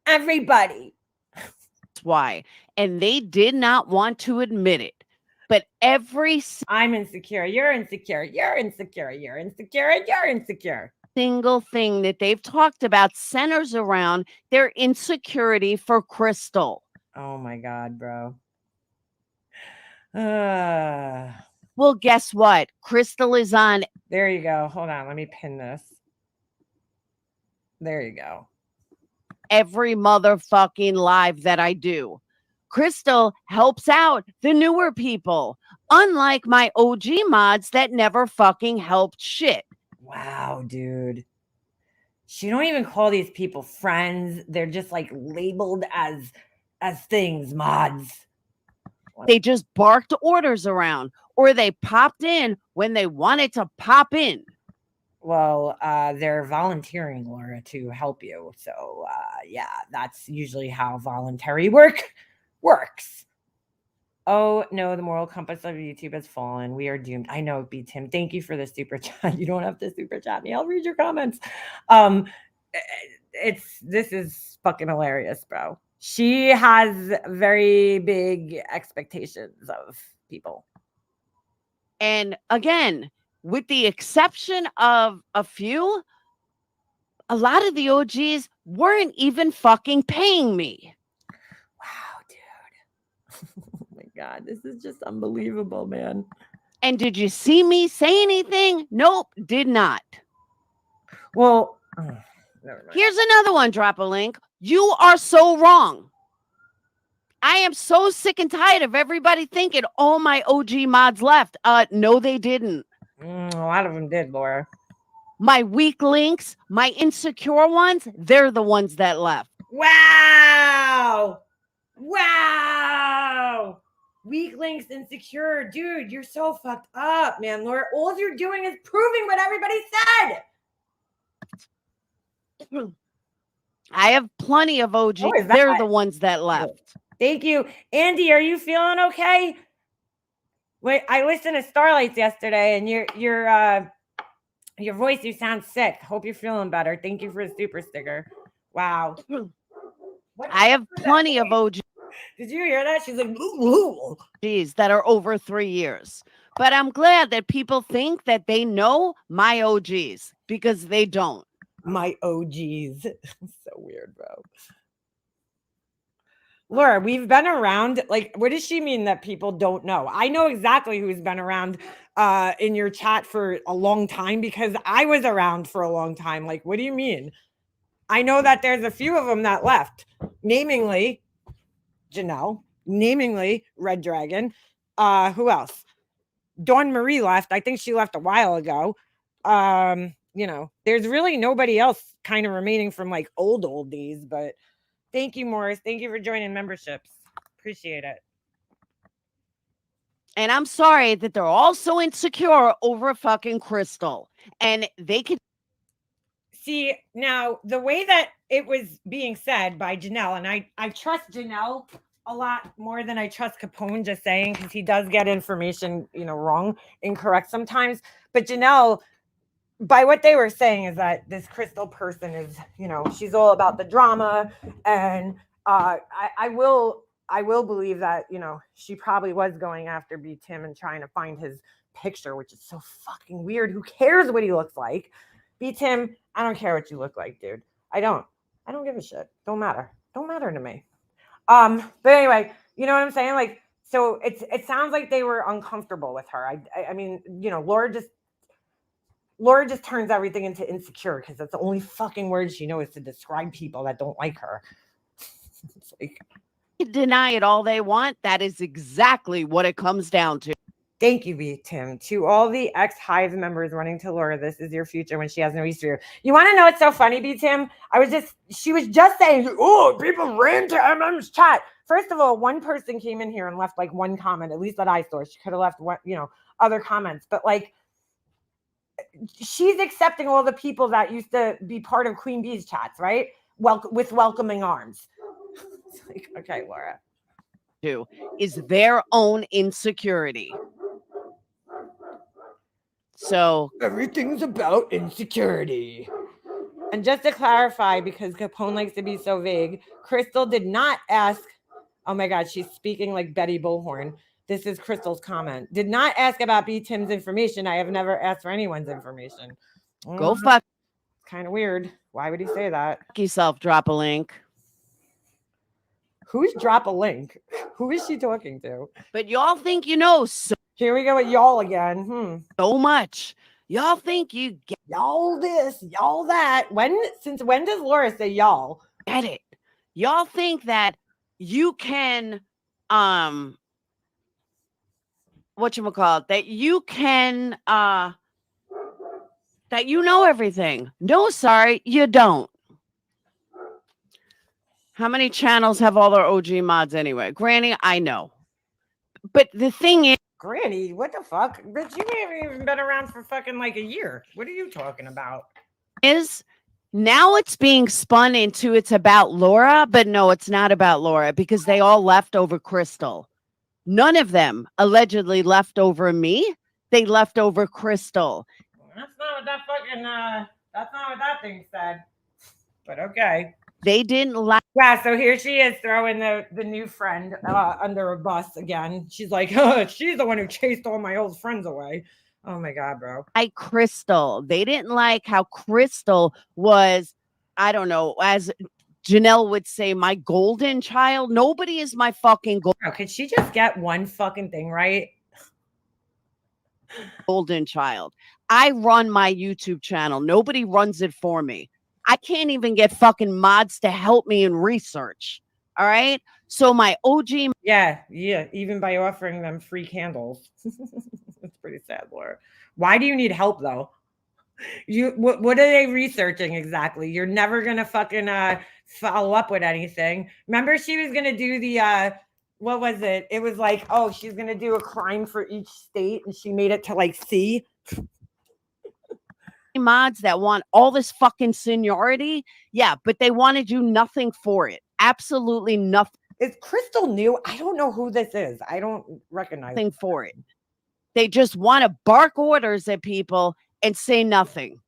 Everybody.
That's why. And they did not want to admit it. But
I'm insecure. You're insecure. You're insecure. You're insecure. And you're insecure.
Single thing that they've talked about centers around their insecurity for Crystal.
Oh my God, bro.
Well, guess what? Crystal is on.
There you go. Hold on. Let me pin this. There you go.
Every motherfucking live that I do. Crystal helps out the newer people. Unlike my OG mods that never fucking helped shit.
Wow, dude. She don't even call these people friends. They're just like labeled as things, mods.
They just barked orders around. Or they popped in when they wanted to pop in.
Well, they're volunteering, Laura, to help you. So, yeah, that's usually how voluntary work works. Oh, no, the moral compass of YouTube has fallen. We are doomed. I know, B. Tim. Thank you for the super chat. You don't have to super chat me. I'll read your comments. This is fucking hilarious, bro. She has very big expectations of people.
And again, with the exception of a few, a lot of the OGs weren't even fucking paying me.
Wow, dude. Oh my God, this is just unbelievable, man.
And did you see me say anything? Nope, did not.
Well, never mind.
Here's another one. Drop a link. You are so wrong. I am so sick and tired of everybody thinking all my OG mods left. No, they didn't.
A lot of them did, Laura.
My weak links, my insecure ones, they're the ones that left.
Wow. Wow. Weak links, insecure. Dude, you're so fucked up, man. Laura, all you're doing is proving what everybody said.
I have plenty of OGs.
How is
They're
that?
the ones that left.
Thank you. Andy, are you feeling okay? Wait, I listened to Starlights yesterday and your voice, you sound sick. Hope you're feeling better. Thank you for the super sticker. Wow.
I have plenty of OGs.
Did you hear that? She's like, ooh.
Geez, that are over 3 years. But I'm glad that people think that they know my OGs because they don't.
My OGs. So weird, bro. Laura, we've been around. Like, what does she mean that people don't know? I know exactly who's been around in your chat for a long time because I was around for a long time. Like, what do you mean? I know that there's a few of them that left, namingly Janelle, namingly Red Dragon. Who else? Dawn Marie left. I think she left a while ago. You know, there's really nobody else kind of remaining from like old days, but thank you, Morris. Thank you for joining memberships. Appreciate it.
And I'm sorry that they're all so insecure over fucking Crystal. And they could
see now the way that it was being said by Janelle, and I trust Janelle a lot more than I trust Capone, just saying, because he does get information, you know, wrong, incorrect sometimes. But Janelle, by what they were saying, is that this Crystal person is, you know, she's all about the drama, and I will believe that, you know, she probably was going after B Tim and trying to find his picture, which is so fucking weird. Who cares what he looks like? B Tim, I don't care what you look like, dude. I don't give a shit. Don't matter to me. But anyway, you know what I'm saying? Like, so it sounds like they were uncomfortable with her. I mean, you know, Laura just turns everything into insecure because that's the only fucking word she knows to describe people that don't like her. It's like,
deny it all they want. That is exactly what it comes down to.
Thank you, B Tim. To all the ex-Hive members running to Laura, this is your future when she has no use for you. You want to know what's so funny, B Tim? She was just saying, oh, people ran to MM's chat. First of all, one person came in here and left like one comment, at least that I saw. She could have left one, you know, other comments, but like, she's accepting all the people that used to be part of Queen Bee's chats, right? With welcoming arms. It's like, okay, Laura.
Is their own insecurity. So
everything's about insecurity. And just to clarify, because Capone likes to be so vague, Crystal did not ask. Oh my God, she's speaking like Betty Bullhorn. This is Crystal's comment. Did not ask about B Tim's information. I have never asked for anyone's information.
Go fuck.
Kind of weird. Why would he say that?
Yourself, drop a link.
Who's drop a link? Who is she talking to?
But y'all think you know so.
Here we go with y'all again.
So much. Y'all think you get
y'all this, y'all that. Since when does Laura say y'all?
Get it. Y'all think that you can whatchamacallit, that you can that you know everything. No, sorry, you don't. How many channels have all their OG mods anyway? Granny, I know. But the thing is,
Granny, what the fuck? Bitch, you haven't even been around for fucking like a year. What are you talking about?
Is now it's being spun into it's about Laura, but no, it's not about Laura because they all left over Crystal. None of them allegedly left over me. They left over Crystal.
That's not what that fucking that's not what that thing said. But okay.
They didn't like.
Yeah, so here she is throwing the new friend under a bus again. She's like, oh, she's the one who chased all my old friends away. Oh my God, bro.
Crystal. They didn't like how Crystal was, I don't know, as Janelle would say, my golden child. Nobody is my fucking golden.
Could she just get one fucking thing right?
Golden child. I run my YouTube channel. Nobody runs it for me. I can't even get fucking mods to help me in research. All right. So my OG.
Yeah. Even by offering them free candles. It's pretty sad, Laura. Why do you need help though? What are they researching exactly? You're never gonna fucking follow up with anything. Remember, she was gonna do the what was it? It was like, oh, she's gonna do a crime for each state, and she made it to like C.
Mods that want all this fucking seniority, yeah, but they want to do nothing for it. Absolutely nothing.
Is Crystal new? I don't know who this is. I don't recognize
nothing for it. They just want to bark orders at people and say nothing.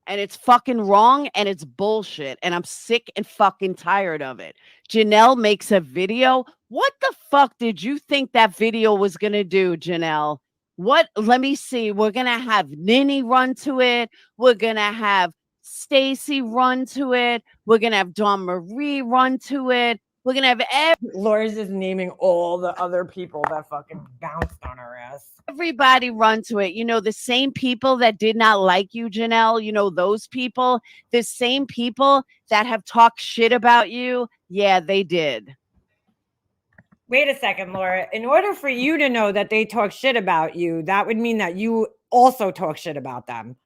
And it's fucking wrong and it's bullshit. And I'm sick and fucking tired of it. Janelle makes a video. What the fuck did you think that video was going to do, Janelle? What? Let me see. We're going to have Ninny run to it. We're going to have Stacy run to it. We're going to have Dawn Marie run to it. We're going to have
Laura's just naming all the other people that fucking bounced on her ass.
Everybody run to it. You know, the same people that did not like you, Janelle, you know, those people, the same people that have talked shit about you. Yeah, they did.
Wait a second, Laura. In order for you to know that they talk shit about you, that would mean that you also talk shit about them.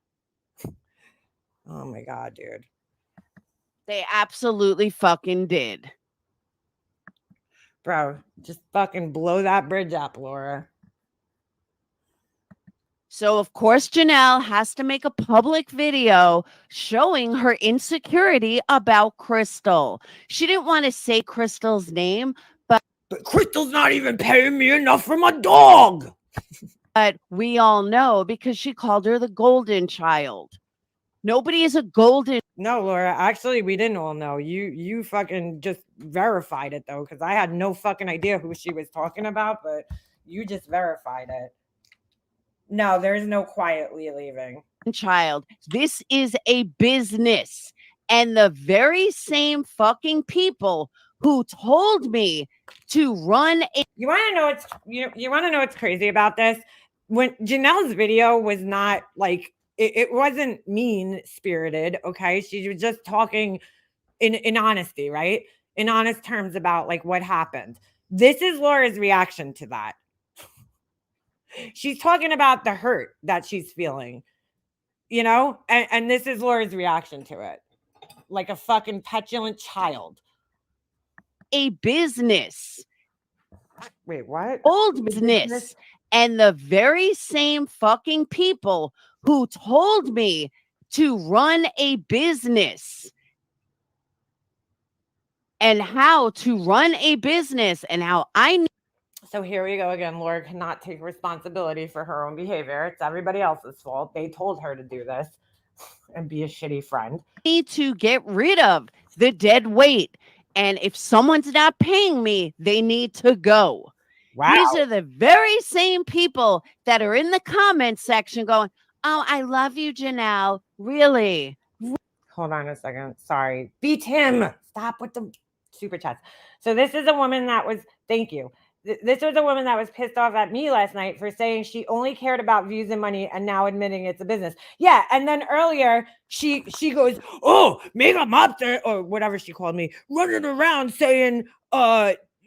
Oh my God, dude.
They absolutely fucking did.
Bro, just fucking blow that bridge up, Laura.
So, of course, Janelle has to make a public video showing her insecurity about Crystal. She didn't want to say Crystal's name, but
Crystal's not even paying me enough for my dog.
But we all know because she called her the golden child. Nobody is a golden.
No, Laura, actually, we didn't all know. You fucking just verified it, though, because I had no fucking idea who she was talking about, but you just verified it. No, there's no quietly leaving.
Child, this is a business. And the very same fucking people who told me to run a.
You want to know what's you want to know what's crazy about this? When Janelle's video was not like it wasn't mean spirited, okay? She was just talking in honesty, right? In honest terms about like what happened. This is Laura's reaction to that. She's talking about the hurt that she's feeling, you know? And this is Laura's reaction to it. Like a fucking petulant child.
A business.
Wait, what?
Old business. And the very same fucking people who told me to run a business and how to run a business and how I knew.
So here we go again. Laura cannot take responsibility for her own behavior. It's everybody else's fault. They told her to do this and be a shitty friend.
Need to get rid of the dead weight. And if someone's not paying me, they need to go.
Wow.
These are the very same people that are in the comment section going, oh, I love you, Janelle. Really?
Hold on a second. Sorry. Beat him. Stop with the super chats. So this is a woman that was, thank you. This was a woman that was pissed off at me last night for saying she only cared about views and money and now admitting it's a business. Yeah. And then earlier she goes, oh, Mega Mobster or whatever she called me, running around saying,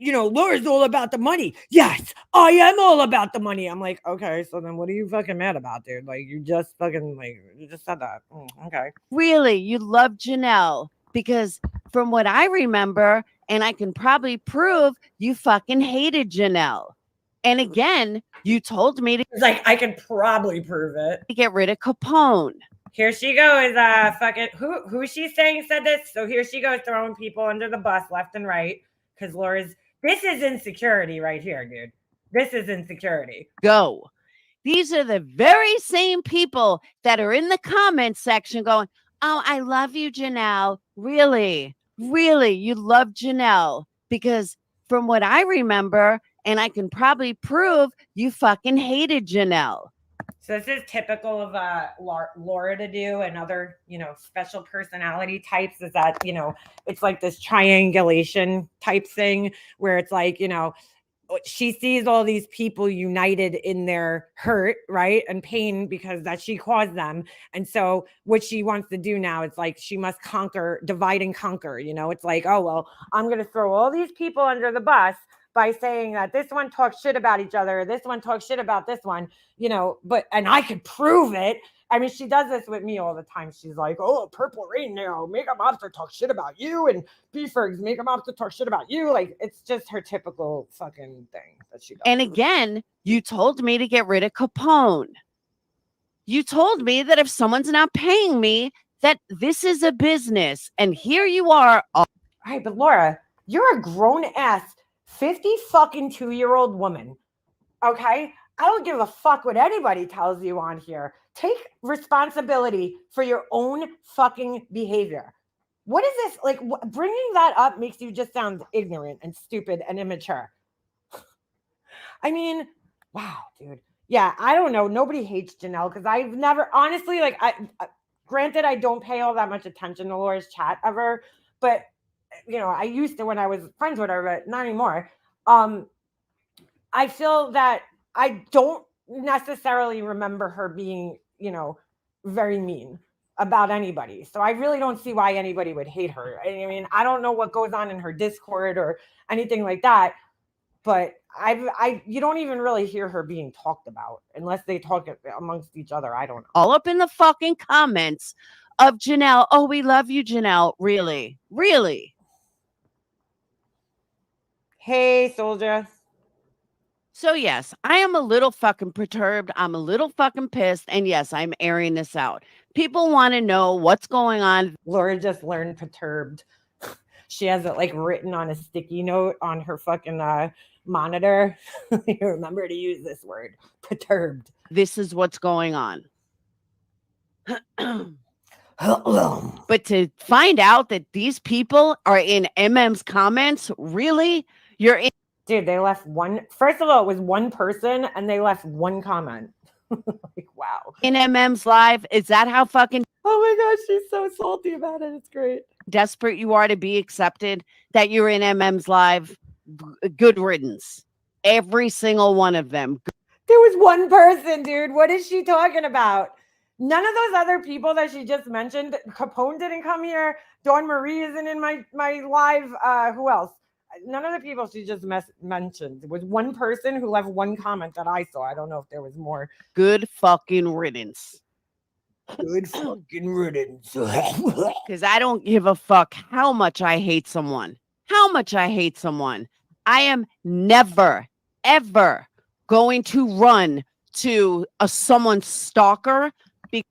you know, Laura's all about the money. Yes, I am all about the money. I'm like, okay, so then what are you fucking mad about, dude? Like, you just fucking, like, you just said that. Okay.
Really? You love Janelle? Because from what I remember, and I can probably prove, you fucking hated Janelle. And again, you told me to.
It's like, I can probably prove it.
To get rid of Capone.
Here she goes, fucking, who she's saying said this? So here she goes throwing people under the bus left and right. Because Laura's, this is insecurity right here, dude. This is insecurity.
Go. These are the very same people that are in the comment section going, oh, I love you, Janelle. Really? Really? You love Janelle? Because from what I remember, and I can probably prove, you fucking hated Janelle.
So this is typical of Laura to do, and other, you know, special personality types, is that, you know, it's like this triangulation type thing where it's like, you know, she sees all these people united in their hurt, right, and pain because that she caused them. And so what she wants to do now, it's like she must conquer, divide and conquer, you know. It's like, oh, well, I'm going to throw all these people under the bus, by saying that this one talks shit about each other, this one talks shit about this one, and I could prove it. I mean, she does this with me all the time. She's like, oh, Purple Rain now, Makeup Monster talks shit about you, and B-Fergs, Makeup Monster talks shit about you. Like, it's just her typical fucking thing that she does.
And again, you told me to get rid of Capone. You told me that if someone's not paying me, that this is a business. And here you are.
Right, but Laura, you're a grown-ass 52-year-old woman, okay? I don't give a fuck what anybody tells you on here. Take responsibility for your own fucking behavior. What is this? Like, bringing that up makes you just sound ignorant and stupid and immature. I mean, wow, dude. Yeah, I don't know. Nobody hates Janelle because I've never, honestly, like, granted, I don't pay all that much attention to Laura's chat ever, but, I used to when I was friends with her, but not anymore. I feel that I don't necessarily remember her being, very mean about anybody. So I really don't see why anybody would hate her. I mean, I don't know what goes on in her Discord or anything like that, but you don't even really hear her being talked about unless they talk amongst each other. I don't know.
All up in the fucking comments of Janelle. Oh, we love you, Janelle. Really? Really?
Hey, soldier.
So yes, I am a little fucking perturbed. I'm a little fucking pissed. And yes, I'm airing this out. People want to know what's going on.
Laura just learned perturbed. She has it like written on a sticky note on her fucking monitor. You remember to use this word, perturbed.
This is what's going on. But to find out that these people are in MM's comments, really? You're in.
Dude, they left first of all, it was one person and they left one comment. Like, wow.
In MM's live, is that how fucking
oh my gosh, she's so salty about it. It's great.
Desperate you are to be accepted that you're in MM's live? Good riddance. Every single one of them.
There was one person, dude. What is she talking about? None of those other people that she just mentioned. Capone didn't come here. Dawn Marie isn't in my live. Who else? None of the people she just mentioned. It was one person who left one comment that I saw. I don't know if there was more.
Good fucking riddance.
Good fucking riddance.
Because I don't give a fuck how much I hate someone. How much I hate someone. I am never, ever going to run to someone's stalker.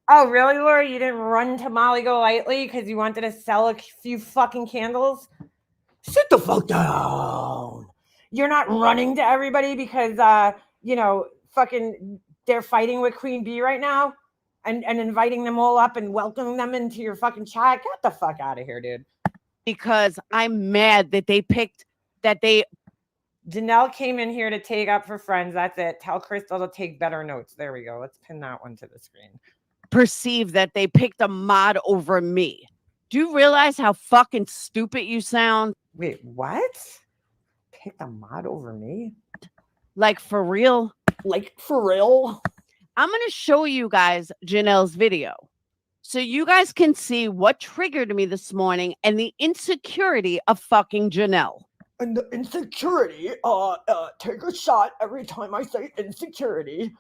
Oh, really, Laura? You didn't run to Molly Golightly because you wanted to sell a few fucking candles? Sit the fuck down. You're not running to everybody because, fucking they're fighting with Queen Bee right now and inviting them all up and welcoming them into your fucking chat. Get the fuck out of here, dude.
Because I'm mad that
Janelle came in here to take up for friends. That's it. Tell Crystal to take better notes. There we go. Let's pin that one to the screen.
Perceive that they picked a mod over me. Do you realize how fucking stupid you sound?
Wait, what? Picked a mod over me?
Like for real?
Like for real?
I'm going to show you guys Janelle's video so you guys can see what triggered me this morning and the insecurity of fucking Janelle.
And the insecurity, take a shot every time I say insecurity.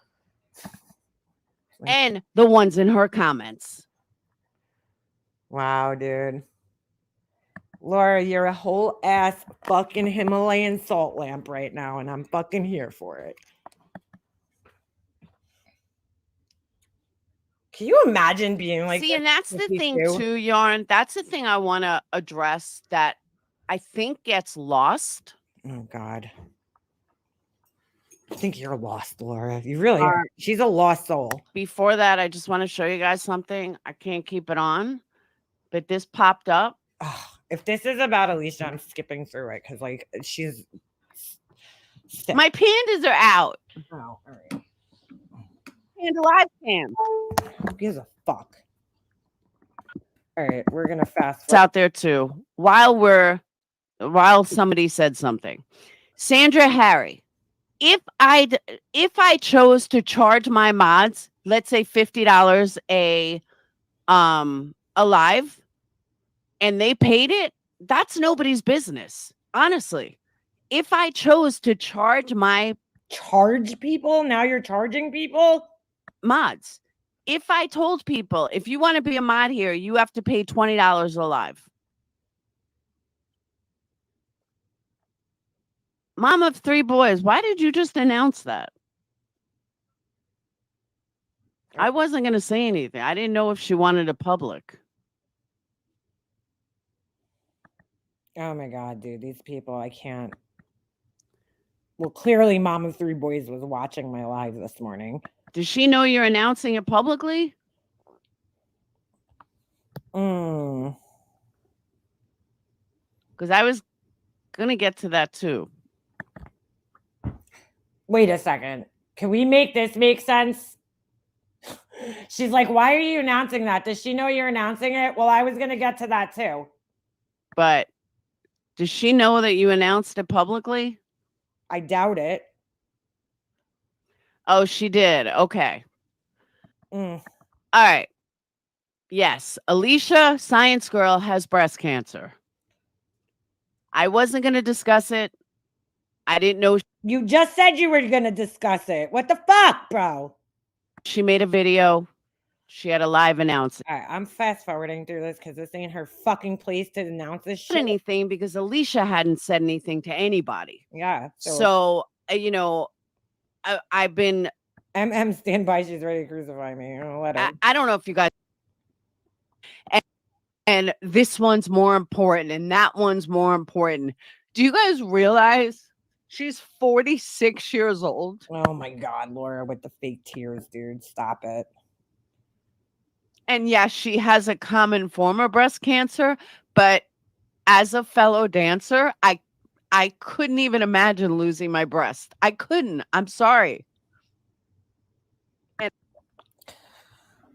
And the ones in her comments.
Wow, dude. Laura, you're a whole ass fucking Himalayan salt lamp right now, and I'm fucking here for it. Can you imagine being like
See, and that's the thing too, Yarn. That's the thing I want to address that I think gets lost.
Oh, God. I think you're lost, Laura. You really are. She's a lost soul.
Before that, I just want to show you guys something. I can't keep it on, but this popped up.
If this is about Alicia, I'm skipping through it because, like, she's...
My pandas are out.
Oh, all right.
Panda live cam.
Who gives a fuck? All right, we're going to fast
It's out there, too. While somebody said something. Sandra Harry. If I chose to charge my mods, let's say $50 a live, and they paid it, that's nobody's business. Honestly, if I chose to charge my
people, now you're charging people?
Mods. If I told people, if you want to be a mod here, you have to pay $20 a live. Mom of 3 boys, why did you just announce that? I wasn't going to say anything. I didn't know if she wanted it public.
Oh my God, dude. These people, I can't. Well, clearly Mom of 3 boys was watching my live this morning.
Does she know you're announcing it publicly?
Mm.
Because I was going to get to that too.
Wait a second. Can we make this make sense? She's like, why are you announcing that? Does she know you're announcing it? Well, I was going to get to that too.
But does she know that you announced it publicly?
I doubt it.
Oh, she did. Okay.
Mm.
All right. Yes. Alicia, science girl, has breast cancer. I wasn't going to discuss it. I didn't know.
You just said you were going to discuss it. What the fuck, bro?
She made a video. She had a live announcement.
All right, I'm fast forwarding through this because this ain't her fucking place to announce this shit.
Anything because Alicia hadn't said anything to anybody.
Yeah.
So you know, I've been.
Stand by. She's ready to crucify me.
I don't know if you guys. And this one's more important, and that one's more important. Do you guys realize she's 46 years old?
Oh my God, Laura, with the fake tears, dude. Stop it.
And yes, she has a common form of breast cancer, but as a fellow dancer, I couldn't even imagine losing my breast. I couldn't. I'm sorry. And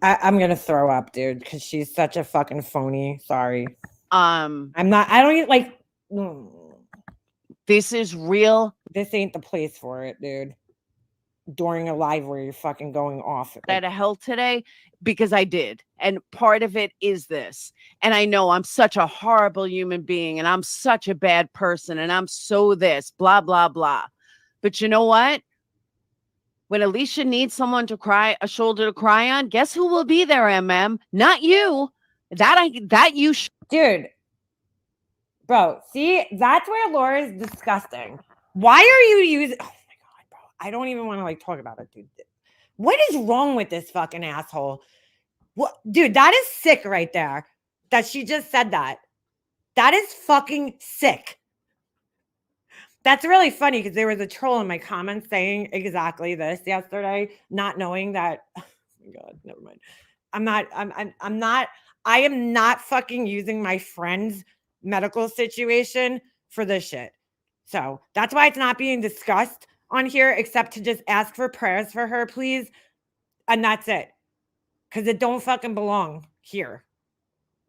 I'm gonna throw up, dude, because she's such a fucking phony. Sorry.
I'm
not. I don't even like.
This is real.
This ain't the place for it, dude. During a live where you're fucking going off.
Out of hell today because I did. And part of it is this. And I know I'm such a horrible human being and I'm such a bad person and I'm so this, blah, blah, blah. But you know what? When Alicia needs someone to cry, a shoulder to cry on, guess who will be there, MM? Not you.
Dude. Bro, see, that's where Laura's disgusting. Why are you using... Oh my God, bro. I don't even want to like talk about it, dude. What is wrong with this fucking asshole? What, dude, that is sick right there. That she just said that. That is fucking sick. That's really funny because there was a troll in my comments saying exactly this yesterday, not knowing that. Oh my God, never mind. I am not fucking using my friend's medical situation for this shit. So that's why it's not being discussed on here, except to just ask for prayers for her, please. And that's it. Because it don't fucking belong here.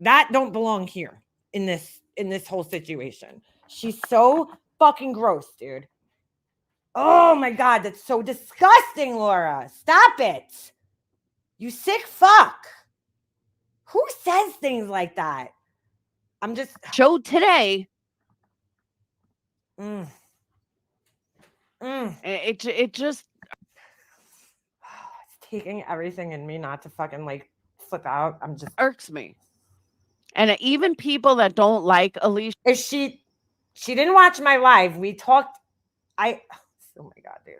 That don't belong here in this whole situation. She's so fucking gross, dude. Oh my God, that's so disgusting, Laura. Stop it. You sick fuck. Who says things like that? I'm just
showed today. It just
it's taking everything in me not to fucking like flip out. I'm just
irks me. And even people that don't like Alicia.
If she didn't watch my live. We talked. Oh my God, dude.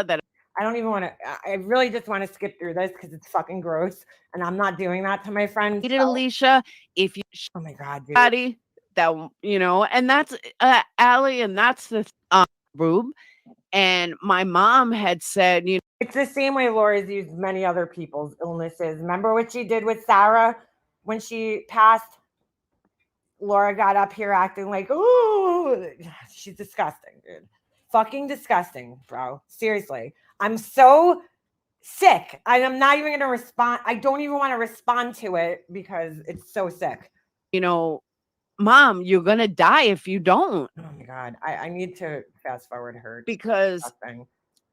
That
I don't even want to. I really just want to skip through this because it's fucking gross, and I'm not doing that to my friends.
So. Alicia, if you.
Oh my God, dude.
Daddy, that you know, and that's Allie, and that's the Rube. And my mom had said, you know,
it's the same way Laura's used many other people's illnesses. Remember what she did with Sarah when she passed? Laura got up here acting like, oh, she's disgusting, dude. Fucking disgusting, bro. Seriously. I'm so sick. I'm not even going to respond. I don't even want to respond to it because it's so sick.
You know, Mom, you're going to die if you don't.
Oh my God. I need to fast forward her.
Because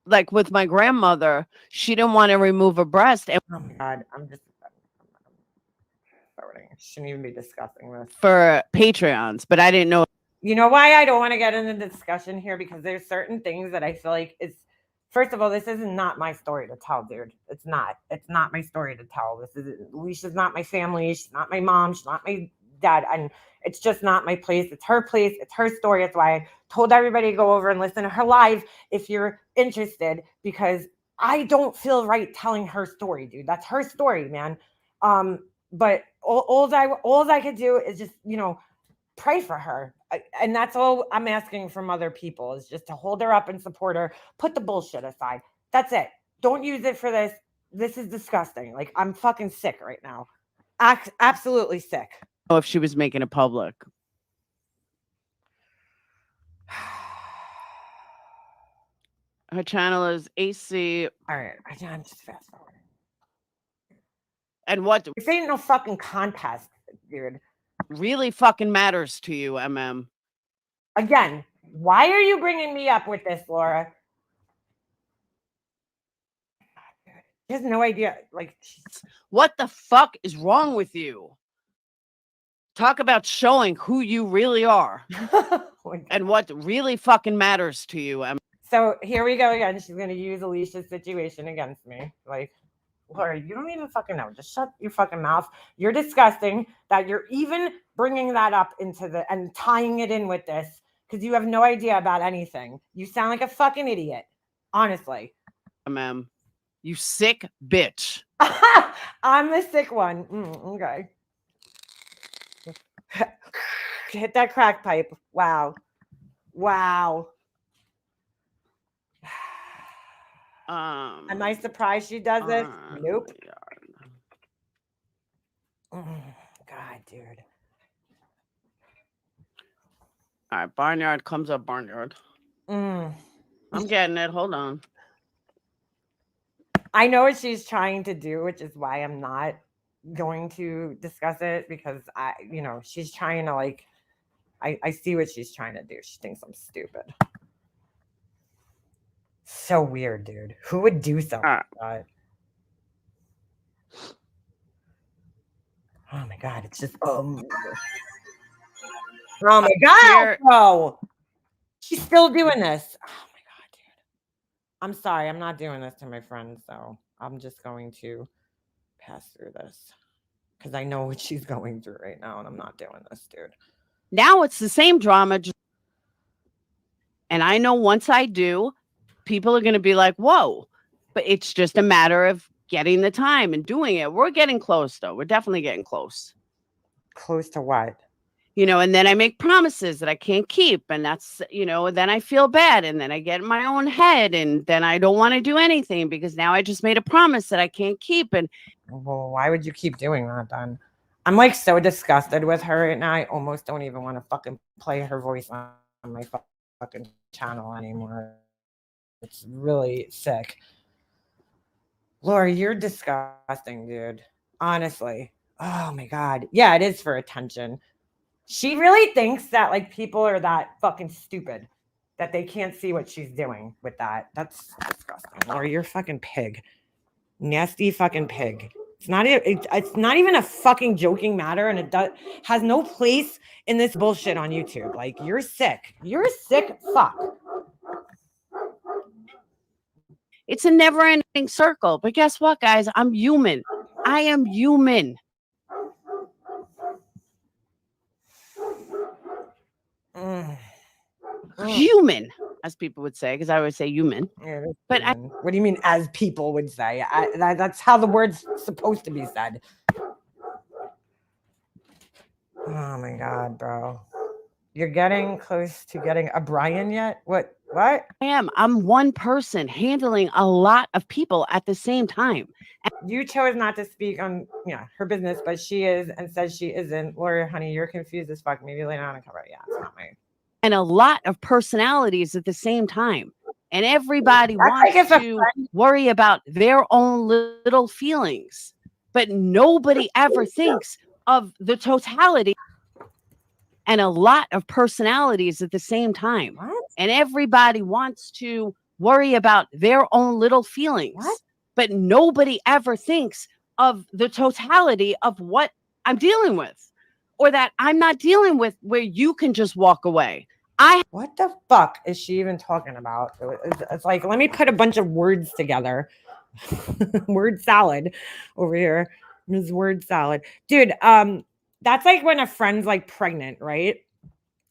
like with my grandmother, she didn't want to remove a breast. And
oh my God. I'm forwarding. I shouldn't even be discussing this.
For Patreons, but I didn't know
You know why I don't want to get into the discussion here? Because there's certain things that I feel like is, first of all, this is not my story to tell, dude. It's not. It's not my story to tell. Alicia's not my family. She's not my mom. She's not my dad. And it's just not my place. It's her place. It's her story. That's why I told everybody to go over and listen to her live if you're interested, because I don't feel right telling her story, dude. That's her story, man. But all I could do is just, pray for her. And that's all I'm asking from other people, is just to hold her up and support her. Put the bullshit aside. That's it. Don't use it for this. This is disgusting. Like, I'm fucking sick right now. Absolutely sick.
Oh, if she was making it public. Her channel is AC.
All right. I'm just fast forward.
And what?
This ain't no fucking contest, dude.
Really fucking matters to you, MM.
Again, why are you bringing me up with this, Laura? She has no idea. Like,
what the fuck is wrong with you? Talk about showing who you really are and what really fucking matters to you, MM.
So here we go again. She's going to use Alicia's situation against me. Like, Laura, you don't even fucking know. Just shut your fucking mouth. You're disgusting that you're even bringing that up and tying it in with this, because you have no idea about anything. You sound like a fucking idiot. Honestly.
MM, you sick bitch.
I'm the sick one. Okay. Hit that crack pipe. Wow. Am I surprised she does this? Nope. God, dude.
All right, Barnyard comes up, Barnyard. I'm getting it. Hold on.
I know what she's trying to do, which is why I'm not going to discuss it, because she's trying to, like, I see what she's trying to do. She thinks I'm stupid. So weird, dude. Who would do something like that? Oh my God, it's just oh my God, bro. She's still doing this. Oh my God, dude. I'm sorry, I'm not doing this to my friends, so I'm just going to pass through this, because I know what she's going through right now, and I'm not doing this, dude.
Now it's the same drama. And I know once I do, people are going to be like, whoa. But it's just a matter of getting the time and doing it. We're getting close, though. We're definitely getting close.
Close to what?
And then I make promises that I can't keep. And that's, then I feel bad. And then I get in my own head. And then I don't want to do anything, because now I just made a promise that I can't keep. And
well, why would you keep doing that then? I'm like so disgusted with her right now. I almost don't even want to fucking play her voice on my fucking channel anymore. It's really sick. Laura, you're disgusting, dude. Honestly. Oh my God. Yeah, it is for attention. She really thinks that, like, people are that fucking stupid that they can't see what she's doing with that. That's disgusting. Laura, you're a fucking pig. Nasty fucking pig. It's not even a fucking joking matter, and it has no place in this bullshit on YouTube. Like, you're sick. You're a sick fuck.
it's a never-ending circle. But guess what, guys? I'm human. I am human. Human, as people would say, because I always say human.
Yeah,
but
what do you mean, as people would say? That's how the word's supposed to be said. Oh my God, bro. You're getting close to getting a Brian yet? What?
I am. I'm one person handling a lot of people at the same time.
And you chose not to speak on her business, but she is and says she isn't. Laura, honey, you're confused as fuck. Maybe later on and cover it. Yeah, it's not my.
And a lot of personalities at the same time. And everybody wants to worry about their own little feelings. But nobody ever thinks of the totality. And a lot of personalities at the same time.
What?
And everybody wants to worry about their own little feelings.
What?
But nobody ever thinks of the totality of what I'm dealing with. or that I'm not dealing with where you can just walk away.
What the fuck is she even talking about? It's like, let me put a bunch of words together. Word salad over here. This word salad. Dude, that's like when a friend's like pregnant, right?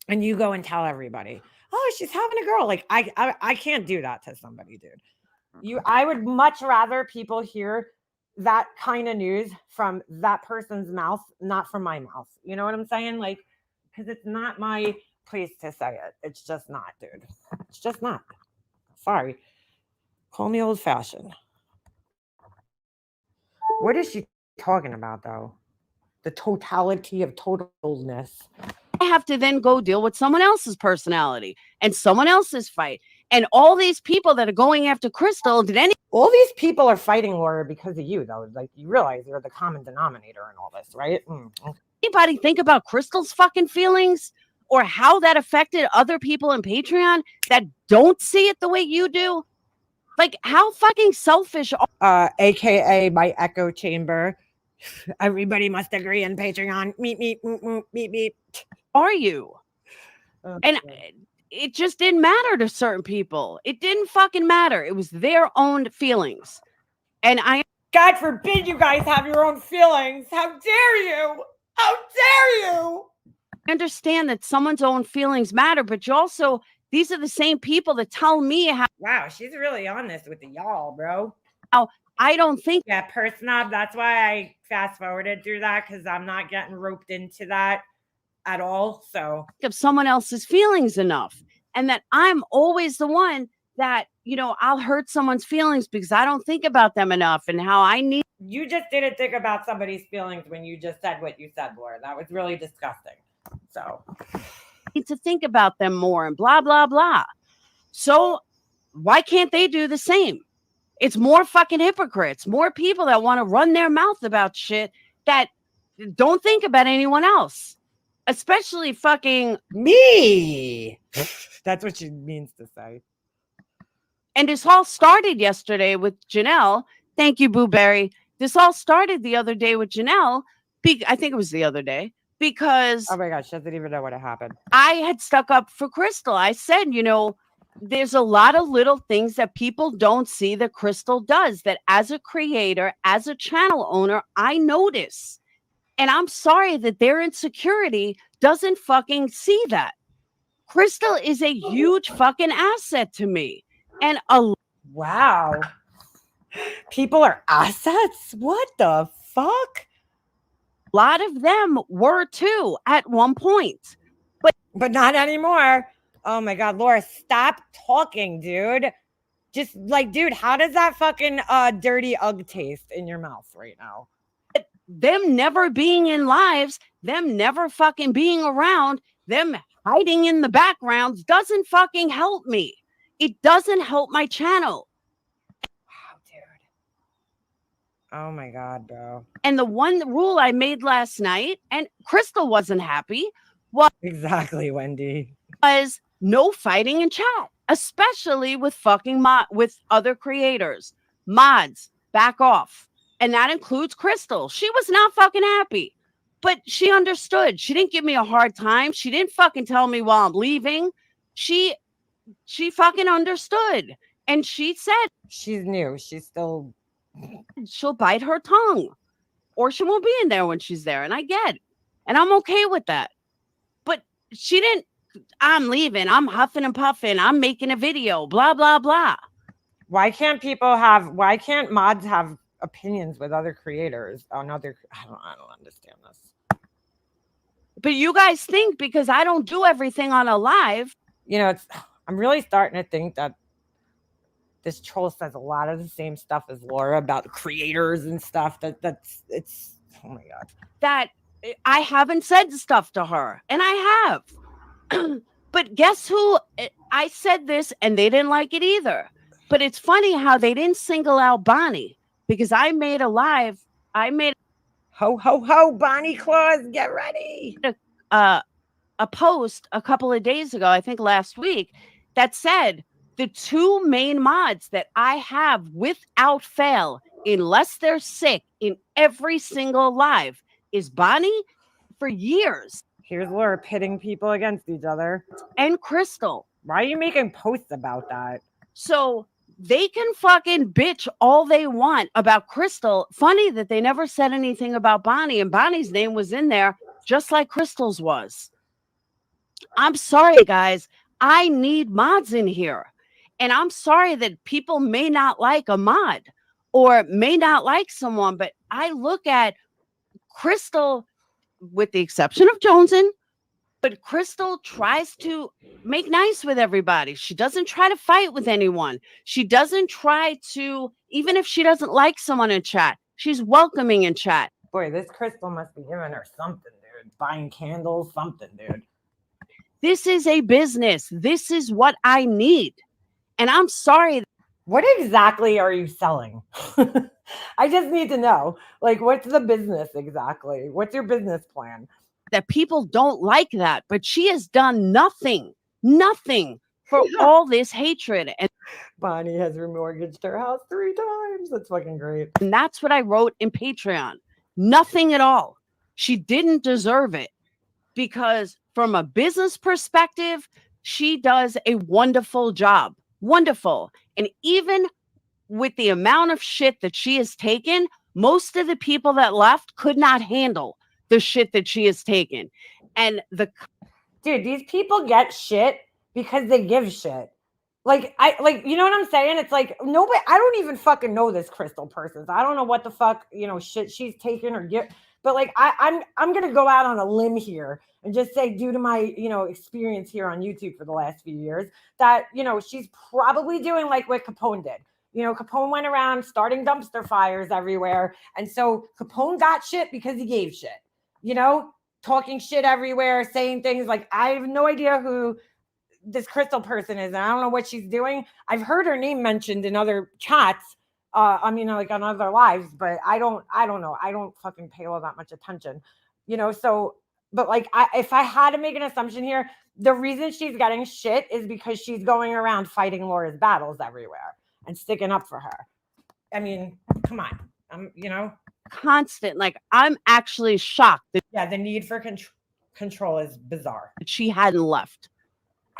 And you go and tell everybody, oh, she's having a girl. Like, I can't do that to somebody, dude. I would much rather people hear that kind of news from that person's mouth, not from my mouth. You know what I'm saying? Like, because it's not my place to say it. It's just not, dude. It's just not. Sorry. Call me old fashioned. What is she talking about, though? The totality of totalness.
I have to then go deal with someone else's personality and someone else's fight. And all these people that are going after Crystal,
all these people are fighting Laura because of you, though. Like, you realize you're the common denominator in all this, right?
Anybody think about Crystal's fucking feelings or how that affected other people in Patreon that don't see it the way you do? Like, how fucking selfish
AKA my echo chamber. Everybody must agree in Patreon. Meep, meep, meep, meep, meep, meep.
Are you? And it just didn't matter to certain people. It didn't fucking matter. It was their own feelings. And
God forbid you guys have your own feelings. How dare you? How dare you?
I understand that someone's own feelings matter, but you also, these are the same people that tell me how.
Wow, she's really on this with the y'all, bro.
How I don't think.
Yeah, person up. That's why I fast forwarded through that, because I'm not getting roped into that at all. So
of someone else's feelings enough, and that I'm always the one that, you know, I'll hurt someone's feelings because I don't think about them enough and how I need.
You just didn't think about somebody's feelings when you just said what you said, Laura. That was really disgusting. So
need to think about them more and blah, blah, blah. So why can't they do the same? It's more fucking hypocrites, more people that want to run their mouth about shit that don't think about anyone else. Especially fucking
me. That's what she means to say.
And this all started yesterday with Janelle. Thank you, Boo Berry. This all started the other day with Janelle. I think it was the other day because.
Oh my gosh, she doesn't even know what happened.
I had stuck up for Crystal. I said, you know, there's a lot of little things that people don't see that Crystal does that as a creator, as a channel owner, I notice. And I'm sorry that their insecurity doesn't fucking see that. Crystal is a huge fucking asset to me. And
wow. People are assets? What the fuck?
A lot of them were too at one point.
But not anymore. Oh my God, Laura, stop talking, dude. Just like, dude, how does that fucking dirty Ugg taste in your mouth right now?
Them never being in lives, them never fucking being around, them hiding in the backgrounds doesn't fucking help me. It doesn't help my channel.
Wow, dude. Oh my God, bro.
And the one rule I made last night, and Crystal wasn't happy, was
exactly, Wendy.
Was no fighting in chat, especially with fucking with other creators. Mods, back off. And that includes Crystal. She was not fucking happy, but she understood. She didn't give me a hard time. She didn't fucking tell me while I'm leaving. She fucking understood. And she said,
she's new. She's still,
she'll bite her tongue or she won't be in there when she's there. And I get it. And I'm okay with that. But she didn't, I'm leaving. I'm huffing and puffing. I'm making a video, blah, blah, blah.
Why can't mods have opinions with other creators on other? I don't understand this.
But you guys think because I don't do everything on a live,
you know, I'm really starting to think that this troll says a lot of the same stuff as Laura about creators and stuff. It's oh my God.
That I haven't said stuff to her, and I have. But guess who? I said this, and they didn't like it either. But it's funny how they didn't single out Bonnie. Because I made a live,
ho, ho, ho, Bonnie Claus, get ready.
A post a couple of days ago, I think last week, that said the two main mods that I have without fail, unless they're sick in every single live, is Bonnie for years.
Here's Laura pitting people against each other.
And Crystal.
Why are you making posts about that?
So they can fucking bitch all they want about Crystal. Funny that they never said anything about Bonnie, and Bonnie's name was in there just like Crystal's was. I'm sorry, guys. I need mods in here. And I'm sorry that people may not like a mod or may not like someone, but I look at Crystal, with the exception of Joneson, but Crystal tries to make nice with everybody. She doesn't try to fight with anyone. She doesn't try to, even if she doesn't like someone in chat, she's welcoming in chat.
Boy, this Crystal must be giving her something, dude. Buying candles, something, dude.
This is a business. This is what I need. And I'm sorry.
What exactly are you selling? I just need to know. Like, what's the business exactly? What's your business plan?
That people don't like that, but she has done nothing for all this hatred. And
Bonnie has remortgaged her house 3 times. That's fucking great.
And that's what I wrote in Patreon. Nothing at all. She didn't deserve it because from a business perspective, she does a wonderful job. Wonderful. And even with the amount of shit that she has taken, most of the people that left could not handle the shit that she has taken. And
dude, these people get shit because they give shit. Like, you know what I'm saying? It's like, nobody, I don't even fucking know this Crystal person. So I don't know what the fuck, shit she's taken or get, but like, I'm going to go out on a limb here and just say, due to my, experience here on YouTube for the last few years, that, she's probably doing like what Capone did. Capone went around starting dumpster fires everywhere. And so Capone got shit because he gave shit, talking shit everywhere, saying things like, I have no idea who this Crystal person is, and I don't know what she's doing. I've heard her name mentioned in other chats, like on other lives, but I don't know. I don't fucking pay all that much attention, so, but like, if I had to make an assumption here, the reason she's getting shit is because she's going around fighting Laura's battles everywhere and sticking up for her. I mean, come on,
constant, like, I'm actually shocked that
the need for control is bizarre.
She hadn't left.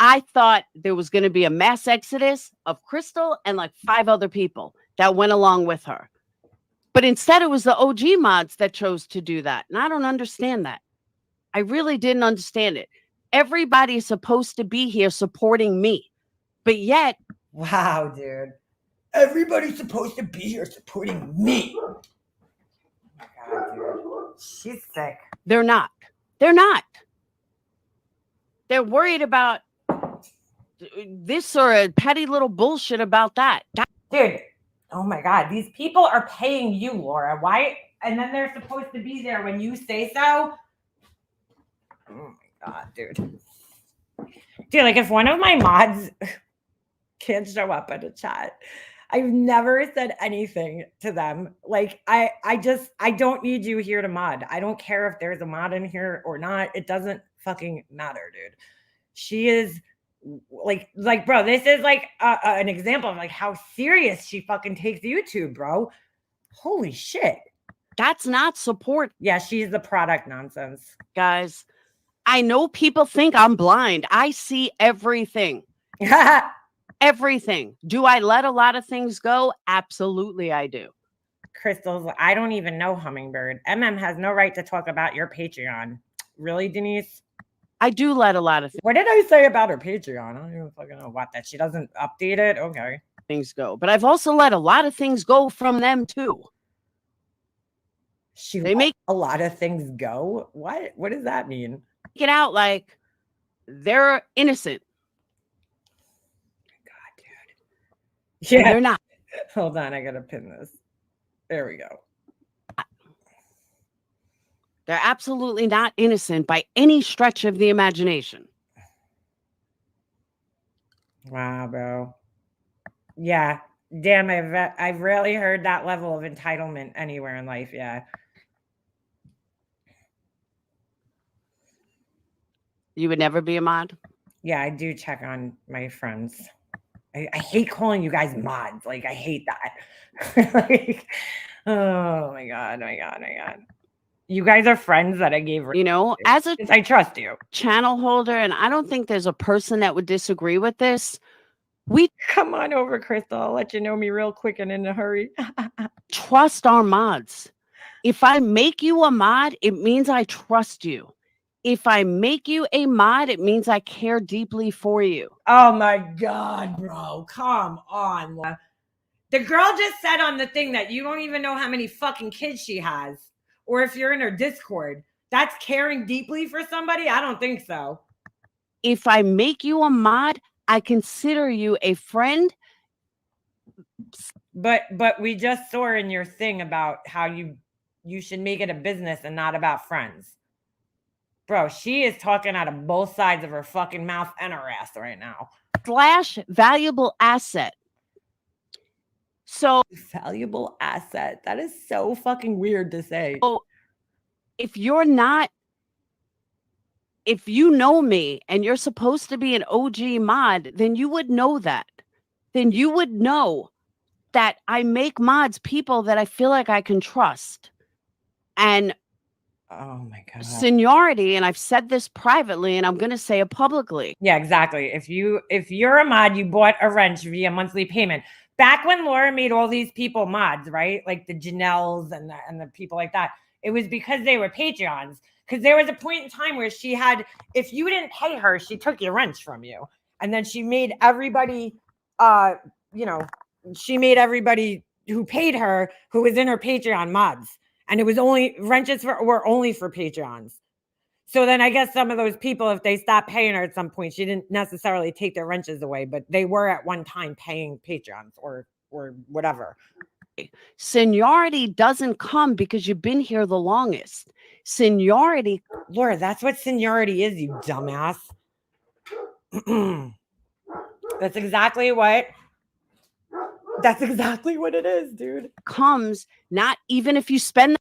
I thought there was going to be a mass exodus of Crystal and like 5 other people that went along with her. But instead, it was the OG mods that chose to do that. And I don't understand that. I really didn't understand it. Everybody's supposed to be here supporting me. But yet.
Wow, dude. Everybody's supposed to be here supporting me. Oh my God, dude. She's sick.
They're not. They're not. They're worried about this or a petty little bullshit about that.
Dude, oh my God. These people are paying you, Laura. Why? And then they're supposed to be there when you say so. Oh my God, dude. Dude, like if one of my mods can't show up at a chat, I've never said anything to them. Like, I don't need you here to mod. I don't care if there's a mod in here or not. It doesn't fucking matter, dude. She is like, bro, this is like an example of like how serious she fucking takes YouTube, bro. Holy shit.
That's not support.
Yeah, she's the product nonsense.
Guys, I know people think I'm blind. I see everything. Everything. Do I let a lot of things go? Absolutely, I do.
Crystal's, I don't even know Hummingbird. has no right to talk about your Patreon. Really, Denise?
I do let a lot of things.
What did I say about her Patreon? I don't even fucking know what, that she doesn't update it. Okay.
Things go. But I've also let a lot of things go from them too.
They make a lot of things go? What does that mean?
Get out like they're innocent.
Yeah,
and they're not.
Hold on, I gotta pin this. There we go.
They're absolutely not innocent by any stretch of the imagination.
Wow, bro. Yeah, damn, I've rarely heard that level of entitlement anywhere in life. Yeah.
You would never be a mod?
Yeah, I do check on my friends. I hate calling you guys mods. Like, I hate that. Like, oh my God. You guys are friends that I gave her.
You know, as a
I trust you.
Channel holder, and I don't think there's a person that would disagree with this. We
come on over, Crystal. I'll let you know me real quick and in a hurry.
trust our mods. If I make you a mod, it means I trust you. If I make you a mod, it means I care deeply for you.
Oh my God, bro. Come on. The girl just said on the thing that you don't even know how many fucking kids she has. Or if you're in her Discord. That's caring deeply for somebody? I don't think so.
If I make you a mod, I consider you a friend.
But we just saw in your thing about how you should make it a business and not about friends. Bro, she is talking out of both sides of her fucking mouth and her ass right now.
/ valuable asset. So
valuable asset. That is so fucking weird to say.
So if you know me and you're supposed to be an OG mod, then you would know that. Then you would know that I make mods people that I feel like I can trust. And
oh my God.
Seniority, and I've said this privately and I'm going to say it publicly.
Yeah, exactly. If you're a mod, you bought a wrench via monthly payment. Back when Laura made all these people mods, right? Like the Janelles and the people like that. It was because they were Patreons. Because there was a point in time where she had, if you didn't pay her, she took your wrench from you. And then she made everybody, she made everybody who paid her, who was in her Patreon mods. And it was only, wrenches were only for Patreons. So then I guess some of those people, if they stopped paying her at some point, she didn't necessarily take their wrenches away, but they were at one time paying Patreons or whatever.
Seniority doesn't come because you've been here the longest. Seniority.
Laura, that's what seniority is, you dumbass. That's exactly what it is, dude.
Comes not even if you spend.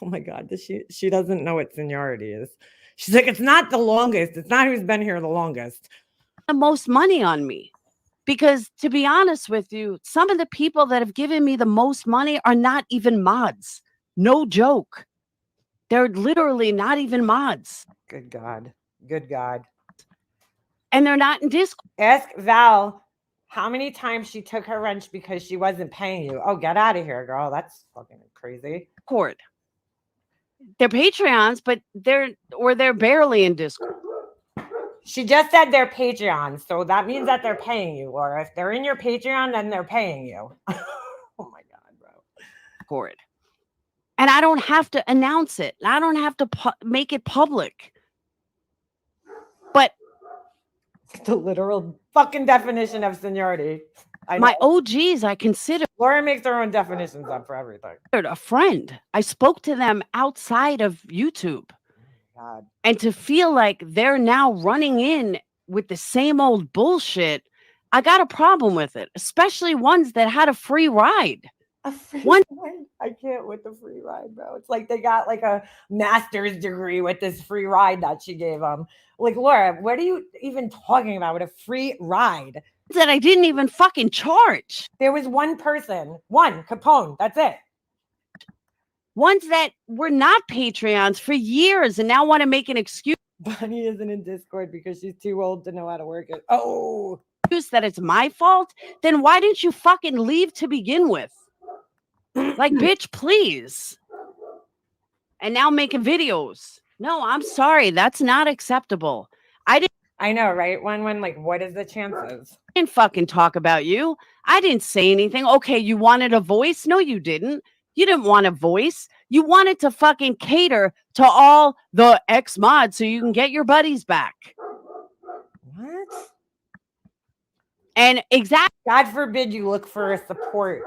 Oh my God, she doesn't know what seniority is. She's like, it's not the longest. It's not who's been here the longest.
The most money on me. Because to be honest with you, some of the people that have given me the most money are not even mods. No joke. They're literally not even mods.
Good God. Good God.
And they're not in Discord.
Ask Val how many times she took her wrench because she wasn't paying you. Oh, get out of here, girl. That's fucking crazy.
Discord. They're Patreons, but they're barely in Discord.
She just said they're Patreons, so that means that they're paying you, Laura. If they're in your Patreon, then they're paying you. Oh my God, bro.
Discord. And I don't have to announce it. I don't have to make it public. But
the literal fucking definition of seniority.
My OGs, I consider.
Laura makes her own definitions up for everything.
A friend. I spoke to them outside of YouTube.
God.
And to feel like they're now running in with the same old bullshit, I got a problem with it, especially ones that had a free ride.
A free ride? I can't with the free ride, bro. It's like they got like a master's degree with this free ride that she gave them. Like, Laura, what are you even talking about with a free ride?
That I didn't even fucking charge.
There was one person, Capone, that's it.
Ones that were not Patreons for years and now want to make an excuse.
Bonnie isn't in Discord because she's too old to know how to work it. Oh.
That it's my fault? Then why didn't you fucking leave to begin with? Like, bitch, please. And now making videos. No, I'm sorry. That's not acceptable.
I know, right? When like, what is the chances?
I didn't fucking talk about you. I didn't say anything. Okay, you wanted a voice? No, you didn't. You didn't want a voice. You wanted to fucking cater to all the ex-mods so you can get your buddies back.
What?
And exactly.
God forbid you look for a support,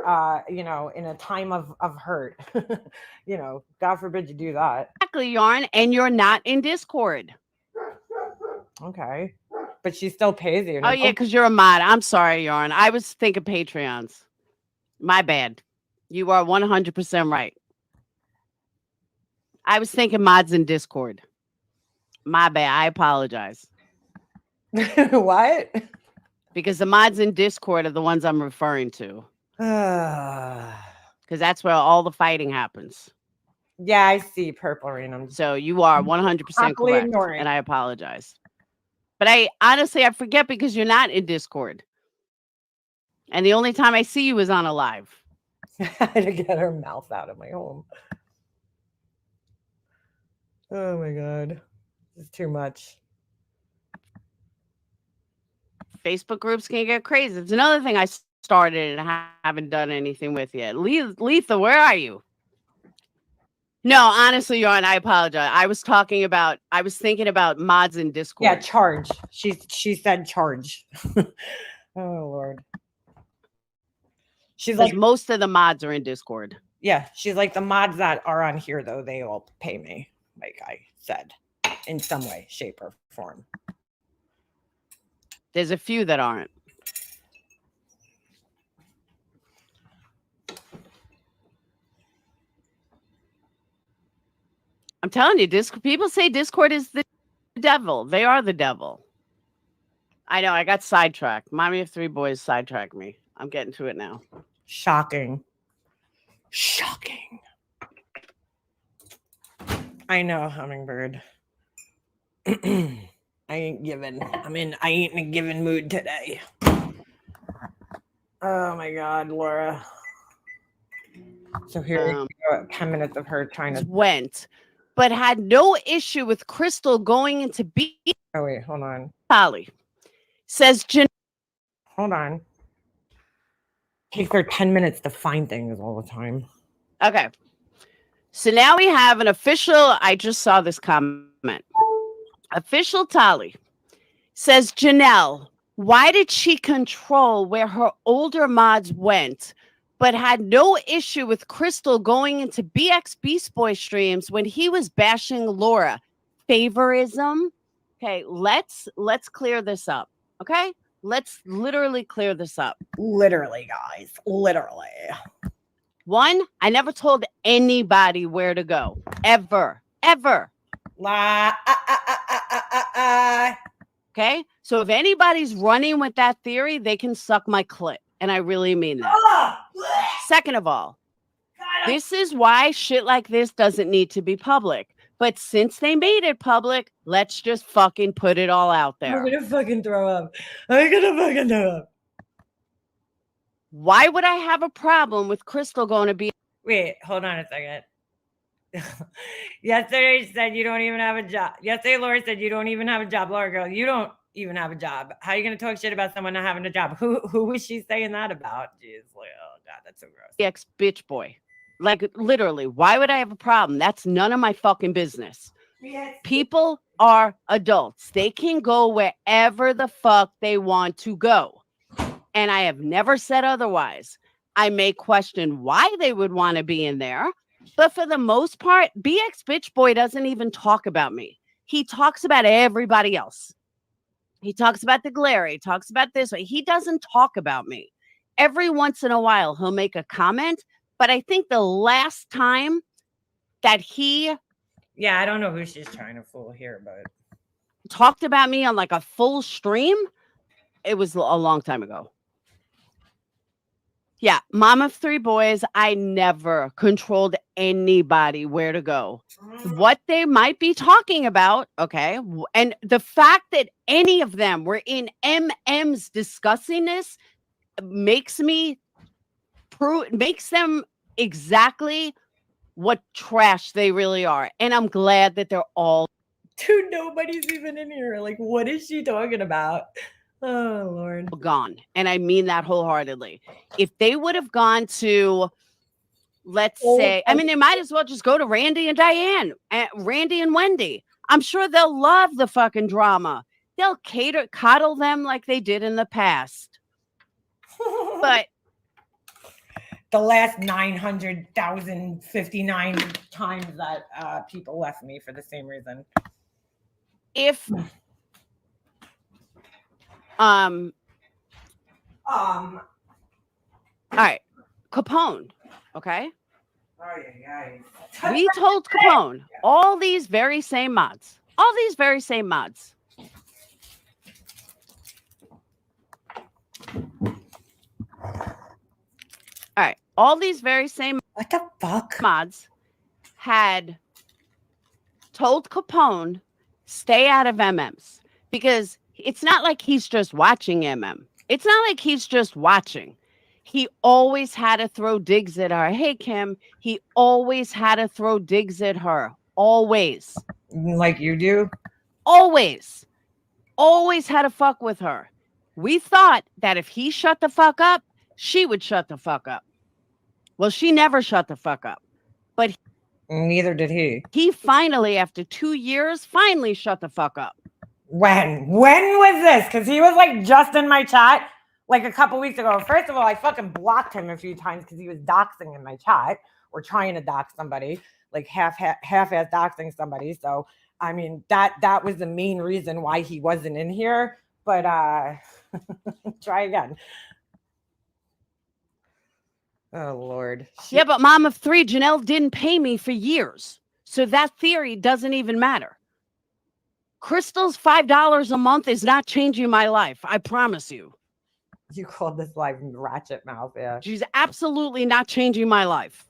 in a time of hurt. God forbid you do that.
Exactly, Yarn. And you're not in Discord.
Okay. But she still pays you.
Oh, yeah, because you're a mod. I'm sorry, Yarn. I was thinking Patreons. My bad. You are 100% right. I was thinking mods in Discord. My bad. I apologize.
What?
Because the mods in Discord are the ones I'm referring to. Because that's where all the fighting happens.
Yeah, I see purple rain.
So you are 100%
happily
correct,
ignoring.
and I apologize. But I honestly forget because you're not in Discord, and the only time I see you is on a live.
To get her mouth out of my home. Oh my god, it's too much.
Facebook groups can get crazy. It's another thing I started and haven't done anything with yet. Letha, where are you? No, honestly, Yarn, I apologize. I was thinking about mods in Discord.
Yeah, charge. She said charge. Oh Lord. She's like
most of the mods are in Discord.
Yeah, she's like the mods that are on here though, they all pay me, like I said, in some way, shape, or form.
There's a few that aren't. I'm telling you, people say Discord is the devil. They are the devil. I know, I got sidetracked. Mommy of three boys sidetracked me. I'm getting to it now.
Shocking. Shocking. I know, Hummingbird. I ain't giving. I ain't in a giving mood today. Oh my god, Laura. So here you go, 10 minutes of her trying to
went, but had no issue with Crystal going into B.
Oh wait, hold on.
Polly says
hold on. Takes her 10 minutes to find things all the time.
Okay. So now we have an official. I just saw this comment. Official Tali says, Janelle, why did she control where her older mods went, but had no issue with Crystal going into BX Beast Boy streams when he was bashing Laura? Favorism? Okay, let's clear this up. Okay? Let's literally clear this up.
Literally, guys. Literally.
One, I never told anybody where to go. Ever. Okay? So if anybody's running with that theory, they can suck my clit. And I really mean that. Second of all, this is why shit like this doesn't need to be public. But since they made it public, let's just fucking put it all out there.
I'm gonna fucking throw up. I'm gonna fucking throw up.
Why would I have a problem with Crystal going to be?
Wait, hold on a second. Yesterday said you don't even have a job. Yesterday Laura said you don't even have a job. Laura girl, you don't even have a job. How are you gonna talk shit about someone not having a job? Who was she saying that about? Jeez, like, oh god, that's so gross.
Ex bitch boy. Like literally, why would I have a problem? That's none of my fucking business.
Yes.
People are adults. They can go wherever the fuck they want to go. And I have never said otherwise. I may question why they would want to be in there, but for the most part, BX Bitch Boy doesn't even talk about me. He talks about everybody else. He talks about the glare. He talks about this. He doesn't talk about me. Every once in a while, he'll make a comment, but I think the last time that he...
Yeah, I don't know who she's trying to fool here, but...
talked about me on like a full stream, it was a long time ago. Yeah, mom of three boys, I never controlled anybody where to go. What they might be talking about, okay, and the fact that any of them were in MMs discussing this makes them exactly what trash they really are. And I'm glad that they're all...
Dude, nobody's even in here. Like, what is she talking about? Oh, Lord.
Gone. And I mean that wholeheartedly. If they would have gone to, let's say, I mean, they might as well just go to Randy and Diane, Randy and Wendy. I'm sure they'll love the fucking drama. They'll coddle them like they did in the past. But
the last 900,059 times that people left me for the same reason.
If all right, Capone, okay? We told Capone all these very same mods. All right, all these very same
what the fuck
mods had told Capone, stay out of MMs, because it's not like he's just watching MM. It's not like he's just watching. He always had to throw digs at her. Hey, Kim, he always had to throw digs at her. Always.
Like you do?
Always. Always had to fuck with her. We thought that if he shut the fuck up, she would shut the fuck up. Well, she never shut the fuck up. But
neither did he.
He finally, after 2 years, finally shut the fuck up.
When was this? Because he was like just in my chat like a couple weeks ago. First of all, I fucking blocked him a few times because he was doxing in my chat or trying to dox somebody, like half-ass doxing somebody. So I mean that was the main reason why he wasn't in here. But try again. Oh Lord.
Yeah, but mom of three, Janelle didn't pay me for years. So that theory doesn't even matter. Crystal's $5 a month is not changing my life. I promise you.
You called this life ratchet mouth, yeah.
She's absolutely not changing my life.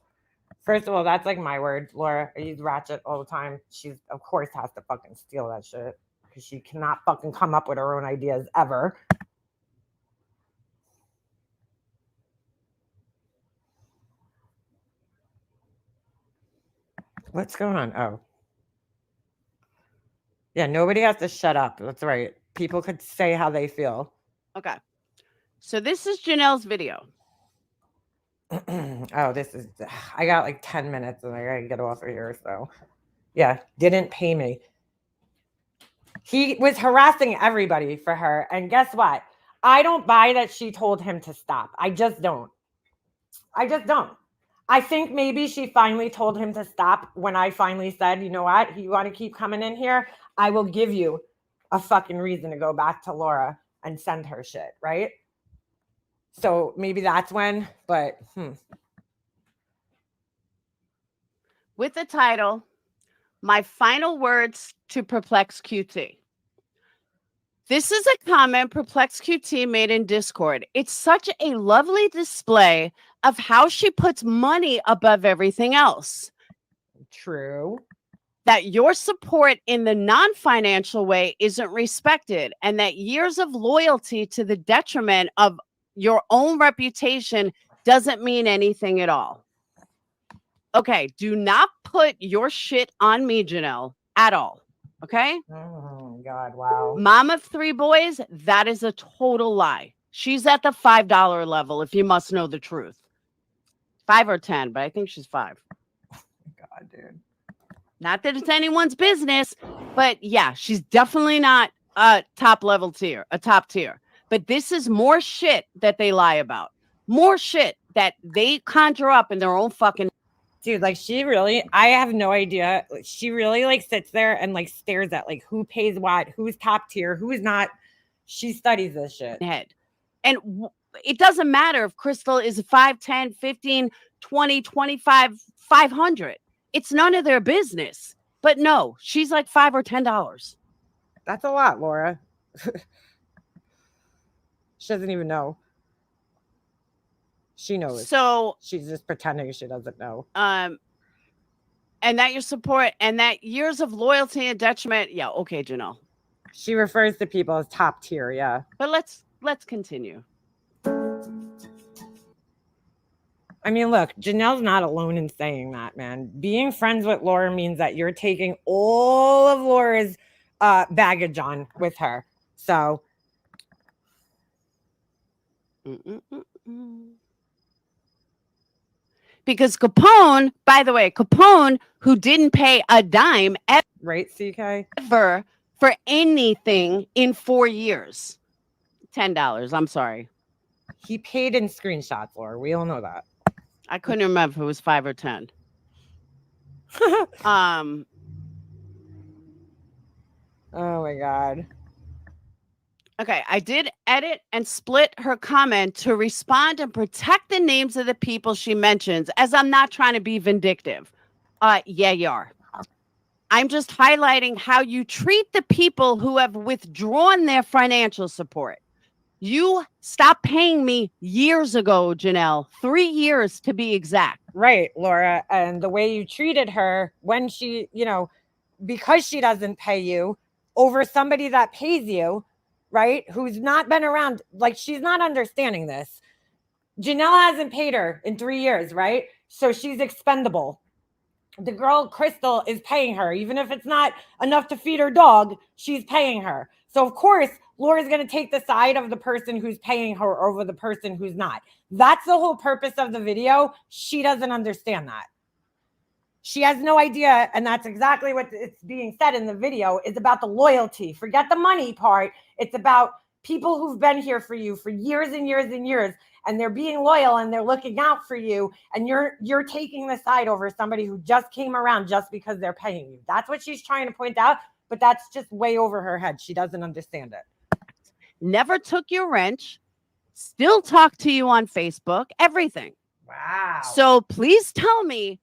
First of all, that's like my word, Laura. I use ratchet all the time. She's, of course, has to fucking steal that shit because she cannot fucking come up with her own ideas ever. What's going on? Oh. Yeah, nobody has to shut up. That's right. People could say how they feel.
Okay. So this is Janelle's video.
Oh, this is, I got like 10 minutes and I gotta get off of here. So yeah, didn't pay me. He was harassing everybody for her. And guess what? I don't buy that she told him to stop. I just don't. I think maybe she finally told him to stop when I finally said, you know what? You want to keep coming in here? I will give you a fucking reason to go back to Laura and send her shit, right? So maybe that's when, but
With the title, My Final Words to Perplex QT. This is a comment Perplex QT made in Discord. It's such a lovely display of how she puts money above everything else.
True.
That your support in the non-financial way isn't respected, and that years of loyalty to the detriment of your own reputation doesn't mean anything at all. Okay, do not put your shit on me, Janelle, at all. Okay?
Oh, God, wow.
Mom of three boys, that is a total lie. She's at the $5 level, if you must know the truth. 5 or 10, but I think she's 5.
God, dude.
Not that it's anyone's business, but yeah, she's definitely not a top tier. But this is more shit that they lie about. More shit that they conjure up in their own fucking.
Dude, like she really, I have no idea. She really like sits there and like stares at like who pays what, who's top tier, who's not. She studies this shit.
Head. And it doesn't matter if Crystal is 5, 10, 15, 20, 25, 500. It's none of their business. But no, she's like $5 or $10.
That's a lot, Laura. She doesn't even know. She knows.
So
she's just pretending she doesn't know.
And that your support and that years of loyalty and detriment. Yeah, okay, Janelle.
She refers to people as top tier, yeah.
But let's continue.
I mean, look, Janelle's not alone in saying that, man. Being friends with Laura means that you're taking all of Laura's baggage on with her. So.
Because Capone, by the way, Capone, who didn't pay a dime ever,
right, CK?
Ever for anything in 4 years. $10. I'm sorry.
He paid in screenshots, Laura. We all know that.
I couldn't remember if it was 5 or 10.
Oh my God.
Okay, I did edit and split her comment to respond and protect the names of the people she mentions, as I'm not trying to be vindictive. Yeah, you are. I'm just highlighting how you treat the people who have withdrawn their financial support. You stopped paying me years ago, Janelle. 3 years to be exact.
Right, Laura. And the way you treated her when she, because she doesn't pay you over somebody that pays you, right? Who's not been around, like she's not understanding this. Janelle hasn't paid her in 3 years, right? So she's expendable. The girl, Crystal, is paying her. Even if it's not enough to feed her dog, she's paying her. So, of course, Laura's going to take the side of the person who's paying her over the person who's not. That's the whole purpose of the video. She doesn't understand that. She has no idea, and that's exactly what it's being said in the video, is about the loyalty. Forget the money part. It's about people who've been here for you for years and years and years, and they're being loyal and they're looking out for you, and you're taking the side over somebody who just came around just because they're paying you. That's what she's trying to point out, but that's just way over her head. She doesn't understand it.
Never took your wrench, still talk to you on Facebook, everything.
Wow.
So please tell me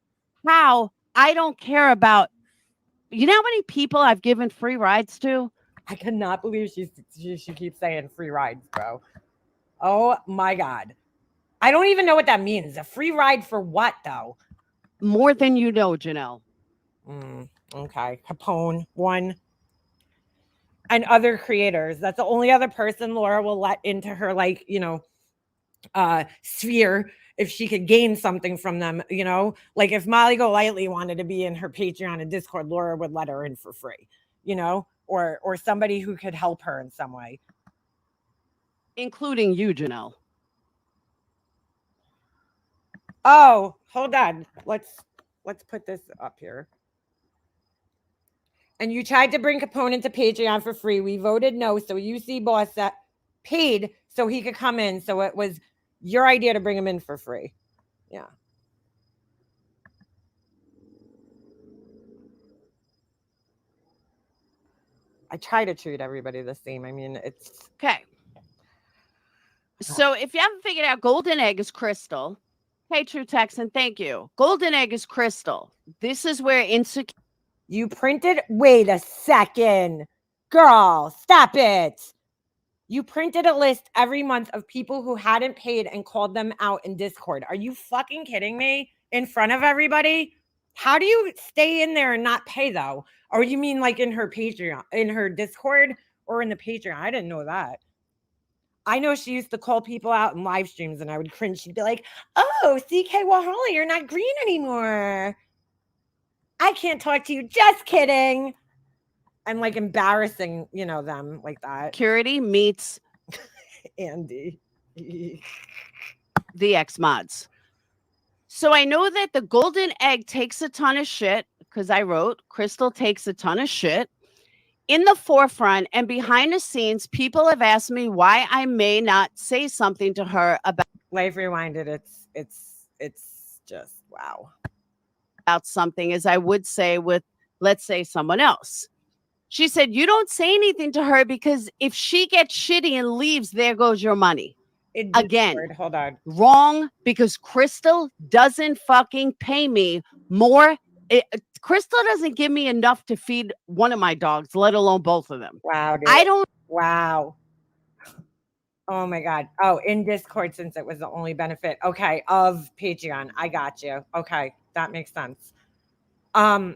how I don't care about, you know how many people I've given free rides to?
I cannot believe she keeps saying free rides, bro. Oh my God. I don't even know what that means. A free ride for what, though?
More than you know, Janelle.
Okay. Capone, one. And other creators. That's the only other person Laura will let into her, sphere if she could gain something from them, Like if Molly Golightly wanted to be in her Patreon and Discord, Laura would let her in for free, or somebody who could help her in some way.
Including you, Janelle.
Oh, hold on. Let's put this up here. And you tried to bring Capone into Patreon for free. We voted no. So UC Boss paid so he could come in. So it was your idea to bring him in for free. Yeah. I try to treat everybody the same. I mean, it's
okay. So if you haven't figured out, Golden Egg is Crystal. Hey, True Texan, thank you. Golden Egg is Crystal. This is where insecure.
You printed. Wait a second, girl. Stop it. You printed a list every month of people who hadn't paid and called them out in Discord. Are you fucking kidding me? In front of everybody? How do you stay in there and not pay though? Or you mean like in her Patreon, in her Discord, or in the Patreon? I didn't know that. I know she used to call people out in live streams and I would cringe. She'd be like, oh, CK Wahala, you're not green anymore. I can't talk to you. Just kidding. I'm like embarrassing, them like that.
Security meets
Andy.
The X-Mods. So I know that the Golden Egg takes a ton of shit, because I wrote Crystal takes a ton of shit. In the forefront and behind the scenes, people have asked me why I may not say something to her about
Life Rewinded. It's just wow.
About something as I would say with, let's say, someone else. She said, you don't say anything to her because if she gets shitty and leaves, there goes your money. Again,
hold on.
Wrong, because Crystal doesn't fucking pay me more. Crystal doesn't give me enough to feed one of my dogs, let alone both of them.
Wow, dude.
I don't.
Wow. Oh my God. Oh, in Discord, since it was the only benefit. Okay, of Patreon. I got you. Okay, that makes sense. Oh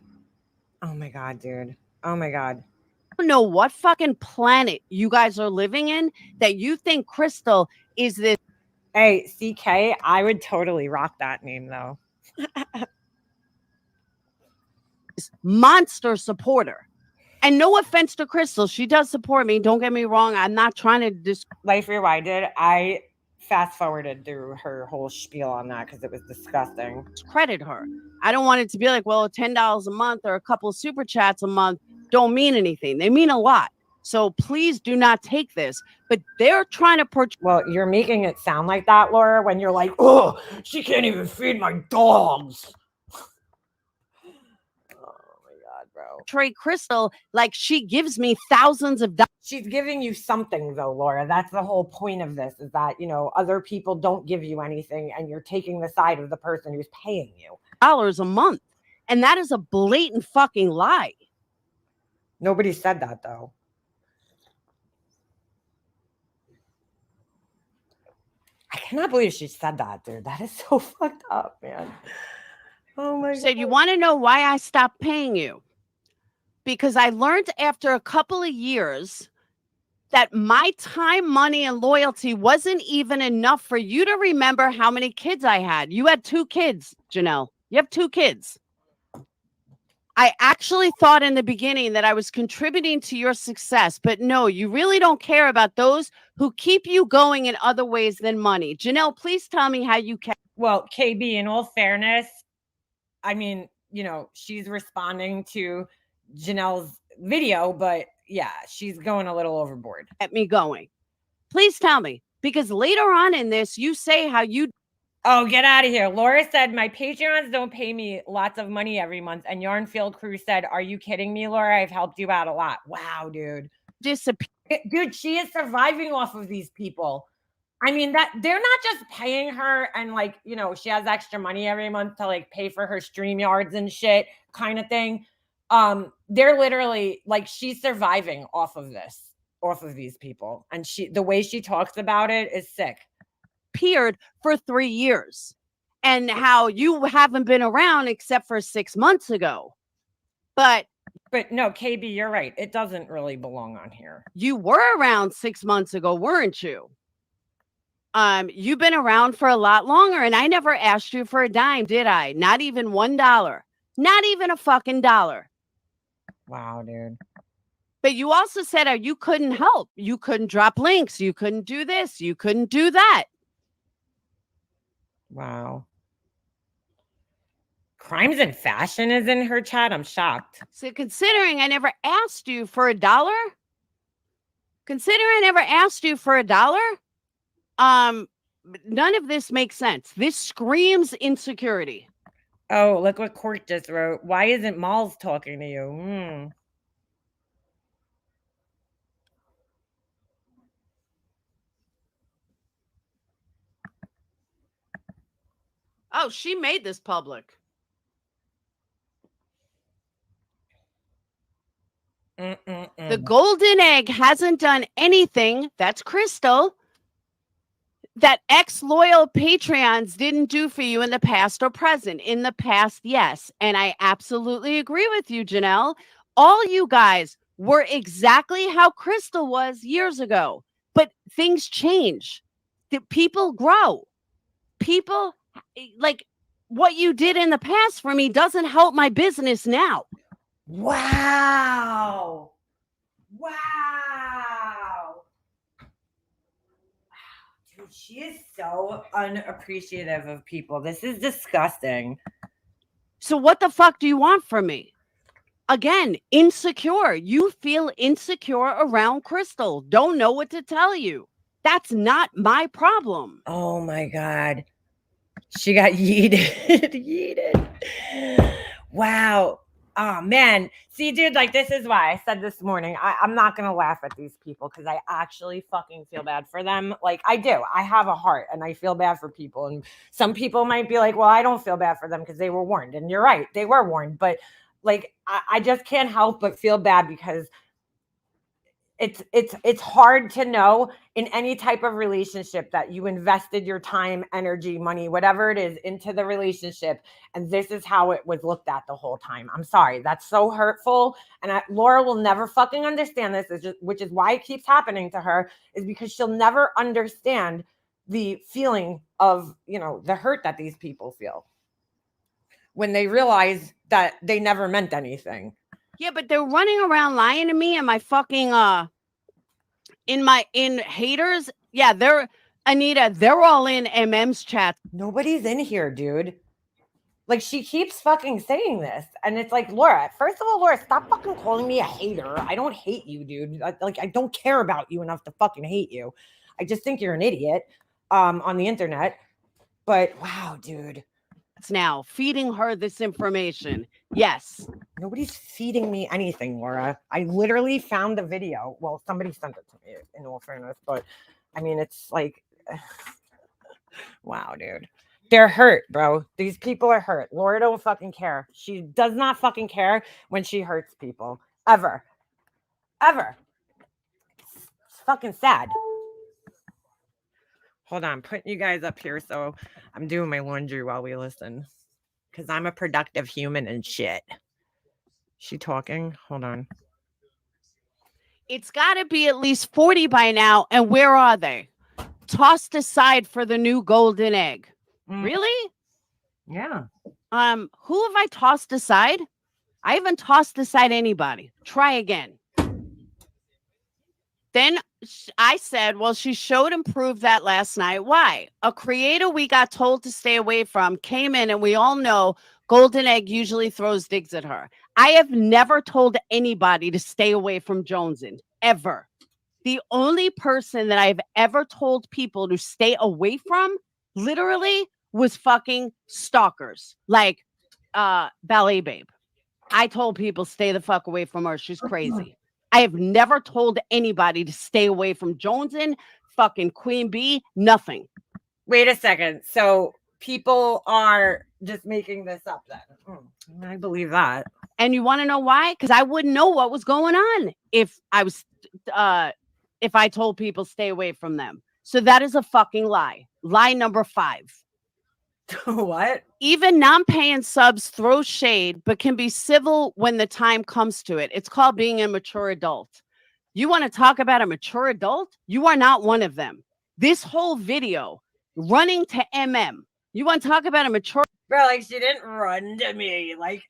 my God, dude. Oh my God.
I don't know what fucking planet you guys are living in that you think Crystal is this.
Hey, CK, I would totally rock that name though.
Monster supporter. And no offense to Crystal, she does support me. Don't get me wrong. I'm not trying to
Life Rewinded. I fast forwarded through her whole spiel on that because it was disgusting.
Credit her. I don't want it to be like, well, $10 a month or a couple of super chats a month don't mean anything. They mean a lot. So please do not take this. But they're trying to purchase.
Well, you're making it sound like that, Laura, when you're like, oh, she can't even feed my dogs. Bro.
Trade Crystal like she gives me thousands of dollars.
She's giving you something though, Laura. That's the whole point of this, is that other people don't give you anything and you're taking the side of the person who's paying you
$1 a month. And that is a blatant fucking lie.
Nobody said that though. I cannot believe she said that, dude. That is so fucked up, man. Oh my
Said, you want to know why I stopped paying you? Because I learned after a couple of years that my time, money, and loyalty wasn't even enough for you to remember how many kids I had. You had 2 kids, Janelle. You have 2 kids. I actually thought in the beginning that I was contributing to your success, but no, you really don't care about those who keep you going in other ways than money. Janelle, please tell me how you can.
Well, KB, in all fairness, I mean, you know, she's responding to Janelle's video, but yeah, she's going a little overboard.
Get me going. Please tell me, because later on in this, you say how you.
Oh, get out of here. Laura said, my Patreons don't pay me lots of money every month. And Yarnfield Crew said, are you kidding me, Laura? I've helped you out a lot. Wow, dude.
Disappear.
Dude, she is surviving off of these people. I mean, that they're not just paying her and like, you know, she has extra money every month to like pay for her StreamYards and shit kind of thing. They're literally like, she's surviving off of this, off of these people. And the way she talks about it is sick.
Appeared for 3 years, and how you haven't been around except for 6 months ago. But
no, KB, you're right. It doesn't really belong on here.
You were around 6 months ago, weren't you? You've been around for a lot longer, and I never asked you for a dime, did I? Not even $1. Not even a fucking dollar.
Wow, dude.
But you also said you couldn't help. You couldn't drop links. You couldn't do this. You couldn't do that.
Wow. Crimes and Fashion is in her chat. I'm shocked.
So considering I never asked you for a dollar, none of this makes sense. This screams insecurity.
Oh, look what Court just wrote. Why isn't Malls talking to you?
Oh, she made this public. The golden egg hasn't done anything. That's Crystal. That ex-loyal Patreons didn't do for you in the past or present. In the past, yes. And I absolutely agree with you, Janelle. All you guys were exactly how Crystal was years ago. But things change. People grow. People, like, what you did in the past for me doesn't help my business now.
Wow. Wow. Dude, she is so unappreciative of people. This is disgusting.
So what the fuck do you want from me? Again, insecure. You feel insecure around Crystal. Don't know what to tell you. That's not my problem.
Oh my God. She got yeeted. Yeeted. Wow. Oh man. See, dude, like this is why I said this morning, I'm not going to laugh at these people because I actually fucking feel bad for them. Like I do. I have a heart and I feel bad for people. And some people might be like, well, I don't feel bad for them because they were warned. And you're right. They were warned. But like, I just can't help but feel bad because it's hard to know in any type of relationship that you invested your time, energy, money, whatever it is into the relationship. And this is how it was looked at the whole time. I'm sorry. That's so hurtful. And Laura will never fucking understand this, which is why it keeps happening to her, is because she'll never understand the feeling of, you know, the hurt that these people feel when they realize that they never meant anything.
Yeah, but they're running around lying to me and my fucking in haters. Yeah, they're Anita, they're all in MM's chat.
Nobody's in here, dude. Like she keeps fucking saying this. And it's like, Laura, first of all, Laura, stop fucking calling me a hater. I don't hate you, dude. I don't care about you enough to fucking hate you. I just think you're an idiot on the internet. But wow, dude.
It's now feeding her this information. Yes.
Nobody's feeding me anything, Laura. I literally found the video. Well, somebody sent it to me in all fairness, but I mean, it's like, wow, dude. They're hurt, bro. These people are hurt. Laura don't fucking care. She does not fucking care when she hurts people. Ever. Ever. It's fucking sad. Hold on, putting you guys up here, so I'm doing my laundry while we listen. Because I'm a productive human and shit. She talking? Hold on.
It's got to be at least 40 by now. And where are they? Tossed aside for the new golden egg. Really?
Yeah.
Who have I tossed aside? I haven't tossed aside anybody. Try again. Then I said, well, she showed and proved that last night. Why? A creator we got told to stay away from came in, and we all know Golden Egg usually throws digs at her. I have never told anybody to stay away from Jonesin, ever. The only person that I've ever told people to stay away from, literally, was fucking stalkers, like Ballet Babe. I told people stay the fuck away from her. She's crazy. I have never told anybody to stay away from Jonesin, fucking Queen Bee, nothing.
Wait a second. So people are just making this up then. I believe that.
And you want to know why? Because I wouldn't know what was going on if I told people stay away from them. So that is a fucking lie. Lie number 5.
What?
Even non-paying subs throw shade, but can be civil when the time comes to it. It's called being a mature adult. You want to talk about a mature adult? You are not one of them. This whole video, running to you want to talk about a mature...
Bro, like, she didn't run to me. Like,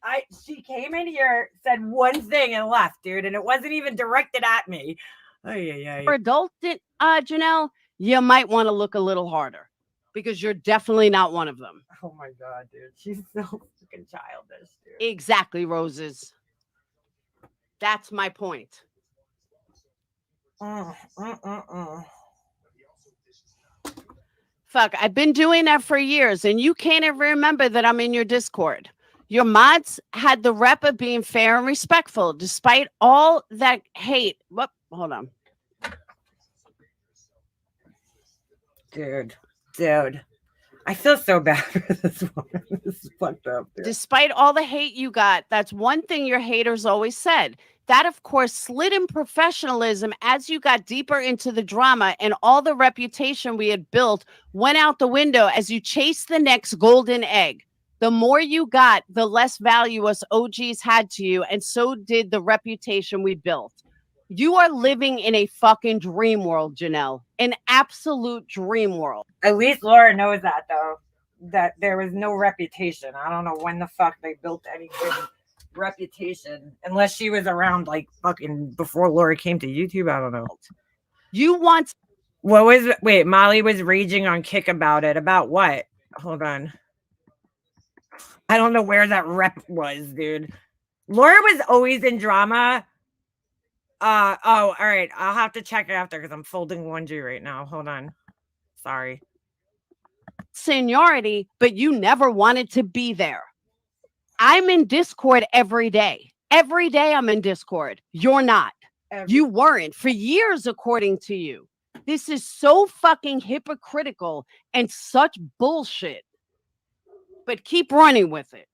she came in here, said one thing and left, dude, and it wasn't even directed at me.
For adult, Janelle, you might want to look a little harder, because you're definitely not one of them.
Oh my God, dude. She's so fucking childish, dude.
Exactly, Roses. That's my point. Fuck, I've been doing that for years, and you can't even remember that I'm in your Discord. Your mods had the rep of being fair and respectful, despite all that hate. Whoop, hold on.
Dude. I feel so bad for this woman. This is fucked up, dude.
Despite all the hate you got, that's one thing your haters always said. That, of course, slid in professionalism as you got deeper into the drama, and all the reputation we had built went out the window as you chased the next golden egg. The more you got, the less value us OGs had to you, and so did the reputation we built. You are living in a fucking dream world, Janelle. An absolute dream world.
At least Laura knows that, though. That there was no reputation. I don't know when the fuck they built any good reputation. Unless she was around, like, fucking before Laura came to YouTube. I don't know.
You want...
What was... Wait, Molly was raging on Kick about it. About what? Hold on. I don't know where that rep was, dude. Laura was always in drama. Oh, all right. I'll have to check it after because I'm folding laundry right now. Hold on. Sorry.
Seniority, but you never wanted to be there. I'm in Discord every day. Every day I'm in Discord. You're not. You weren't for years, according to you. This is so fucking hypocritical and such bullshit. But keep running with it.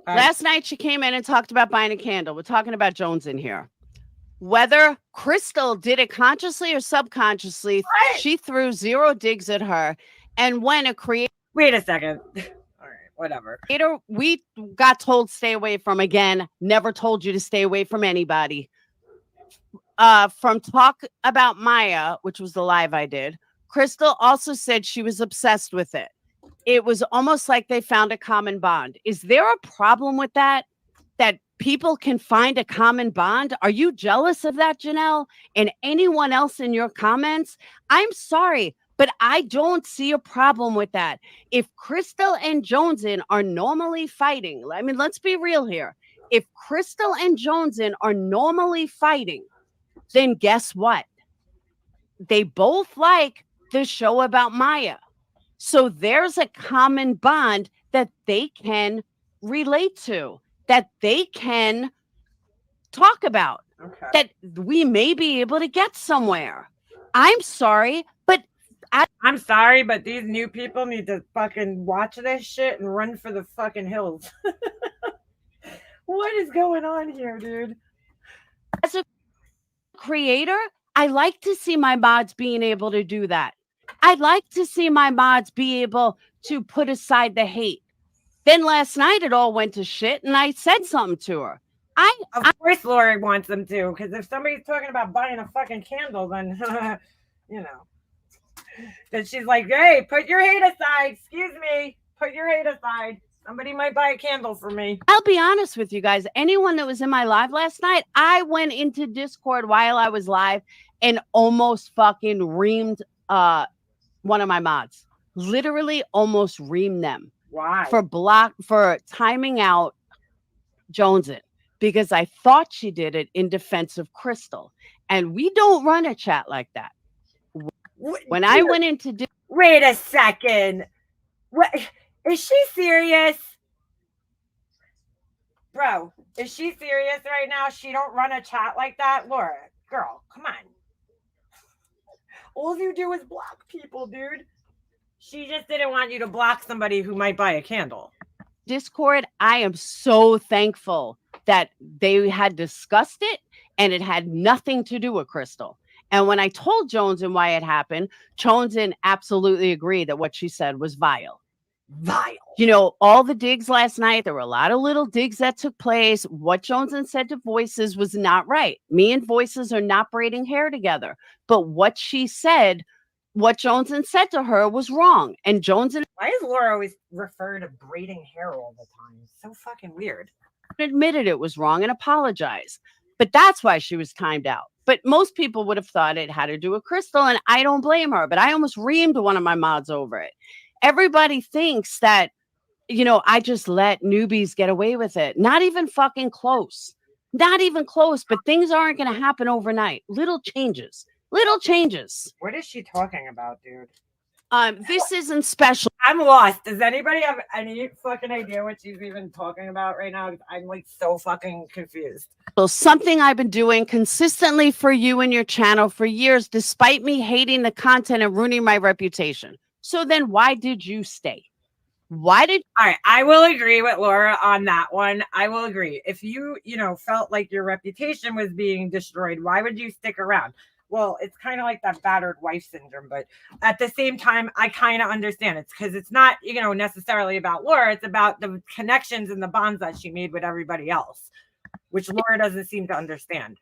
Last night she came in and talked about buying a candle. We're talking about Jones in here. Whether Crystal did it consciously or subconsciously, she threw 0 digs at her. And when a creator...
Wait a second. All right, whatever.
We got told stay away from, again, never told you to stay away from anybody. From talk about Maya, which was the live I did, Crystal also said she was obsessed with it. It was almost like they found a common bond. Is there a problem with that? That people can find a common bond? Are you jealous of that, Janelle? And anyone else in your comments? I'm sorry, but I don't see a problem with that. If Crystal and Jonesin are normally fighting, I mean, let's be real here. If Crystal and Jonesin are normally fighting, then guess what? They both like the show about Maya. So there's a common bond that they can relate to, that they can talk about, that we may be able to get somewhere. I'm sorry, but
I'm sorry, but these new people need to fucking watch this shit and run for the fucking hills. What is going on here, dude?
As a creator, I like to see my mods being able to do that. I'd like to see my mods be able to put aside the hate. Then last night it all went to shit and I said something to her.
Of course Laura wants them to, because if somebody's talking about buying a fucking candle, then you know. Then she's like, hey, put your hate aside. Excuse me. Put your hate aside. Somebody might buy a candle for me.
I'll be honest with you guys. Anyone that was in my live last night, I went into Discord while I was live and almost fucking reamed one of my mods. Literally almost reamed them.
Why?
For timing out Jonesin, because I thought she did it in defense of Crystal. And we don't run a chat like that. When I went into
wait a second. What is she serious? Bro, is she serious right now? She don't run a chat like that? Laura, girl, come on. All you do is block people, dude. She just didn't want you to block somebody who might buy a candle.
Discord, I am so thankful that they had discussed it and it had nothing to do with Crystal. And when I told Jonesin why it happened, Jonesin absolutely agreed that what she said was vile. Vile. You know, all the digs last night, there were a lot of little digs that took place. What Jonesin said to Voices was not right. Me and Voices are not braiding hair together. But what she said, what Jonesin said to her was wrong. And Jonesin...
Why does Laura always refer to braiding hair all the time? It's so fucking weird.
Admitted it was wrong and apologized. But that's why she was timed out. But most people would have thought it had to do with Crystal, and I don't blame her. But I almost reamed one of my mods over it. Everybody thinks that, you know, I just let newbies get away with it. Not even fucking close. Not even close. But things aren't going to happen overnight. Little changes. Little changes.
What is she talking about, dude?
This isn't special.
I'm lost. Does anybody have any fucking idea what she's even talking about right now? I'm like so fucking confused.
So something I've been doing consistently for you and your channel for years, despite me hating the content and ruining my reputation. So then why did you stay? Why did...
All right, I will agree with Laura on that one. I will agree. If you know, felt like your reputation was being destroyed, why would you stick around? Well, it's kind of like that battered wife syndrome, but at the same time, I kind of understand it because it's not, you know, necessarily about Laura. It's about the connections and the bonds that she made with everybody else, which Laura doesn't seem to understand.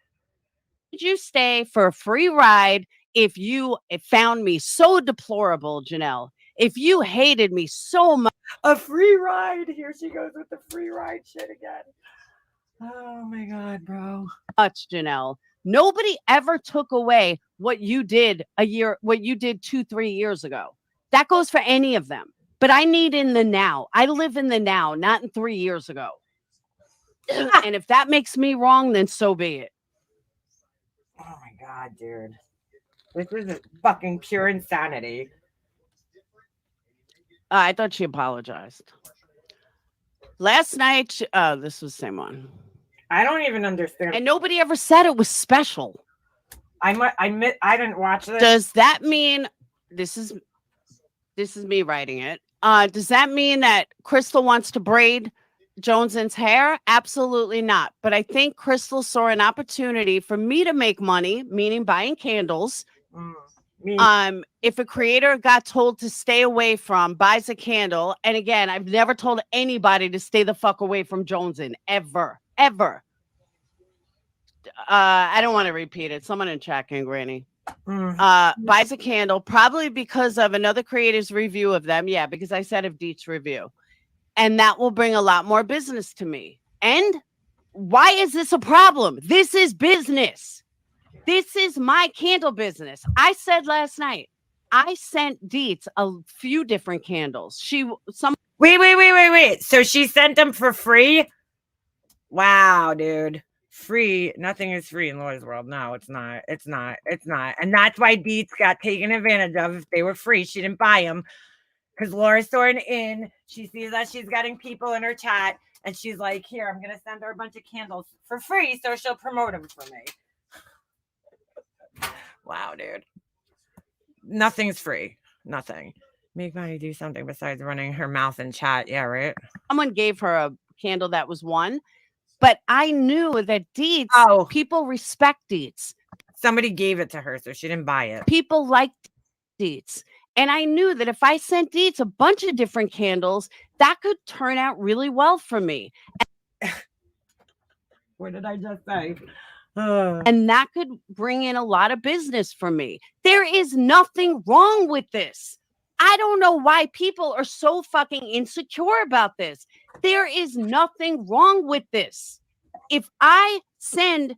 Did you stay for a free ride if you found me so deplorable, Janelle? If you hated me so much?
A free ride. Here she goes with the free ride shit again. Oh my God, bro.
Much, Janelle. Nobody ever took away what you did 2-3 years ago. That goes for any of them. But I need in the now. I live in the now, not in 3 years ago. And if that makes me wrong, then so be it.
Oh my God, dude. This is fucking pure insanity.
I thought she apologized. Last night, this was the same one.
I don't even understand.
And nobody ever said it was special.
I didn't watch this.
Does that mean this is me writing it? Does that mean that Crystal wants to braid Jonesin's hair? Absolutely not. But I think Crystal saw an opportunity for me to make money, meaning buying candles. If a creator got told to stay away from, buys a candle, and again, I've never told anybody to stay the fuck away from Jonesin ever. I don't want to repeat it. Someone in chat can, Granny. Buys a candle, probably because of another creator's review of them. Yeah, because I said of Deet's review. And that will bring a lot more business to me. And why is this a problem? This is business. This is my candle business. I said last night, I sent Deets a few different candles.
Wait. So she sent them for free? Wow, dude. Free. Nothing is free in Laura's world. No, it's not. It's not. And that's why Deets got taken advantage of. If they were free, she didn't buy them. Because Laura's throwing in. She sees that she's getting people in her chat. And she's like, here, I'm going to send her a bunch of candles for free. So she'll promote them for me. Wow, dude. Nothing's free. Nothing. Make money do something besides running her mouth in chat. Yeah, right?
Someone gave her a candle that was one. But I knew that Deets, people respect Deets.
Somebody gave it to her, so she didn't buy it.
People liked Deets. And I knew that if I sent Deets a bunch of different candles, that could turn out really well for me.
What did I just say?
And that could bring in a lot of business for me. There is nothing wrong with this. I don't know why people are so fucking insecure about this. There is nothing wrong with this. If I send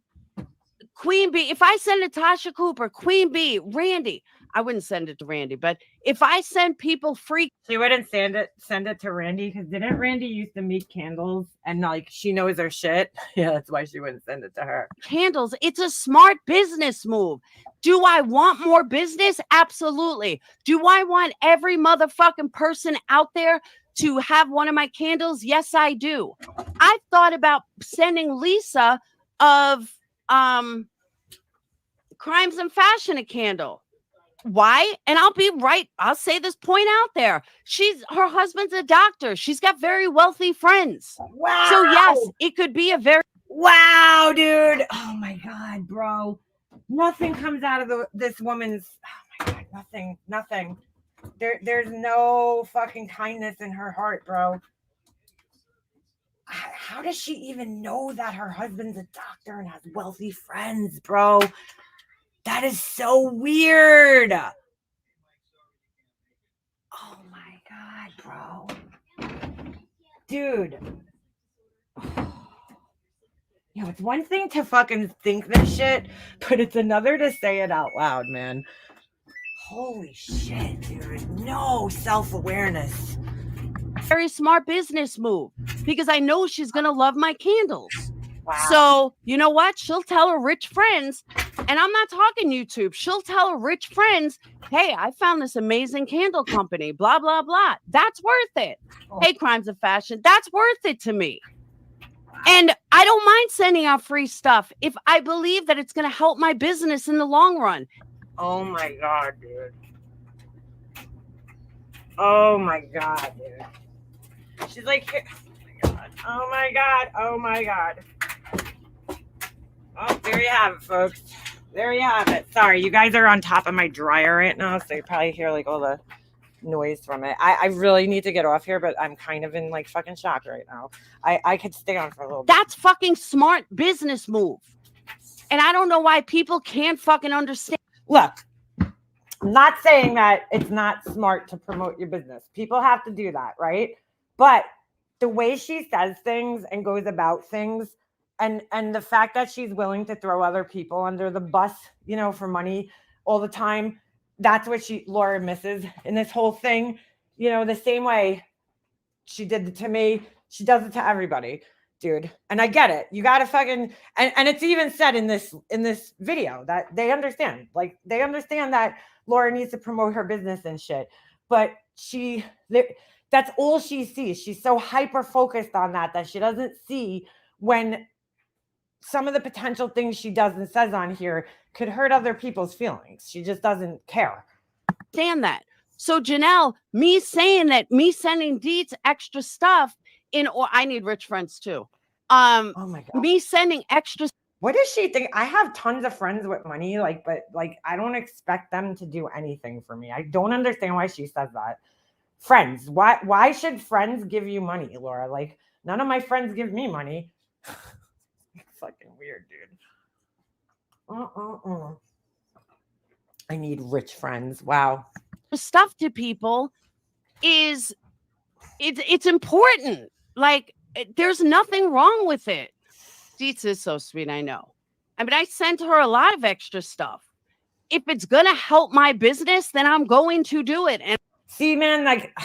Queen Bee, if I send Natasha Cooper, Queen Bee, Randy, I wouldn't send it to Randy, but if I send people free,
she wouldn't send it to Randy, because didn't Randy used to make candles and like she knows her shit? Yeah, that's why she wouldn't send it to her.
Candles, it's a smart business move. Do I want more business? Absolutely. Do I want every motherfucking person out there to have one of my candles? Yes, I do. I thought about sending Lisa of Crimes and Fashion a candle. Why? And I'll say this point out there. Her husband's a doctor. She's got very wealthy friends.
Wow.
So yes, it could be a very
wow, dude. Oh my God, bro. Nothing comes out of this woman's, oh my God, nothing. There's no fucking kindness in her heart, bro. How does she even know that her husband's a doctor and has wealthy friends, bro? That is so weird. Oh my God, bro. Dude. You know, it's one thing to fucking think this shit, but it's another to say it out loud, man. Holy shit, dude. No self-awareness.
very smart business move because I know she's going to love my candles.
Wow.
So, you know what? She'll tell her rich friends, and I'm not talking YouTube. She'll tell her rich friends, hey, I found this amazing candle company, blah, blah, blah. That's worth it. Hey, Crimes of Fashion, that's worth it to me. And I don't mind sending out free stuff if I believe that it's going to help my business in the long run.
Oh my God, dude. Oh my God, dude. She's like, oh my God. Oh my God. Oh, there you have it, folks. There you have it. Sorry, you guys are on top of my dryer right now, so you probably hear like all the noise from it. I really need to get off here, but I'm kind of in like fucking shock right now. I could stay on for a little bit.
That's fucking smart business move. And I don't know why people can't fucking understand.
Look, I'm not saying that it's not smart to promote your business. People have to do that, right? But the way she says things and goes about things, and the fact that she's willing to throw other people under the bus, you know, for money all the time, that's what Laura misses in this whole thing. You know, the same way she did it to me, she does it to everybody, dude. And I get it. You gotta fucking, and it's even said in this video that they understand. Like, they understand that Laura needs to promote her business and shit. But that's all she sees. She's so hyper focused on that she doesn't see when some of the potential things she does and says on here could hurt other people's feelings. She just doesn't care.
Understand that. So Janelle, me saying that, me sending Deets extra stuff or I need rich friends too.
Oh my God.
Me sending extra.
What does she think? I have tons of friends with money, but I don't expect them to do anything for me. I don't understand why she says that. Friends, why should friends give you money, Laura? Like, none of my friends give me money. Fucking weird, dude. I need rich friends. Wow.
Stuff to people is it's important. Like, there's nothing wrong with it. Deets is so sweet, I know. I mean, I sent her a lot of extra stuff. If it's gonna help my business, then I'm going to do it. And
see, man, like,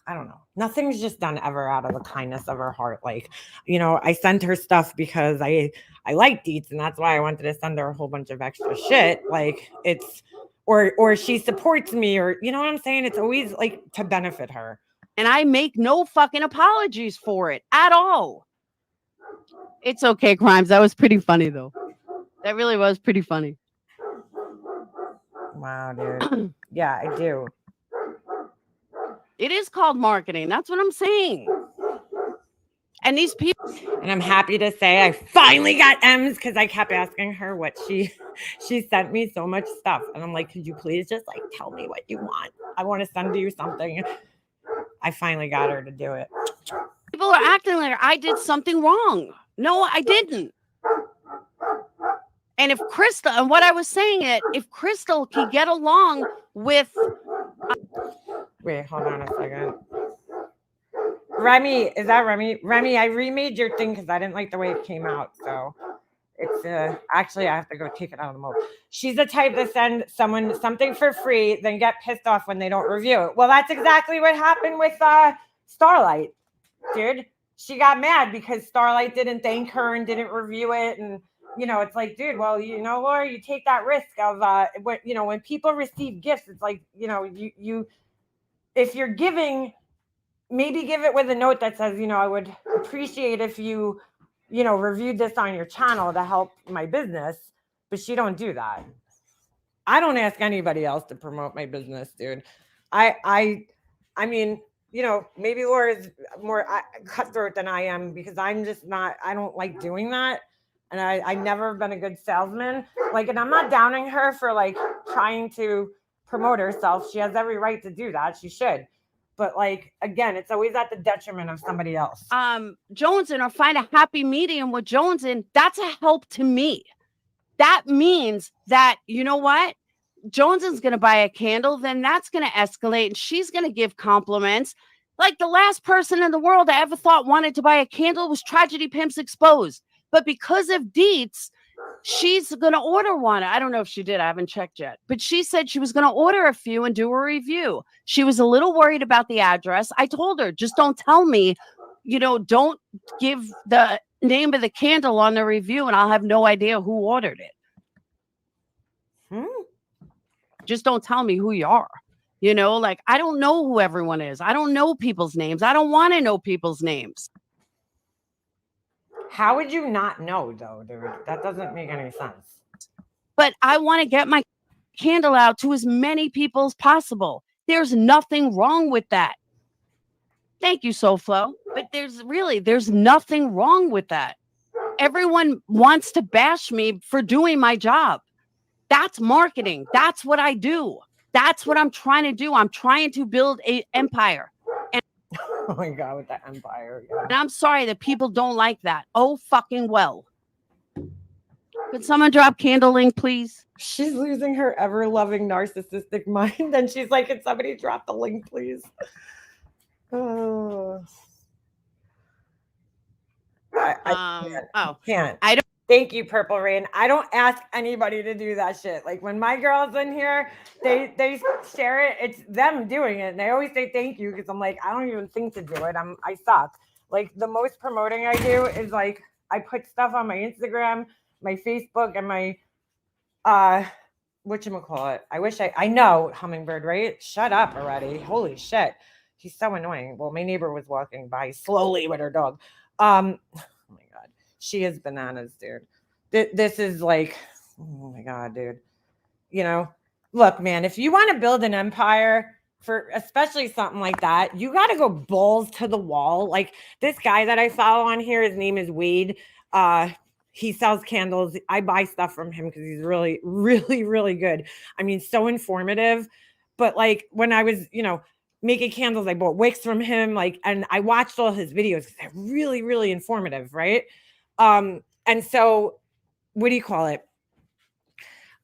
I don't know. Nothing's just done ever out of the kindness of her heart. Like, you know, I sent her stuff because I like Deets, and that's why I wanted to send her a whole bunch of extra shit. Like, it's, or she supports me, or, you know what I'm saying? It's always like to benefit her.
And I make no fucking apologies for it at all. It's okay, Crimes. That was pretty funny, though. That really was pretty funny.
Wow, dude. Yeah, I do.
It is called marketing. That's what I'm saying. And these people.
And I'm happy to say I finally got M's because I kept asking her what she sent me so much stuff. And I'm like, could you please just like tell me what you want? I want to send you something. I finally got her to do it.
People are acting like I did something wrong. No, I didn't. And if Crystal, and what I was saying it, if Crystal can get along with.
Wait, hold on a second. Remy, is that Remy? Remy, I remade your thing because I didn't like the way it came out. So it's actually I have to go take it out of the mold. She's the type to send someone something for free, then get pissed off when they don't review it. Well, that's exactly what happened with Starlight, dude. She got mad because Starlight didn't thank her and didn't review it, and you know, it's like, dude, well, you know, Laura, you take that risk of when you know when people receive gifts, it's like, you know, you if you're giving. Maybe give it with a note that says, you know, I would appreciate if you, you know, reviewed this on your channel to help my business. But she don't do that. I don't ask anybody else to promote my business, dude. I mean, you know, maybe Laura's more cutthroat than I am because I'm just not. I don't like doing that, and I never been a good salesman. Like, and I'm not downing her for like trying to promote herself. She has every right to do that. She should. But like, again, it's always at the detriment of somebody else.
Jonesin or find a happy medium with Jonesin. That's a help to me. That means that, you know what? Jonesin's going to buy a candle, then that's going to escalate and she's going to give compliments. Like the last person in the world I ever thought wanted to buy a candle was Tragedy Pimps Exposed. But because of Deets, she's going to order one. I don't know if she did. I haven't checked yet. But she said she was going to order a few and do a review. She was a little worried about the address. I told her, just don't tell me, you know, don't give the name of the candle on the review and I'll have no idea who ordered it. Just don't tell me who you are. You know, like, I don't know who everyone is. I don't know people's names. I don't want to know people's names.
How would you not know, though, dude? That doesn't make any sense.
But I want to get my candle out to as many people as possible. There's nothing wrong with that. Thank you, SoFlo. But there's nothing wrong with that. Everyone wants to bash me for doing my job. That's marketing. That's what I do. That's what I'm trying to do. I'm trying to build an empire. And
oh my God, with the empire. Yeah.
And I'm sorry that people don't like that. Oh, fucking well. Could someone drop candle link, please?
She's losing her ever-loving narcissistic mind. And she's like, can somebody drop the link, please? Oh. I can't.
I don't.
Thank you, Purple Rain. I don't ask anybody to do that shit. Like when my girls in here, they share it. It's them doing it, and they always say thank you because I'm like, I don't even think to do it. I suck. Like the most promoting I do is like I put stuff on my Instagram, my Facebook, and my whatchamacallit. I wish I know Hummingbird, right? Shut up already. Holy shit. He's so annoying. Well, my neighbor was walking by slowly with her dog. Oh my God. She is bananas, dude. This is like, oh my God, dude. You know, look, man, if you want to build an empire for especially something like that, you got to go balls to the wall. Like this guy that I follow on here, his name is Wade. He sells candles. I buy stuff from him because he's really, really, really good. I mean, so informative. But like when I was, you know, making candles, I bought wicks from him. Like, and I watched all his videos because they're really, really informative, right? And so what do you call it?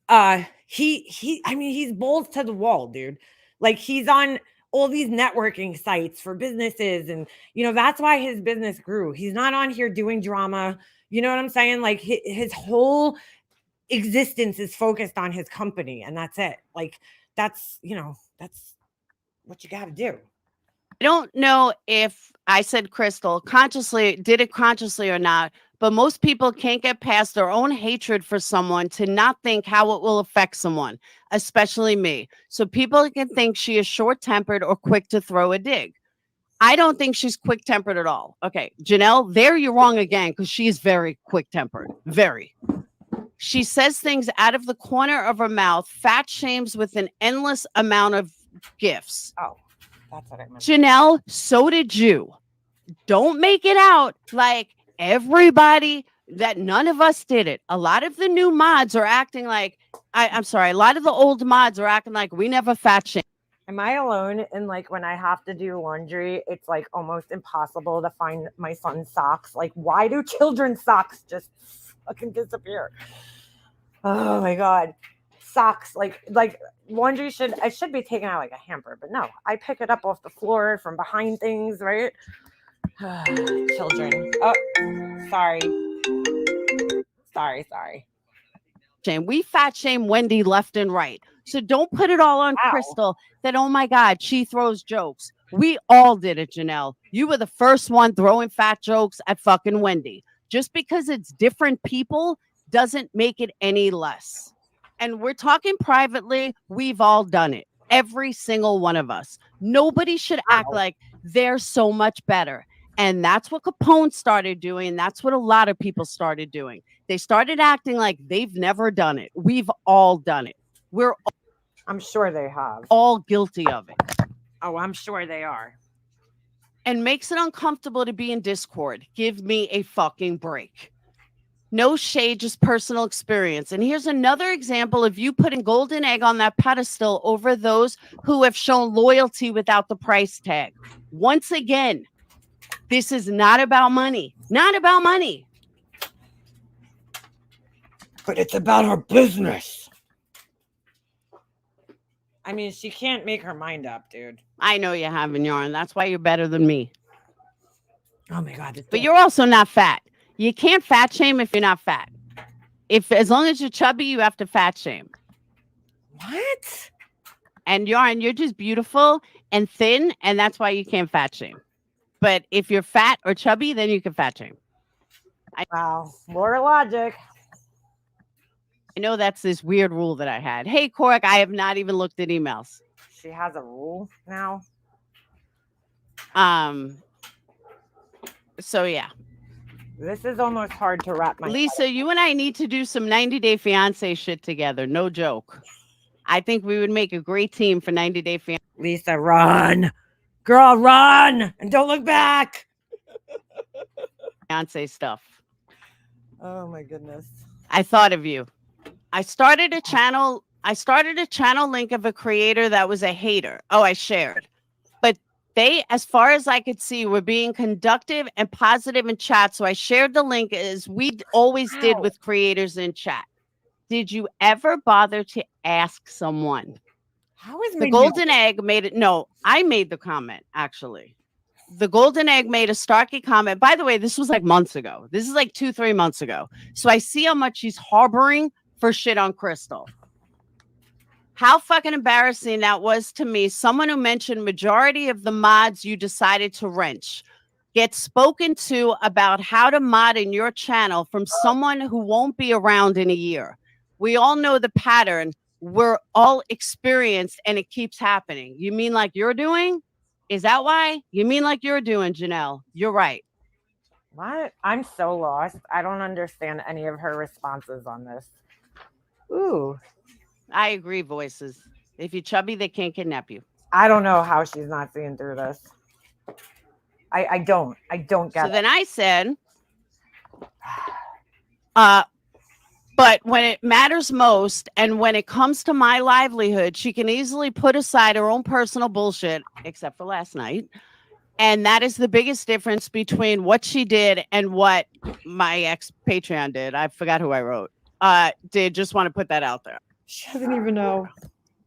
I mean, he's balls to the wall, dude. Like he's on all these networking sites for businesses. And, you know, that's why his business grew. He's not on here doing drama. You know what I'm saying? Like his whole existence is focused on his company and that's it. Like that's, you know, that's what you got to do.
I don't know if I said Crystal did it consciously or not, but most people can't get past their own hatred for someone to not think how it will affect someone, especially me. So people can think she is short-tempered or quick to throw a dig. I don't think she's quick-tempered at all. Okay, Janelle, there you're wrong again because she is very quick-tempered. Very. She says things out of the corner of her mouth, fat shames with an endless amount of gifts.
Oh, that's what I meant.
Janelle, so did you. don't make it out like everybody that none of us did it. A lot of the new mods are acting like I'm sorry, a lot of the old mods are acting like we never fat shamed.
Am I alone? And like when I have to do laundry, it's like almost impossible to find my son's socks. Like, why do children's socks just fucking disappear? Oh my god, socks! Like laundry should be taken out like a hamper, but no, I pick it up off the floor from behind things, right? Children. Oh, sorry.
We fat shame Wendy left and right. So don't put it all on Crystal that, oh my God, she throws jokes. We all did it, Janelle. You were the first one throwing fat jokes at fucking Wendy. Just because it's different people doesn't make it any less. And we're talking privately. We've all done it. Every single one of us. Nobody should act like they're so much better. And that's what Capone started doing. That's what a lot of people started doing. They started acting like they've never done it. We've all done it.
I'm sure they have.
All guilty of it.
Oh, I'm sure they are.
And makes it uncomfortable to be in Discord. Give me a fucking break. No shade, just personal experience. And here's another example of you putting golden egg on that pedestal over those who have shown loyalty without the price tag. Once again, this is not about money. Not about money.
But it's about our business. I mean, she can't make her mind up, dude.
I know you have in yarn. That's why you're better than me.
Oh my God.
But you're also not fat. You can't fat shame if you're not fat. As long as you're chubby, you have to fat shame.
What?
And yarn, you're just beautiful and thin, and that's why you can't fat shame. But if you're fat or chubby, then you can fat shame.
Wow. More logic.
I know that's this weird rule that I had. Hey, Cork, I have not even looked at emails.
She has a rule now.
So yeah.
This is almost hard to wrap my
Lisa, you and I need to do some 90 Day Fiance shit together. No joke. I think we would make a great team for 90 Day Fiance.
Lisa, run. Girl, run. And don't look back.
Fiance stuff.
Oh my goodness.
I thought of you. I started a channel link of a creator that was a hater. Oh, I shared. But they, as far as I could see, were being conductive and positive in chat. So I shared the link as we always did with creators in chat. Did you ever bother to ask someone?
How is
the golden egg made it? No, I made the comment, actually. The golden egg made a Starkey comment. By the way, this was like months ago. This is like 2-3 months ago. So I see how much she's harboring for shit on Crystal. How fucking embarrassing that was to me. Someone who mentioned majority of the mods you decided to wrench gets spoken to about how to mod in your channel from someone who won't be around in a year. We all know the pattern. We're all experienced and it keeps happening. You mean like you're doing? Is that why? You mean like you're doing, Janelle? You're right.
What? I'm so lost. I don't understand any of her responses on this. Ooh.
I agree, voices. If you're chubby, they can't kidnap you.
I don't know how she's not seeing through this. I don't get it.
So then I said, but when it matters most and when it comes to my livelihood, she can easily put aside her own personal bullshit, except for last night. And that is the biggest difference between what she did and what my ex Patreon did. I forgot who I wrote. Did just want to put that out there.
She doesn't even know.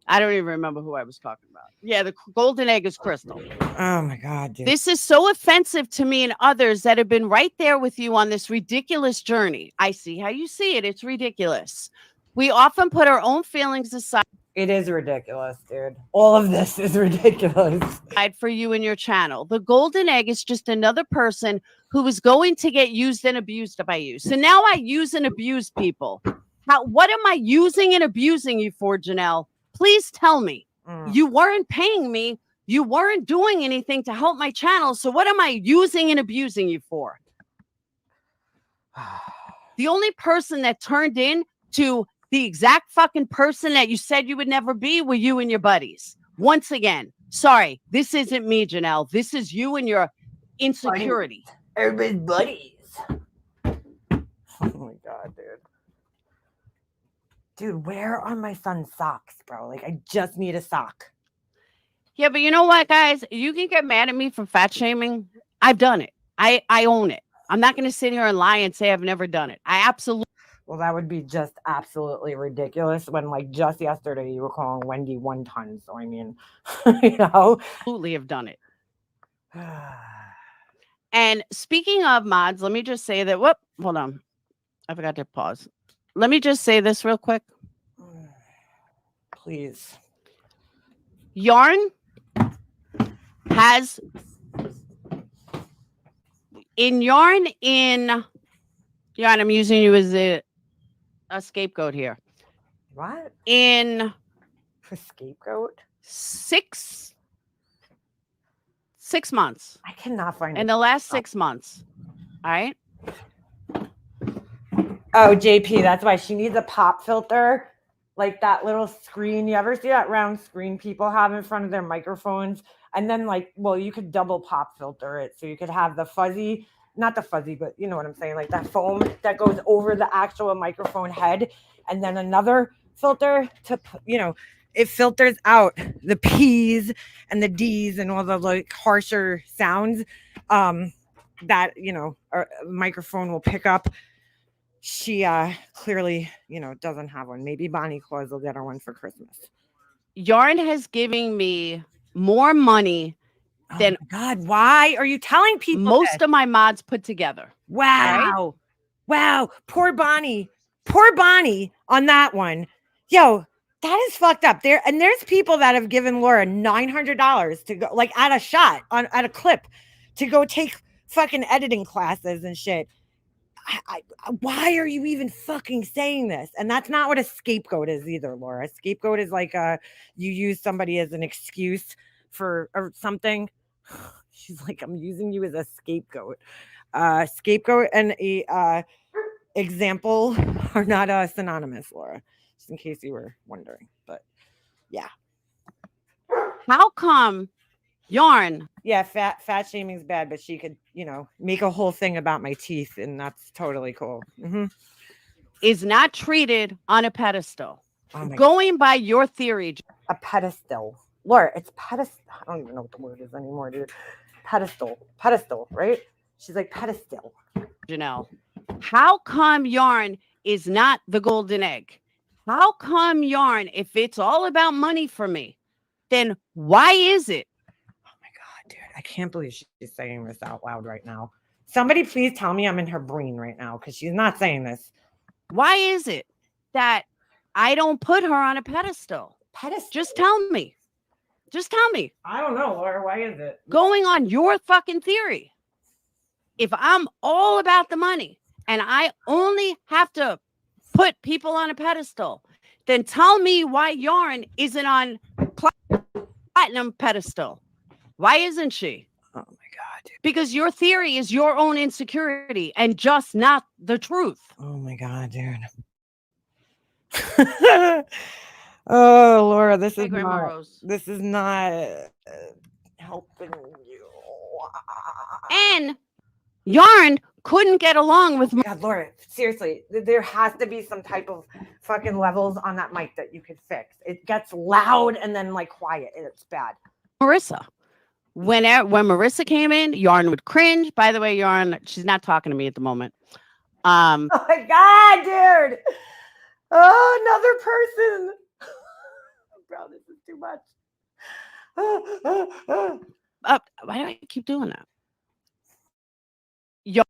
I don't even remember who I was talking about. Yeah, the golden egg is Crystal.
Oh my God, dude.
This is so offensive to me and others that have been right there with you on this ridiculous journey. I see how you see it. It's ridiculous. We often put our own feelings aside.
It is ridiculous, dude. All of this is ridiculous.
For you and your channel. The golden egg is just another person who is going to get used and abused by you. So now I use and abuse people. What am I using and abusing you for, Janelle? Please tell me. You weren't paying me. You weren't doing anything to help my channel. So what am I using and abusing you for? The only person that turned in to the exact fucking person that you said you would never be were you and your buddies. Once again, sorry, this isn't me, Janelle. This is you and your insecurity.
Everybody's buddies. Oh my god, dude. Dude, where are my son's socks, bro? Like, I just need a sock.
Yeah, but you know what, guys? You can get mad at me for fat shaming. I've done it. I own it. I'm not going to sit here and lie and say I've never done it. I absolutely.
Well, that would be just absolutely ridiculous when, like, just yesterday you were calling Wendy 1 ton. So, I mean, you know.
Absolutely have done it. And speaking of mods, let me just say that. Whoop, hold on. I forgot to pause. Let me just say this real quick.
Please.
Yarn has Yarn, I'm using you as a scapegoat here.
What?
In
a scapegoat?
6 months.
I cannot find
in
it.
the last 6 months. All right.
Oh, JP, that's why she needs a pop filter. Like that little screen. You ever see that round screen people have in front of their microphones? And then, like, well, you could double pop filter it. So you could have the fuzzy, not the fuzzy, but you know what I'm saying? Like that foam that goes over the actual microphone head. And then another filter to, you know, it filters out the P's and the D's and all the like harsher sounds that, you know, a microphone will pick up. She clearly, you know, doesn't have one. Maybe Bonnie Claus will get her one for Christmas.
Yarn has given me more money than
God. Why are you telling people
most
this?
of my mods put together?
Wow.
Right?
Wow. Poor Bonnie on that one. Yo, that is fucked up. There's people that have given Laura $900 to go, like, at a shot at a clip to go take fucking editing classes and shit. Why are you even fucking saying this? And that's not what a scapegoat is either, Laura. A scapegoat is like you use somebody as an excuse for or something. She's like, I'm using you as a scapegoat. Scapegoat and a example are not synonymous, Laura. Just in case you were wondering. But yeah.
How come Yarn?
Yeah, fat shaming's bad, but she could, you know, make a whole thing about my teeth, and that's totally cool.
Is not treated on a pedestal.
Oh my
Going by your theory,
a pedestal. Laura, it's pedestal. I don't even know what the word is anymore, dude. Pedestal, right? She's like pedestal.
Janelle, how come Yarn is not the golden egg? How come Yarn, if it's all about money for me, then why is it?
Dude, I can't believe she's saying this out loud right now. Somebody please tell me I'm in her brain right now because she's not saying this.
Why is it that I don't put her on a pedestal? Just tell me.
I don't know, Laura. Why is it?
Going on your fucking theory. If I'm all about the money and I only have to put people on a pedestal, then tell me why Yarn isn't on platinum pedestal. Why isn't she?
Oh my God. Dude.
Because your theory is your own insecurity and just not the truth.
Oh my God, dude. Oh, Laura, this is not helping you.
And Yarn couldn't get along with
God, Laura, seriously, there has to be some type of fucking levels on that mic that you could fix. It gets loud and then like quiet. It's bad.
Marissa. When Marissa came in, Yarn would cringe. By the way, Yarn, she's not talking to me at the moment.
Oh my God, dude. Oh, another person. Bro, this is too much.
Why do I keep doing that? Yarn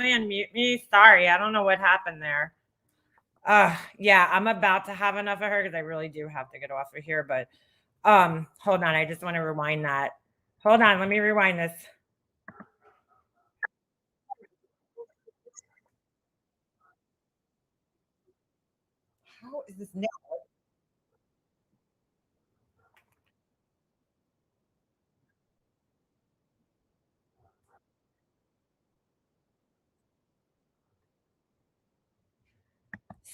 somebody unmute me? Sorry, I don't know what happened there. Yeah, I'm about to have enough of her because I really do have to get off of here. But hold on, I just want to rewind that. Hold on, let me rewind this. How is this now?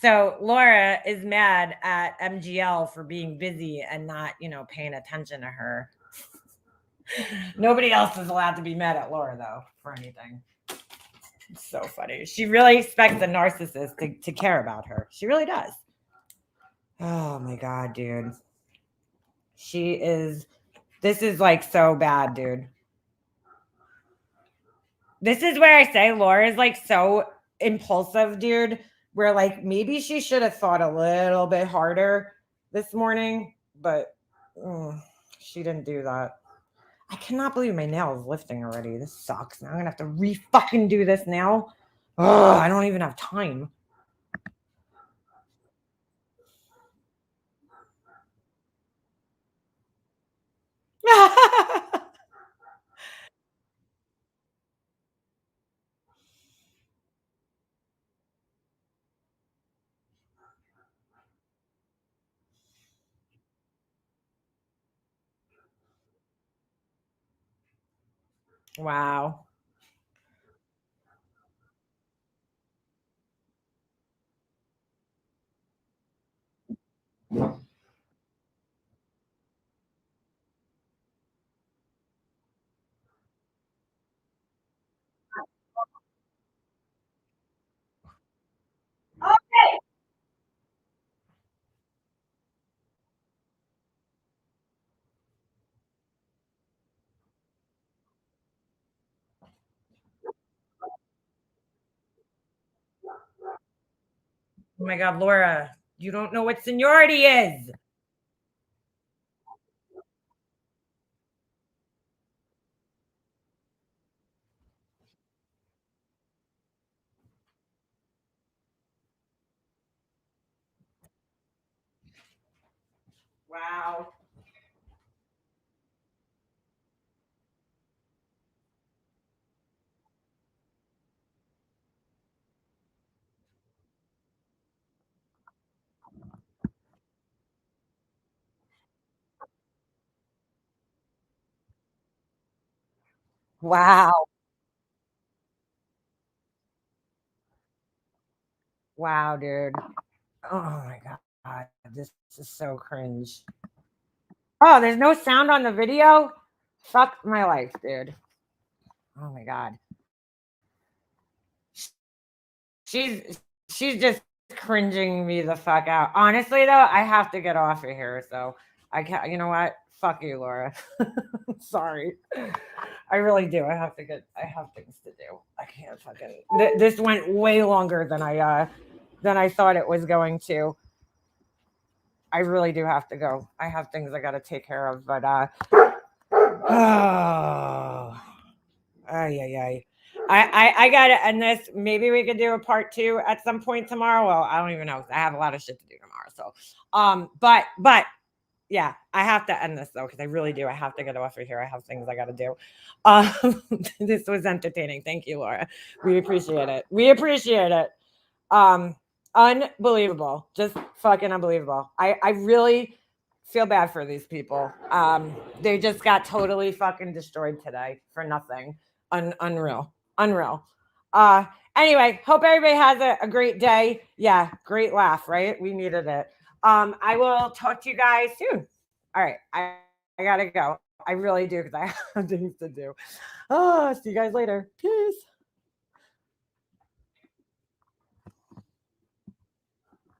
So Laura is mad at MGL for being busy and not, paying attention to her. Nobody else is allowed to be mad at Laura though for anything. It's so funny. She really expects a narcissist to care about her. She really does. Oh my God, dude. This is like so bad, dude. This is where I say Laura is like so impulsive, dude, where like maybe she should have thought a little bit harder this morning, but she didn't do that. I cannot believe my nail is lifting already. This sucks. Now I'm gonna have to re-fucking do this now. Oh, I don't even have time. Wow. Okay. Oh my God, Laura, you don't know what seniority is. Wow. Wow. Wow, dude. Oh my God. This is so cringe. Oh, there's no sound on the video? Fuck my life, dude. Oh my God. She's just cringing me the fuck out. Honestly though, I have to get off of here. So I can't, you know what? Fuck you, Laura. Sorry. I really do. I have things to do. I can't fucking this went way longer than I thought it was going to. I really do have to go. I have things I gotta take care of, but oh, I gotta end this. Maybe we could do a part 2 at some point tomorrow. Well, I don't even know. I have a lot of shit to do tomorrow. So but yeah, I have to end this though, because I really do. I have to get off of here. I have things I gotta do. This was entertaining. Thank you, Laura. We appreciate it. We appreciate it. Unbelievable. Just fucking unbelievable. I really feel bad for these people. They just got totally fucking destroyed today for nothing. Unreal. Anyway, hope everybody has a great day. Yeah, great laugh, right? We needed it. I will talk to you guys soon. All right. I gotta go. I really do, because I have things to do. Oh, see you guys later. Peace.